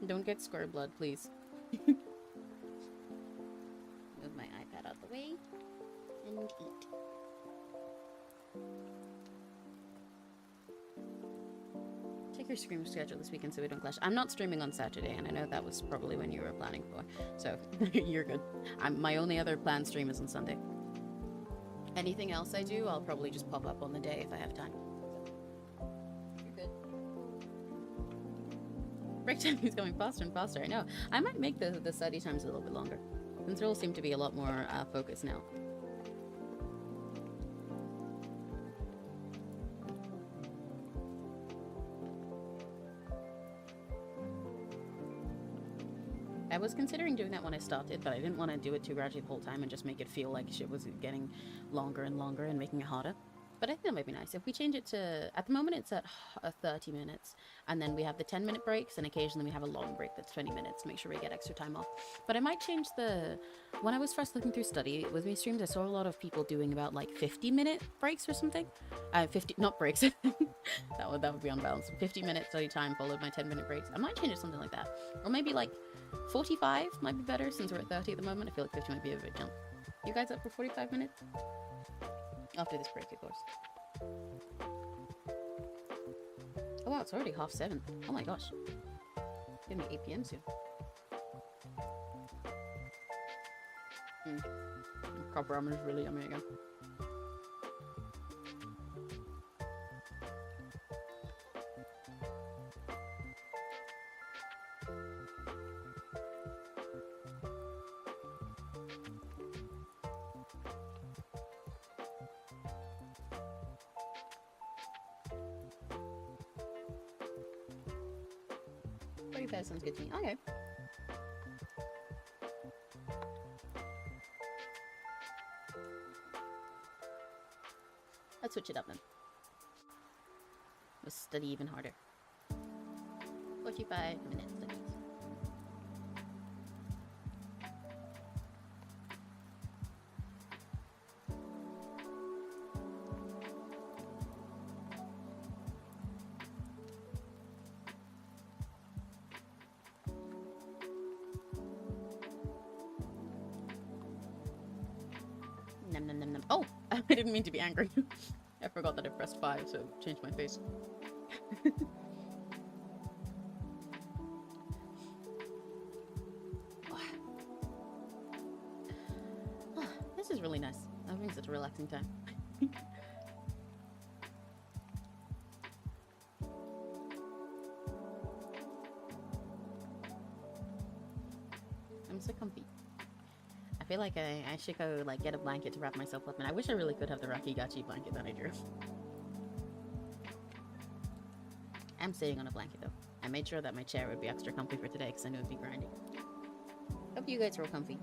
Don't get square blood, please. Move my iPad out the way and eat. Check your stream schedule this weekend so we don't clash. I'm not streaming on Saturday, and I know that was probably when you were planning for, so you're good. My only other planned stream is on Sunday. Anything else I do, I'll probably just pop up on the day if I have time. You're good. Break time is going faster and faster, I know. I might make the study times a little bit longer, since they all seem to be a lot more focused now. I was considering doing that when I started, but I didn't want to do it too gradually the whole time and just make it feel like shit was getting longer and longer and making it harder. But I think that might be nice. If we change it to, at the moment it's at 30 minutes, and then we have the 10-minute breaks, and occasionally we have a long break that's 20 minutes, make sure we get extra time off. But I might change when I was first looking through study with me streams, I saw a lot of people doing about like 50-minute breaks or something. 50, not breaks. that would be unbalanced. 50-minute study time followed by 10-minute breaks. I might change it to something like that. Or maybe like 45 might be better, since we're at 30 at the moment. I feel like 50 might be a bit jump. You guys up for 45 minutes? After this break, of course. Oh wow, it's already 7:30. Oh my gosh. It's gonna be 8 PM soon. Cup ramen is really yummy again. That sounds good to me. Okay. Let's switch it up then. Let's study even harder. 45 minutes studies. Oh, I didn't mean to be angry. I forgot that I pressed 5, so changed my face. This is really nice. I'm having such a relaxing time. I'm so comfy. I feel like I should go like get a blanket to wrap myself up in. I wish I really could have the Rakigachi blanket that I drew. I'm sitting on a blanket though. I made sure that my chair would be extra comfy for today because I knew it'd be grinding. Hope you guys are all comfy.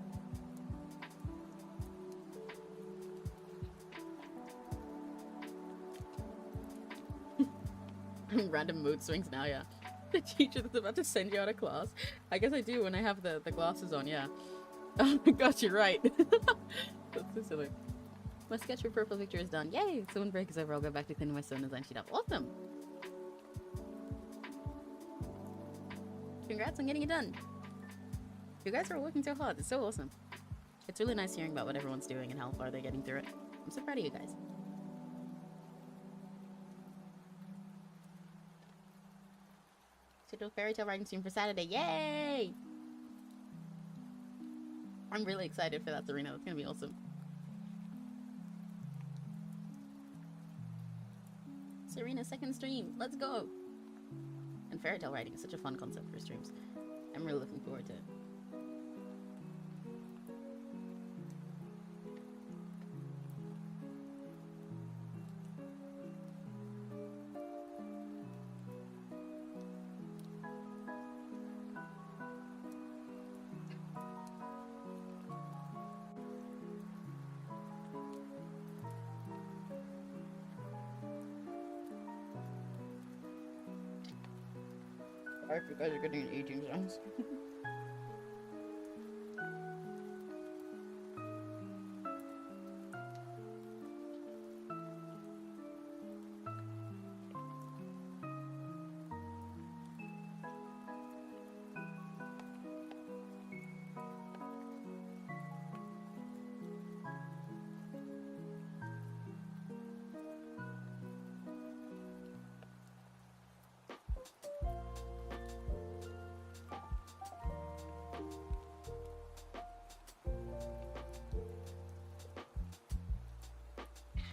Random mood swings now, yeah. The teacher that's about to send you out of class. I guess I do when I have the glasses on, yeah. Oh my gosh, you're right. That's so silly. My sketch for purple picture is done. Yay! So when break is over, I'll go back to cleaning my stone design sheet up. Awesome! Congrats on getting it done. You guys are working so hard. It's so awesome. It's really nice hearing about what everyone's doing and how far they're getting through it. I'm so proud of you guys. So do a fairy tale writing stream for Saturday. Yay! I'm really excited for that, Serena. That's gonna be awesome. Serena's second stream. Let's go! And fairy tale writing is such a fun concept for streams. I'm really looking forward to it. Sorry if you guys are getting an eating sounds.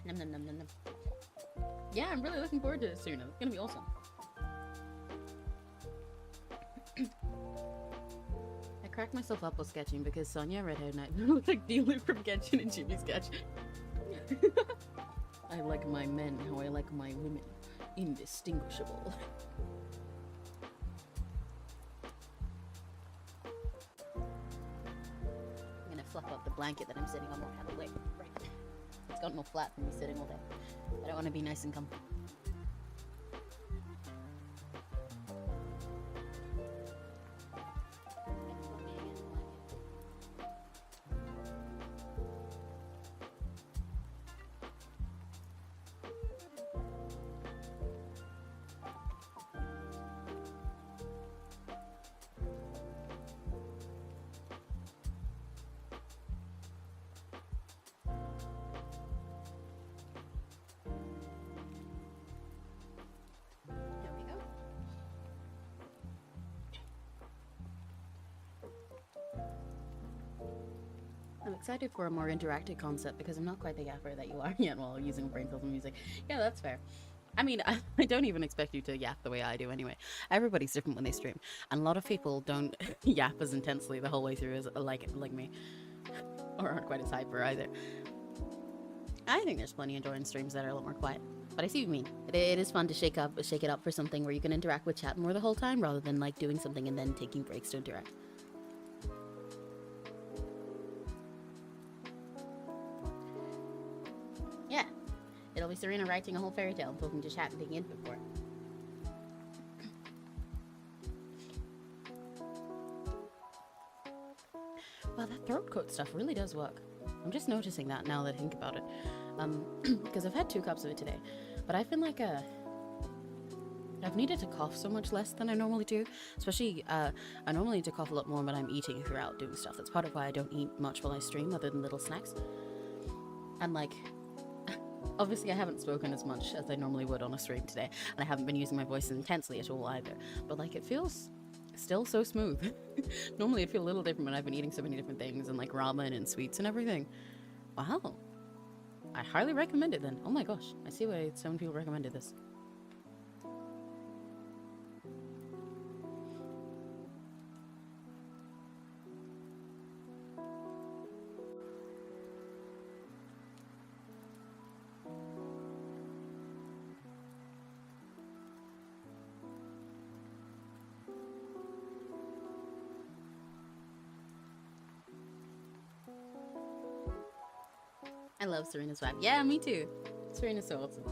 Nom nom nom nom nom. Yeah, I'm really looking forward to it soon. It's gonna be awesome. I cracked myself up while sketching because Sonia, redhead knight, looks like Dealer from Genshin and Jimmy sketch. I like my men how I like my women. Indistinguishable. I'm gonna fluff up the blanket that I'm sitting on more heavily. Right. It's gotten all flat from me sitting all day. I don't want to be nice and comfy. I'm excited for a more interactive concept because I'm not quite the yapper that you are yet while using brain cells and music. Yeah, that's fair. I mean, I don't even expect you to yap the way I do anyway. Everybody's different when they stream. And a lot of people don't yap as intensely the whole way through as like me. Or aren't quite as hyper either. I think there's plenty of enjoying streams that are a lot more quiet. But I see what you mean. It is fun to shake it up for something where you can interact with chat more the whole time rather than like doing something and then taking breaks to interact. Yeah, it'll be Serena writing a whole fairy tale and talking to chat and taking input for it. Well, that throat coat stuff really does work. I'm just noticing that now that I think about it. Because I've had 2 cups of it today, but I've been like I've needed to cough so much less than I normally do. Especially, I normally need to cough a lot more when I'm eating throughout doing stuff. That's part of why I don't eat much while I stream other than little snacks. And like, obviously I haven't spoken as much as I normally would on a stream today, and I haven't been using my voice intensely at all either. But like, it feels still so smooth. Normally it'd feel a little different when I've been eating so many different things and like ramen and sweets and everything. Wow. I highly recommend it then. Oh my gosh. I see why so many people recommended this. I love Serena's vibe. Yeah, me too. Serena's so awesome.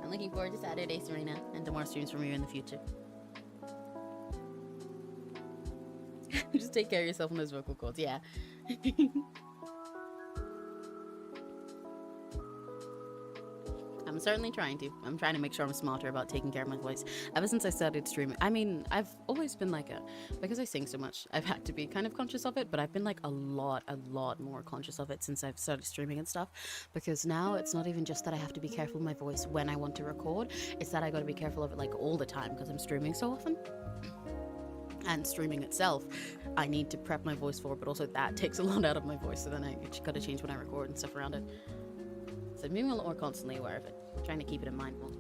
I'm looking forward to Saturday, Serena, and to more streams from you in the future. Just take care of yourself on those vocal cords, yeah. I'm certainly trying to. I'm trying to make sure I'm smarter about taking care of my voice. Ever since I started streaming, I mean, I've always been like because I sing so much, I've had to be kind of conscious of it, but I've been like a lot more conscious of it since I've started streaming and stuff, because now it's not even just that I have to be careful of my voice when I want to record, it's that I gotta be careful of it like all the time because I'm streaming so often. And streaming itself, I need to prep my voice for, but also that takes a lot out of my voice, so then I gotta change when I record and stuff around it. So I'm being a lot more constantly aware of it, trying to keep it in mind more.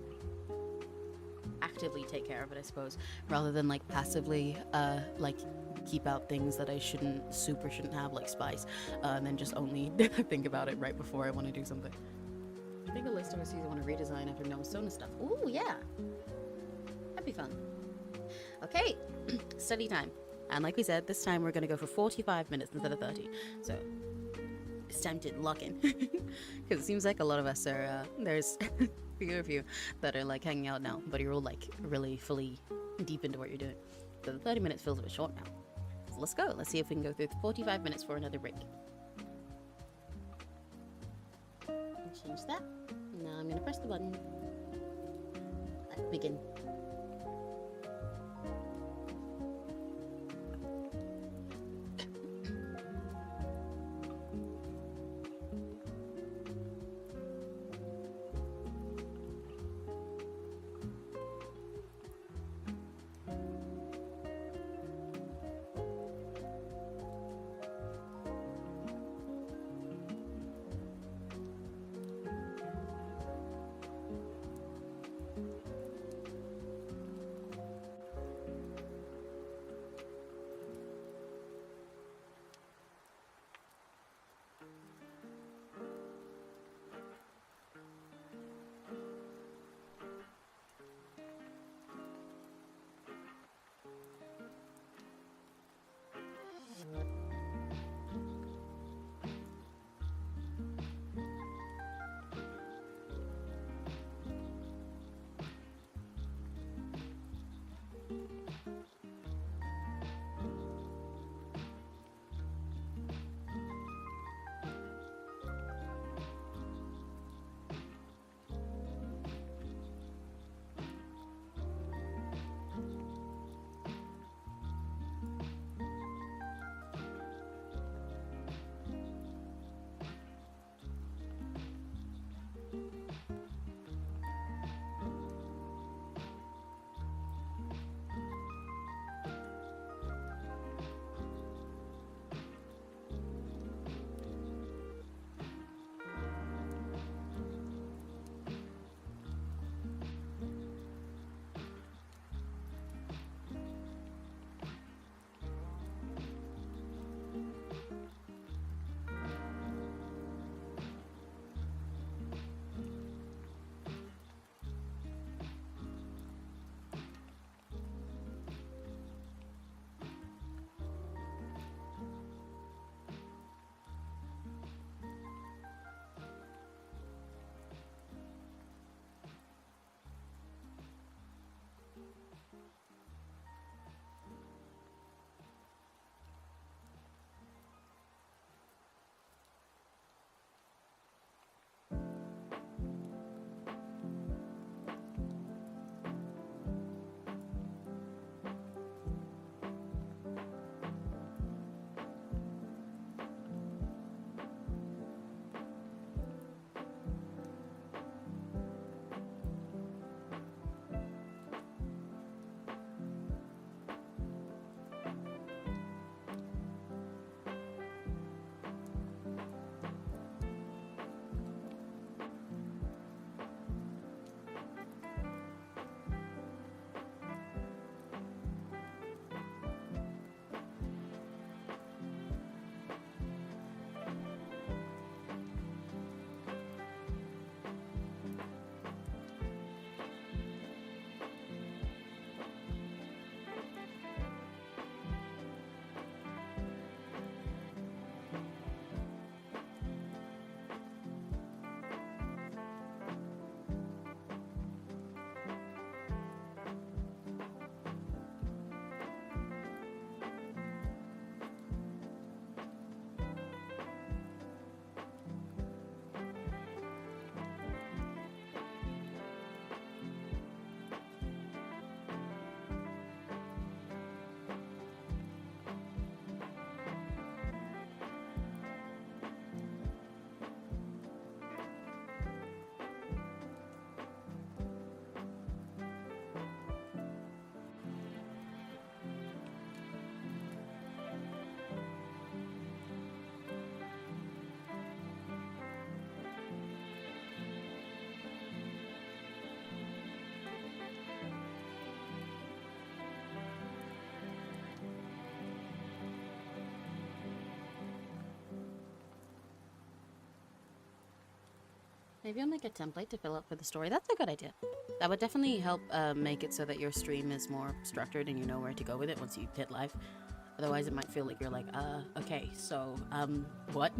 Actively take care of it, I suppose, rather than like passively like keep out things that I shouldn't have, like spice, and then just only think about it right before I want to do something. I think a list of OCs I want to redesign after Gnome Stone and stuff. Ooh, yeah. That'd be fun. Okay, study time. And like we said, this time we're going to go for 45 minutes instead of 30. So it's time to lock in. Because it seems like a lot of us are, there's a few of you that are like hanging out now, but you're all like really fully deep into what you're doing. So the 30 minutes feels a bit short now. So let's go. Let's see if we can go through 45 minutes for another break. Change that. Now I'm gonna press the button. Let's begin. Maybe I'll make a template to fill up for the story. That's a good idea. That would definitely help make it so that your stream is more structured and you know where to go with it once you hit live. Otherwise, it might feel like you're like, okay, so, what?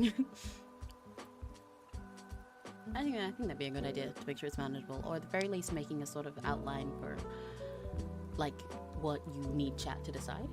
I think that'd be a good idea to make sure it's manageable, or at the very least making a sort of outline for, like, what you need chat to decide.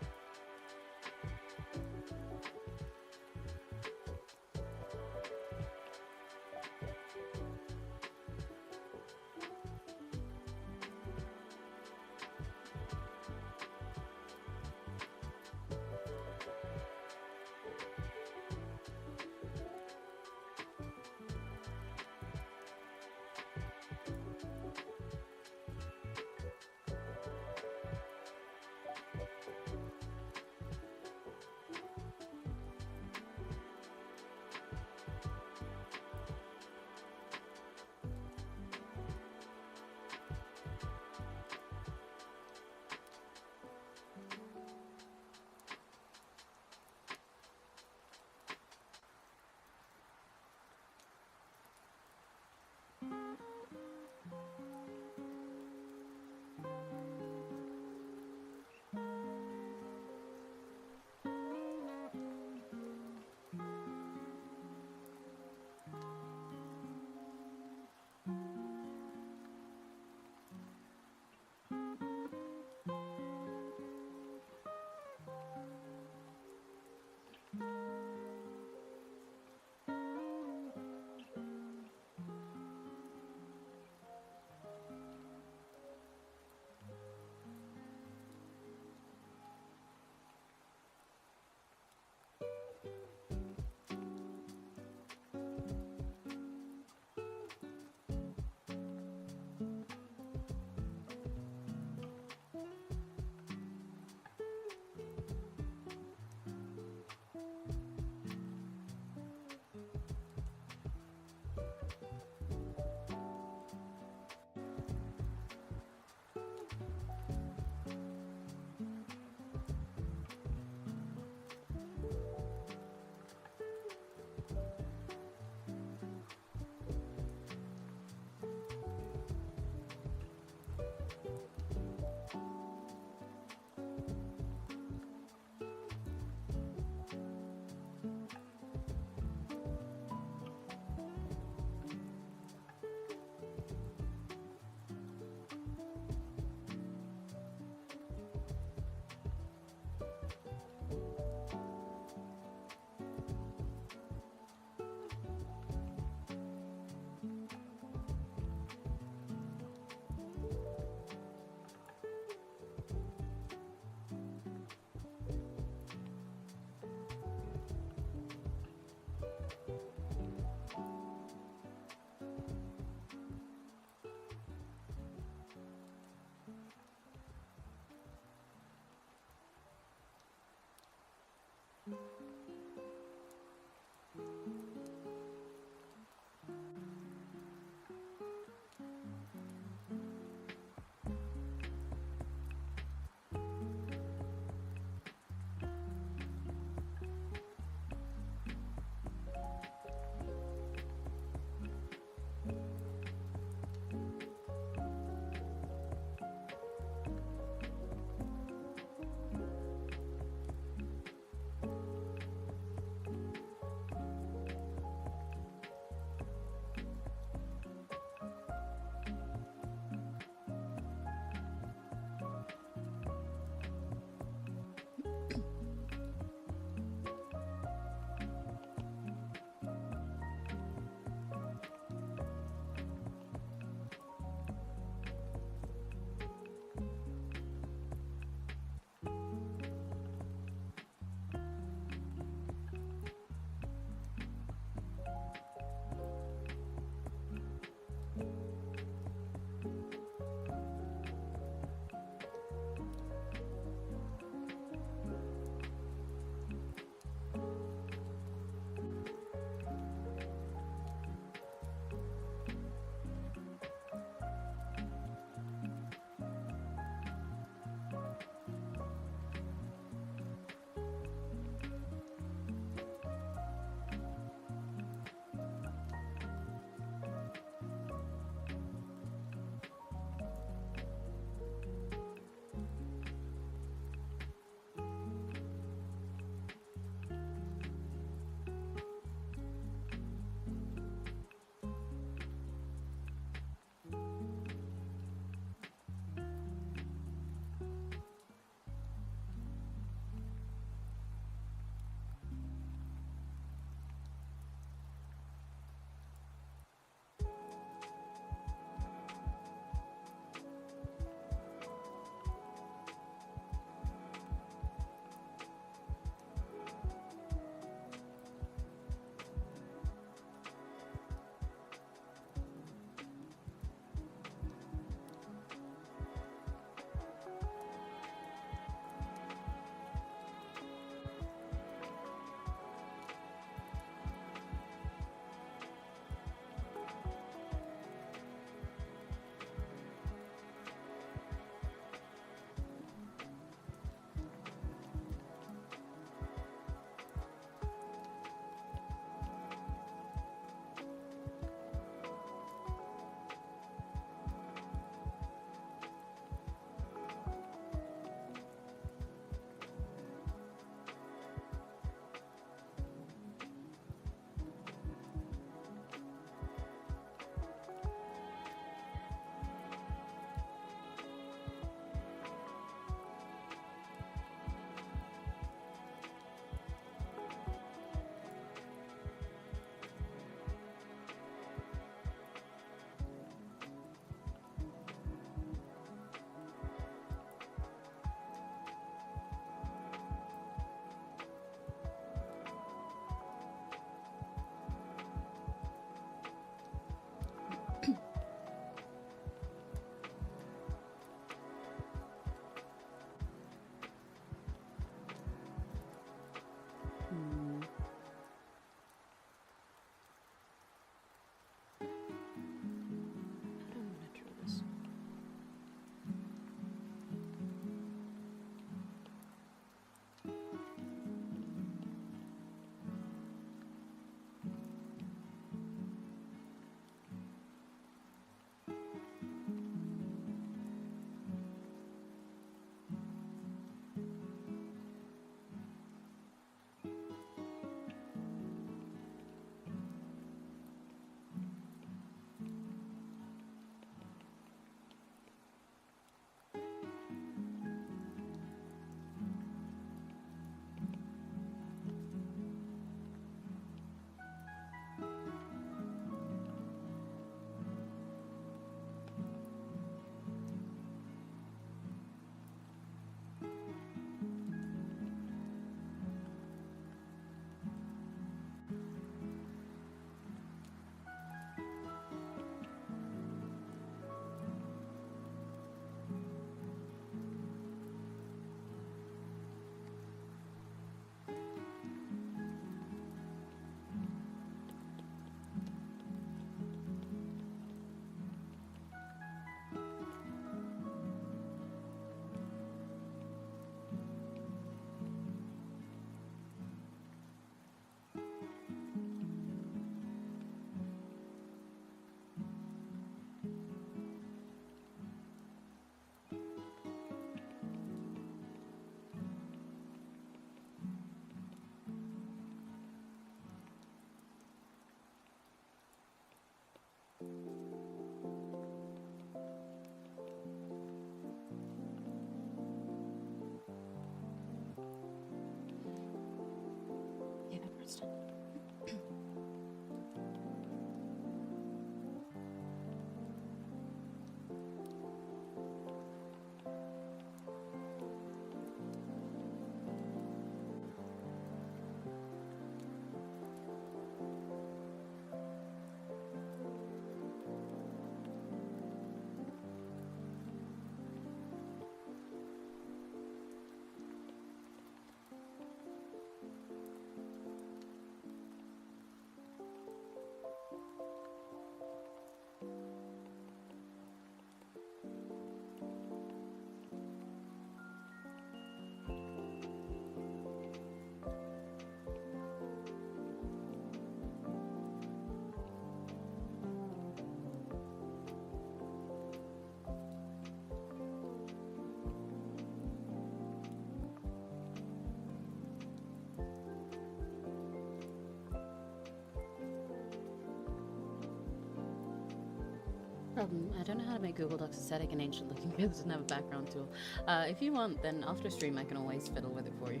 problem. I don't know how to make Google Docs aesthetic and ancient looking because it doesn't have a background tool. If you want, then after stream I can always fiddle with it for you.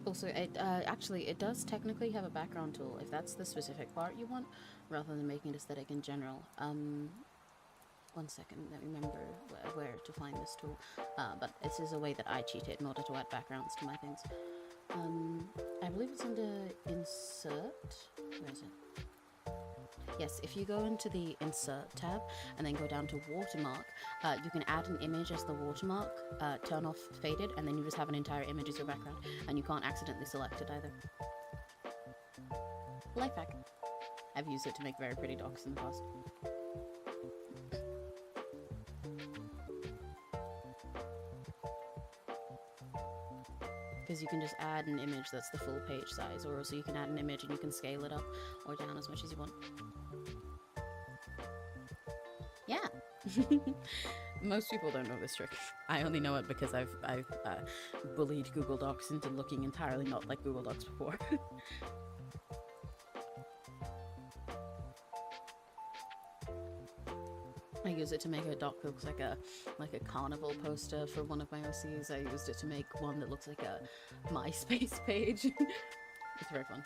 Also, actually, it does technically have a background tool if that's the specific part you want, rather than making it aesthetic in general. 1 second, let me remember where to find this tool. But this is a way that I cheat it in order to add backgrounds to my things. I believe it's under Insert. Where is it? Yes, if you go into the Insert tab and then go down to Watermark, you can add an image as the watermark, turn off Faded, and then you just have an entire image as your background, and you can't accidentally select it either. Life hack. I've used it to make very pretty docs in the past. Because you can just add an image that's the full page size, or also you can add an image and you can scale it up or down as much as you want. Yeah. Most people don't know this trick. I only know it because I've bullied Google Docs into looking entirely not like Google Docs before. I use it to make a doc that looks like a carnival poster for one of my OCs. I used it to make one that looks like a MySpace page. It's very fun.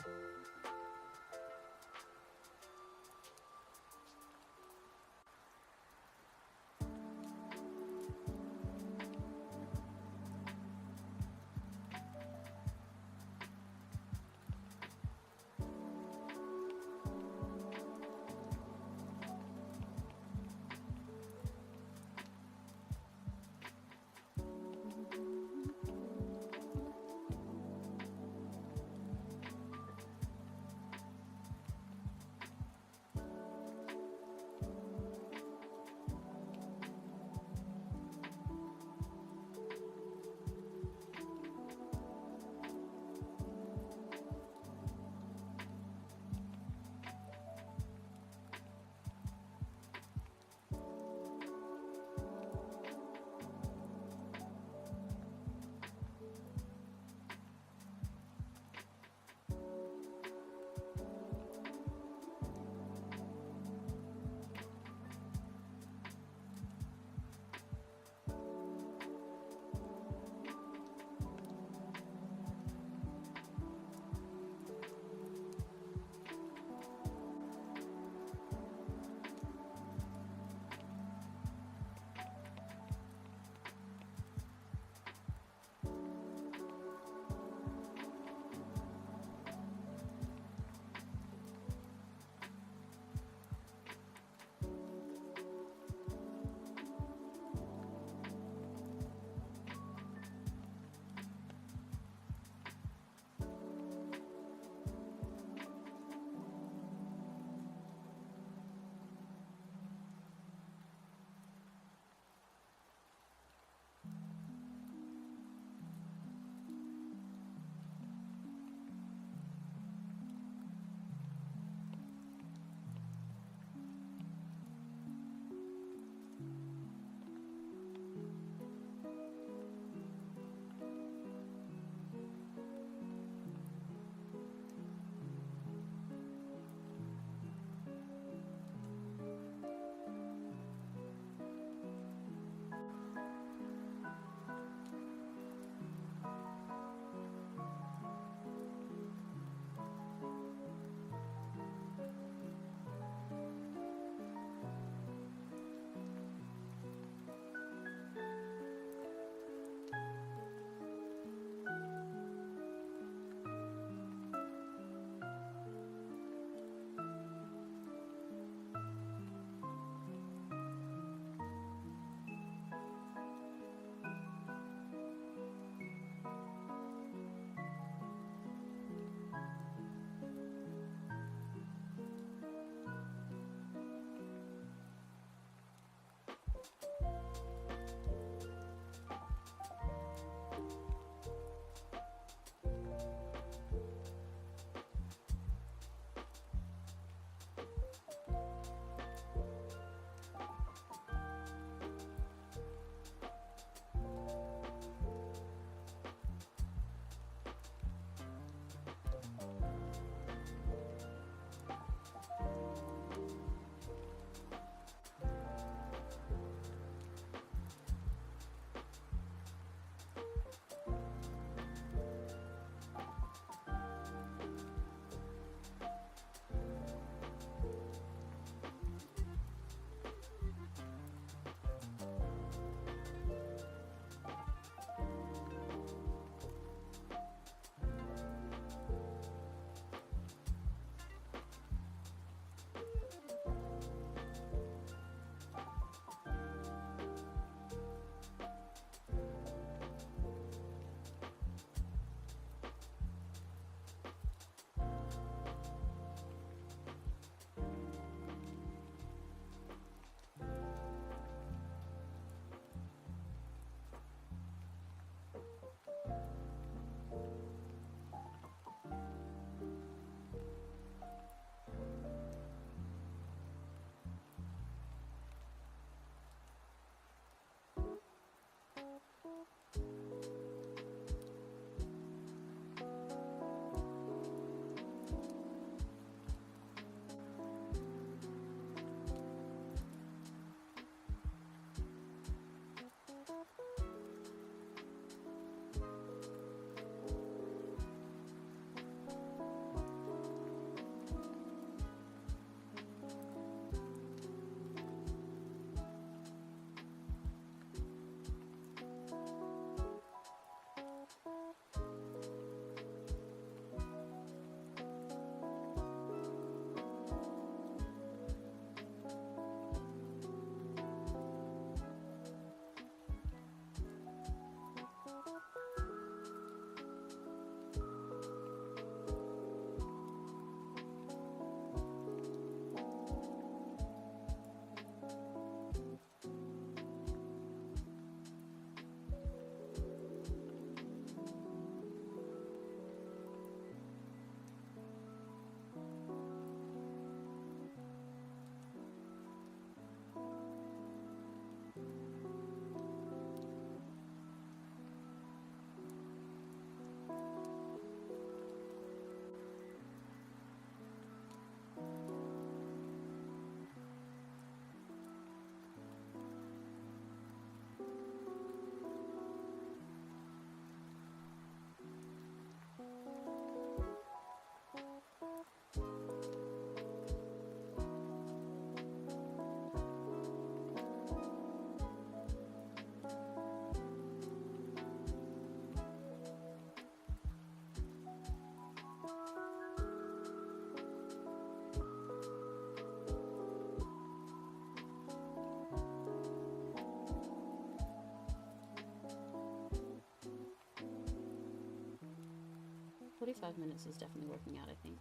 45 minutes is definitely working out, I think.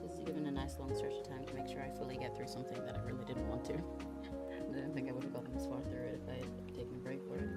Just given a nice long stretch of time to make sure I fully get through something that I really didn't want to. I don't think I would have gotten this far through it if I had taken a break for it.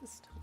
Stop.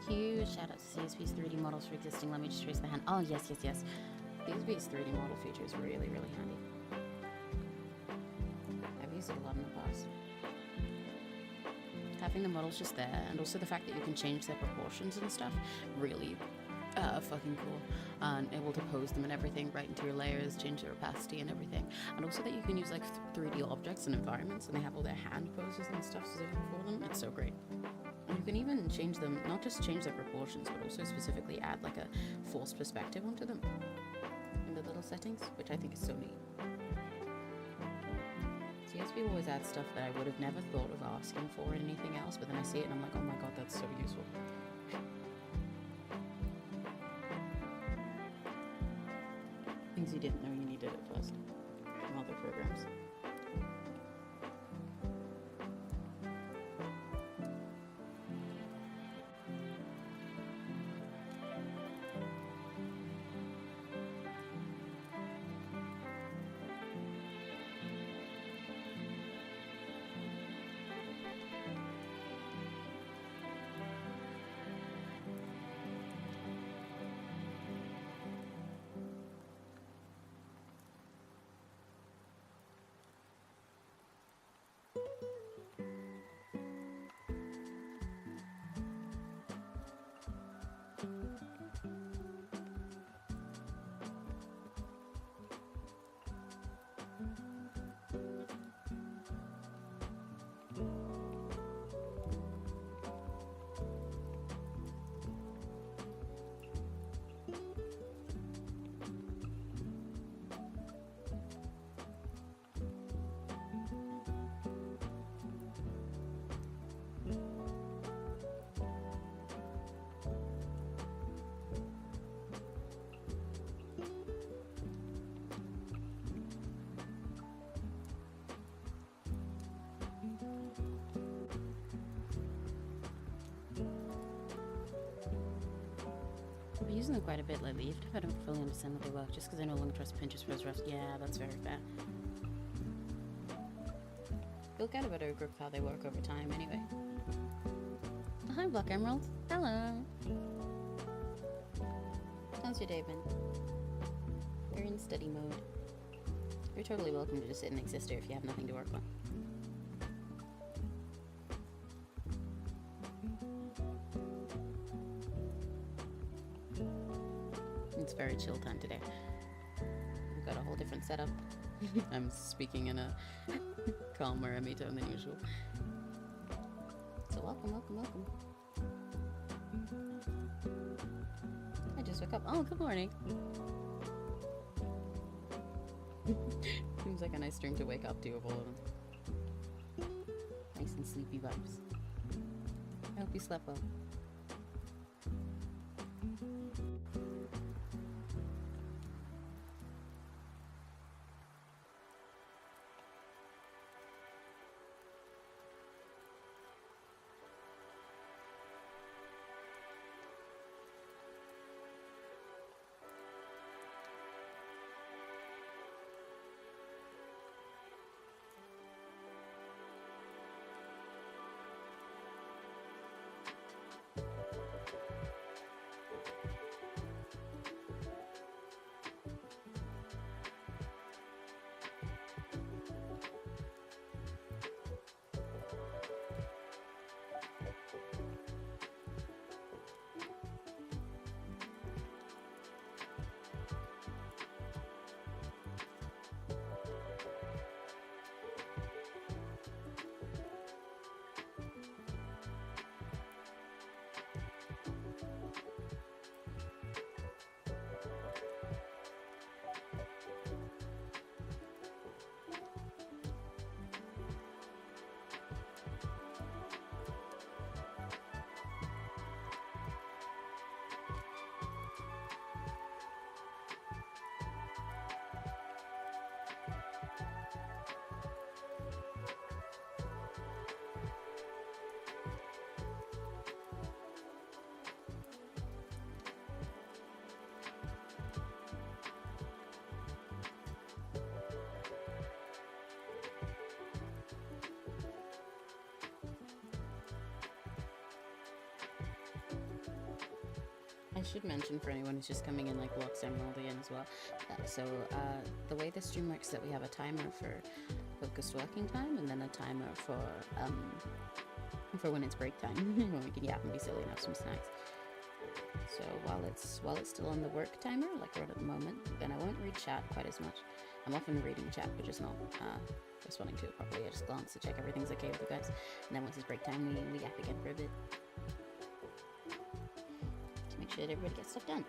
Huge shout out to CSV's 3D models for existing. Let me just raise the hand. Oh, yes, yes, yes. CSV's 3D model feature is really, really handy. I've used it a lot in the past. Having the models just there, and also the fact that you can change their proportions and stuff, really fucking cool. And able to pose them and everything right into your layers, change their opacity and everything. And also that you can use like 3D objects and environments, and they have all their hand poses and stuff specific for them. It's so great. And you can even change them, not just change their proportions, but also specifically add like a forced perspective onto them in the little settings, which I think is so neat. So yes, people always add stuff that I would have never thought of asking for in anything else, but then I see it and I'm like, oh my god, that's so useful. Things you didn't know you needed at first from other programs. I've been using them quite a bit lately, even if I don't fully understand how they work, just because I no longer trust Pinterest for those refs. Yeah, that's very fair. You'll get a better grip of how they work over time anyway. Oh, hi, Black Emerald. Hello. How's your day been? You're in study mode. You're totally welcome to just sit and exist here if you have nothing to work on. It's very chill time today. We've got a whole different setup. I'm speaking in a calmer Emmy tone than usual. So welcome, welcome, welcome. I just woke up. Oh, good morning. Seems like a nice drink to wake up to of all of them. Nice and sleepy vibes. I hope you slept well. I should mention for anyone who's just coming in, like Lux Emerald again as well. The way the stream works is that we have a timer for focused working time, and then a timer for when it's break time, when we can yap and be silly and have some snacks. So while it's still on the work timer, like we're at the moment, then I won't read chat quite as much. I'm often reading chat, but just not responding to it properly. I just glance to check everything's okay with you guys, and then once it's break time, we yap again for a bit to make sure that everybody gets stuff done.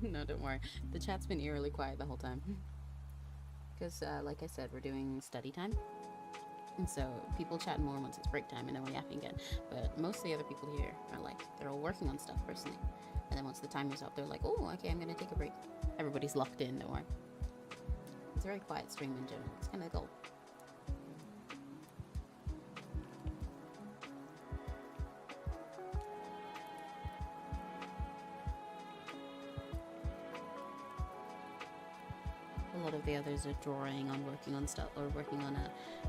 No, don't worry. The chat's been eerily quiet the whole time. Because, like I said, we're doing study time. And so people chat more once it's break time and then we're yapping again. But most of the other people here are like, they're all working on stuff personally. And then once the timer's up, they're like, oh, okay, I'm going to take a break. Everybody's locked in, don't worry. It's a very quiet stream in general. It's kind of the goal. A lot of the others are drawing on working on stuff or working on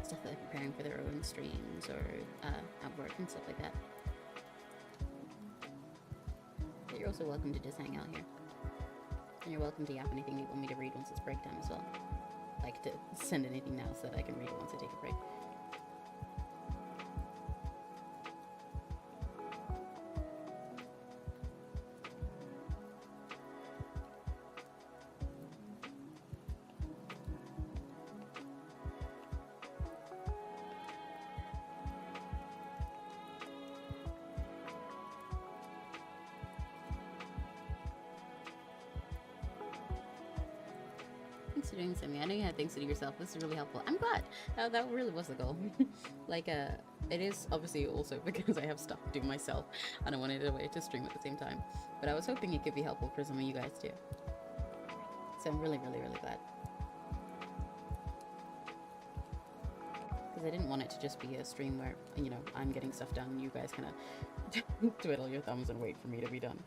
stuff that they're preparing for their own streams or at work and stuff like that. But you're also welcome to just hang out here. And you're welcome to yap anything you want me to read once it's break time as well. Like to send anything now so that I can read it once I take a break. Thanks for doing something. I know you had things to do yourself. This is really helpful. I'm glad. That really was the goal. Like, it is obviously also because I have stuff to do myself and I wanted a way to stream at the same time. But I was hoping it could be helpful for some of you guys too. So I'm really, really, really glad. Because I didn't want it to just be a stream where, you know, I'm getting stuff done and you guys kind of twiddle your thumbs and wait for me to be done.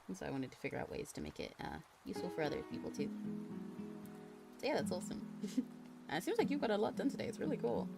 And so I wanted to figure out ways to make it useful for other people too. So yeah, that's awesome. And it seems like you've got a lot done today. It's really cool.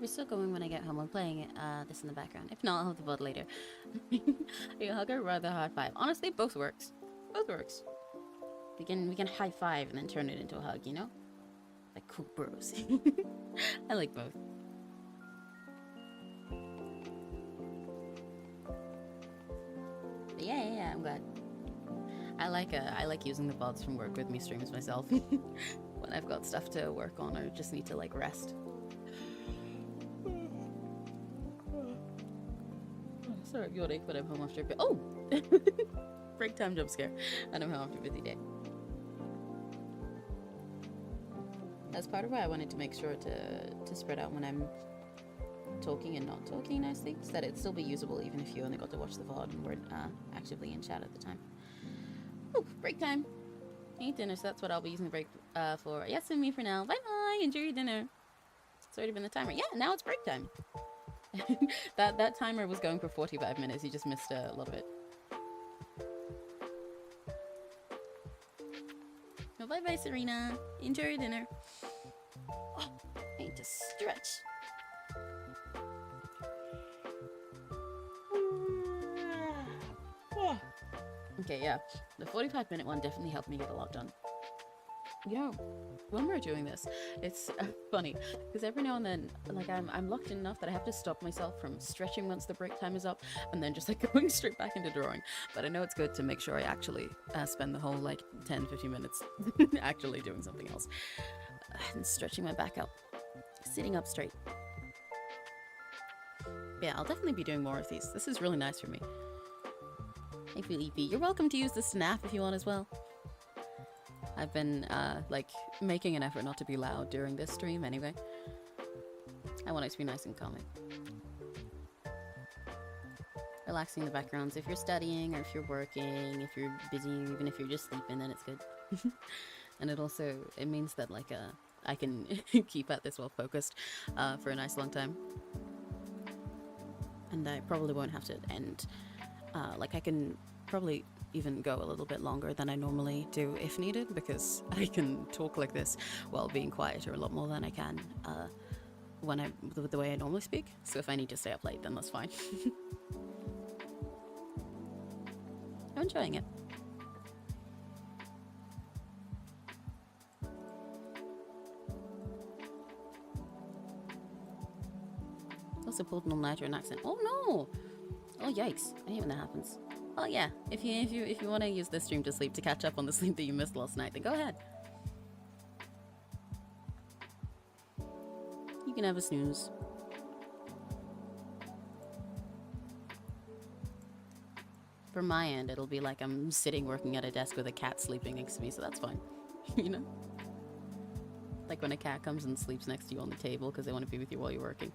We're still going when I get home. I'm playing this in the background. If not, I'll have the VOD later. Are you a hugger or rather high five? Honestly, both works. Both works. We can high five and then turn it into a hug, you know? Like cool bros. I like both. But yeah, I'm glad. I like using the VODs from work with me streams myself. When I've got stuff to work on or just need to like rest. Sorry, I'm yawning, but I'm home after a bit. Oh! Break time jump scare. And I'm home after a busy day. That's part of why I wanted to make sure to spread out when I'm talking and not talking nicely, so that it'd still be usable even if you only got to watch the VOD and weren't actively in chat at the time. Ooh, break time! I eat dinner, so that's what I'll be using the break for yes and me for now. Bye bye. Enjoy your dinner. It's already been the timer. Yeah, now it's break time. that timer was going for 45 minutes. You just missed a lot of it. Oh, bye bye, Serena. Enjoy your dinner. Oh, I need to stretch. Okay, yeah. The 45-minute one definitely helped me get a lot done. You know, when we're doing this, it's funny because every now and then, like I'm locked in enough that I have to stop myself from stretching once the break time is up, and then just like going straight back into drawing. But I know it's good to make sure I actually spend the whole like 10-15 minutes actually doing something else and stretching my back out, sitting up straight. Yeah, I'll definitely be doing more of these. This is really nice for me. Hey, Felipe, you're welcome to use the snap if you want as well. I've been, like, making an effort not to be loud during this stream anyway. I want it to be nice and calming. Relaxing the backgrounds if you're studying or if you're working, if you're busy, even if you're just sleeping, then it's good. And it means that, like, I can keep at this well focused for a nice long time. And I probably won't have to end. Like, I can probably even go a little bit longer than I normally do if needed, because I can talk like this while being quieter a lot more than I can with the way I normally speak. So if I need to stay up late, then that's fine. I'm enjoying it. Also pulled an all-nighter in accent. Oh no! Oh yikes! I hate when that happens. Oh yeah, if you want to use this stream to sleep to catch up on the sleep that you missed last night, then go ahead. You can have a snooze. For my end, it'll be like I'm sitting working at a desk with a cat sleeping next to me, so that's fine. You know? Like when a cat comes and sleeps next to you on the table because they want to be with you while you're working.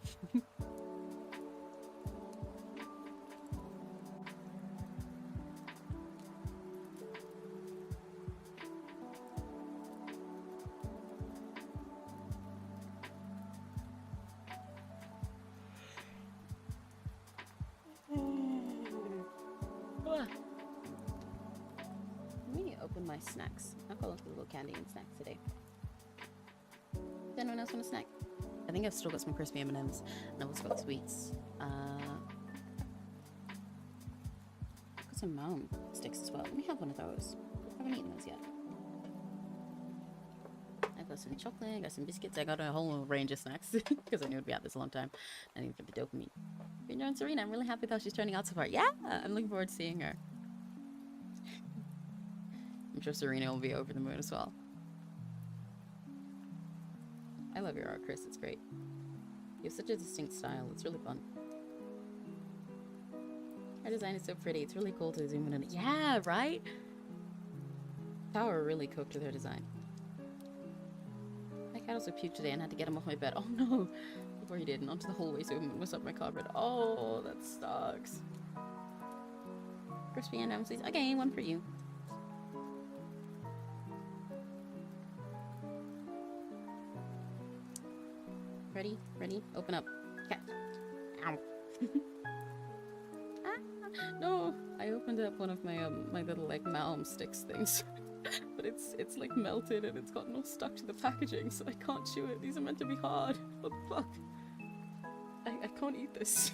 Snacks. I've got a little candy and snacks today. Does anyone else want a snack? I think I've still got some crispy M&Ms, and I've also got sweets. Got some Mom sticks as well. Let me have one of those. I haven't eaten those yet. I've got some chocolate, I got some biscuits, I got a whole range of snacks because I knew it'd be out this a long time. I need to get the dopamine. You're enjoying Serena. I'm really happy with how she's turning out so far. Yeah, I'm looking forward to seeing her. I'm sure Serena will be over the moon as well. I love your art, Chris. It's great. You have such a distinct style. It's really fun. Her design is so pretty. It's really cool to zoom in on it. Yeah, right? Tower really cooked with her design. My cat also puked today and had to get him off my bed. Oh no! Before he did, and onto the hallway so he was up my carpet. Oh, that sucks. Crispy and please. Okay, one for you. Ready? Ready? Open up. Cat. Ow. Ah, no! I opened up one of my my little like Malm sticks things. But it's like melted and it's gotten all stuck to the packaging, so I can't chew it. These are meant to be hard. What the fuck? I can't eat this.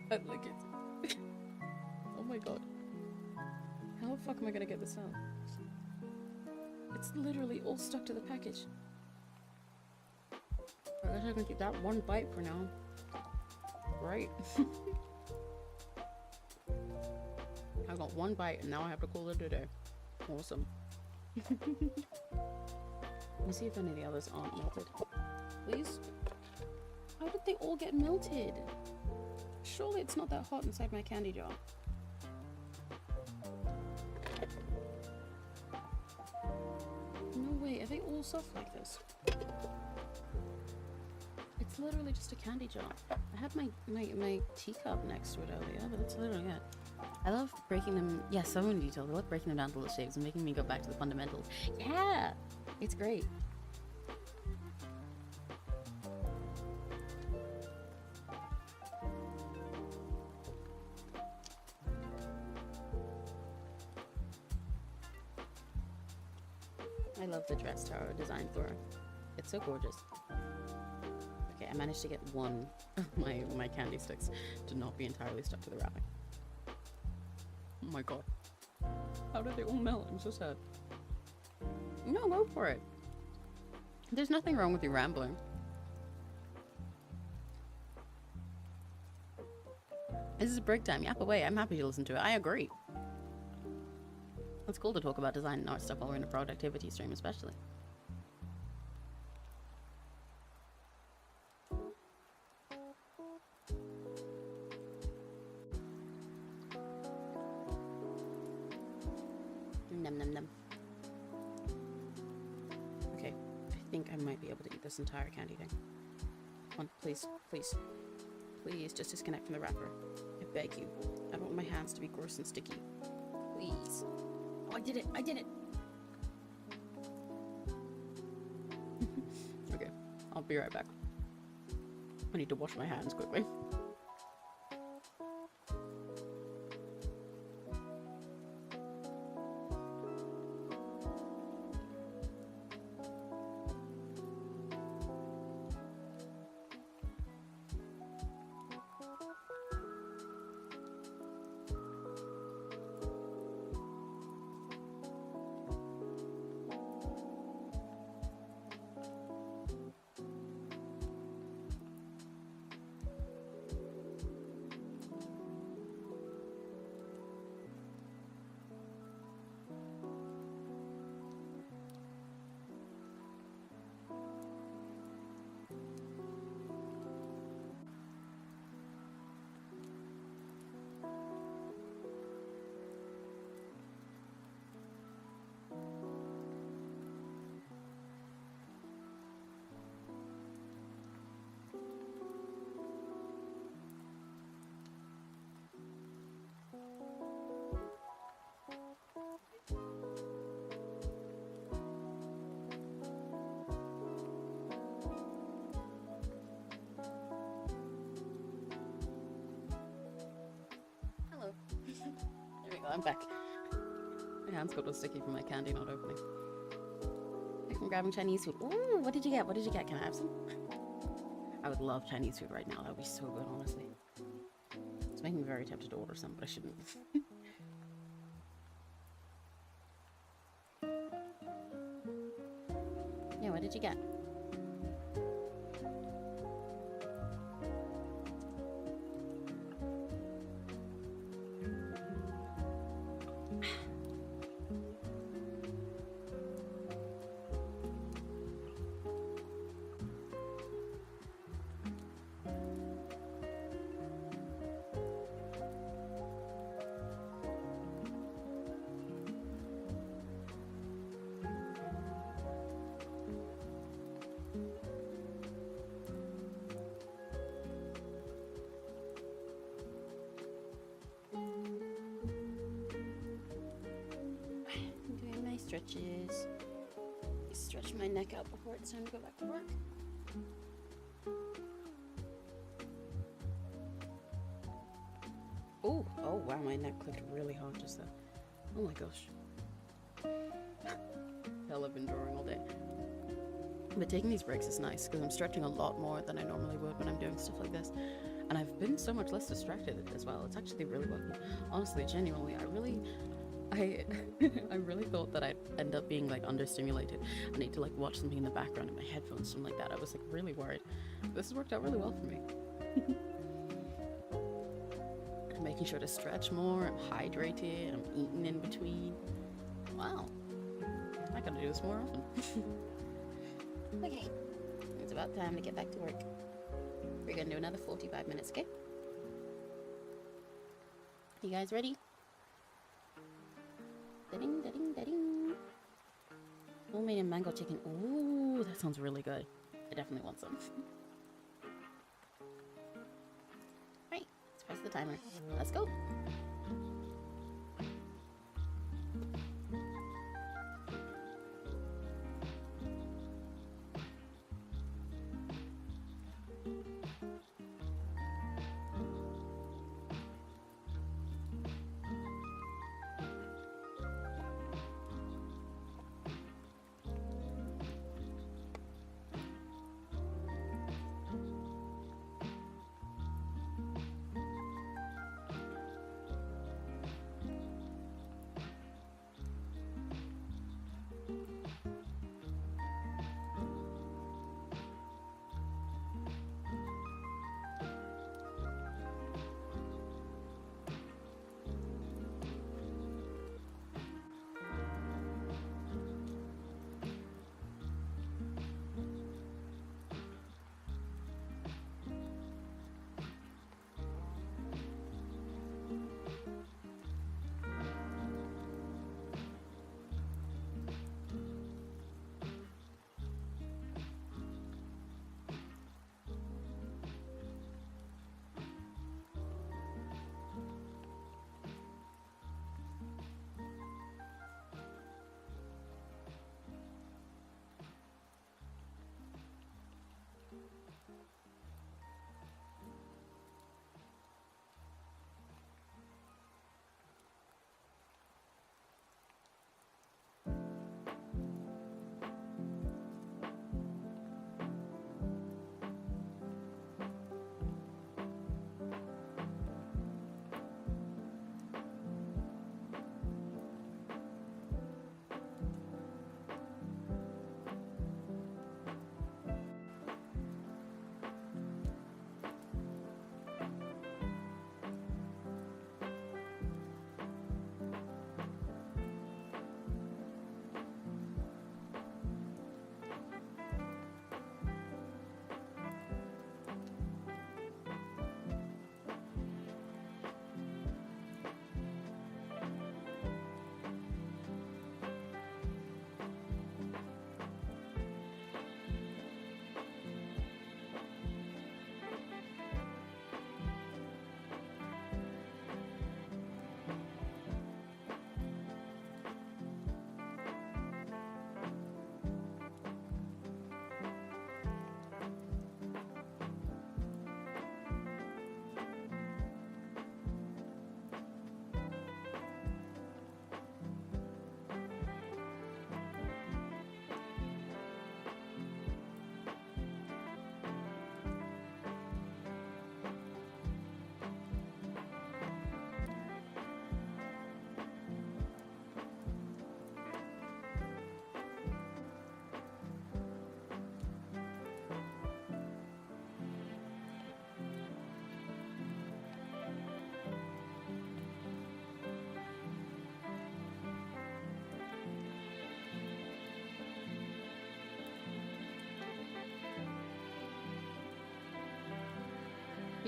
I like it. Oh my god. How the fuck am I gonna get this out? It's literally all stuck to the package. I guess I can take that one bite for now. Right? I got one bite and now I have to call it a day. Awesome. Let me see if any of the others aren't melted. Please? How did they all get melted? Surely it's not that hot inside my candy jar. No way, are they all soft like this? It's literally just a candy jar. I had my teacup next to it earlier, but that's literally it. I love breaking them. Yeah, so many details. I love breaking them down to little shapes and making me go back to the fundamentals. Yeah, it's great. I love the dress tower design for her. It's so gorgeous. Okay, I managed to get one of my candy sticks to not be entirely stuck to the wrapping. Oh my god. How did they all melt? I'm so sad. No, go for it. There's nothing wrong with you rambling. This is break time. Yap away. I'm happy to listen to it. I agree. It's cool to talk about design and art stuff while we're in a productivity stream, especially. Num num num. Okay, I think I might be able to eat this entire candy thing. Come on, please, please, please, just disconnect from the wrapper. I beg you. I don't want my hands to be gross and sticky. Please. Oh, I did it! I did it! Okay, I'll be right back. I need to wash my hands quickly. There we go, I'm back. My hands got all sticky from my candy not opening. I'm grabbing Chinese food. Ooh, what did you get? What did you get? Can I have some? I would love Chinese food right now. That would be so good, honestly. It's making me very tempted to order some, but I shouldn't. Yeah, what did you get? Stretches. Stretch my neck out before it's time to go back to work. Oh, oh wow, my neck clicked really hard just there. Oh my gosh. Hell, I've been drawing all day. But taking these breaks is nice because I'm stretching a lot more than I normally would when I'm doing stuff like this. And I've been so much less distracted as well. It's actually really working. Honestly, genuinely, I really thought that I'd end up being like understimulated. I need to like watch something in the background in my headphones, something like that. I was like really worried. This has worked out really well for me. I'm making sure to stretch more. I'm hydrated. I'm eating in between. Wow. I gotta do this more often. Okay. It's about time to get back to work. We're gonna do another 45 minutes, okay? You guys ready? Da-ding, da-ding, da-ding. Homemade and mango chicken. Ooh, that sounds really good. I definitely want some. Right, let's press the timer. Let's go.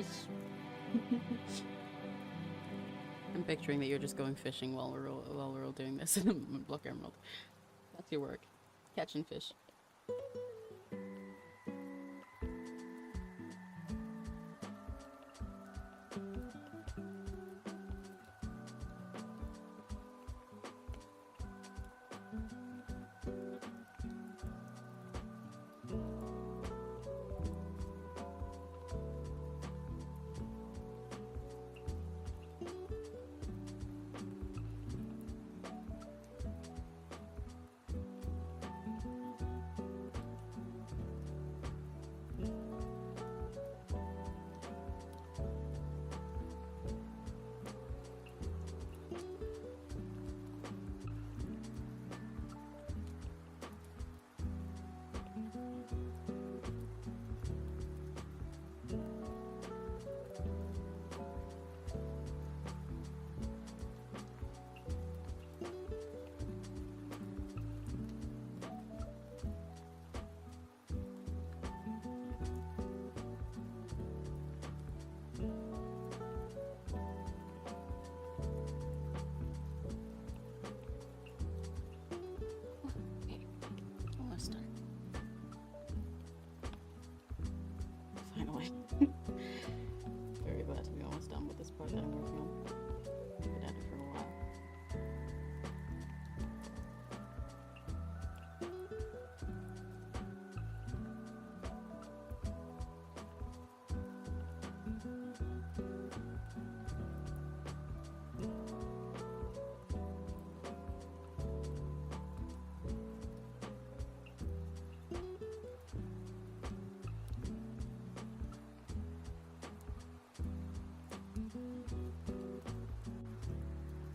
fish. I'm picturing that you're just going fishing while we're all doing this in a Block Emerald. That's your work. Catching fish. Almost done. Finally. Very glad to be almost done with this part that I'm working on. Been at it for a while.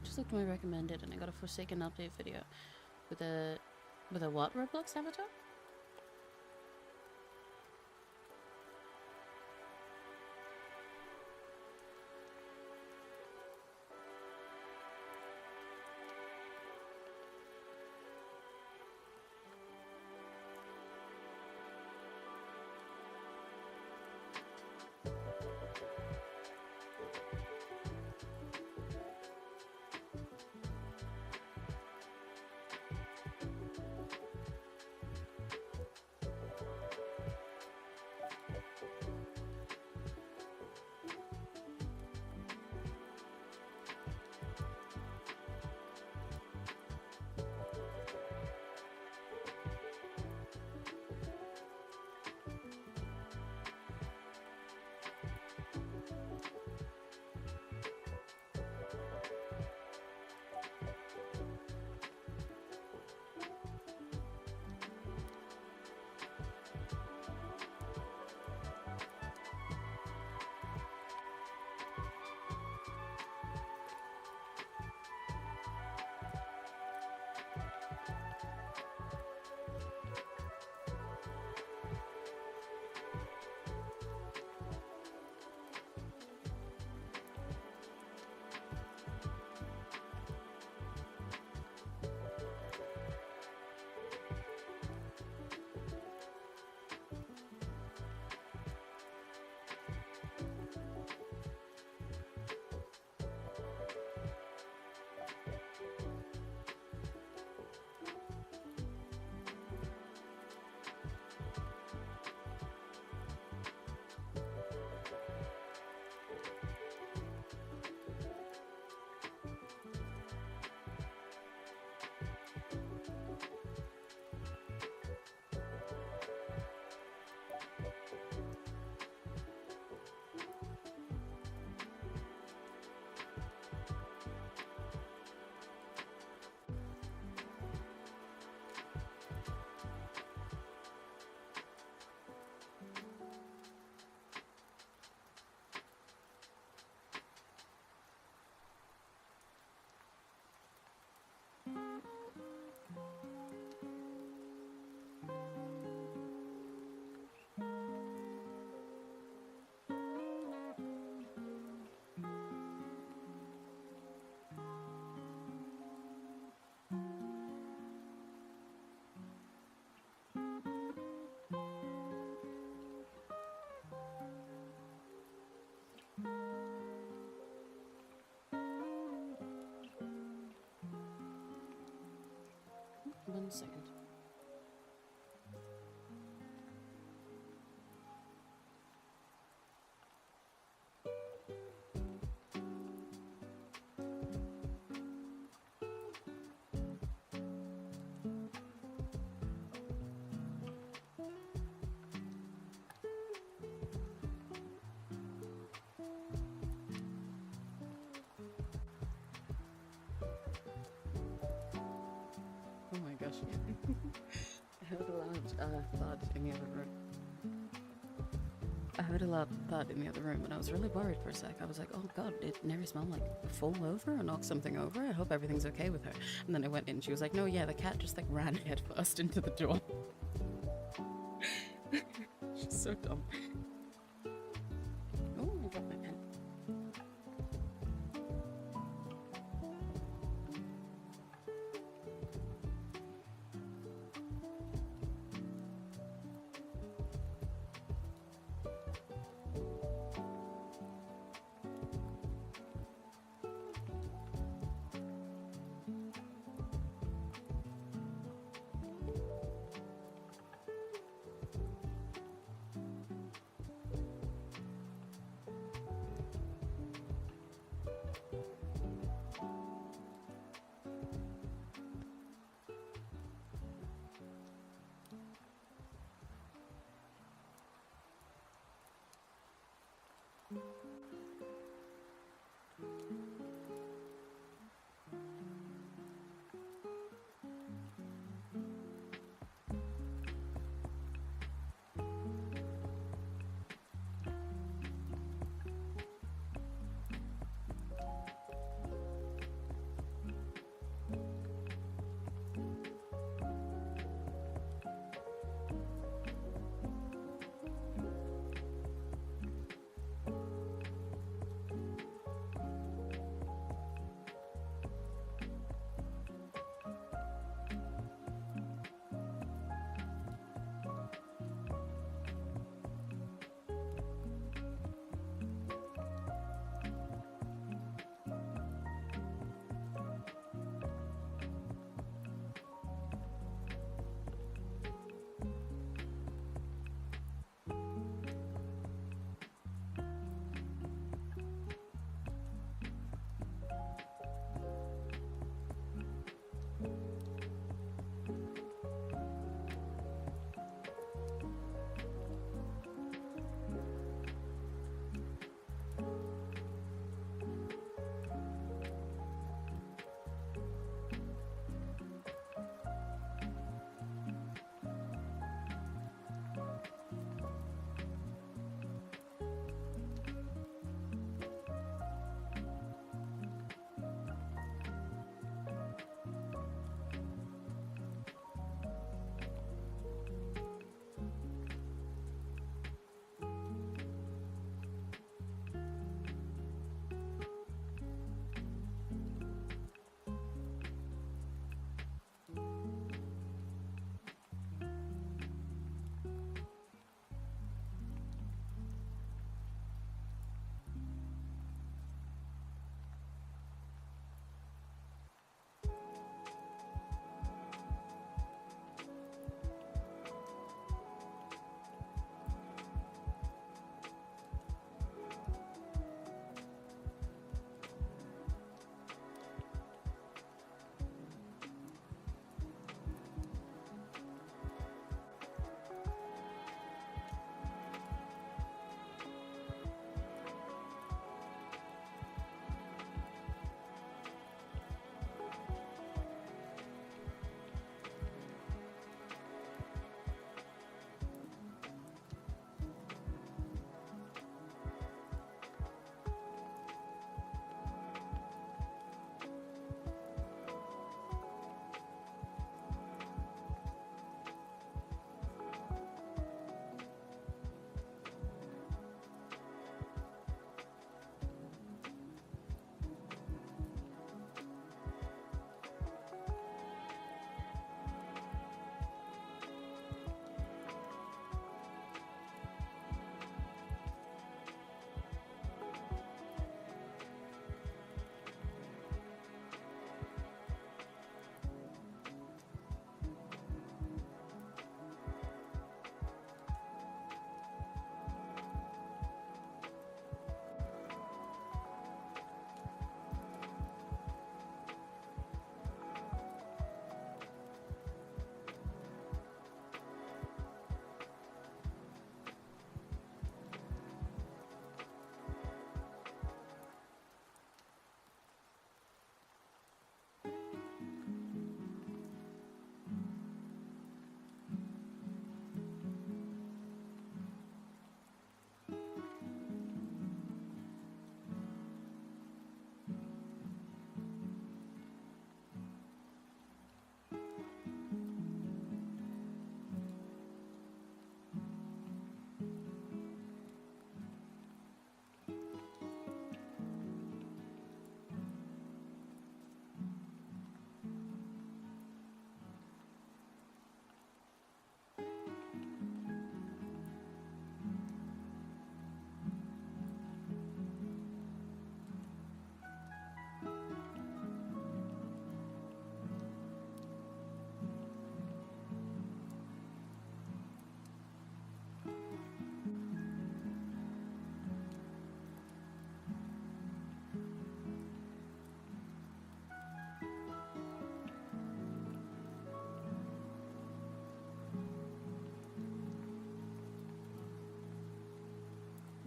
Just looked at my recommended and I got a Forsaken update video with a what Roblox avatar? 1 second. Oh my gosh. I heard a loud thud in the other room. I heard a loud thud in the other room and I was really worried for a sec. I was like, oh god, did Neri smell like fall over or knock something over? I hope everything's okay with her. And then I went in and she was like, no, yeah, the cat just like ran head first into the door. She's so dumb. Oh, I dropped my pen.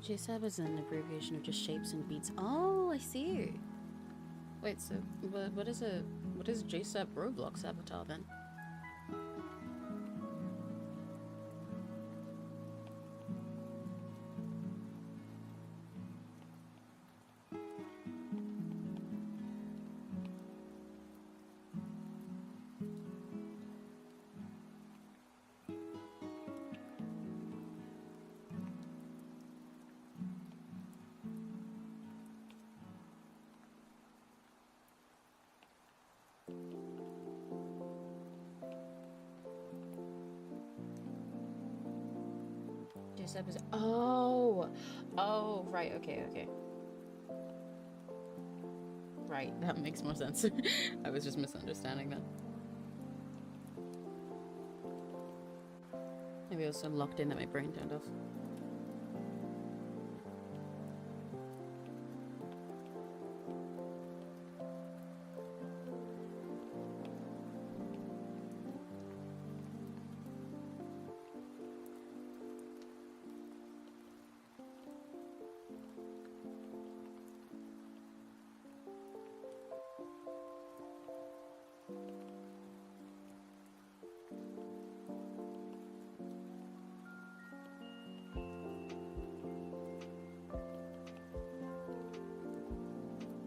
JSAB is an abbreviation of just shapes and beats. Oh, I see. Wait, so what is JSAB Roblox avatar then? JSAB is oh right, okay. Right, that makes more sense. I was just misunderstanding that. Maybe I was so locked in that my brain turned off.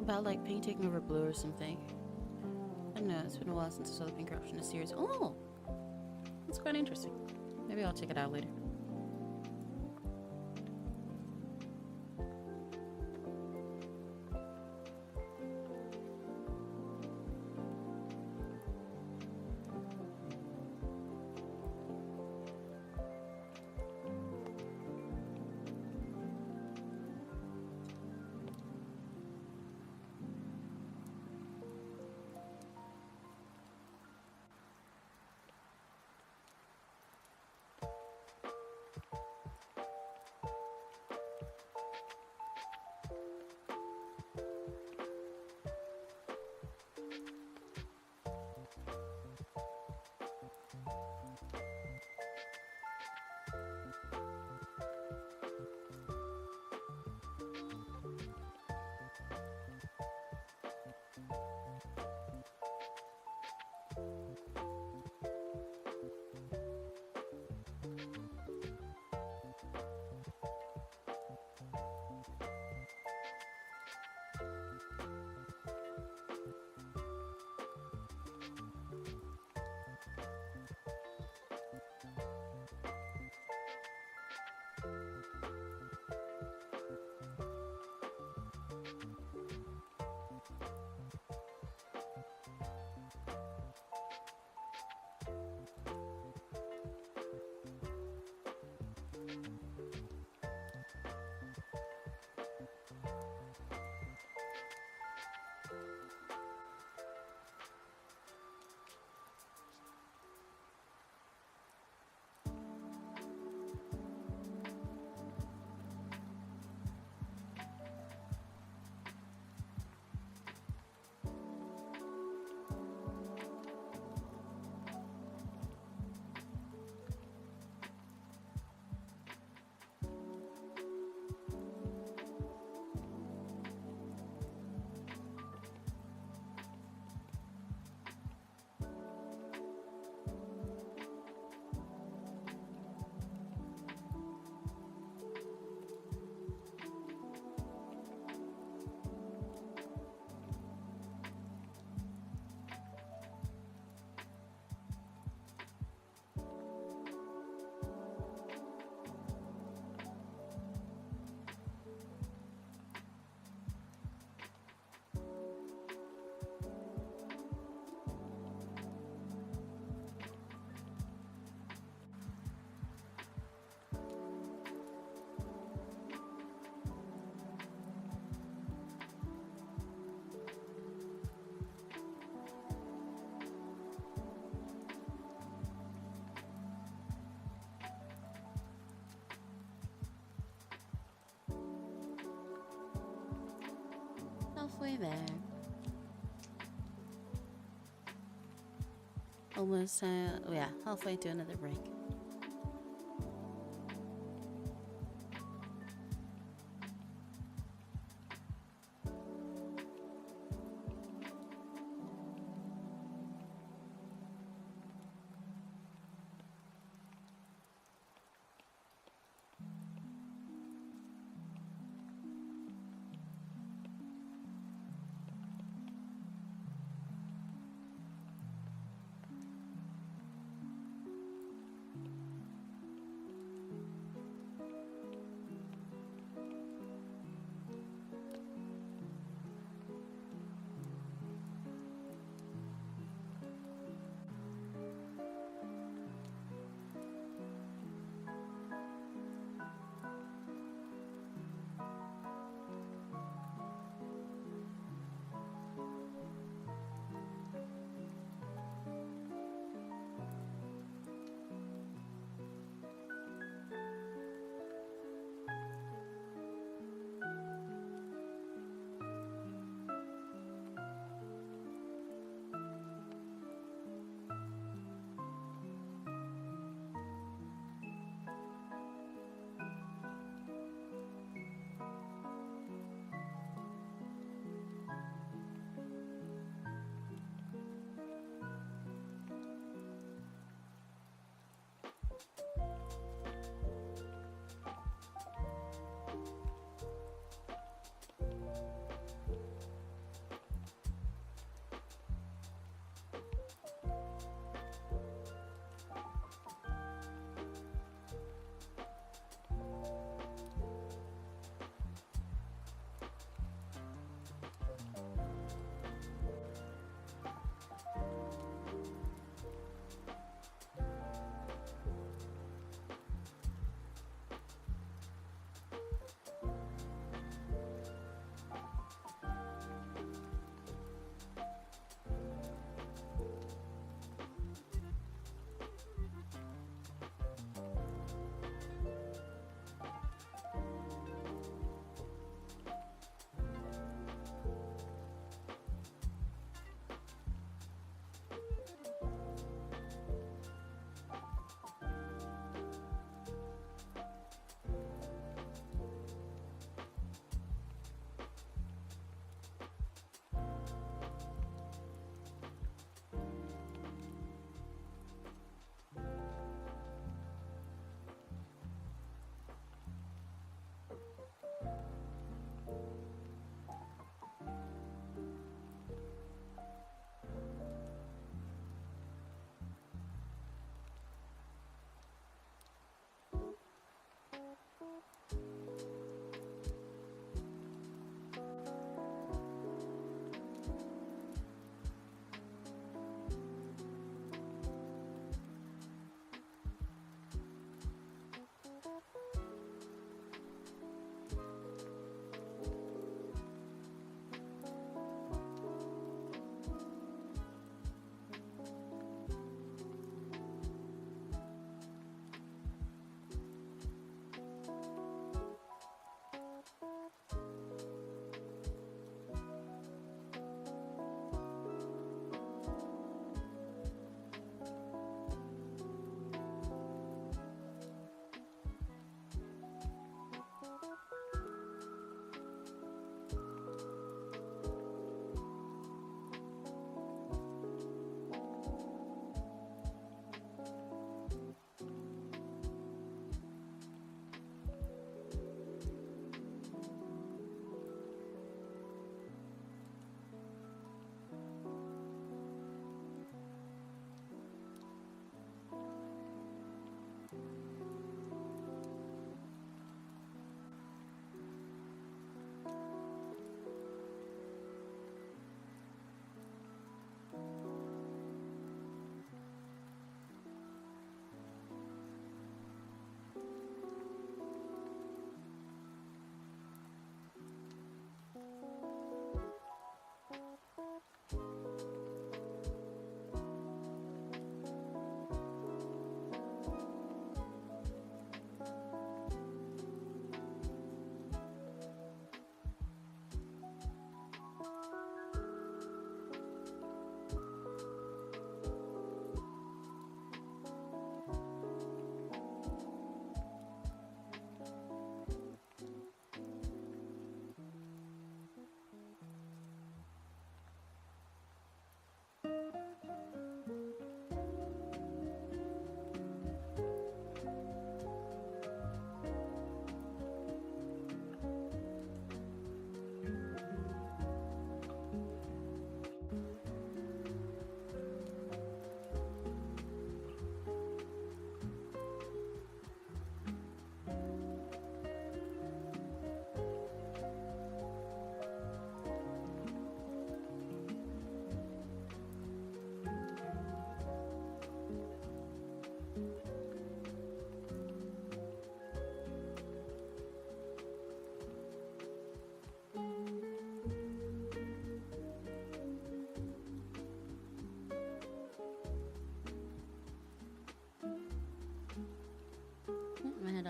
About like paint taking over blue or something. I don't know, it's been a while since I saw the pink corruption in a series. Oh! That's quite interesting. Maybe I'll check it out later. Halfway there. Almost, yeah, halfway to another break.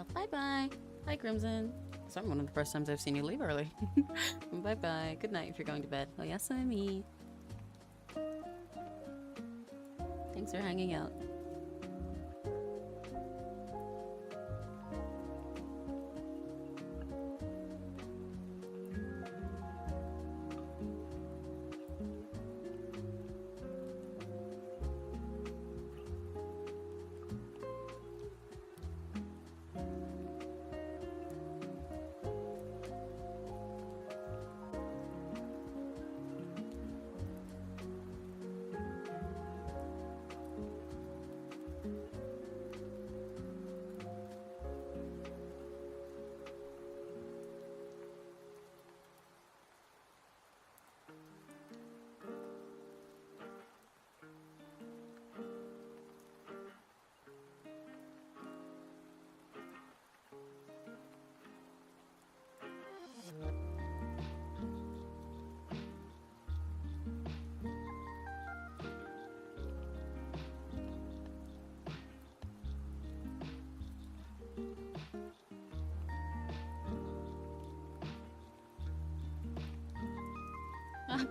yourself. Bye-bye. Bye, Crimson. Sorry, one of the first times I've seen you leave early. Bye-bye. Good night if you're going to bed. Oyasumi. Thanks for hanging out.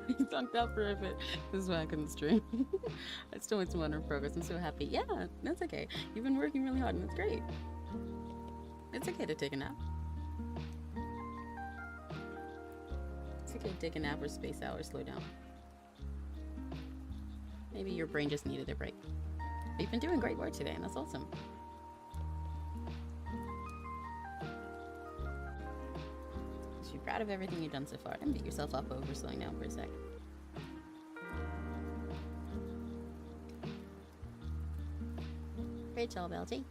You thunked out for a bit. This is why I couldn't stream. I still made some wonderful progress. I'm so happy. Yeah, that's okay. You've been working really hard and it's great. It's okay to take a nap. It's okay to take a nap or space out or slow down. Maybe your brain just needed a break. But you've been doing great work today and that's awesome. You should be proud of everything you've done so far. Don't beat yourself up over slowing down for a sec. Great job, LT.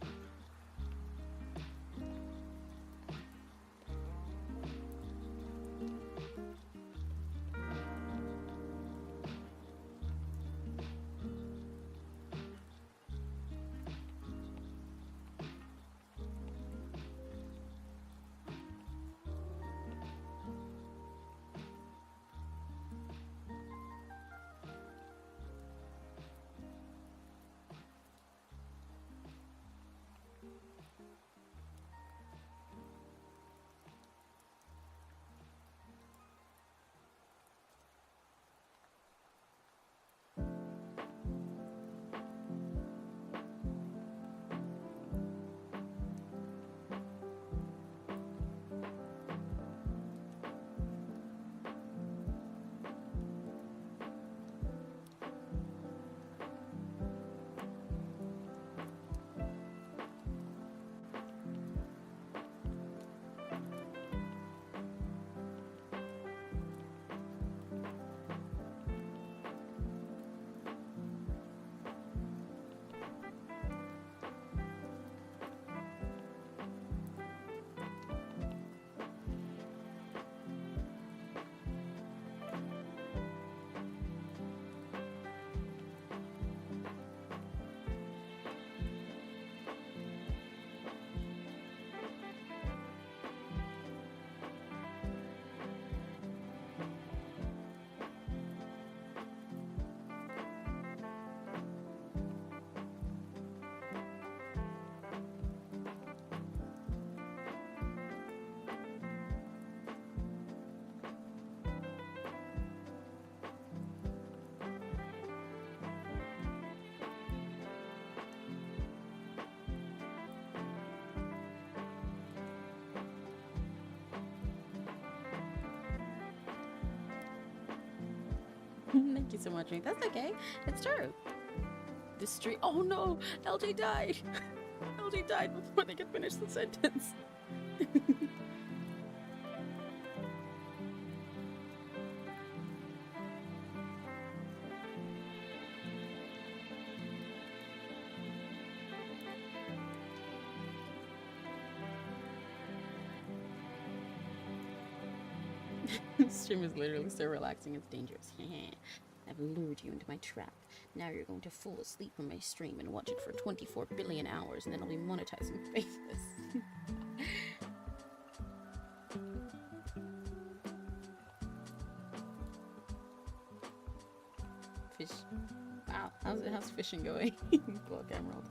Thank you so much, Rick. That's okay. It's true. This street. Oh no! LJ died! LJ died before they could finish the sentence. This stream is literally so relaxing, it's dangerous. I've lured you into my trap. Now you're going to fall asleep from my stream and watch it for 24 billion hours, and then I'll be monetizing faceless. Fish. Wow, how's fishing going? Block Emerald.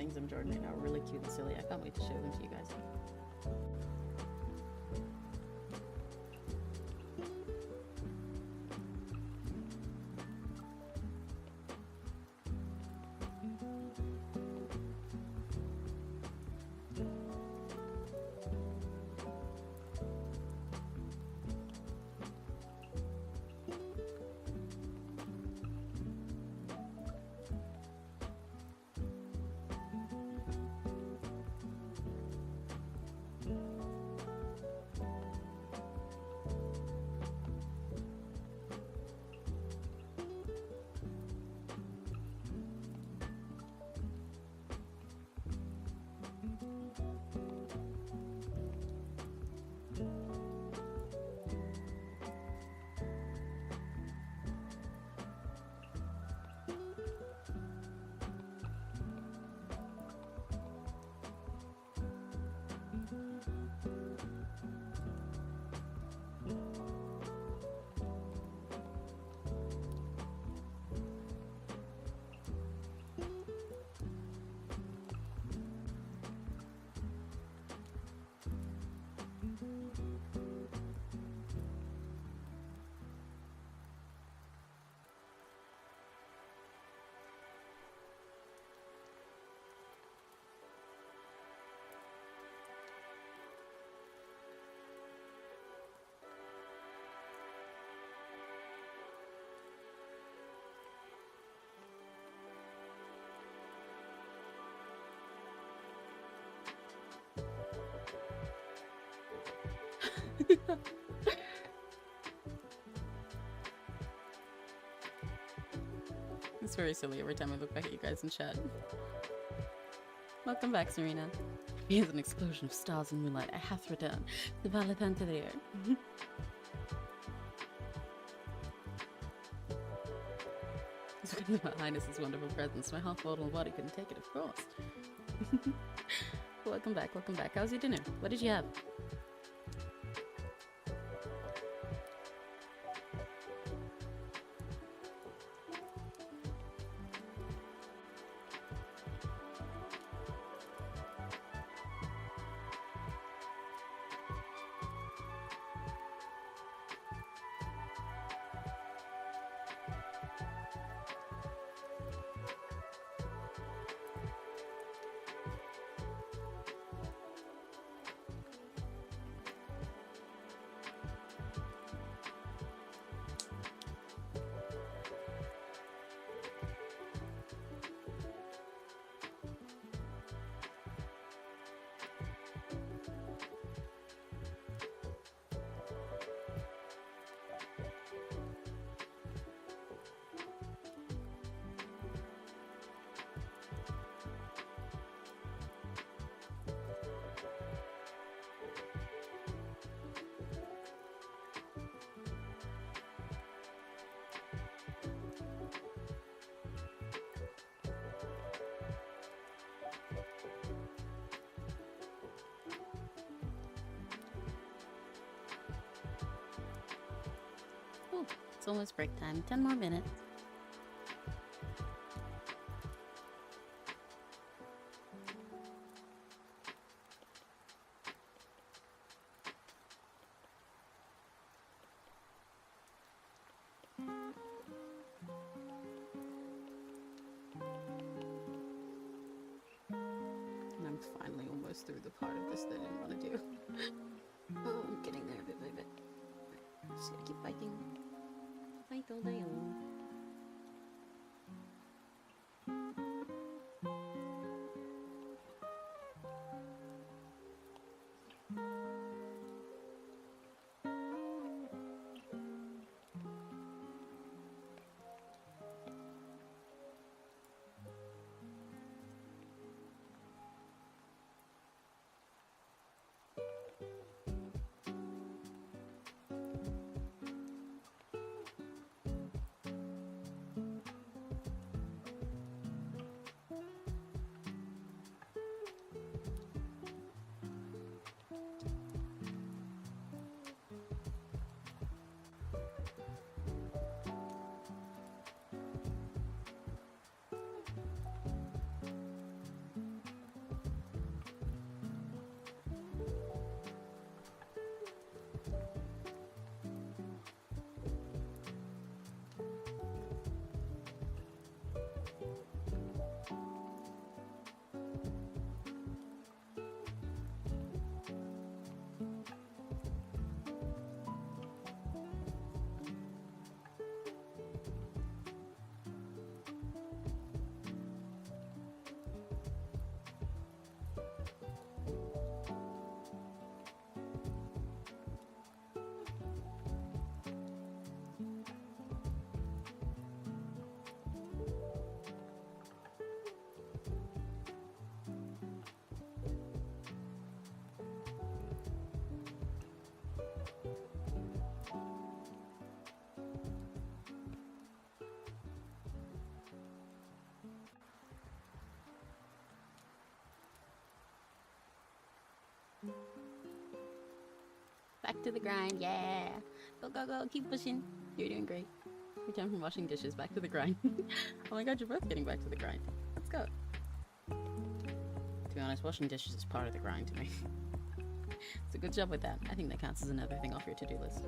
things I'm drawing right now are really cute and silly. I can't wait to show them to you guys. It's very silly every time I look back at you guys in chat. Welcome back, Serena. Here's an explosion of stars and moonlight. I have to return. The Valentine to the air. My Highness's wonderful presence. My half-mortal body couldn't take it, of course. Welcome back, welcome back. How's your dinner? What did you have? Ooh, it's almost break time. 10 more minutes. And I'm finally almost through the part of this that I didn't want to do. Oh, I'm getting there bit by bit. Just gotta keep fighting. Fight all day long. To the grind, yeah. Go, go, go. Keep pushing. You're doing great. Return from washing dishes back to the grind. Oh my god, you're both getting back to the grind. Let's go. To be honest, washing dishes is part of the grind to me. It's a good job with that. I think that counts as another thing off your to-do list.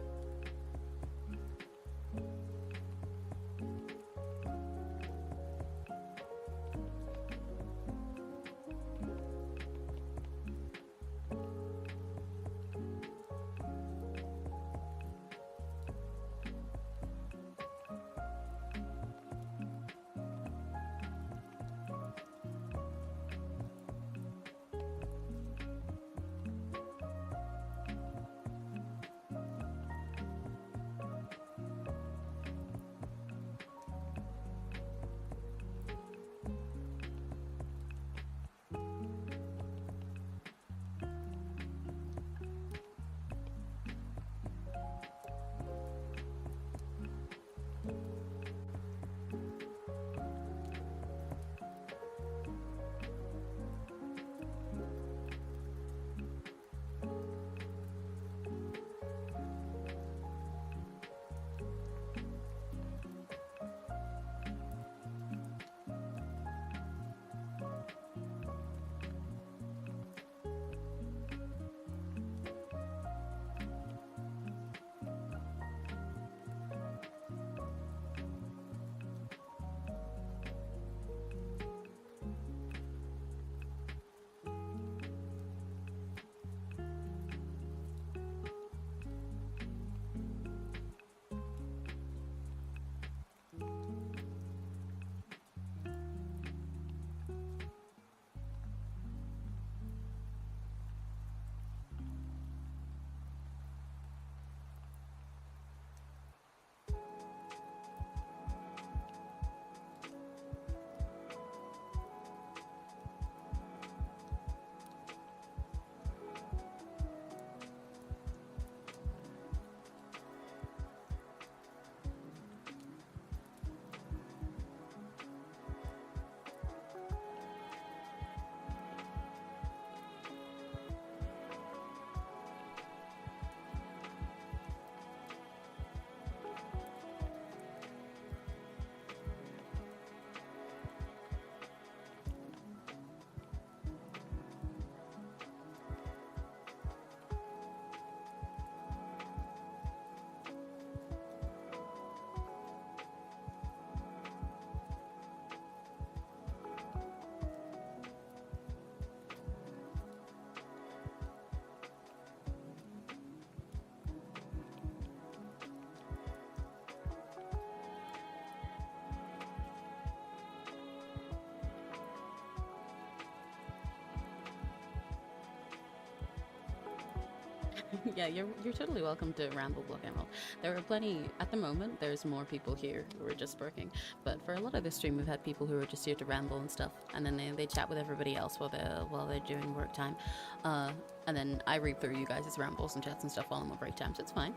Yeah, you're totally welcome to ramble, Block Emerald. There are plenty at the moment. There's more people here who are just working, but for a lot of the stream, we've had people who are just here to ramble and stuff, and then they chat with everybody else while they're doing work time, and then I read through you guys' rambles and chats and stuff while I'm on break time, so it's fine.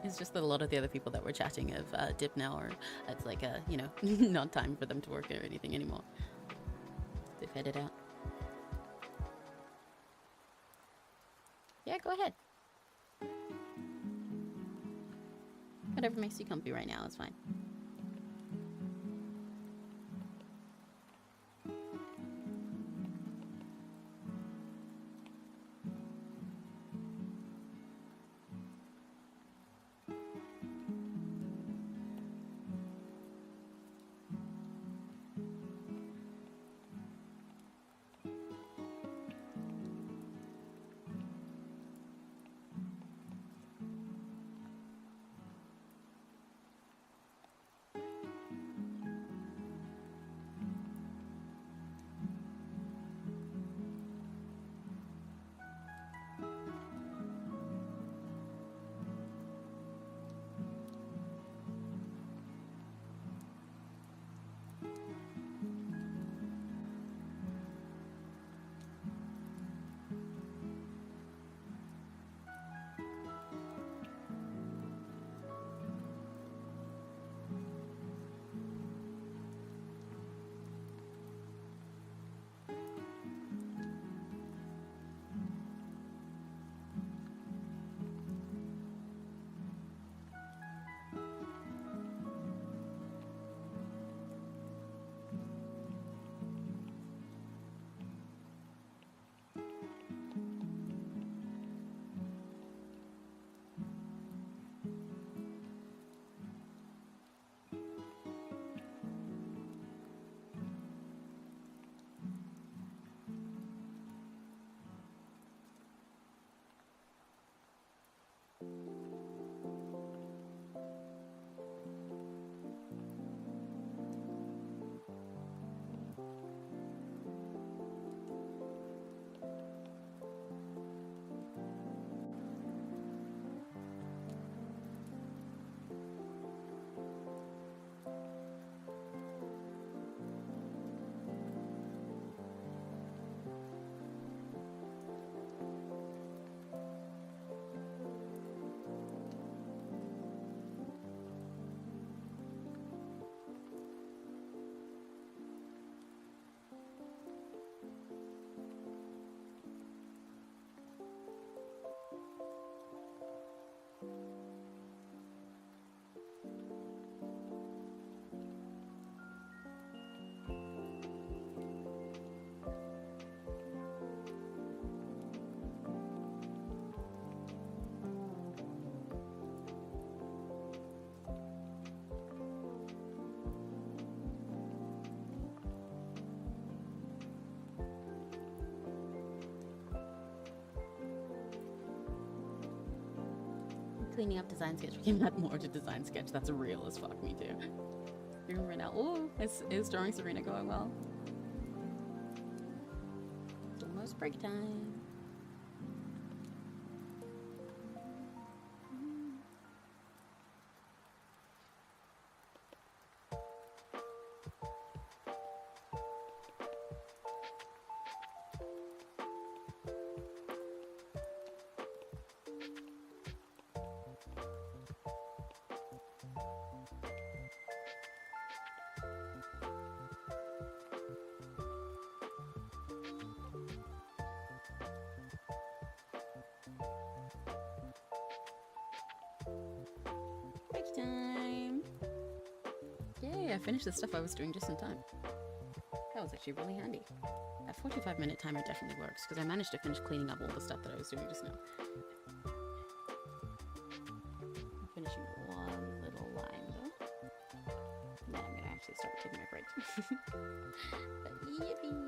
It's just that a lot of the other people that were chatting have dipped now, or it's like you know, not time for them to work or anything anymore. They've headed out. Yeah, go ahead. Whatever makes you comfy right now is fine. Cleaning up design sketch. We can add more to design sketch. That's real as fuck. Me too. Right now. Oh, is drawing Serena going well? It's almost break time. Break time. Yay, I finished the stuff I was doing just in time. That was actually really handy. That 45-minute timer definitely works because I managed to finish cleaning up all the stuff that I was doing just now. I'm finishing one little line though. And then I'm gonna actually start taking my break. But yippee!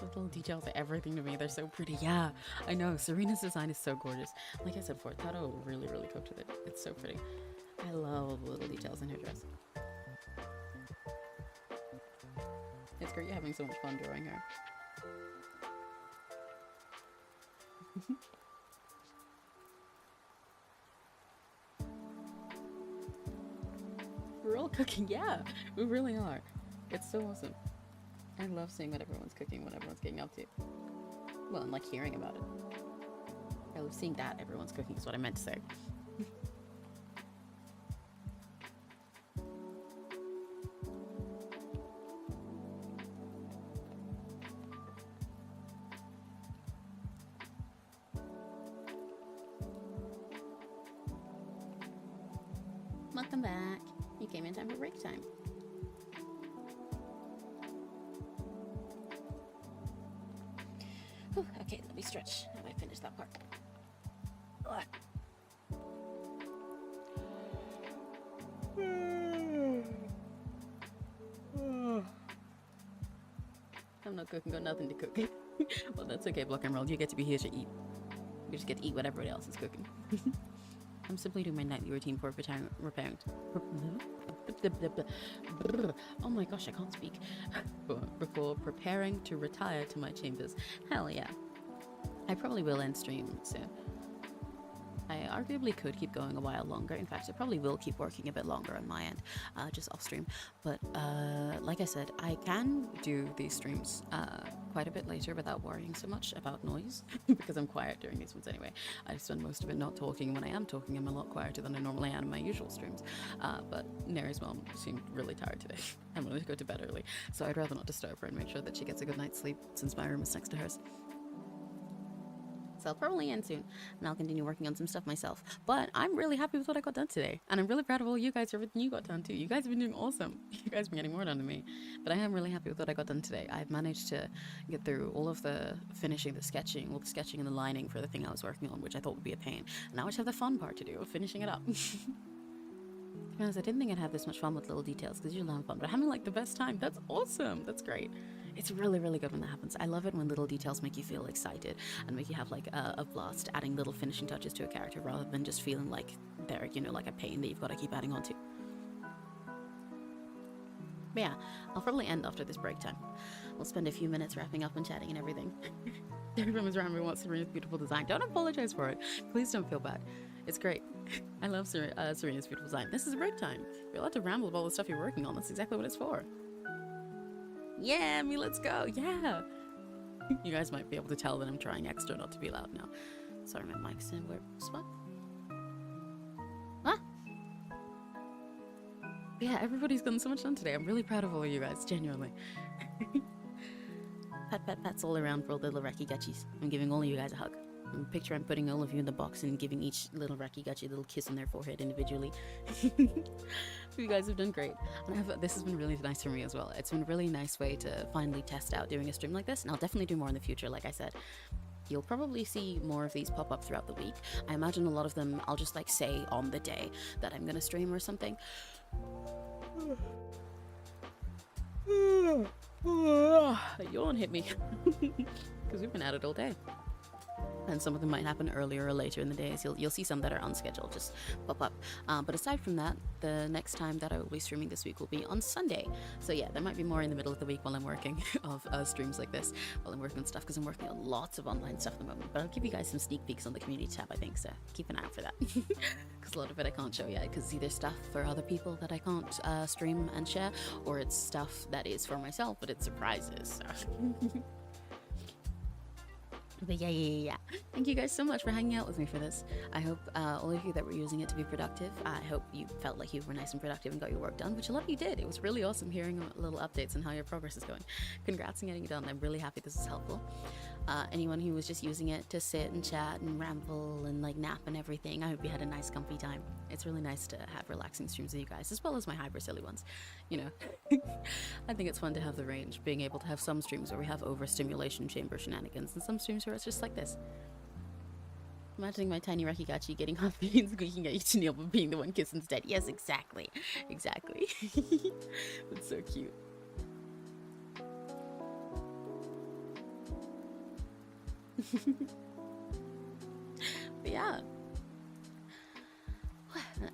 Little details of everything to me, they're so pretty. Yeah, I know. Serena's design is so gorgeous. Like I said before, Tato really cooked with it. It's so pretty. I love the little details in her dress. It's great having so much fun drawing her. We're all cooking, yeah, we really are. It's so awesome. I love seeing what everyone's cooking, what everyone's getting up to. Well, and like hearing about it. I love seeing that everyone's cooking is what I meant to say. Welcome back. You came in time for break time. Whew, okay, let me stretch. How do I finish that part? I'm not cooking, got nothing to cook. Well, that's okay, Block and Roll. You get to be here to eat. You just get to eat whatever else is cooking. I'm simply doing my nightly routine for repairing. Oh my gosh, I can't speak. Before preparing to retire to my chambers. Hell yeah. I probably will end stream soon. I arguably could keep going a while longer. In fact, I probably will keep working a bit longer on my end, just off stream. But like I said, I can do these streams quite a bit later without worrying so much about noise because I'm quiet during these ones anyway. I spend most of it not talking. When I am talking, I'm a lot quieter than I normally am in my usual streams. But Neri's mom seemed really tired today. I'm going to go to bed early, so I'd rather not disturb her and make sure that she gets a good night's sleep since my room is next to hers. So I'll probably end soon, and I'll continue working on some stuff myself. But I'm really happy with what I got done today, and I'm really proud of all you guys for everything you got done too. You guys have been doing awesome. You guys have been getting more done than me, but I am really happy with what I got done today. I've managed to get through all of the finishing, the sketching, all the sketching and the lining for the thing I was working on, which I thought would be a pain. And now I just have the fun part to do of finishing it up. To be honest, I didn't think I'd have this much fun with little details because usually I'm fun, but I'm having like the best time. That's awesome. That's great. It's really good when that happens. I love it when little details make you feel excited and make you have like a blast adding little finishing touches to a character rather than just feeling like they're, you know, like a pain that you've got to keep adding on to. But yeah, I'll probably end after this break time. We'll spend a few minutes wrapping up and chatting and everything. Everyone is around me wants Serena's beautiful design. Don't apologize for it. Please don't feel bad. It's great. I love Serena's beautiful design. This is a break time. You're allowed to ramble about all the stuff you're working on. That's exactly what it's for. Yeah, me, let's go. Yeah. You guys might be able to tell that I'm trying extra not to be loud now. Sorry, my mic's in a weird spot. Ah. Yeah, everybody's gotten so much done today. I'm really proud of all of you guys, genuinely. Pats all around for all the little Raki Gutchies. I'm giving all of you guys a hug. Picture I'm putting all of you in the box and giving each little Raki Gutchi a little kiss on their forehead individually. You guys have done great. And this has been really nice for me as well. It's been a really nice way to finally test out doing a stream like this, and I'll definitely do more in the future, like I said. You'll probably see more of these pop up throughout the week. I imagine a lot of them I'll just like say on the day that I'm gonna stream or something. Yawn hit me because we've been at it all day. and some of them might happen earlier or later in the day. So you'll see some that are unscheduled just pop up. But aside from that, the next time that I will be streaming this week will be on Sunday. So yeah, there might be more in the middle of the week while I'm working of streams like this, while I'm working on stuff, because I'm working on lots of online stuff at the moment. But I'll give you guys some sneak peeks on the community tab, I think, so keep an eye out for that. Because a lot of it I can't show yet, because it's either stuff for other people that I can't stream and share, or it's stuff that is for myself, but it's surprises. So. But yeah. Thank you guys so much for hanging out with me for this. I hope all of you that were using it to be productive, I hope you felt like you were nice and productive and got your work done, which a lot of you did. It was really awesome hearing little updates on how your progress is going. Congrats on getting it done. I'm really happy this is helpful. Anyone who was just using it to sit and chat and ramble and like nap and everything, I hope you had a nice comfy time. It's really nice to have relaxing streams with you guys, as well as my hyper silly ones. You know, I think it's fun to have the range, being able to have some streams where we have overstimulation chamber shenanigans and some streams where it's just like this. Imagining my tiny Rakigachi getting half beans squeaking at each nail but being the one kissed instead. Yes, exactly. Exactly. That's so cute. But yeah,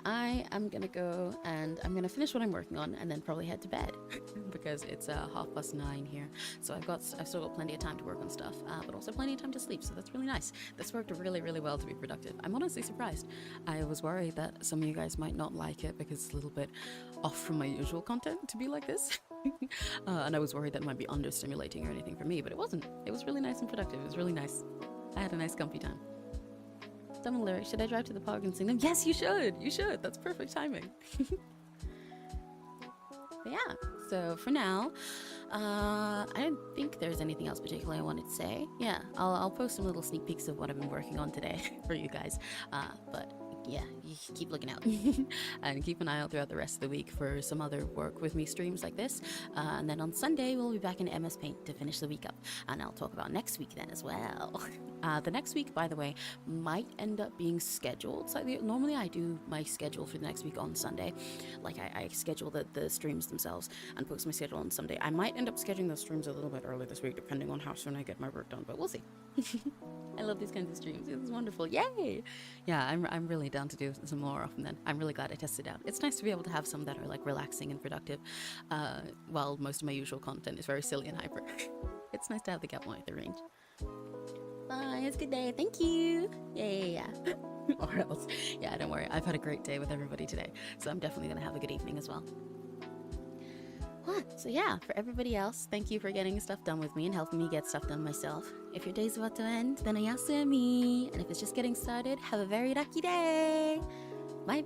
I am gonna go and I'm gonna finish what I'm working on and then probably head to bed because it's 9:30 here. So I've still got plenty of time to work on stuff, but also plenty of time to sleep. So that's really nice. This worked really well to be productive. I'm honestly surprised. I was worried that some of you guys might not like it because it's a little bit off from my usual content to be like this. And I was worried that it might be understimulating or anything for me, but it wasn't. It was really nice and productive. It was really nice. I had a nice comfy time. Someone lyric, should I drive to the park and sing them? Yes, you should. You should. That's perfect timing. But yeah, so for now, I don't think there's anything else particularly I wanted to say. Yeah, I'll post some little sneak peeks of what I've been working on today for you guys. But yeah, you keep looking out and keep an eye out throughout the rest of the week for some other work with me streams like this. And then on Sunday, we'll be back in MS Paint to finish the week up. And I'll talk about next week then as well. The next week, by the way, might end up being scheduled slightly. Normally I do my schedule for the next week on Sunday. Like I schedule the streams themselves and post my schedule on Sunday. I might end up scheduling those streams a little bit early this week, depending on how soon I get my work done, but we'll see. I love these kinds of streams. It's wonderful. Yay! Yeah, I'm really down to do some more often then. I'm really glad I tested it out. It's nice to be able to have some that are like relaxing and productive, while most of my usual content is very silly and hyper. It's nice to have the gap one at the range. Bye, it's a good day. Thank you. Yeah. Or else. Yeah, don't worry. I've had a great day with everybody today, so I'm definitely going to have a good evening as well. So yeah, for everybody else, thank you for getting stuff done with me and helping me get stuff done myself. If your day's about to end, then ayasumi. And if it's just getting started, have a very lucky day. Bye.